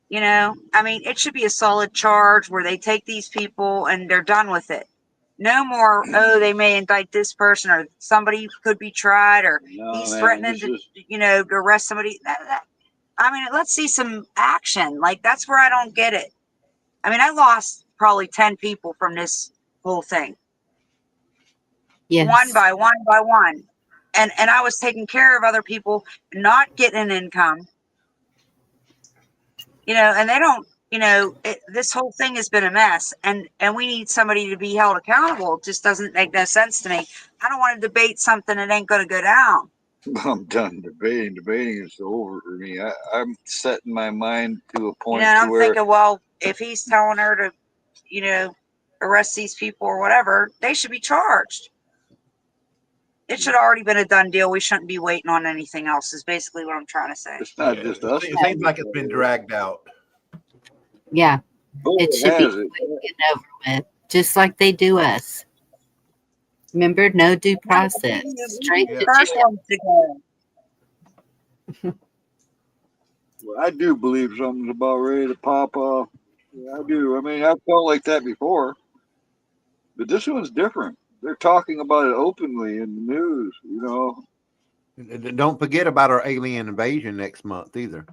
You know, I mean, it should be a solid charge where they take these people and they're done with it. No more, oh, they may indict this person or somebody could be tried or he's threatening to, to arrest somebody. I mean, let's see some action. Like, that's where I don't get it. I mean, I lost probably 10 people from this whole thing. Yes. One by one. And I was taking care of other people, not getting an income. And they don't, this whole thing has been a mess, and we need somebody to be held accountable. It just doesn't make no sense to me. I don't want to debate something that ain't going to go down. I'm done debating. Debating is over for me. I'm setting my mind to a point I'm where thinking, well, if he's telling her to, arrest these people or whatever, they should be charged. It should have already been a done deal. We shouldn't be waiting on anything else, is basically what I'm trying to say. It's not just us. It seems like it's been dragged out. Yeah. Oh, It should be quick and over with, just like they do us. Remember, no due process. Straight to jail. Well, I do believe something's about ready to pop off. Yeah, I do. I mean, I've felt like that before. But this one's different. They're talking about it openly in the news, Don't forget about our alien invasion next month either.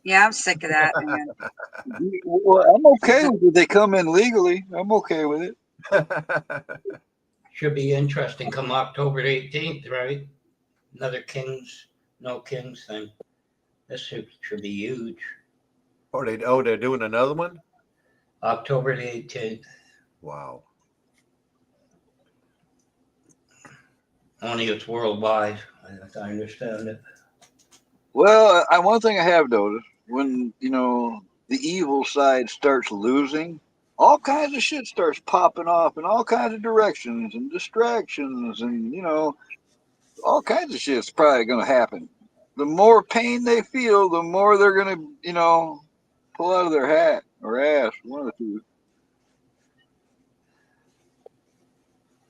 Yeah, I'm sick of that, man. Well, I'm okay with it. They come in legally. I'm okay with it. Should be interesting come October 18th, right? Another no kings thing. This should be huge. They're doing another one? October the 18th. Wow. Only it's worldwide, as I understand it. Well, one thing I have noticed, when, the evil side starts losing, all kinds of shit starts popping off in all kinds of directions and distractions and, all kinds of shit's probably going to happen. The more pain they feel, the more they're going to, pull out of their hat or ass, one of the two.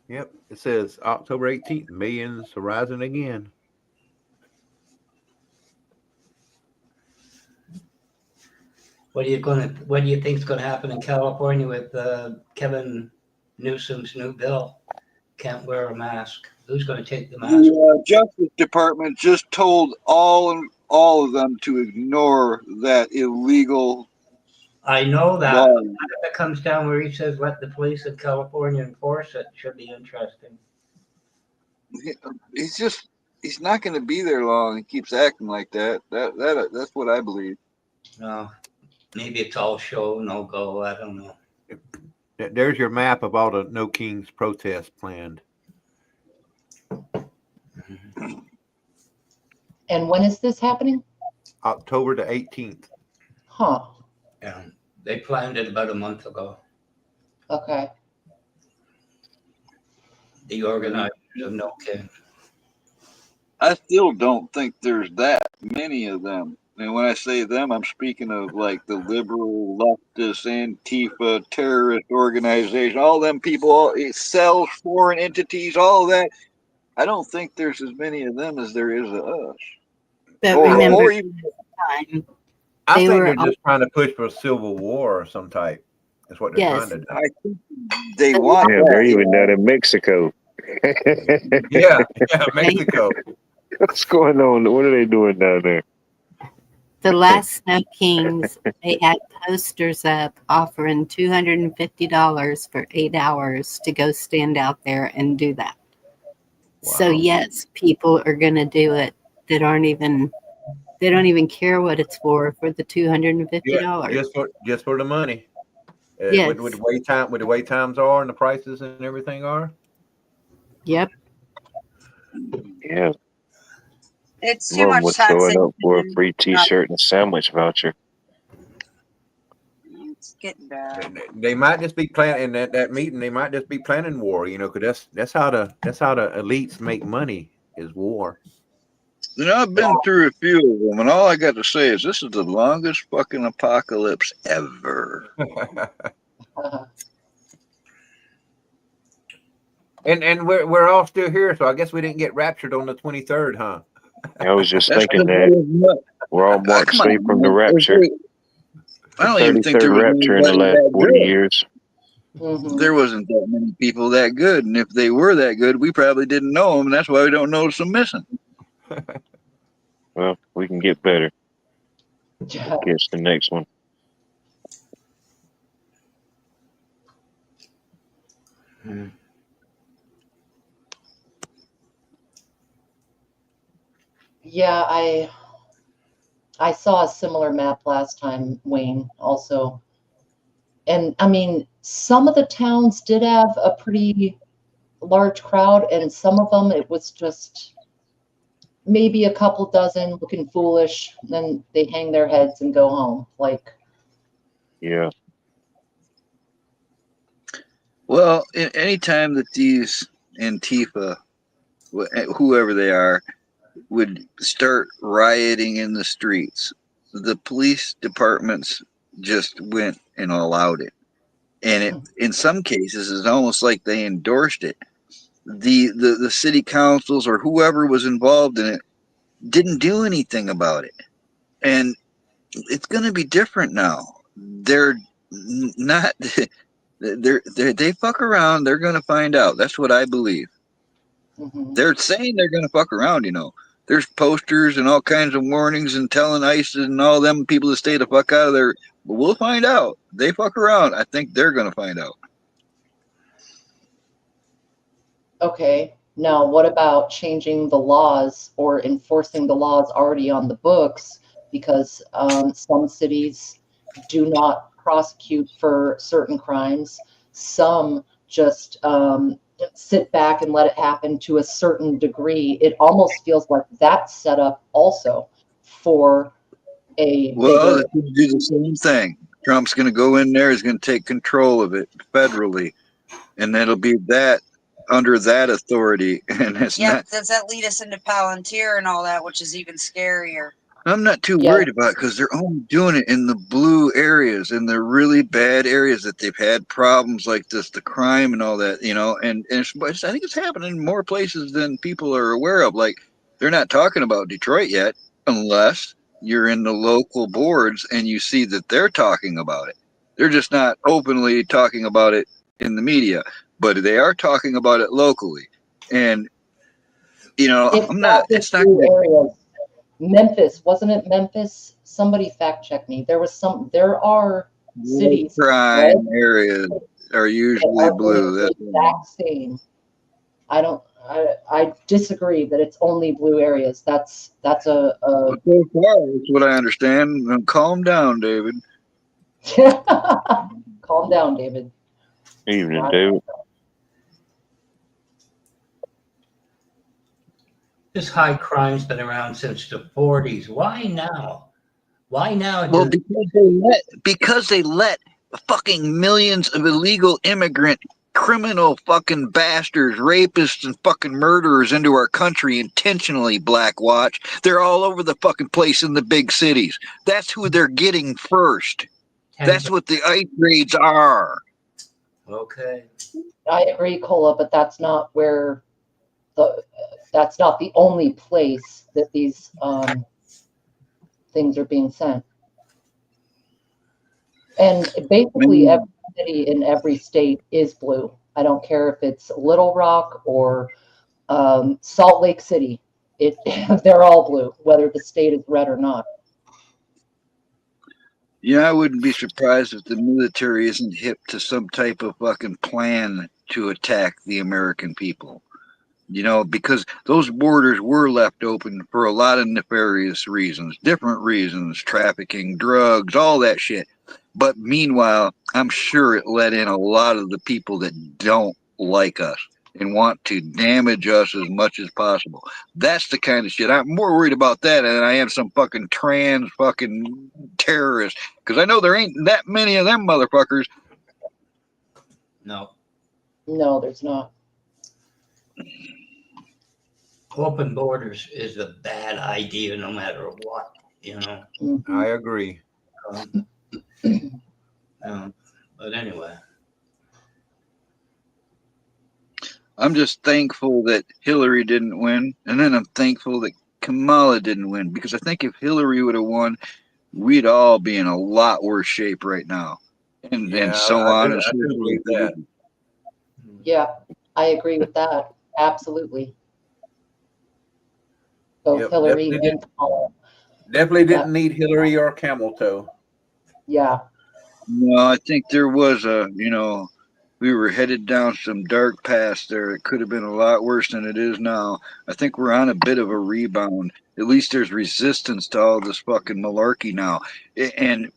Yep. It says October 18th, millions rising again. What do you think is going to happen in California with Kevin Newsom's new bill? Can't wear a mask. Who's going to take the mask? The Justice Department just told all of them to ignore that illegal. I know that. Law. If it comes down where he says let the police in California enforce it, should be interesting. He's not going to be there long. He keeps acting like that. That's what I believe. No, maybe it's all show, no go. I don't know. There's your map of all the No Kings protests planned. And when is this happening? October the 18th. Huh. Yeah, they planned it about a month ago. Okay. The organizers of No King. I still don't think there's that many of them. And when I say them, I'm speaking of like the liberal, leftist, Antifa, terrorist organization, all them people, it sells foreign entities, all of that. I don't think there's as many of them as there is of us. But remember, or even, I think they're just trying to push for a civil war or some type. That's what they're trying to do. I think they want. Yeah, they're even down in Mexico. yeah, Mexico. What's going on? What are they doing down there? The last Snow Kings, they had posters up offering $250 for 8 hours to go stand out there and do that. Wow. So yes, people are going to do it that they don't even care what it's for the $250. Yeah, just for the money. Yes. With the wait times are and the prices and everything are. Yep. Yeah. It's too Mom much was showing taxation. up for a free T-shirt and a sandwich voucher. It's getting bad. They might just be planning in that meeting. They might just be planning war, because that's how the elites make money is war. You know, I've been through a few of them, and all I got to say is this is the longest fucking apocalypse ever. And we're all still here, so I guess we didn't get raptured on the 23rd, huh? I was just That's thinking because that we're all marked come on, safe from the man. rapture. I don't even think 33rd there was rapture in the anybody last that 40 good. years. There wasn't that many people that good, and if they were that good, we probably didn't know them, and that's why we don't notice them missing. Well, we can get better. Catch the next one. Yeah, I saw a similar map last time, Wayne, also. And I mean, some of the towns did have a pretty large crowd, and some of them it was just maybe a couple dozen looking foolish, then they hang their heads and go home. Like, yeah. Well, anytime that these Antifa, whoever they are, would start rioting in the streets, the police departments just went and allowed it. And it, in some cases, it's almost like they endorsed it. The city councils or whoever was involved in it didn't do anything about it. And it's going to be different now. They're not. They fuck around. They're going to find out. That's what I believe. They're saying they're going to fuck around. There's posters and all kinds of warnings and telling ISIS and all them people to stay the fuck out of there. But we'll find out. They fuck around. I think they're going to find out. okay, now what about changing the laws or enforcing the laws already on the books? Because some cities do not prosecute for certain crimes. Some just sit back and let it happen to a certain degree. It almost feels like that's set up also for a Well, bigger. it's going to do the same thing. Trump's going to go in there. He's going to take control of it federally, and it'll be that under that authority. And it's Yeah, not. does that lead us into Palantir and all that, which is even scarier? I'm not too worried about it because they're only doing it in the blue areas, in the really bad areas that they've had problems like this, the crime and all that, and I think it's happening in more places than people are aware of. Like, they're not talking about Detroit yet, unless you're in the local boards and you see that they're talking about it. They're just not openly talking about it in the media, but they are talking about it locally. And, it's not blue areas. Memphis, wasn't it Memphis? Somebody fact check me. There are cities, crime areas are usually blue. That's the exact same. I disagree that it's only blue areas. That's a so far, that's what I understand. Calm down, David. Calm down, David. Evening, David. This high crime's been around since the 40s. Why now? Why now? Well, because they let fucking millions of illegal immigrant criminal fucking bastards, rapists, and fucking murderers into our country intentionally, Black Watch. They're all over the fucking place in the big cities. That's who they're getting first. That's what the ICE raids are. Okay. I agree, Cola, but that's not where that's not the only place that these things are being sent. And basically every city in every state is blue. I don't care if it's Little Rock or Salt Lake City. They're all blue, whether the state is red or not. Yeah, I wouldn't be surprised if the military isn't hip to some type of fucking plan to attack the American people. Because those borders were left open for a lot of nefarious reasons, different reasons, trafficking, drugs, all that shit. But meanwhile, I'm sure it let in a lot of the people that don't like us. and want to damage us as much as possible. That's the kind of shit. I'm more worried about that than I am some fucking trans fucking terrorist. Because I know there ain't that many of them motherfuckers. No. No, there's not. Open borders is a bad idea no matter what, you know. I agree. But anyway. I'm just thankful that Hillary didn't win. And then I'm thankful that Kamala didn't win. Because I think if Hillary would have won, we'd all be in a lot worse shape right now. And so on. I do believe that. Yeah, I agree with that. Absolutely. Both Hillary and Kamala. Definitely didn't need Hillary or camel toe. Yeah. No, I think there was we were headed down some dark paths there. It could have been a lot worse than it is now. I think we're on a bit of a rebound. At least there's resistance to all this fucking malarkey now. And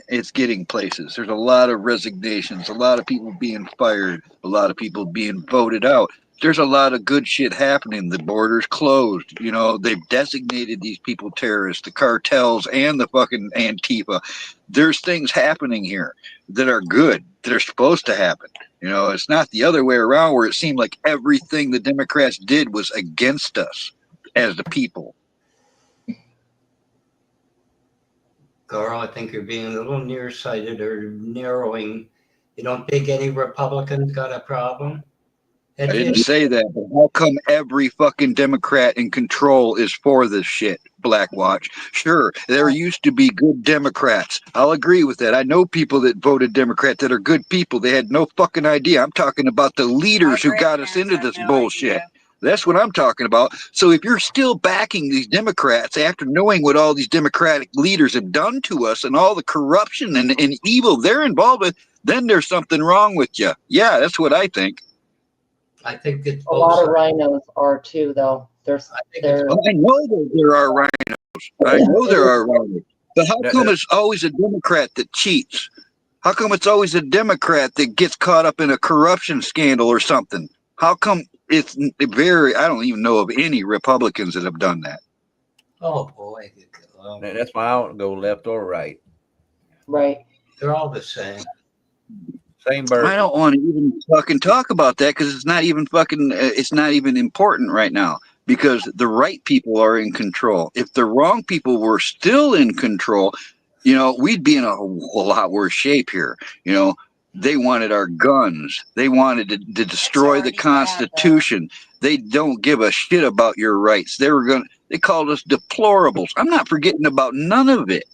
it's getting places. There's a lot of resignations, a lot of people being fired, a lot of people being voted out. There's a lot of good shit happening. The border's closed. You know, they've designated these people terrorists, the cartels and the fucking Antifa. There's things happening here that are good, that are supposed to happen. You know, it's not the other way around where it seemed like everything the Democrats did was against us as the people. Carl, I think you're being a little nearsighted or narrowing. You don't think any Republicans got a problem? I didn't say that, but how come every fucking Democrat in control is for this shit, Blackwatch? Sure, there used to be good Democrats. I'll agree with that. I know people that voted Democrat that are good people. They had no fucking idea. I'm talking about the leaders who got us into this bullshit. That's what I'm talking about. So if you're still backing these Democrats after knowing what all these Democratic leaders have done to us and all the corruption and evil they're involved with, then there's something wrong with you. Yeah, that's what I think. I think it's a lot of rhinos are too, though. I know that there are rhinos. I know there are rhinos. But how come it's always a Democrat that cheats? How come it's always a Democrat that gets caught up in a corruption scandal or something? How come it's I don't even know of any Republicans that have done that. Oh, boy. That's why I don't go left or right. Right. They're all the same. Same bird. I don't want to even fucking talk about that because it's not even important right now because the right people are in control. If the wrong people were still in control, you know, we'd be in a lot worse shape here. You know, they wanted our guns. They wanted to destroy the Constitution. They don't give a shit about your rights. They called us deplorables. I'm not forgetting about none of it.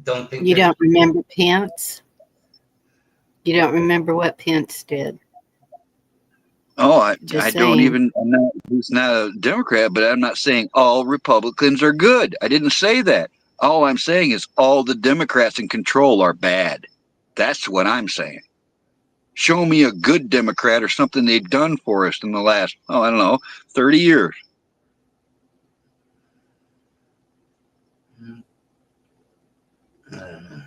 Don't think you don't remember Pence? You don't remember what Pence did? Oh, I don't even. He's not a Democrat, but I'm not saying all Republicans are good. I didn't say that. All I'm saying is all the Democrats in control are bad. That's what I'm saying. Show me a good Democrat or something they've done for us in the last, 30 years. I don't know.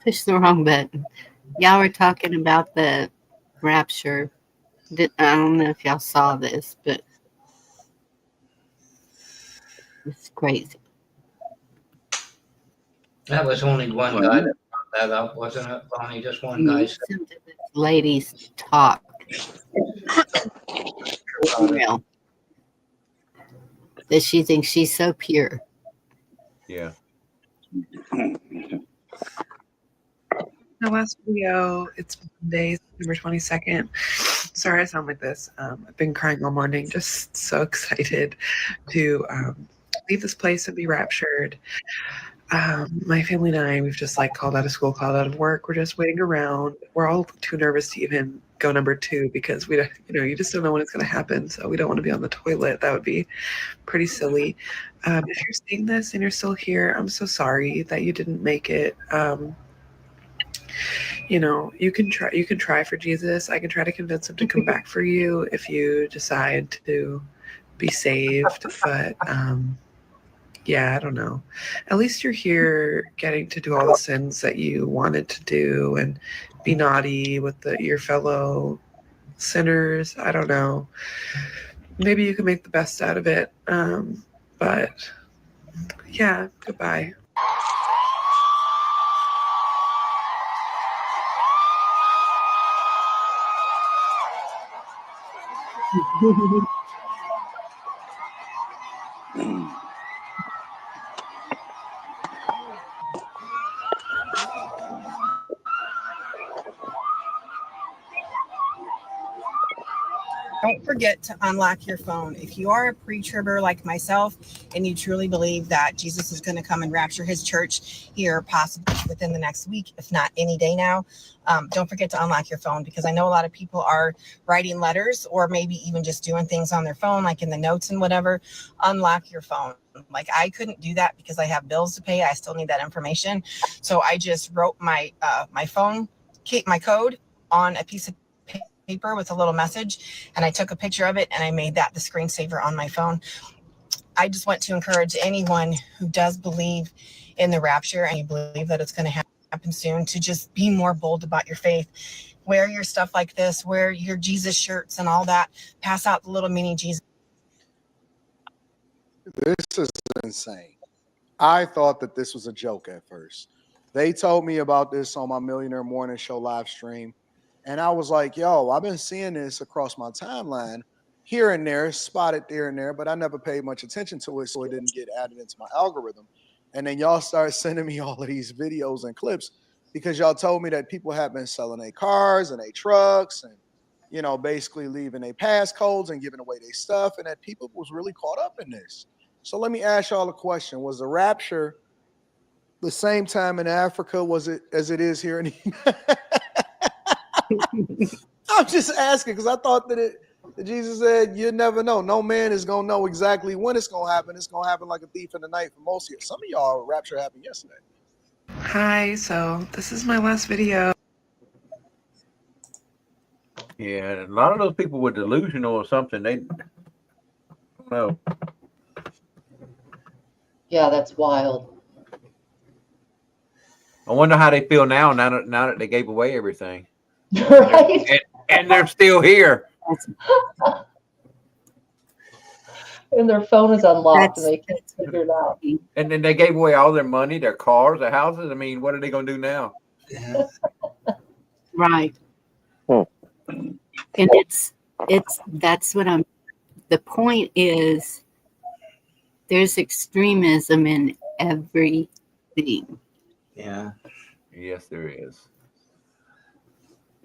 Push the wrong button. Y'all were talking about the Rapture. I don't know if y'all saw this, but it's crazy. That was only one guy that brought that up, wasn't it? Only just one guy. Listen to this lady's talk. Real. That she thinks she's so pure. Yeah. The last video, it's Monday, September 22nd. Sorry I sound like this. I've been crying all morning, just so excited to leave this place and be raptured. My family and I, we've just called out of school, called out of work. We're just waiting around. We're all too nervous to even go number 2 because we don't, you just don't know when it's going to happen. So we don't want to be on the toilet. That would be pretty silly. If you're seeing this and you're still here, I'm so sorry that you didn't make it. You can try for Jesus. I can try to convince him to come back for you if you decide to be saved. But yeah, I don't know. At least you're here getting to do all the sins that you wanted to do and be naughty with your fellow sinners. I don't know. Maybe you can make the best out of it. But yeah, goodbye. Don't forget to unlock your phone. If you are a pre-tribber like myself and you truly believe that Jesus is going to come and rapture his church here possibly within the next week, if not any day now, don't forget to unlock your phone, because I know a lot of people are writing letters or maybe even just doing things on their phone, like in the notes and whatever. Unlock your phone. Like, I couldn't do that because I have bills to pay. I still need that information. So I just wrote my phone, my code on a piece of paper with a little message, and I took a picture of it and I made that the screensaver on my phone. I just want to encourage anyone who does believe in the rapture and you believe that it's going to happen soon to just be more bold about your faith. Wear your stuff like this, wear your Jesus shirts and all that. Pass out the little mini Jesus. This is insane. I thought that this was a joke at first. They told me about this on my Millionaire Morning Show live stream. And I was like, yo, I've been seeing this across my timeline here and there, spotted there and there, but I never paid much attention to it, so it didn't get added into my algorithm. And then y'all start sending me all of these videos and clips because y'all told me that people have been selling their cars and their trucks and, you know, basically leaving their passcodes and giving away their stuff, and that people was really caught up in this. So let me ask y'all a question. Was the rapture the same time in Africa was it as it is here in I'm just asking because I thought that Jesus said you never know. No man is gonna know exactly when it's gonna happen. It's gonna happen like a thief in the night for most of you. Some of y'all rapture happened yesterday. Hi, so this is my last video. Yeah, a lot of those people were delusional or something. They don't know. Yeah, that's wild. I wonder how they feel now that they gave away everything. Right? And they're still here. And their phone is unlocked and they can't figure it out. And then they gave away all their money, their cars, their houses. I mean, what are they going to do now? Right. And that's what the point is, there's extremism in everything. Yeah. Yes, there is.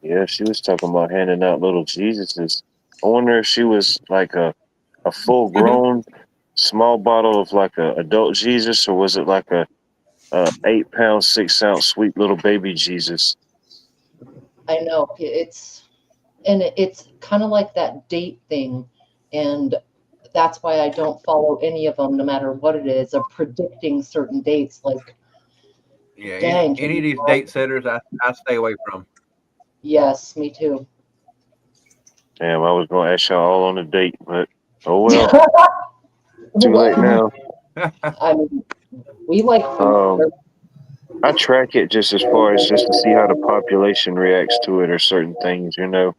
Yeah, she was talking about handing out little Jesuses. I wonder if she was like a full grown small bottle of like a adult Jesus, or was it like a 8 pound 6 ounce sweet little baby Jesus? I know it's kind of like that date thing, and that's why I don't follow any of them, no matter what it is, of predicting certain dates. Like, yeah, dang, any of these date setters, I stay away from. Yes, me too. Damn, I was gonna ask y'all all on a date, but oh well. Too late now. I mean, we like food. I track it just as far as just to see how the population reacts to it or certain things, you know.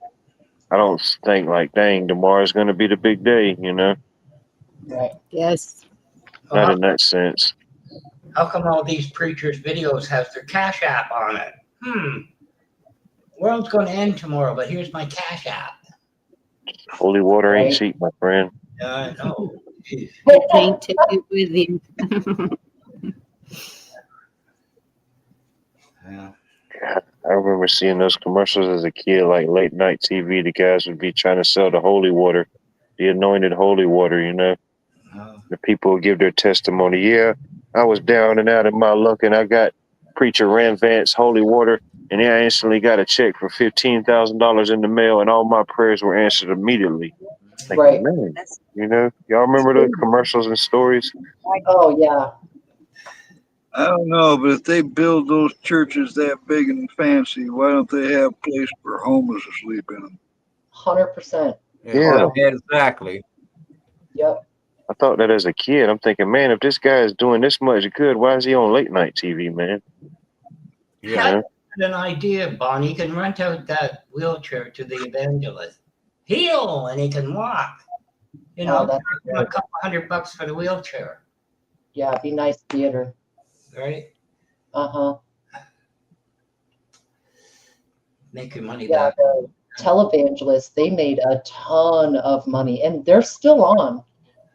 I don't think like, dang, tomorrow's going to be the big day, you know. Right. Yes. Not in that sense. How come all these preachers' videos have their Cash App on it? World's going to end tomorrow, but here's my Cash App. Holy water ain't cheap, my friend. Yeah, I know. You can't take it with you. Yeah. I remember seeing those commercials as a kid, like late night TV. The guys would be trying to sell the holy water, the anointed holy water, you know. The people would give their testimony. Yeah, I was down and out in my luck, and I got Preacher Ram Vance holy water, and I instantly got a check for $15,000 in the mail, and all my prayers were answered immediately. Thinking, Right. man, you know, y'all remember the commercials and stories? Oh yeah. I don't know, but if they build those churches that big and fancy, why don't they have a place for homeless to sleep in them? 100%. Yeah, exactly. Yep. I thought that as a kid. I'm thinking, man, if this guy is doing this much good, why is he on late night TV, man? Yeah. I had an idea, Bonnie. He can rent out that wheelchair to the evangelist. Heal, and he can walk. You know, that's give him a couple $100 for the wheelchair. Yeah, it'd be nice theater. Right? Uh-huh. Make your money Yeah, back. the televangelists, they made a ton of money, and they're still on.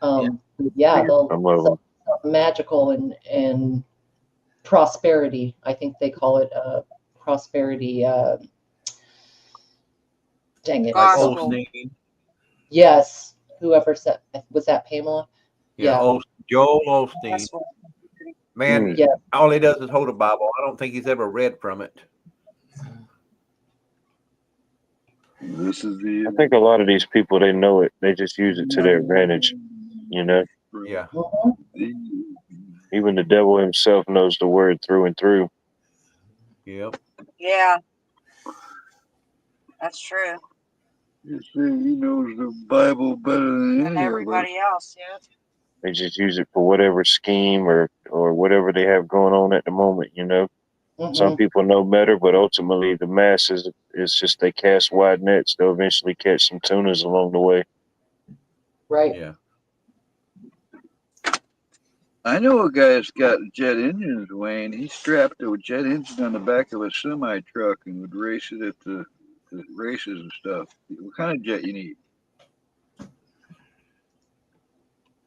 They'll sell magical and prosperity. I think they call it prosperity. Dang it. Gospel. Yes. Whoever said, was that Pamela? Yeah. Joel Osteen. Man, all he does is hold a Bible. I don't think he's ever read from it. I think a lot of these people, they know it. They just use it to their advantage, you know? Yeah. Even the devil himself knows the word through and through. Yep. Yeah. That's true. You see, he knows the Bible better than any everybody else, yeah. They just use it for whatever scheme or whatever they have going on at the moment, you know? Some people know better, but ultimately the masses, it's just they cast wide nets. They'll eventually catch some tunas along the way. Right. Yeah. I know a guy that's got jet engines, Wayne. He strapped a jet engine on the back of a semi truck and would race it at the races and stuff. What kind of jet you need?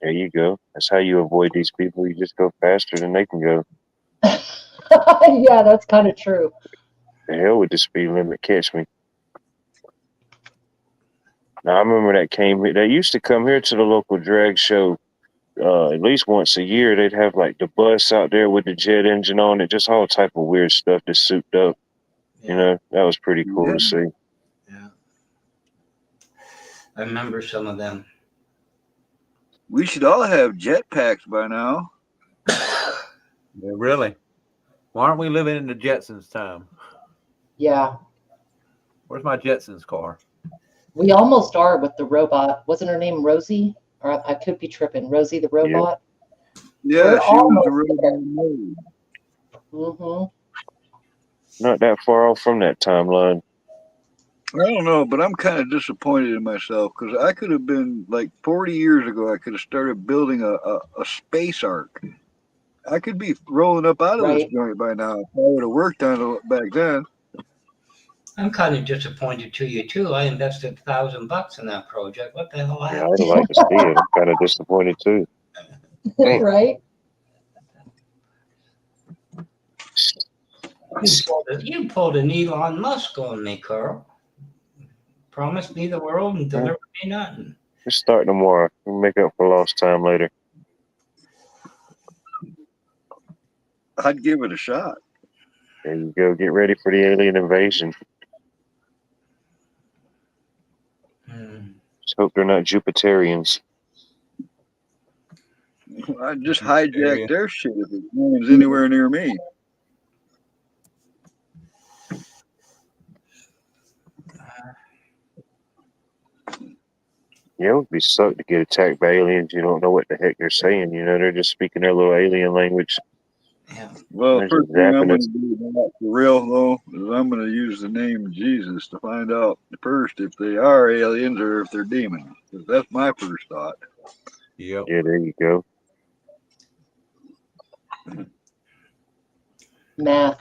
There you go. That's how you avoid these people. You just go faster than they can go. Yeah, that's kind of true. The hell with the speed limit. Catch me. Now, I remember they used to come here to the local drag show at least once a year. They'd have like the bus out there with the jet engine on it, just all type of weird stuff that's souped up. You know, that was pretty cool to see. Yeah. I remember some of them. We should all have jetpacks by now. Yeah, really? Why aren't we living in the Jetsons time? Yeah. Where's my Jetsons car? We almost are with the robot. Wasn't her name Rosie? Or I could be tripping. Rosie the robot? Yeah, she was the robot. Not that far off from that timeline. I don't know, but I'm kind of disappointed in myself because I could have been like 40 years ago. I could have started building a space ark. I could be rolling up out of this joint by now if I would have worked on it back then. I'm kind of disappointed to you too. I invested $1,000 in that project. What the hell Yeah, happened? I'd like to see it. I'm kind of disappointed too. Right? You pulled an Elon Musk on me, Carl. Promised me the world and delivered me nothing. Just start tomorrow. We'll make up for lost time later. I'd give it a shot. There you go. Get ready for the alien invasion. Just hope they're not Jupiterians. I just hijacked their shit if it was anywhere near me. Yeah, it would be sucked to get attacked by aliens. You don't know what the heck they're saying. You know, they're just speaking their little alien language. Well, They're first just thing I'm zapping going us. to do for real, though, is I'm going to use the name Jesus to find out first if they are aliens or if they're demons. Because that's my first thought. Yep. Yeah, there you go. Math.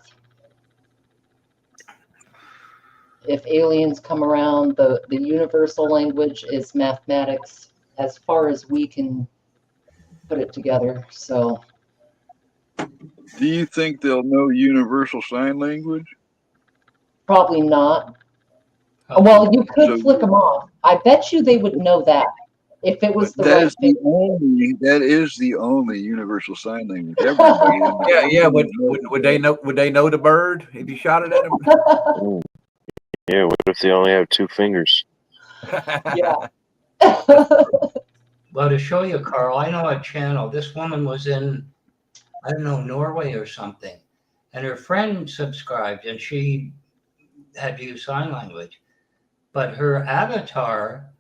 If aliens come around, the universal language is mathematics as far as we can put it together. So, Do you think they'll know universal sign language? probably not. Well, you could So- flick them off. I bet you they would know that if it was the That right is the only universal sign language. Everybody in the Yeah. Would they know? Would they know the bird if you shot it at them? Yeah, what if they only have 2 fingers? Yeah. Well, to show you, Carl, I know a channel. This woman was in, I don't know, Norway or something. And her friend subscribed and she had to use sign language. But her avatar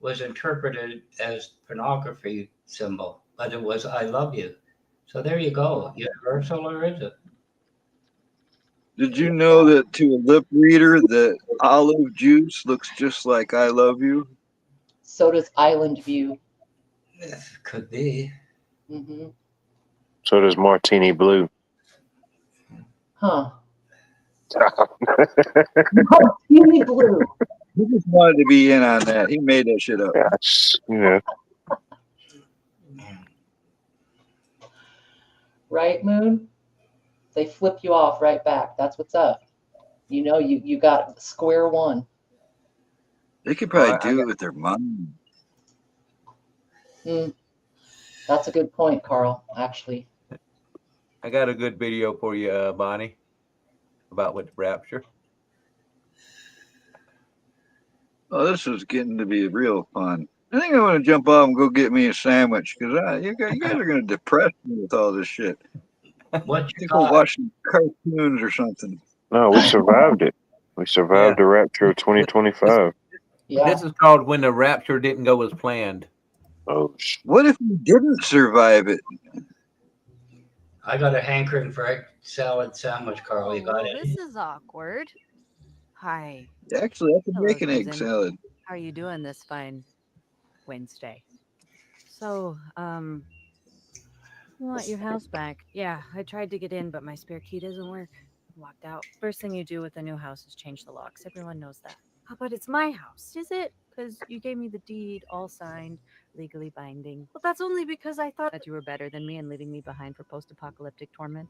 was interpreted as pornography symbol, but it was "I love you." So there you go. Universal, or is it? Did you know that to a lip reader that olive juice looks just like "I love you"? So does Island View. Could be. Mm-hmm. So does Martini Blue. Huh. Martini Blue. He just wanted to be in on that. He made that shit up. Yeah. Right, Moon? They flip you off right back. That's what's up. You know, you got square one. They could probably do it with their mind. That's a good point, Carl, actually. I got a good video for you, Bonnie, about with Rapture. Oh, this is getting to be real fun. I think I'm going to jump off and go get me a sandwich because you guys are going to depress me with all this shit. What you go got? watch some cartoons or something. No, we survived it. We survived the Rapture of 2025. This is called When the Rapture Didn't Go as Planned. Oh, what if we didn't survive it? I got a hankering for egg salad sandwich, Carl. You got it? This is awkward. Hi. Actually, I can Hello, make an egg cousin. salad. How are you doing this fine Wednesday? So, you want your house back? Yeah, I tried to get in, but my spare key doesn't work. I'm locked out. First thing you do with a new house is change the locks. Everyone knows that. Oh, but it's my house, is it? Because you gave me the deed, all signed, legally binding. Well, that's only because I thought that you were better than me and leaving me behind for post-apocalyptic torment.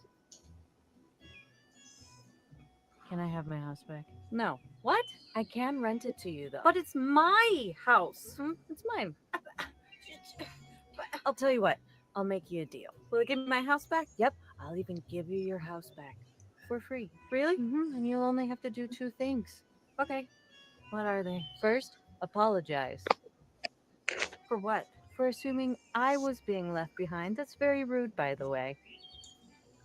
Can I have my house back? No. What? I can rent it to you, though. But it's my house. It's mine. I'll tell you what. I'll make you a deal. Will it give me my house back? Yep. I'll even give you your house back. For free. Really? And you'll only have to do 2 things. Okay. What are they? First, apologize. For what? For assuming I was being left behind. That's very rude, by the way.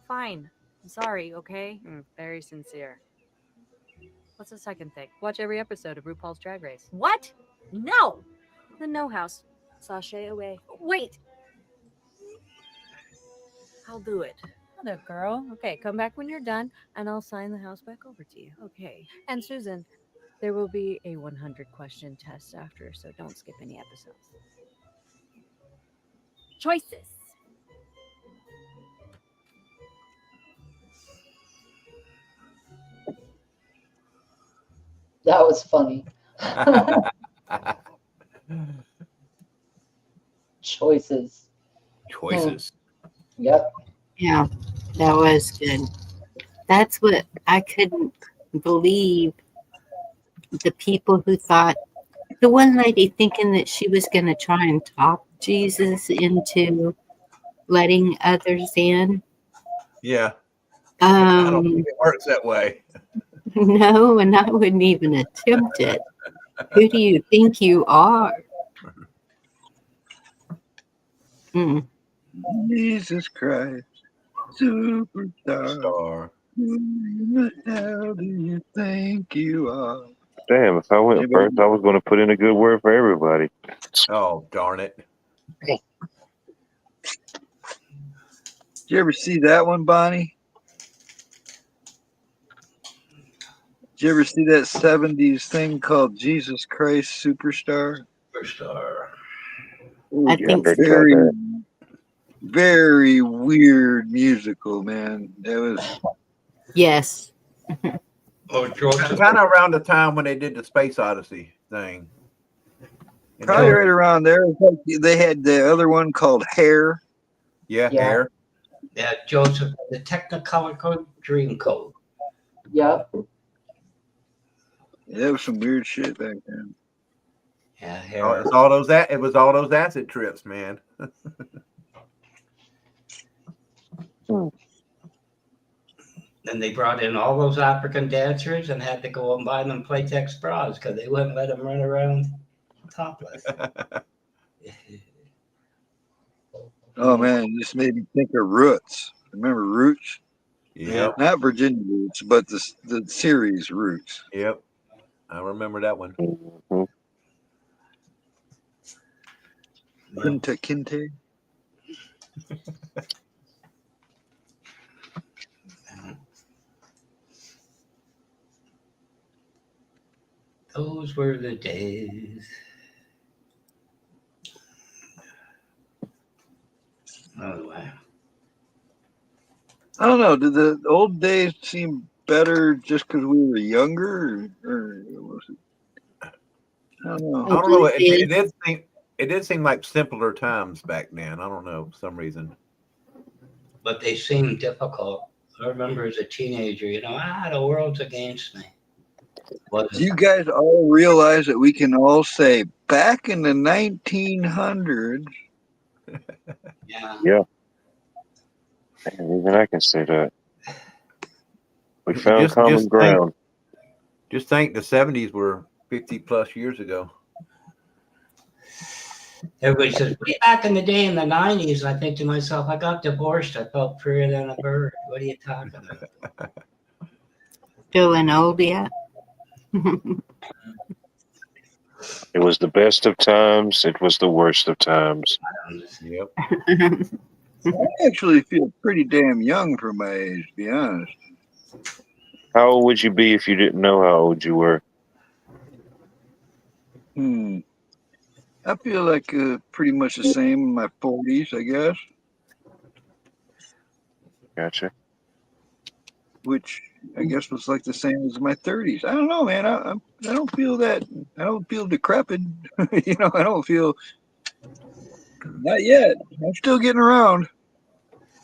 Fine. I'm sorry, okay? Very sincere. What's the second thing? Watch every episode of RuPaul's Drag Race. What? No! The no house. Sashay away. Wait! I'll do it. Mother girl. Okay, come back when you're done, and I'll sign the house back over to you. Okay. And Susan, there will be a 100-question test after, so don't skip any episodes. Choices. That was funny. Choices. Choices. Yep. Yeah, that was good. That's what I couldn't believe. The people who thought, the one lady thinking that she was going to try and talk Jesus into letting others in. Yeah. I don't think it works that way. No, and I wouldn't even attempt it. Who do you think you are? Jesus Christ, superstar. Who the hell do you think you are? Damn, if I went first, I was going to put in a good word for everybody. Oh, darn it. Did you ever see that one, Bonnie? Did you ever see that 70s thing called Jesus Christ Superstar? Superstar. I think so. Very, very weird musical, man. That was. Yes. Oh, George. Kind of around the time when they did the Space Odyssey thing. Probably right around there. They had the other one called Hair. Yeah, Hair. Yeah, Joseph, the Technicolor Dream Code. Yep. Yeah, that was some weird shit back then. Yeah, Oh, Hair. it was all those acid trips, man. Then they brought in all those African dancers and had to go and buy them Playtex bras because they wouldn't let them run around topless. Oh man, this made me think of Roots. Remember Roots? Yep. Not Virginia Roots, but the series Roots. Yep. I remember that one. Kunta Kinte. Those were the days. Oh, wow. I don't know. Did the old days seem better just because we were younger, or was it? I don't know. I don't know. It did seem like simpler times back then. I don't know for some reason. But they seemed difficult. I remember as a teenager, the world's against me. Do you guys all realize that we can all say back in the 1900s? Yeah. Yeah. Even I can say that. We found common ground. Just think the 70s were 50 plus years ago. Everybody says, way back in the day in the 90s, I think to myself, I got divorced. I felt freer than a bird. What are you talking about? Feeling old yet? It was the best of times. It was the worst of times. Yep. I actually feel pretty damn young for my age, to be honest. How old would you be if you didn't know how old you were? I feel like pretty much the same in my 40s, I guess. Gotcha. Which I guess was like the same as my 30s. I don't know, man. I don't feel that. I don't feel decrepit. I don't feel. Not yet. I'm still getting around.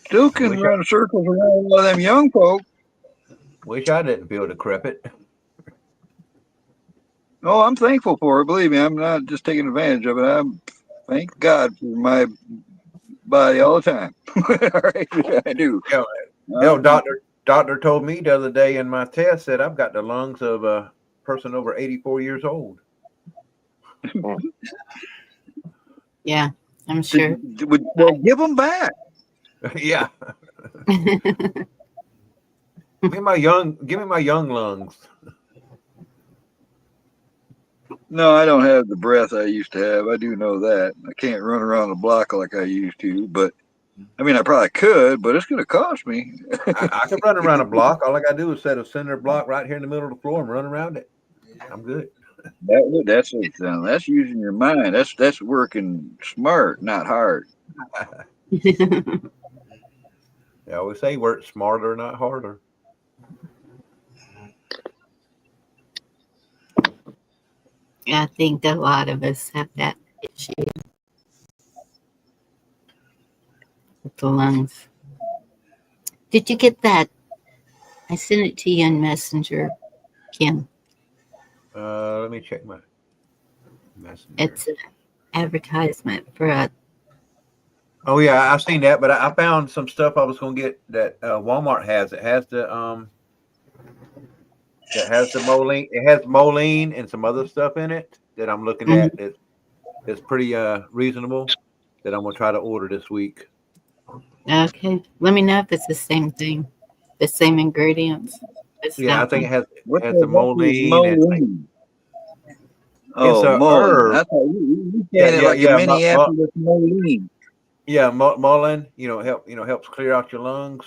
Still can run circles around all of them young folk. Wish I didn't feel decrepit. Oh, I'm thankful for it. Believe me, I'm not just taking advantage of it. I'm thank God for my body all the time. All right, I do. Doctor told me the other day in my test that I've got the lungs of a person over 84 years old. Yeah, I'm sure. Well, give them back. Yeah. Give me my young lungs. No, I don't have the breath I used to have. I do know that. I can't run around the block like I used to, but I mean, I probably could, but it's going to cost me. I can run around a block. All I got to do is set a center block right here in the middle of the floor and run around it. I'm good. That's using your mind. That's working smart, not hard. They always say work smarter, not harder. I think a lot of us have that issue with the lungs. Did you get that? I sent it to you in Messenger, Kim. Let me check my Messenger. It's an advertisement for a. Oh yeah, I've seen that, but I found some stuff I was going to get that Walmart has. It has the moline. It has moline and some other stuff in it that I'm looking at. It's pretty reasonable. That I'm going to try to order this week. Okay, let me know if it's the same thing, the same ingredients. Yeah, I think it has the moline. Oh, moline. I thought you said it like a Minneapolis moline. Yeah, moline. Helps clear out your lungs.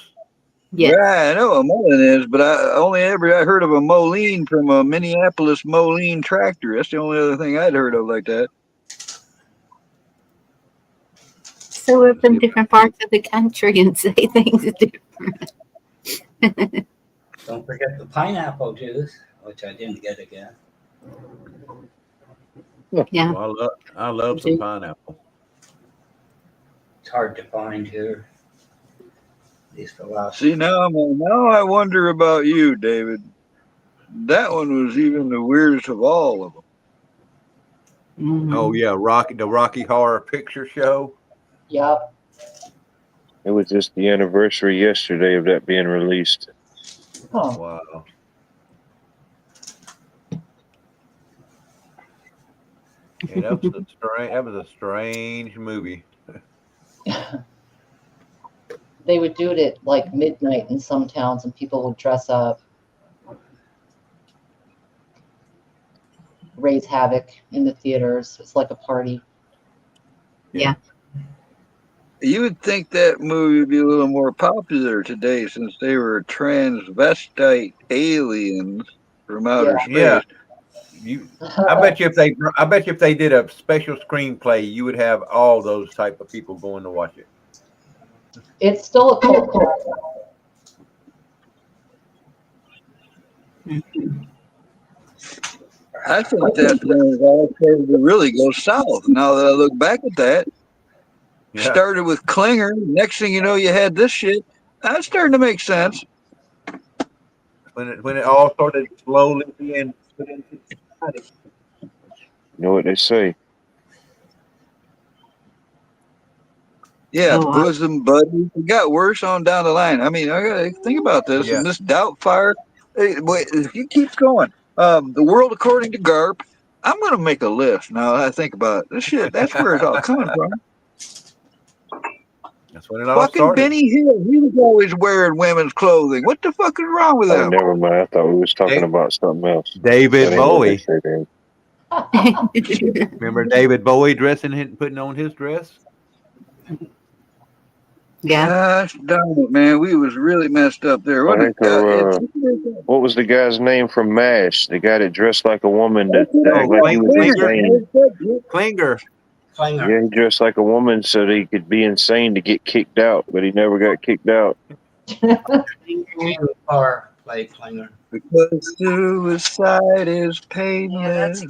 Yeah, I know what a moline is, but I heard of a moline from a Minneapolis moline tractor. That's the only other thing I'd heard of like that. So we're from different parts of the country and say things different. Don't forget the pineapple juice, which I didn't get again. Yeah. Well, I love some pineapple. It's hard to find here. At least the last. See, now I wonder about you, David. That one was even the weirdest of all of them. Mm-hmm. Oh yeah, the Rocky Horror Picture Show. Yep. It was just the anniversary yesterday of that being released. Huh. Wow. Yeah, that was a strange movie. They would do it at like midnight in some towns, and people would dress up, raise havoc in the theaters. It's like a party. Yeah. You would think that movie would be a little more popular today since they were transvestite aliens from outer Yeah, space. I bet you if they did a special screenplay, you would have all those type of people going to watch it. It's still a cult classic. I think that's when it all started to really go south. Now that I look back at that, Yeah. started with Klinger. Next thing you know, you had this shit. That's starting to make sense. When it all started slowly being put into society. You know what they say? Yeah, bosom buddies. It got worse on down the line. I mean, I gotta think about this. Yeah. And this Doubtfire, hey, wait, if he keeps going, the world according to Garp. I'm gonna make a list now. That I think about it. This shit. That's where it's all coming from. That's when it all Fucking started. Benny Hill. He was always wearing women's clothing. What the fuck is wrong with Oh, him? never mind. I thought we was talking about something else. David That ain't what they Bowie. say then. Remember David Bowie putting on his dress? Yeah. Gosh darn it, man. We was really messed up there. I think what was the guy's name from MASH? The guy that dressed like a woman that acted like he was insane. Klinger. Yeah, he dressed like a woman so that he could be insane to get kicked out, but he never got kicked out. Or play Klinger. Because suicide is painless.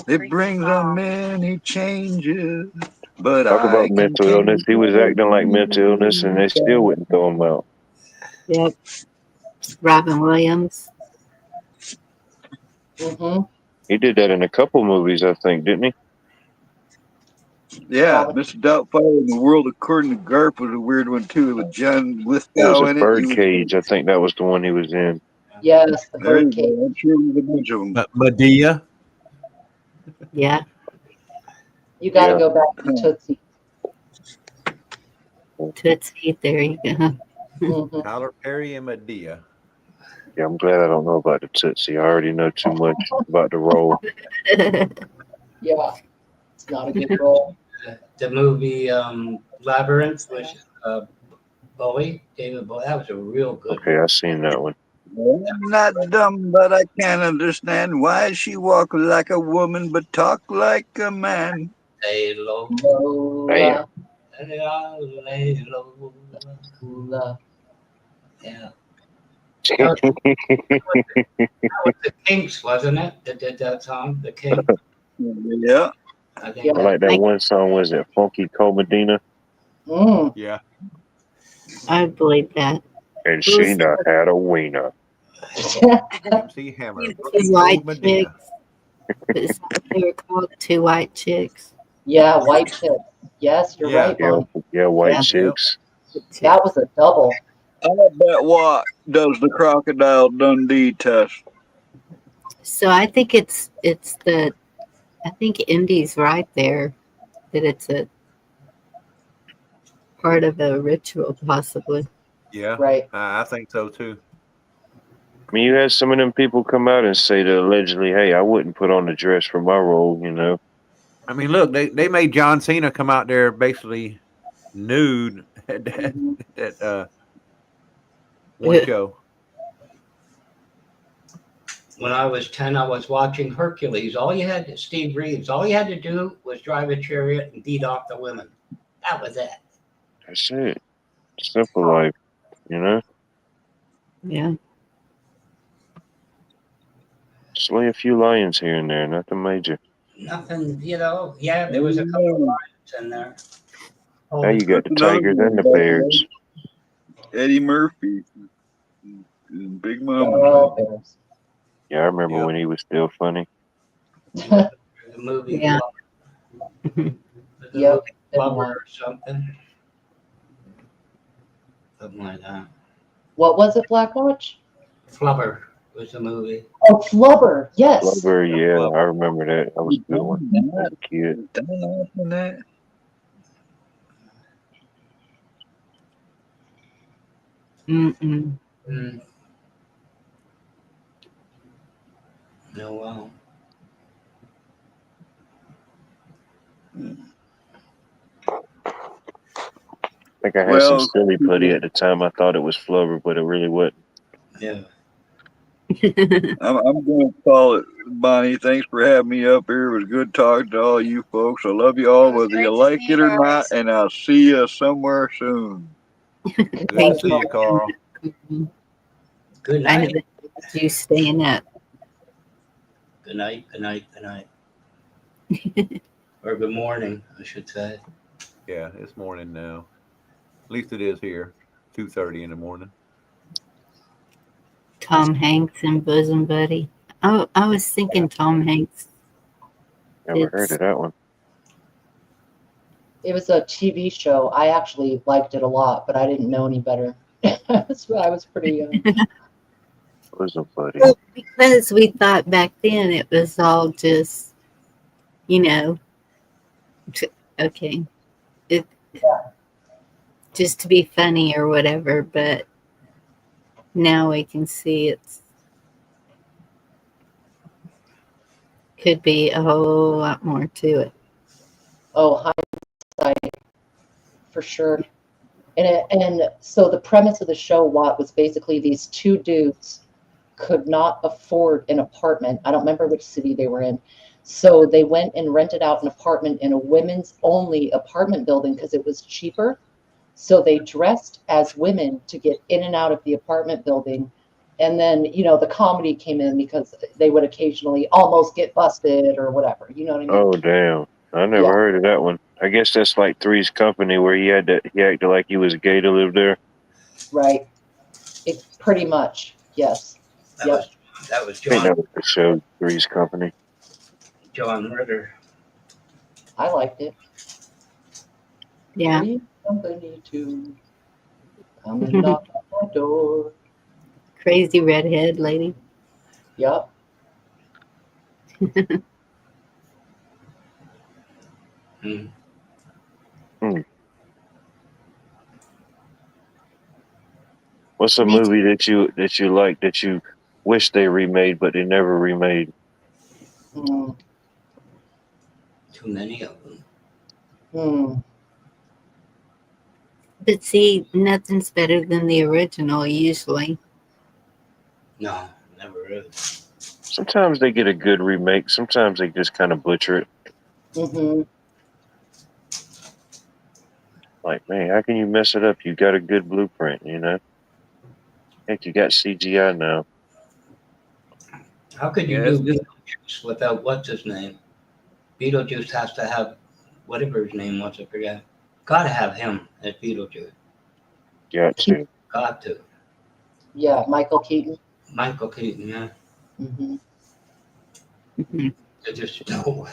It brings on many changes. But Talk about I mental illness. He was acting like mental illness, and they still wouldn't throw him out. Yep. Robin Williams. He did that in a couple movies, I think, didn't he? Yeah, Mr. Doubtfire in the World According to Garp was a weird one too, with John It was Lithgow a in it. Birdcage. I think that was the one he was in. Yes, the There you Birdcage. go. I'm sure there's a bunch of them. Medea. Yeah. You got to go back to Tootsie. Tootsie, there you go. Tyler Perry and Medea. Yeah, I'm glad I don't know about the Tootsie. I already know too much about the role. Yeah, it's not a good role. The movie Labyrinth was Bowie, David Bowie. That was a real good Okay, I seen that one. I'm not dumb, but I can't understand why she walk like a woman but talk like a man. Lay low. Damn. Lay low. Yeah. That was the Kinks, wasn't it? That did that song, The Kinks. Yeah. I think I like that one song. Was it Funky Comedina? Yeah. I believe that. And she not had a wiener. MC Hammer. Two white chicks. Is that what they were called? Two white chicks. Yeah, white chicks. Yes, you're right, Mom. Yeah, white chicks. That was a double. I bet what does the Crocodile Dundee test? So I think it's the, I think Indy's right there, that it's a part of a ritual possibly. Yeah. Right. I think so too. I mean, you had some of them people come out and say that allegedly, hey, I wouldn't put on the dress for my role, you know. I mean, look, they made John Cena come out there basically nude at that one show. When I was 10, I was watching Hercules. Steve Reeves, all you had to do was drive a chariot and beat off the women. That was it. That's it. Simple life, you know. Yeah. Slay a few lions here and there, nothing major. Nothing, yeah, there was a couple of lions in there. Now you got the tigers and the bears. Eddie Murphy. Big Mama. Yeah, I remember when he was still funny. The movie. Yeah. Flubber or something. Something like that. What was it, Black Watch? Flubber was the movie. Oh, Flubber. Yes. Flubber, yeah, I remember that. That was a good one. As a kid. Mm-mm. No, wow. think I had some Well, silly putty at the time. I thought it was flubber, but it really wasn't. Yeah. I'm going to call it, Bonnie. Thanks for having me up here. It was good talking to all you folks. I love you all, whether you like it or not, and I'll see you somewhere soon. Good to see you, Carl. Good I night. have you staying up. Good night. Good night. Good night. Or good morning, I should say. Yeah, it's morning now. At least it is here. 2:30 in the morning. Tom Hanks and Bosom Buddy. Oh, I was thinking Tom Hanks. Never heard of that one. It was a TV show. I actually liked it a lot, but I didn't know any better. So I was pretty young. Bosom Buddy. Well, because we thought back then it was all just, okay, just to be funny or whatever, but now we can see it's could be a whole lot more to it. Oh, hindsight, for sure. And so the premise of the show, Watt, was basically these two dudes could not afford an apartment. I don't remember which city they were in. So they went and rented out an apartment in a women's only apartment building because it was cheaper. So they dressed as women to get in and out of the apartment building. And then, the comedy came in because they would occasionally almost get busted or whatever. You know what I mean? Oh, damn. I never heard of that one. I guess that's like Three's Company, where he acted like he was gay to live there. Right. It pretty much, yes. That was I think John. that was the show, Three's Company. John Ritter. I liked it. Yeah. Three's Company to come and knock on my door. Crazy redhead lady. Yup. What's a movie that you like that you wish they remade but they never remade? Too many of them. But see, nothing's better than the original usually. No, never is. Sometimes they get a good remake. Sometimes they just kind of butcher it. Mm-hmm. Like, man, how can you mess it up? You got a good blueprint, Heck, you got CGI now. How could you do Beetlejuice without what's his name? Beetlejuice has to have whatever his name was, I forget. Gotta have him as Beetlejuice. Got to. Yeah, Michael Keaton. Michael Keaton, yeah. Mm-hmm. It just no.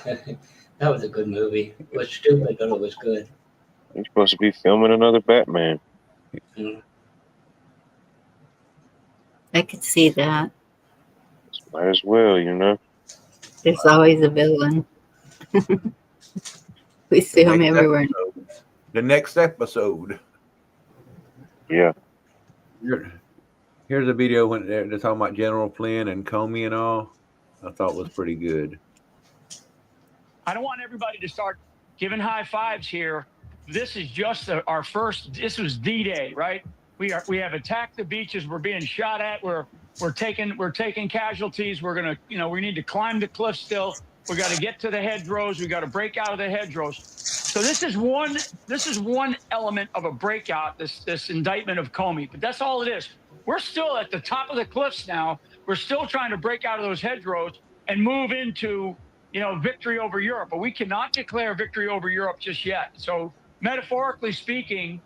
That was a good movie. It was stupid, but it was good. He's supposed to be filming another Batman. I could see that. Might as well, There's always a villain. We see him everywhere. The next episode. Yeah. Here's a video when they're talking about General Flynn and Comey and all. I thought was pretty good. I don't want everybody to start giving high fives here. This is just our first. This was D-Day, right? We have attacked the beaches. We're being shot at. We're taking casualties. We're gonna, we need to climb the cliff still. We got to get to the hedgerows. We got to break out of the hedgerows. So this is one element of a breakout. This indictment of Comey, but that's all it is. We're still at the top of the cliffs now. We're still trying to break out of those hedgerows and move into, victory over Europe. But we cannot declare victory over Europe just yet. So metaphorically speaking,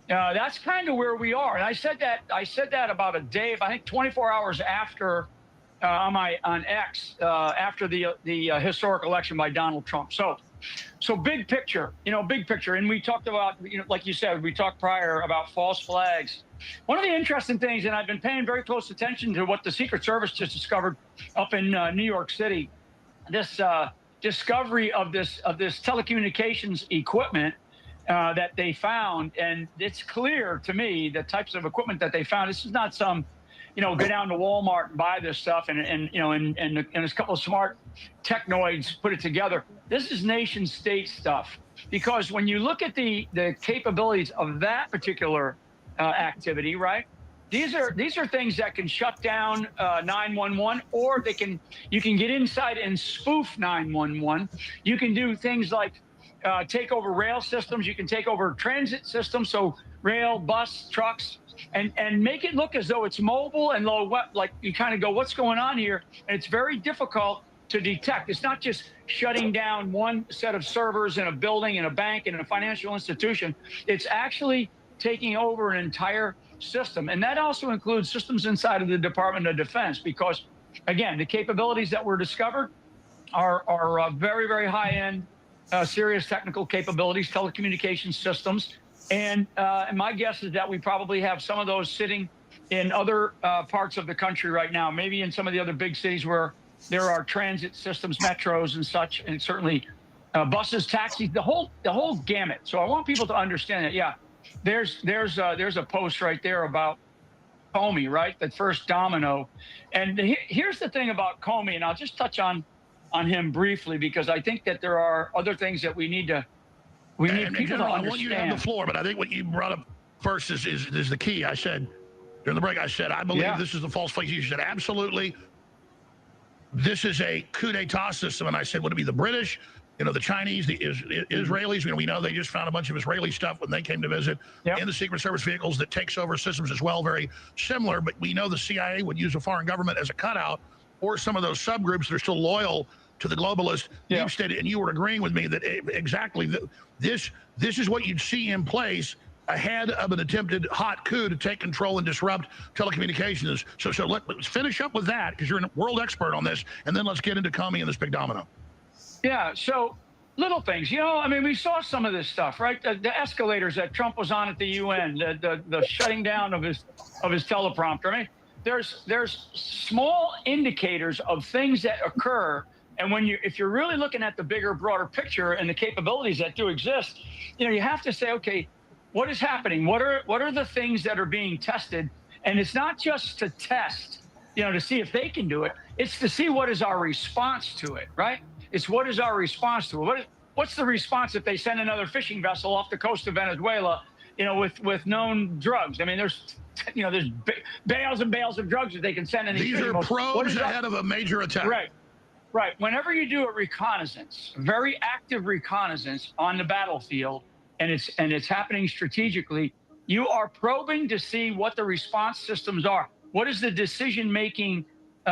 that's kind of where we are. And I said that about a day, I think 24 hours after on X after the historic election by Donald Trump. So big picture, big picture. And we talked about, like you said, we talked prior about false flags. One of the interesting things, and I've been paying very close attention to what the Secret Service just discovered up in New York City, this discovery of this telecommunications equipment that they found. And it's clear to me the types of equipment that they found. This is not some, go down to Walmart and buy this stuff and a couple of smart technoids put it together. This is nation state stuff. because when you look at the capabilities of that particular activity, right? These are things that can shut down 911, or you can get inside and spoof 911. You can do things like take over rail systems. You can take over transit systems, so rail, bus, trucks, and make it look as though it's mobile and low. Like you kind of go, what's going on here? And it's very difficult to detect. It's not just shutting down one set of servers in a building, in a bank, in a financial institution. It's actually taking over an entire system. And that also includes systems inside of the Department of Defense, because, again, the capabilities that were discovered are very, very high-end, serious technical capabilities, telecommunications systems. And my guess is that we probably have some of those sitting in other parts of the country right now, maybe in some of the other big cities where there are transit systems, metros and such, and certainly buses, taxis, the whole gamut. So I want people to understand that, yeah, there's a post right there about Comey, right? The first domino. And here's the thing about Comey, and I'll just touch on him briefly, because I think that there are other things that we need people to understand. I want you to have the floor, but I think what you brought up first is the key. I said during the break, I believe this is the false flag. You said absolutely. This is a coup d'etat system, and I said, would it be the British? The Chinese, the Israelis, we know they just found a bunch of Israeli stuff when they came to visit in the Secret Service vehicles that takes over systems as well, very similar. But we know the CIA would use a foreign government as a cutout, or some of those subgroups that are still loyal to the globalist deep state. And you were agreeing with me that exactly this is what you'd see in place ahead of an attempted hot coup to take control and disrupt telecommunications. So let's finish up with that, because you're a world expert on this, and then let's get into Comey and this big domino. Yeah, so little things, we saw some of this stuff, right? The escalators that Trump was on at the UN, the shutting down of his teleprompter. I mean, there's small indicators of things that occur, and if you're really looking at the bigger, broader picture and the capabilities that do exist, you have to say, okay, what is happening? What are the things that are being tested? And it's not just to test, to see if they can do it. It's to see what is our response to it, right? It's what is our response to it? What's the response if they send another fishing vessel off the coast of Venezuela, with known drugs? I mean, there's bales and bales of drugs that they can send in. These are probes ahead of a major attack. Right. Whenever you do a reconnaissance, very active reconnaissance on the battlefield, and it's happening strategically, you are probing to see what the response systems are. What is the decision-making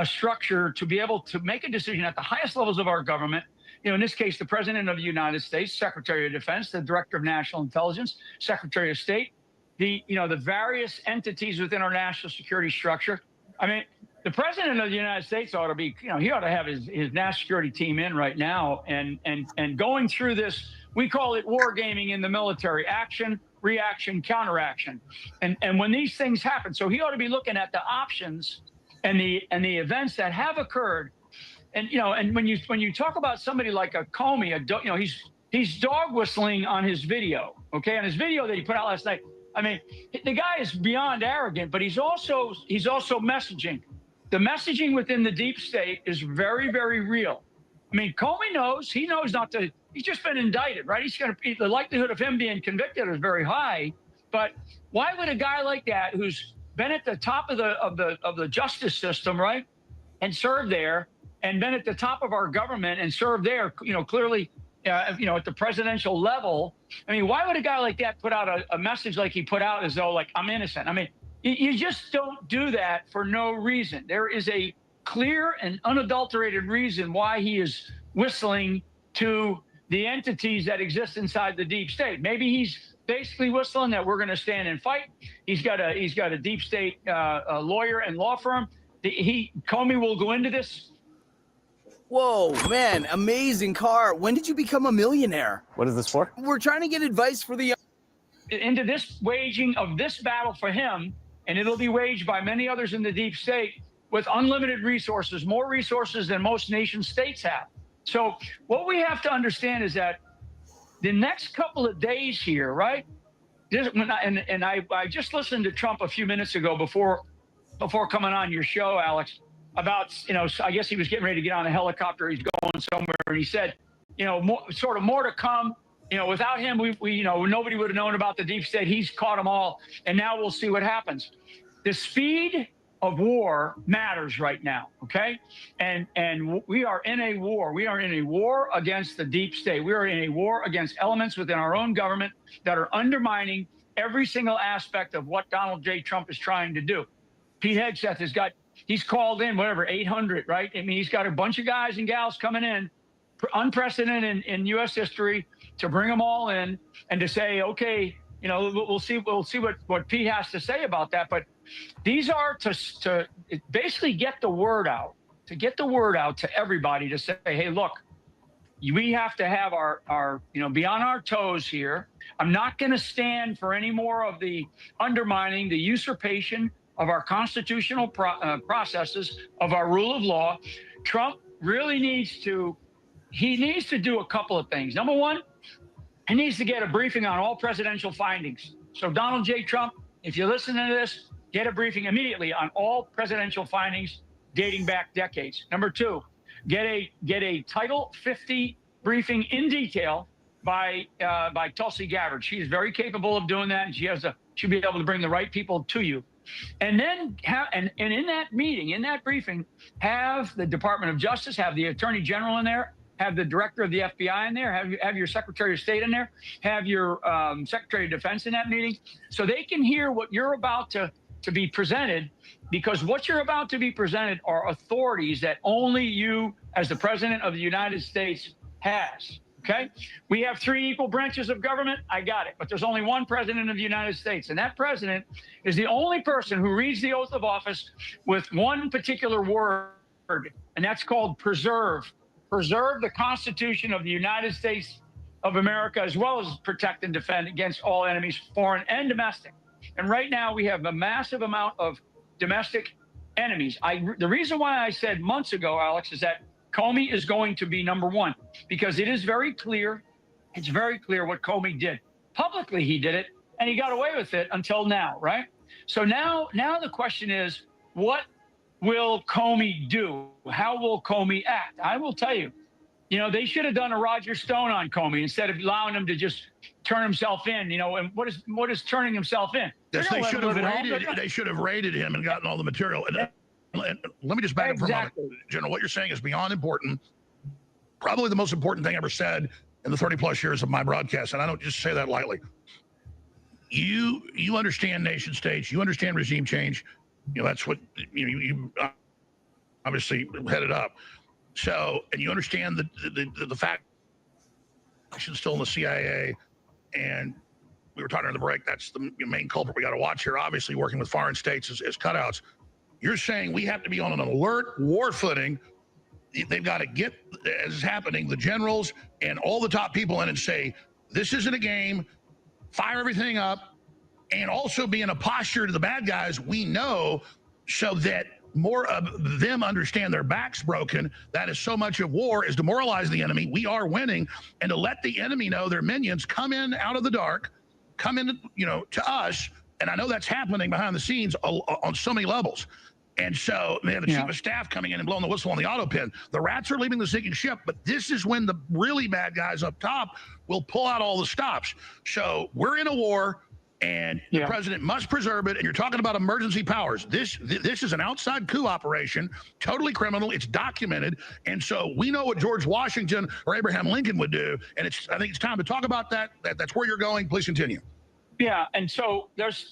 structure to be able to make a decision at the highest levels of our government? In this case, the President of the United States, Secretary of Defense, the Director of National Intelligence, Secretary of State, the various entities within our national security structure. I mean, the President of the United States ought to be, he ought to have his national security team in right now and going through this. We call it wargaming in the military: action, reaction, counteraction. And when these things happen, so he ought to be looking at the options and the events that have occurred. And and when you talk about somebody like a Comey, he's dog whistling on his video, okay? On his video that he put out last night. I mean, the guy is beyond arrogant, but he's also messaging. The messaging within the deep state is very, very real. I mean, Comey knows. He knows not to. He's just been indicted, right? The likelihood of him being convicted is very high. But why would a guy like that, who's been at the top of the justice system, right, and served there, and been at the top of our government and served there, clearly, at the presidential level? I mean, why would a guy like that put out a message like he put out, as though, like, I'm innocent? I mean, you just don't do that for no reason. There is a clear and unadulterated reason why he is whistling to the entities that exist inside the deep state. Maybe he's basically whistling that we're going to stand and fight. He's got a deep state lawyer and law firm. Comey will go into this. Whoa, man, amazing car. When did you become a millionaire? What is this for? We're trying to get advice for the... Into this waging of this battle for him, and it'll be waged by many others in the deep state with unlimited resources, more resources than most nation states have. So what we have to understand is that the next couple of days here, right? I just listened to Trump a few minutes ago before coming on your show, Alex, about, I guess he was getting ready to get on a helicopter. He's going somewhere, and he said, more to come. You know, without him, we nobody would have known about the deep state. He's caught them all, and now we'll see what happens. The speed of war matters right now, okay? And we are in a war. We are in a war against the deep state. We are in a war against elements within our own government that are undermining every single aspect of what Donald J. Trump is trying to do. Pete Hegseth he's called in, 800, right? I mean, he's got a bunch of guys and gals coming in, unprecedented in U.S. history, to bring them all in and to say, okay, we'll see what Pete has to say about that. But these are to basically get the word out, to everybody, to say, hey, look, we have to have our be on our toes here. I'm not going to stand for any more of the undermining, the usurpation of our constitutional processes, of our rule of law. Trump really needs to do a couple of things. Number one, he needs to get a briefing on all presidential findings. So Donald J. Trump, if you're listening to this, get a briefing immediately on all presidential findings dating back decades. Number two, get a Title 50 briefing in detail by Tulsi Gabbard. She is very capable of doing that, and she'll be able to bring the right people to you. And then and in that meeting, in that briefing, have the Department of Justice, have the Attorney General in there, have the Director of the FBI in there, have your Secretary of State in there, have your Secretary of Defense in that meeting, so they can hear what you're about to be presented, because what you're about to be presented are authorities that only you, as the President of the United States, has. Okay? We have 3 equal branches of government. I got it. But there's only one President of the United States. And that president is the only person who reads the oath of office with one particular word, and that's called preserve. Preserve the Constitution of the United States of America, as well as protect and defend against all enemies, foreign and domestic. And right now we have a massive amount of domestic enemies. The reason why I said months ago, Alex, is that Comey is going to be number one, because it is very clear. It's very clear what Comey did. Publicly, he did it, and he got away with it until now, right? So now the question is, what will Comey do? How will Comey act? I will tell you, they should have done a Roger Stone on Comey instead of allowing him to just turn himself in. And what is turning himself in? Yes, they should have raided him and gotten all the material. And let me just back up for a moment. General, what you're saying is beyond important. Probably the most important thing ever said in the 30-plus years of my broadcast, and I don't just say that lightly. You understand nation states. You understand regime change. That's what you obviously headed up. So, and you understand the fact still in the CIA, and we were talking in the break, that's the main culprit we got to watch here, obviously working with foreign states as cutouts. You're saying we have to be on an alert war footing. They've got to get, as is happening, the generals and all the top people in and say, this isn't a game, fire everything up, and also be in a posture to the bad guys we know, so that more of them understand their back's broken. That is so much of war is demoralize the enemy. We are winning, and to let the enemy know, their minions come in out of the dark, come in, to us. And I know that's happening behind the scenes on so many levels. And so they have the chief of staff coming in and blowing the whistle on the auto pin. The rats are leaving the sinking ship, but this is when the really bad guys up top will pull out all the stops. So we're in a war, and the president must preserve it. And you're talking about emergency powers. This is an outside coup operation, totally criminal. It's documented. And so we know what George Washington or Abraham Lincoln would do. And I think it's time to talk about that. That's where you're going. Please continue. Yeah, and so there's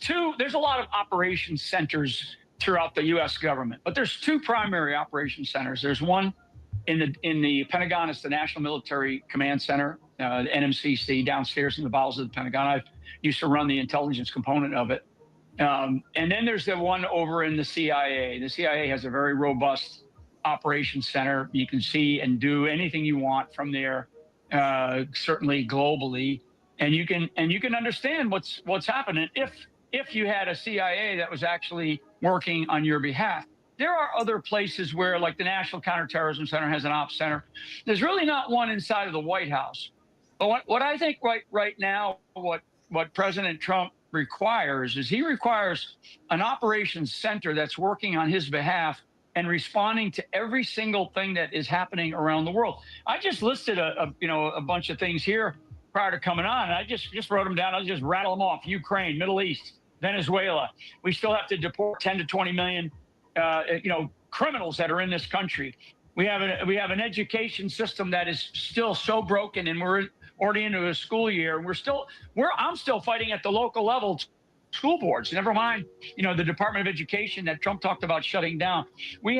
a lot of operation centers throughout the U.S. government, but there's 2 primary operation centers. There's one in the Pentagon. It's the National Military Command Center, the NMCC, downstairs in the bowels of the Pentagon. I used to run the intelligence component of it. And then there's the one over in the CIA. The CIA has a very robust operations center. You can see and do anything you want from there, certainly globally. And you can understand what's happening if you had a CIA that was actually working on your behalf. There are other places where, like the National Counterterrorism Center has an ops center. There's really not one inside of the White House. But what I think right now, what President Trump requires is he requires an operations center that's working on his behalf and responding to every single thing that is happening around the world. I just listed a bunch of things here prior to coming on. And I just wrote them down. I'll just rattle them off. Ukraine, Middle East, Venezuela. We still have to deport 10 to 20 million, criminals that are in this country. We have an education system that is still so broken, and we're already into a school year. And I'm still fighting at the local level. School boards, never mind, the Department of Education that Trump talked about shutting down. We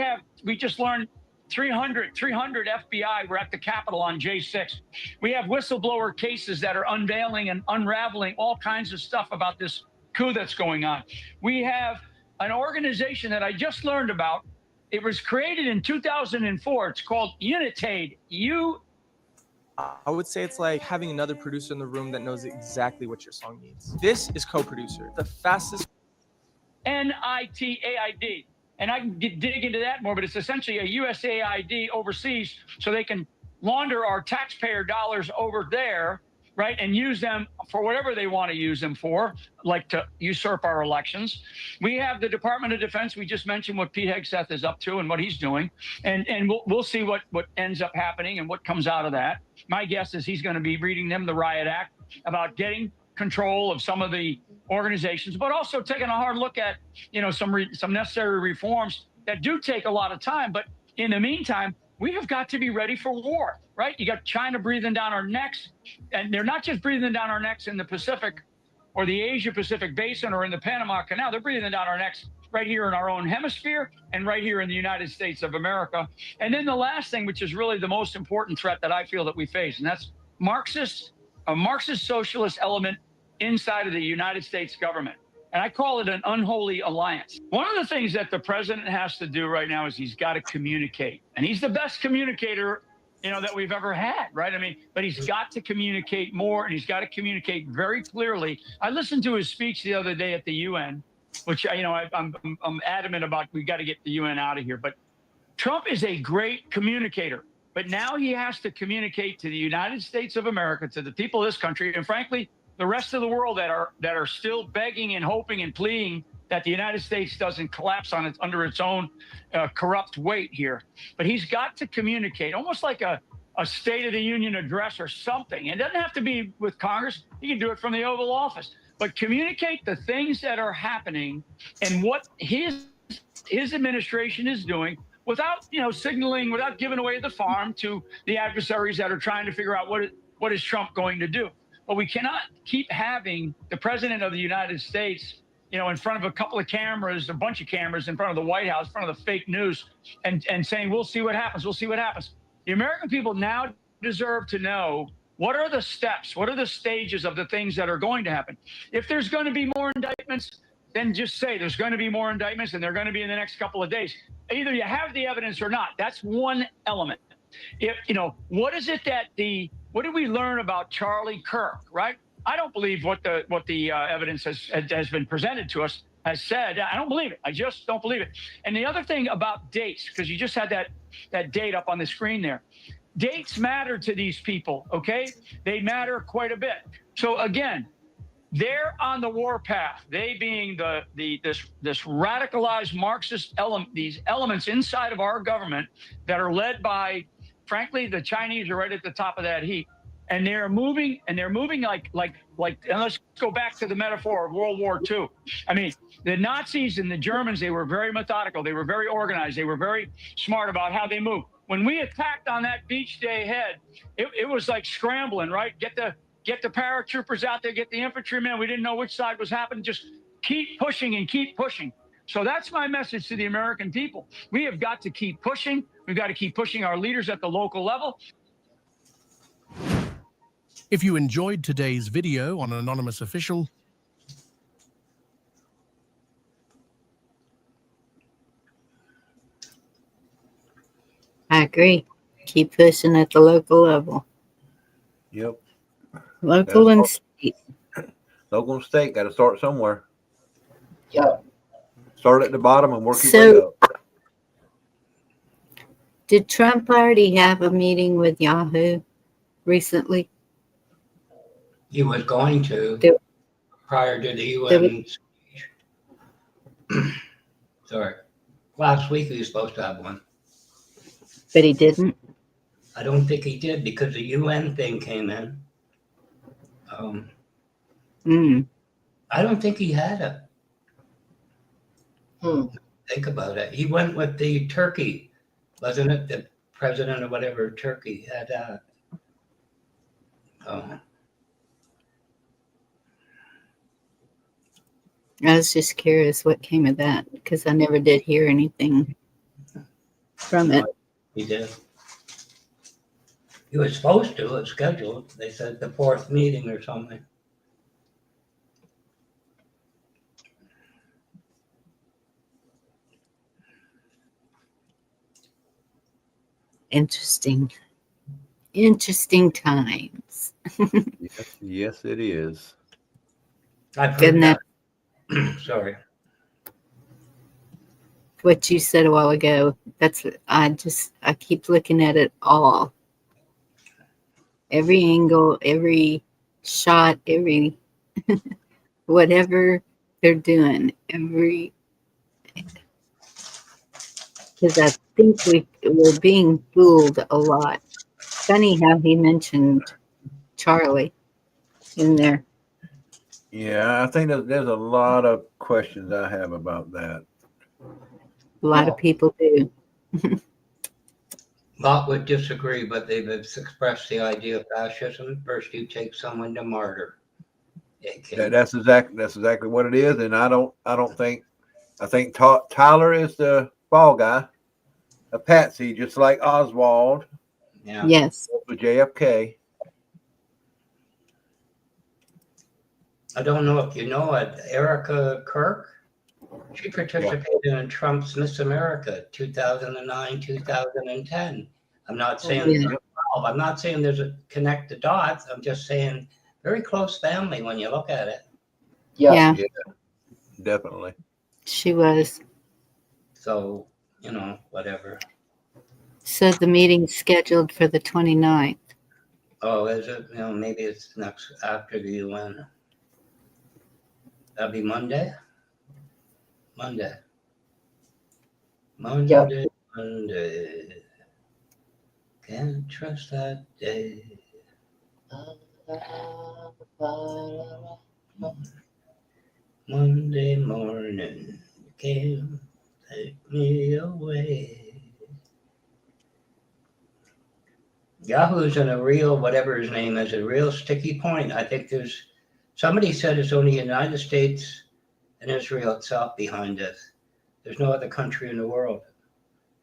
just learned 300 FBI were at the Capitol on J6. We have whistleblower cases that are unveiling and unraveling all kinds of stuff about this coup that's going on. We have an organization that I just learned about. It was created in 2004. It's called Unitaid. I would say it's like having another producer in the room that knows exactly what your song needs. This is co-producer, the fastest. NITAID. And I can dig into that more, but it's essentially a USAID overseas, so they can launder our taxpayer dollars over there, right, and use them for whatever they want to use them for, like to usurp our elections. We have the Department of Defense. We just mentioned what Pete Hegseth is up to and what he's doing, and we'll see what ends up happening and what comes out of that. My guess is he's going to be reading them the riot act about getting control of some of the organizations, but also taking a hard look at some necessary reforms that do take a lot of time. But in the meantime, we have got to be ready for war, right? You got China breathing down our necks, and they're not just breathing down our necks in the Pacific or the Asia Pacific basin or in the Panama Canal. They're breathing down our necks right here in our own hemisphere and right here in the United States of America. And then the last thing, which is really the most important threat that I feel that we face, and that's a Marxist socialist element inside of the United States government. And I call it an unholy alliance. One of the things that the president has to do right now is he's got to communicate. And he's the best communicator, that we've ever had, right? I mean, but he's got to communicate more, and he's got to communicate very clearly. I listened to his speech the other day at the UN, which, I'm adamant about. We got to get the UN out of here. But Trump is a great communicator. But now he has to communicate to the United States of America, to the people of this country, and frankly, the rest of the world that are still begging and hoping and pleading that the United States doesn't collapse under its own corrupt weight here. But he's got to communicate, almost like a State of the Union address or something. It doesn't have to be with Congress. He can do it from the Oval Office. But communicate the things that are happening and what his administration is doing, without signaling, without giving away the farm to the adversaries that are trying to figure out what is Trump going to do. But we cannot keep having the president of the United States, in front of a couple of cameras, a bunch of cameras in front of the White House, in front of the fake news, and saying, we'll see what happens. We'll see what happens. The American people now deserve to know, what are the steps? What are the stages of the things that are going to happen? If there's going to be more indictments, then just say there's going to be more indictments, and they're going to be in the next couple of days. Either you have the evidence or not. That's one element. If what is it that what did we learn about Charlie Kirk, right? I don't believe what the evidence has been presented to us has said. I don't believe it. I just don't believe it. And the other thing about dates, because you just had that date up on the screen there. Dates matter to these people, okay? They matter quite a bit. So again, they're on the war path. They being this radicalized Marxist element, these elements inside of our government that are led by, frankly, the Chinese are right at the top of that heap. And they're moving like, and let's go back to the metaphor of World War II. I mean, the Nazis and the Germans, they were very methodical. They were very organized. They were very smart about how they moved. When we attacked on that beach day ahead, it was like scrambling, right? Get the paratroopers out there, get the infantrymen. We didn't know which side was happening. Just keep pushing and keep pushing. So that's my message to the American people. We have got to keep pushing. We've got to keep pushing our leaders at the local level. If you enjoyed today's video on Anonymous Official, I agree. Keep pushing at the local level. Yep. Local and state. Local and state, got to start somewhere. Yep. Start at the bottom and work your way up. Did Trump already have a meeting with Yahoo recently? He was going to prior to the UN speech. Sorry. Last week he was supposed to have one. But he didn't? I don't think he did because the UN thing came in. I don't think he had it. Think about it. He went with the turkey, wasn't it? The president or whatever Turkey had that. I was just curious what came of that because I never did hear anything from it. He did. He was supposed to. It was scheduled. They said the 4th meeting or something. Interesting times. Yes, it is. I've Good heard enough. that. Sorry. What you said a while ago, that's I keep looking at it all. Every angle, every shot, every whatever they're doing, because I think we're being fooled a lot. Funny how he mentioned Charlie in there. Yeah, I think there's a lot of questions I have about that. A lot of people do. Lot would disagree, but they've expressed the idea of fascism. First, you take someone to martyr. That's exactly what it is, and I think Tyler is the fall guy, a patsy, just like Oswald. Yeah. Yes. For JFK. I don't know if you know it, Erica Kirk. She participated in Trump's Miss America 2009, 2010. I'm not saying I'm not saying there's a connect the dots. I'm just saying very close family when you look at it. Yeah. Definitely. She was. So, whatever. So the meeting's scheduled for the 29th. Oh, is it? Maybe it's next after the UN. That'll be Monday. Monday. Can't trust that day. Monday morning, you can't take me away. Yahoo's in a real, whatever his name is, a real sticky point. I think somebody said it's only the United States and Israel itself behind this. There's no other country in the world.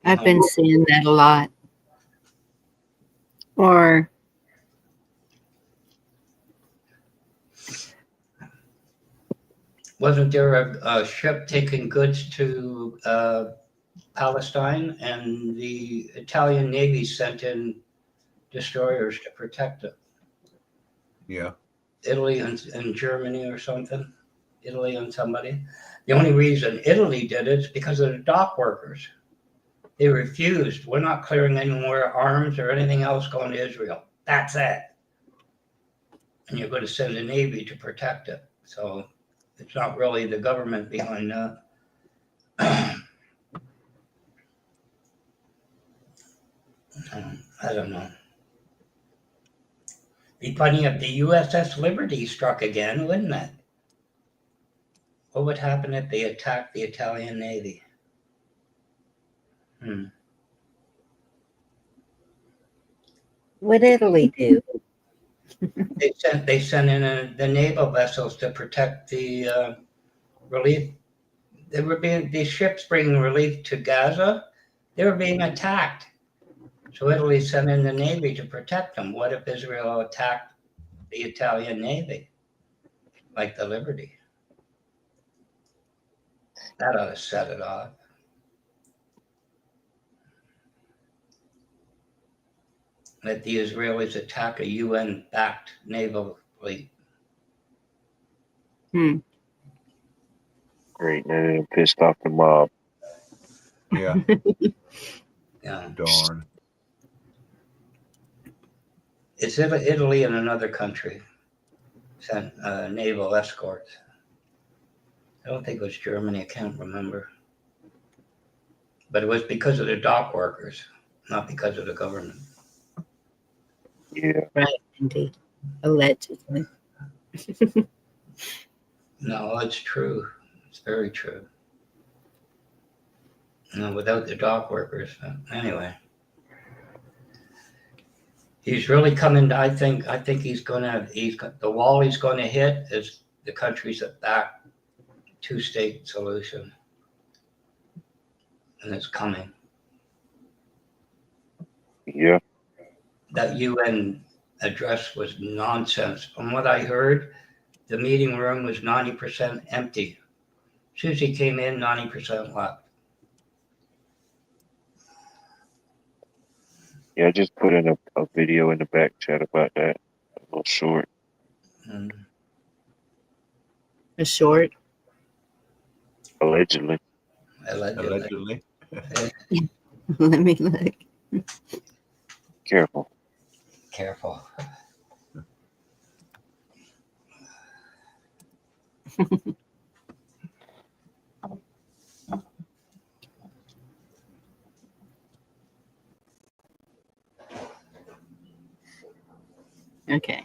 I've been seeing that a lot. Or wasn't there a ship taking goods to Palestine, and the Italian Navy sent in destroyers to protect it? Yeah. Italy and Germany or something. Italy and somebody. The only reason Italy did it is because of the dock workers. They refused. We're not clearing any more arms or anything else going to Israel. That's it. And you're going to send the Navy to protect it. So it's not really the government behind that. I don't know. Be funny if the USS Liberty struck again, wouldn't it? What would happen if they attacked the Italian Navy? What'd Italy do? They sent in the naval vessels to protect the relief. These ships bringing relief to Gaza. They were being attacked. So Italy sent in the Navy to protect them. What if Israel attacked the Italian Navy, like the Liberty? That ought to set it off. Let the Israelis attack a UN-backed naval fleet. Great, man. Pissed off the mob. Yeah. Yeah. Darn. It's Italy and another country sent naval escorts. I don't think it was Germany. I can't remember. But it was because of the dock workers, not because of the government. Yeah. Right, indeed. Allegedly. No, it's true. It's very true. No, without the dock workers, anyway. He's really coming. I think he's the wall he's going to hit is the countries that back two-state solution, and it's coming. Yeah. That UN address was nonsense. From what I heard, the meeting room was 90% empty. Susie came in, 90% left. Yeah, I just put in a video in the back chat about that. A little short. A short? Allegedly. Allegedly. Let me look. Careful. Careful. Okay.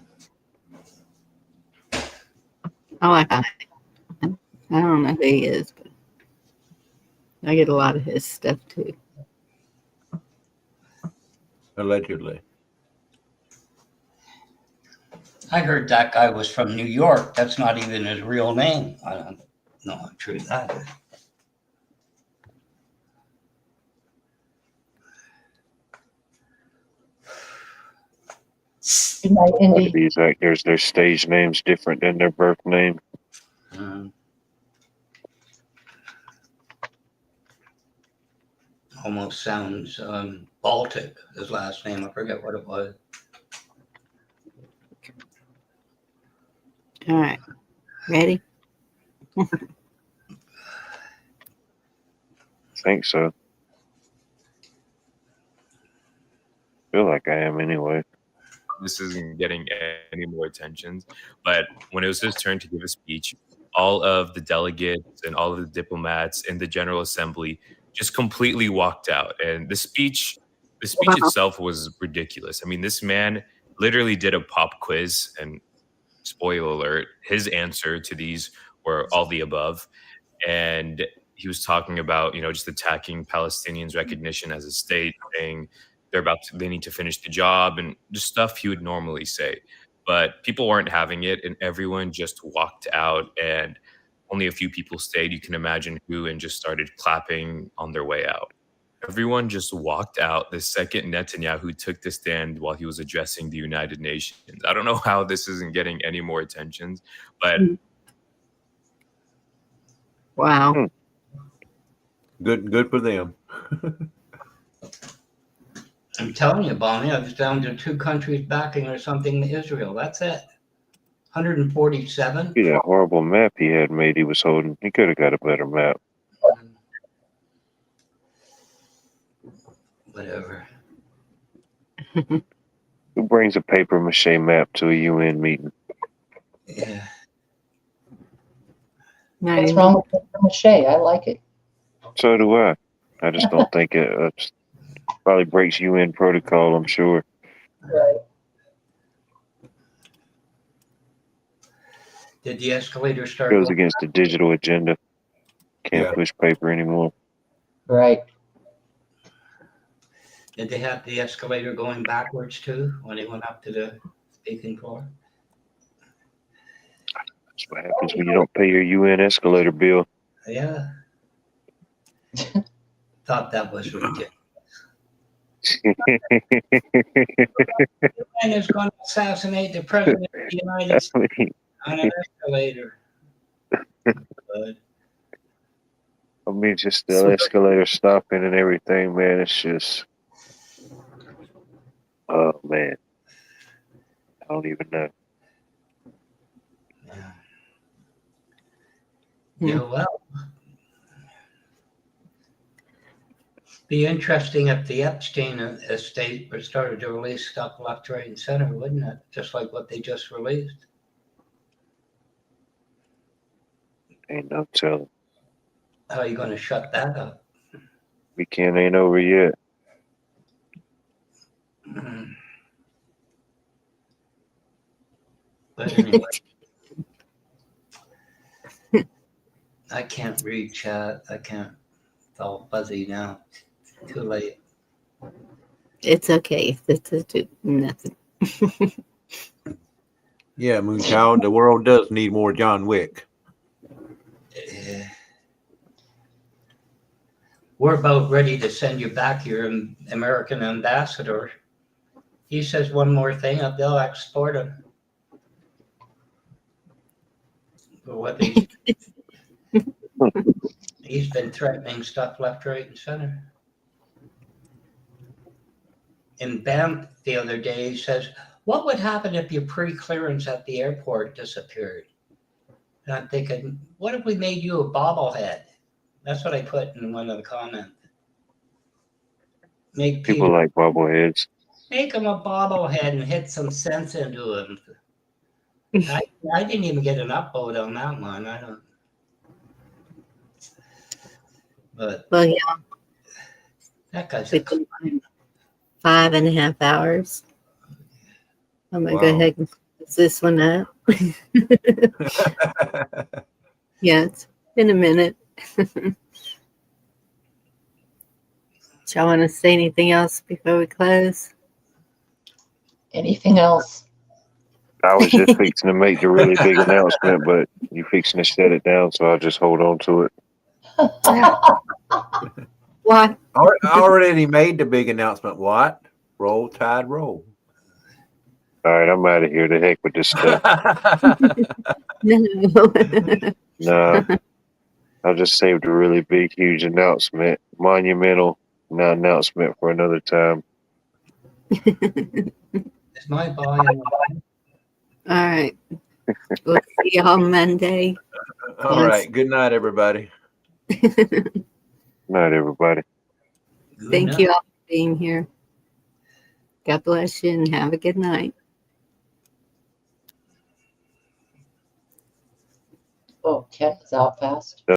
I like that. I don't know who he is, but I get a lot of his stuff too. Allegedly. I heard that guy was from New York. That's not even his real name. I don't know how true that is. Good night, A lot Indy. of these actors, their stage name's different than their birth name. Almost sounds Baltic, his last name. I forget what it was. All right. Ready? I think so. Feel like I am anyway. This isn't getting any more attention. But when it was his turn to give a speech, all of the delegates and all of the diplomats in the General Assembly just completely walked out. And the speech itself was ridiculous. I mean, this man literally did a pop quiz, and spoiler alert, his answer to these were all the above. And he was talking about, just attacking Palestinians' recognition as a state, saying they need to finish the job, and just stuff he would normally say. But people weren't having it, and everyone just walked out, and only a few people stayed. You can imagine who, and just started clapping on their way out. Everyone just walked out the second Netanyahu took the stand while he was addressing the United Nations. I don't know how this isn't getting any more attention, but wow. Good for them. I'm telling you, Bonnie, I was down to 2 countries backing or something to Israel. That's it. 147. See that horrible map he had made he was holding. He could have got a better map. Whatever. Who brings a paper mache map to a UN meeting? Yeah. What's wrong with paper mache? I like it. So do I. I just don't think it probably breaks UN protocol, I'm sure. Right. Did the escalator start? Goes against the digital agenda. Can't push paper anymore. Right. Did they have the escalator going backwards too when they went up to the speaking floor? That's what happens when you don't pay your UN escalator bill. Yeah. Thought that was ridiculous. And is going to assassinate the president of the United States on an escalator. Good. I mean, just the escalator stopping and everything, man. It's just, oh man, I don't even know. Yeah, well, be interesting if the Epstein estate started to release stuff left, right, and center, wouldn't it? Just like what they just released. Ain't no telling. How are you going to shut that up? Weekend ain't over yet. But anyway, I can't read chat. I can't. It's all fuzzy now. Too late. It's okay. It's nothing. Yeah, Moonchild, the world does need more John Wick. We're about ready to send you back your American ambassador. He says one more thing, they'll export him. For what he's been threatening stuff left, right, and center. In Banff the other day, he says, what would happen if your pre-clearance at the airport disappeared? And I'm thinking, what if we made you a bobblehead? That's what I put in one of the comments. Make People like bobbleheads. Make him a bobblehead and hit some sense into him. I didn't even get an upvote on that one. I don't. But Well, yeah. That guy's We've been on 5.5 hours. I'm gonna go ahead and close this one up. Yeah, it's been a minute. Do y'all want to say anything else before we close? Anything else? I was just fixing to make the really big announcement, but you fixing to shut it down, so I'll just hold on to it. What? I already made the big announcement. What? Roll Tide, roll. All right, I'm out of here. The heck with this stuff. No, I'll just save the really big, huge announcement, monumental announcement for another time. Is my volume? All right. We'll see y'all Monday. All right. Good night, everybody. Night, everybody. Thank you all for being here. God bless you and have a good night. Oh, Ken is out fast.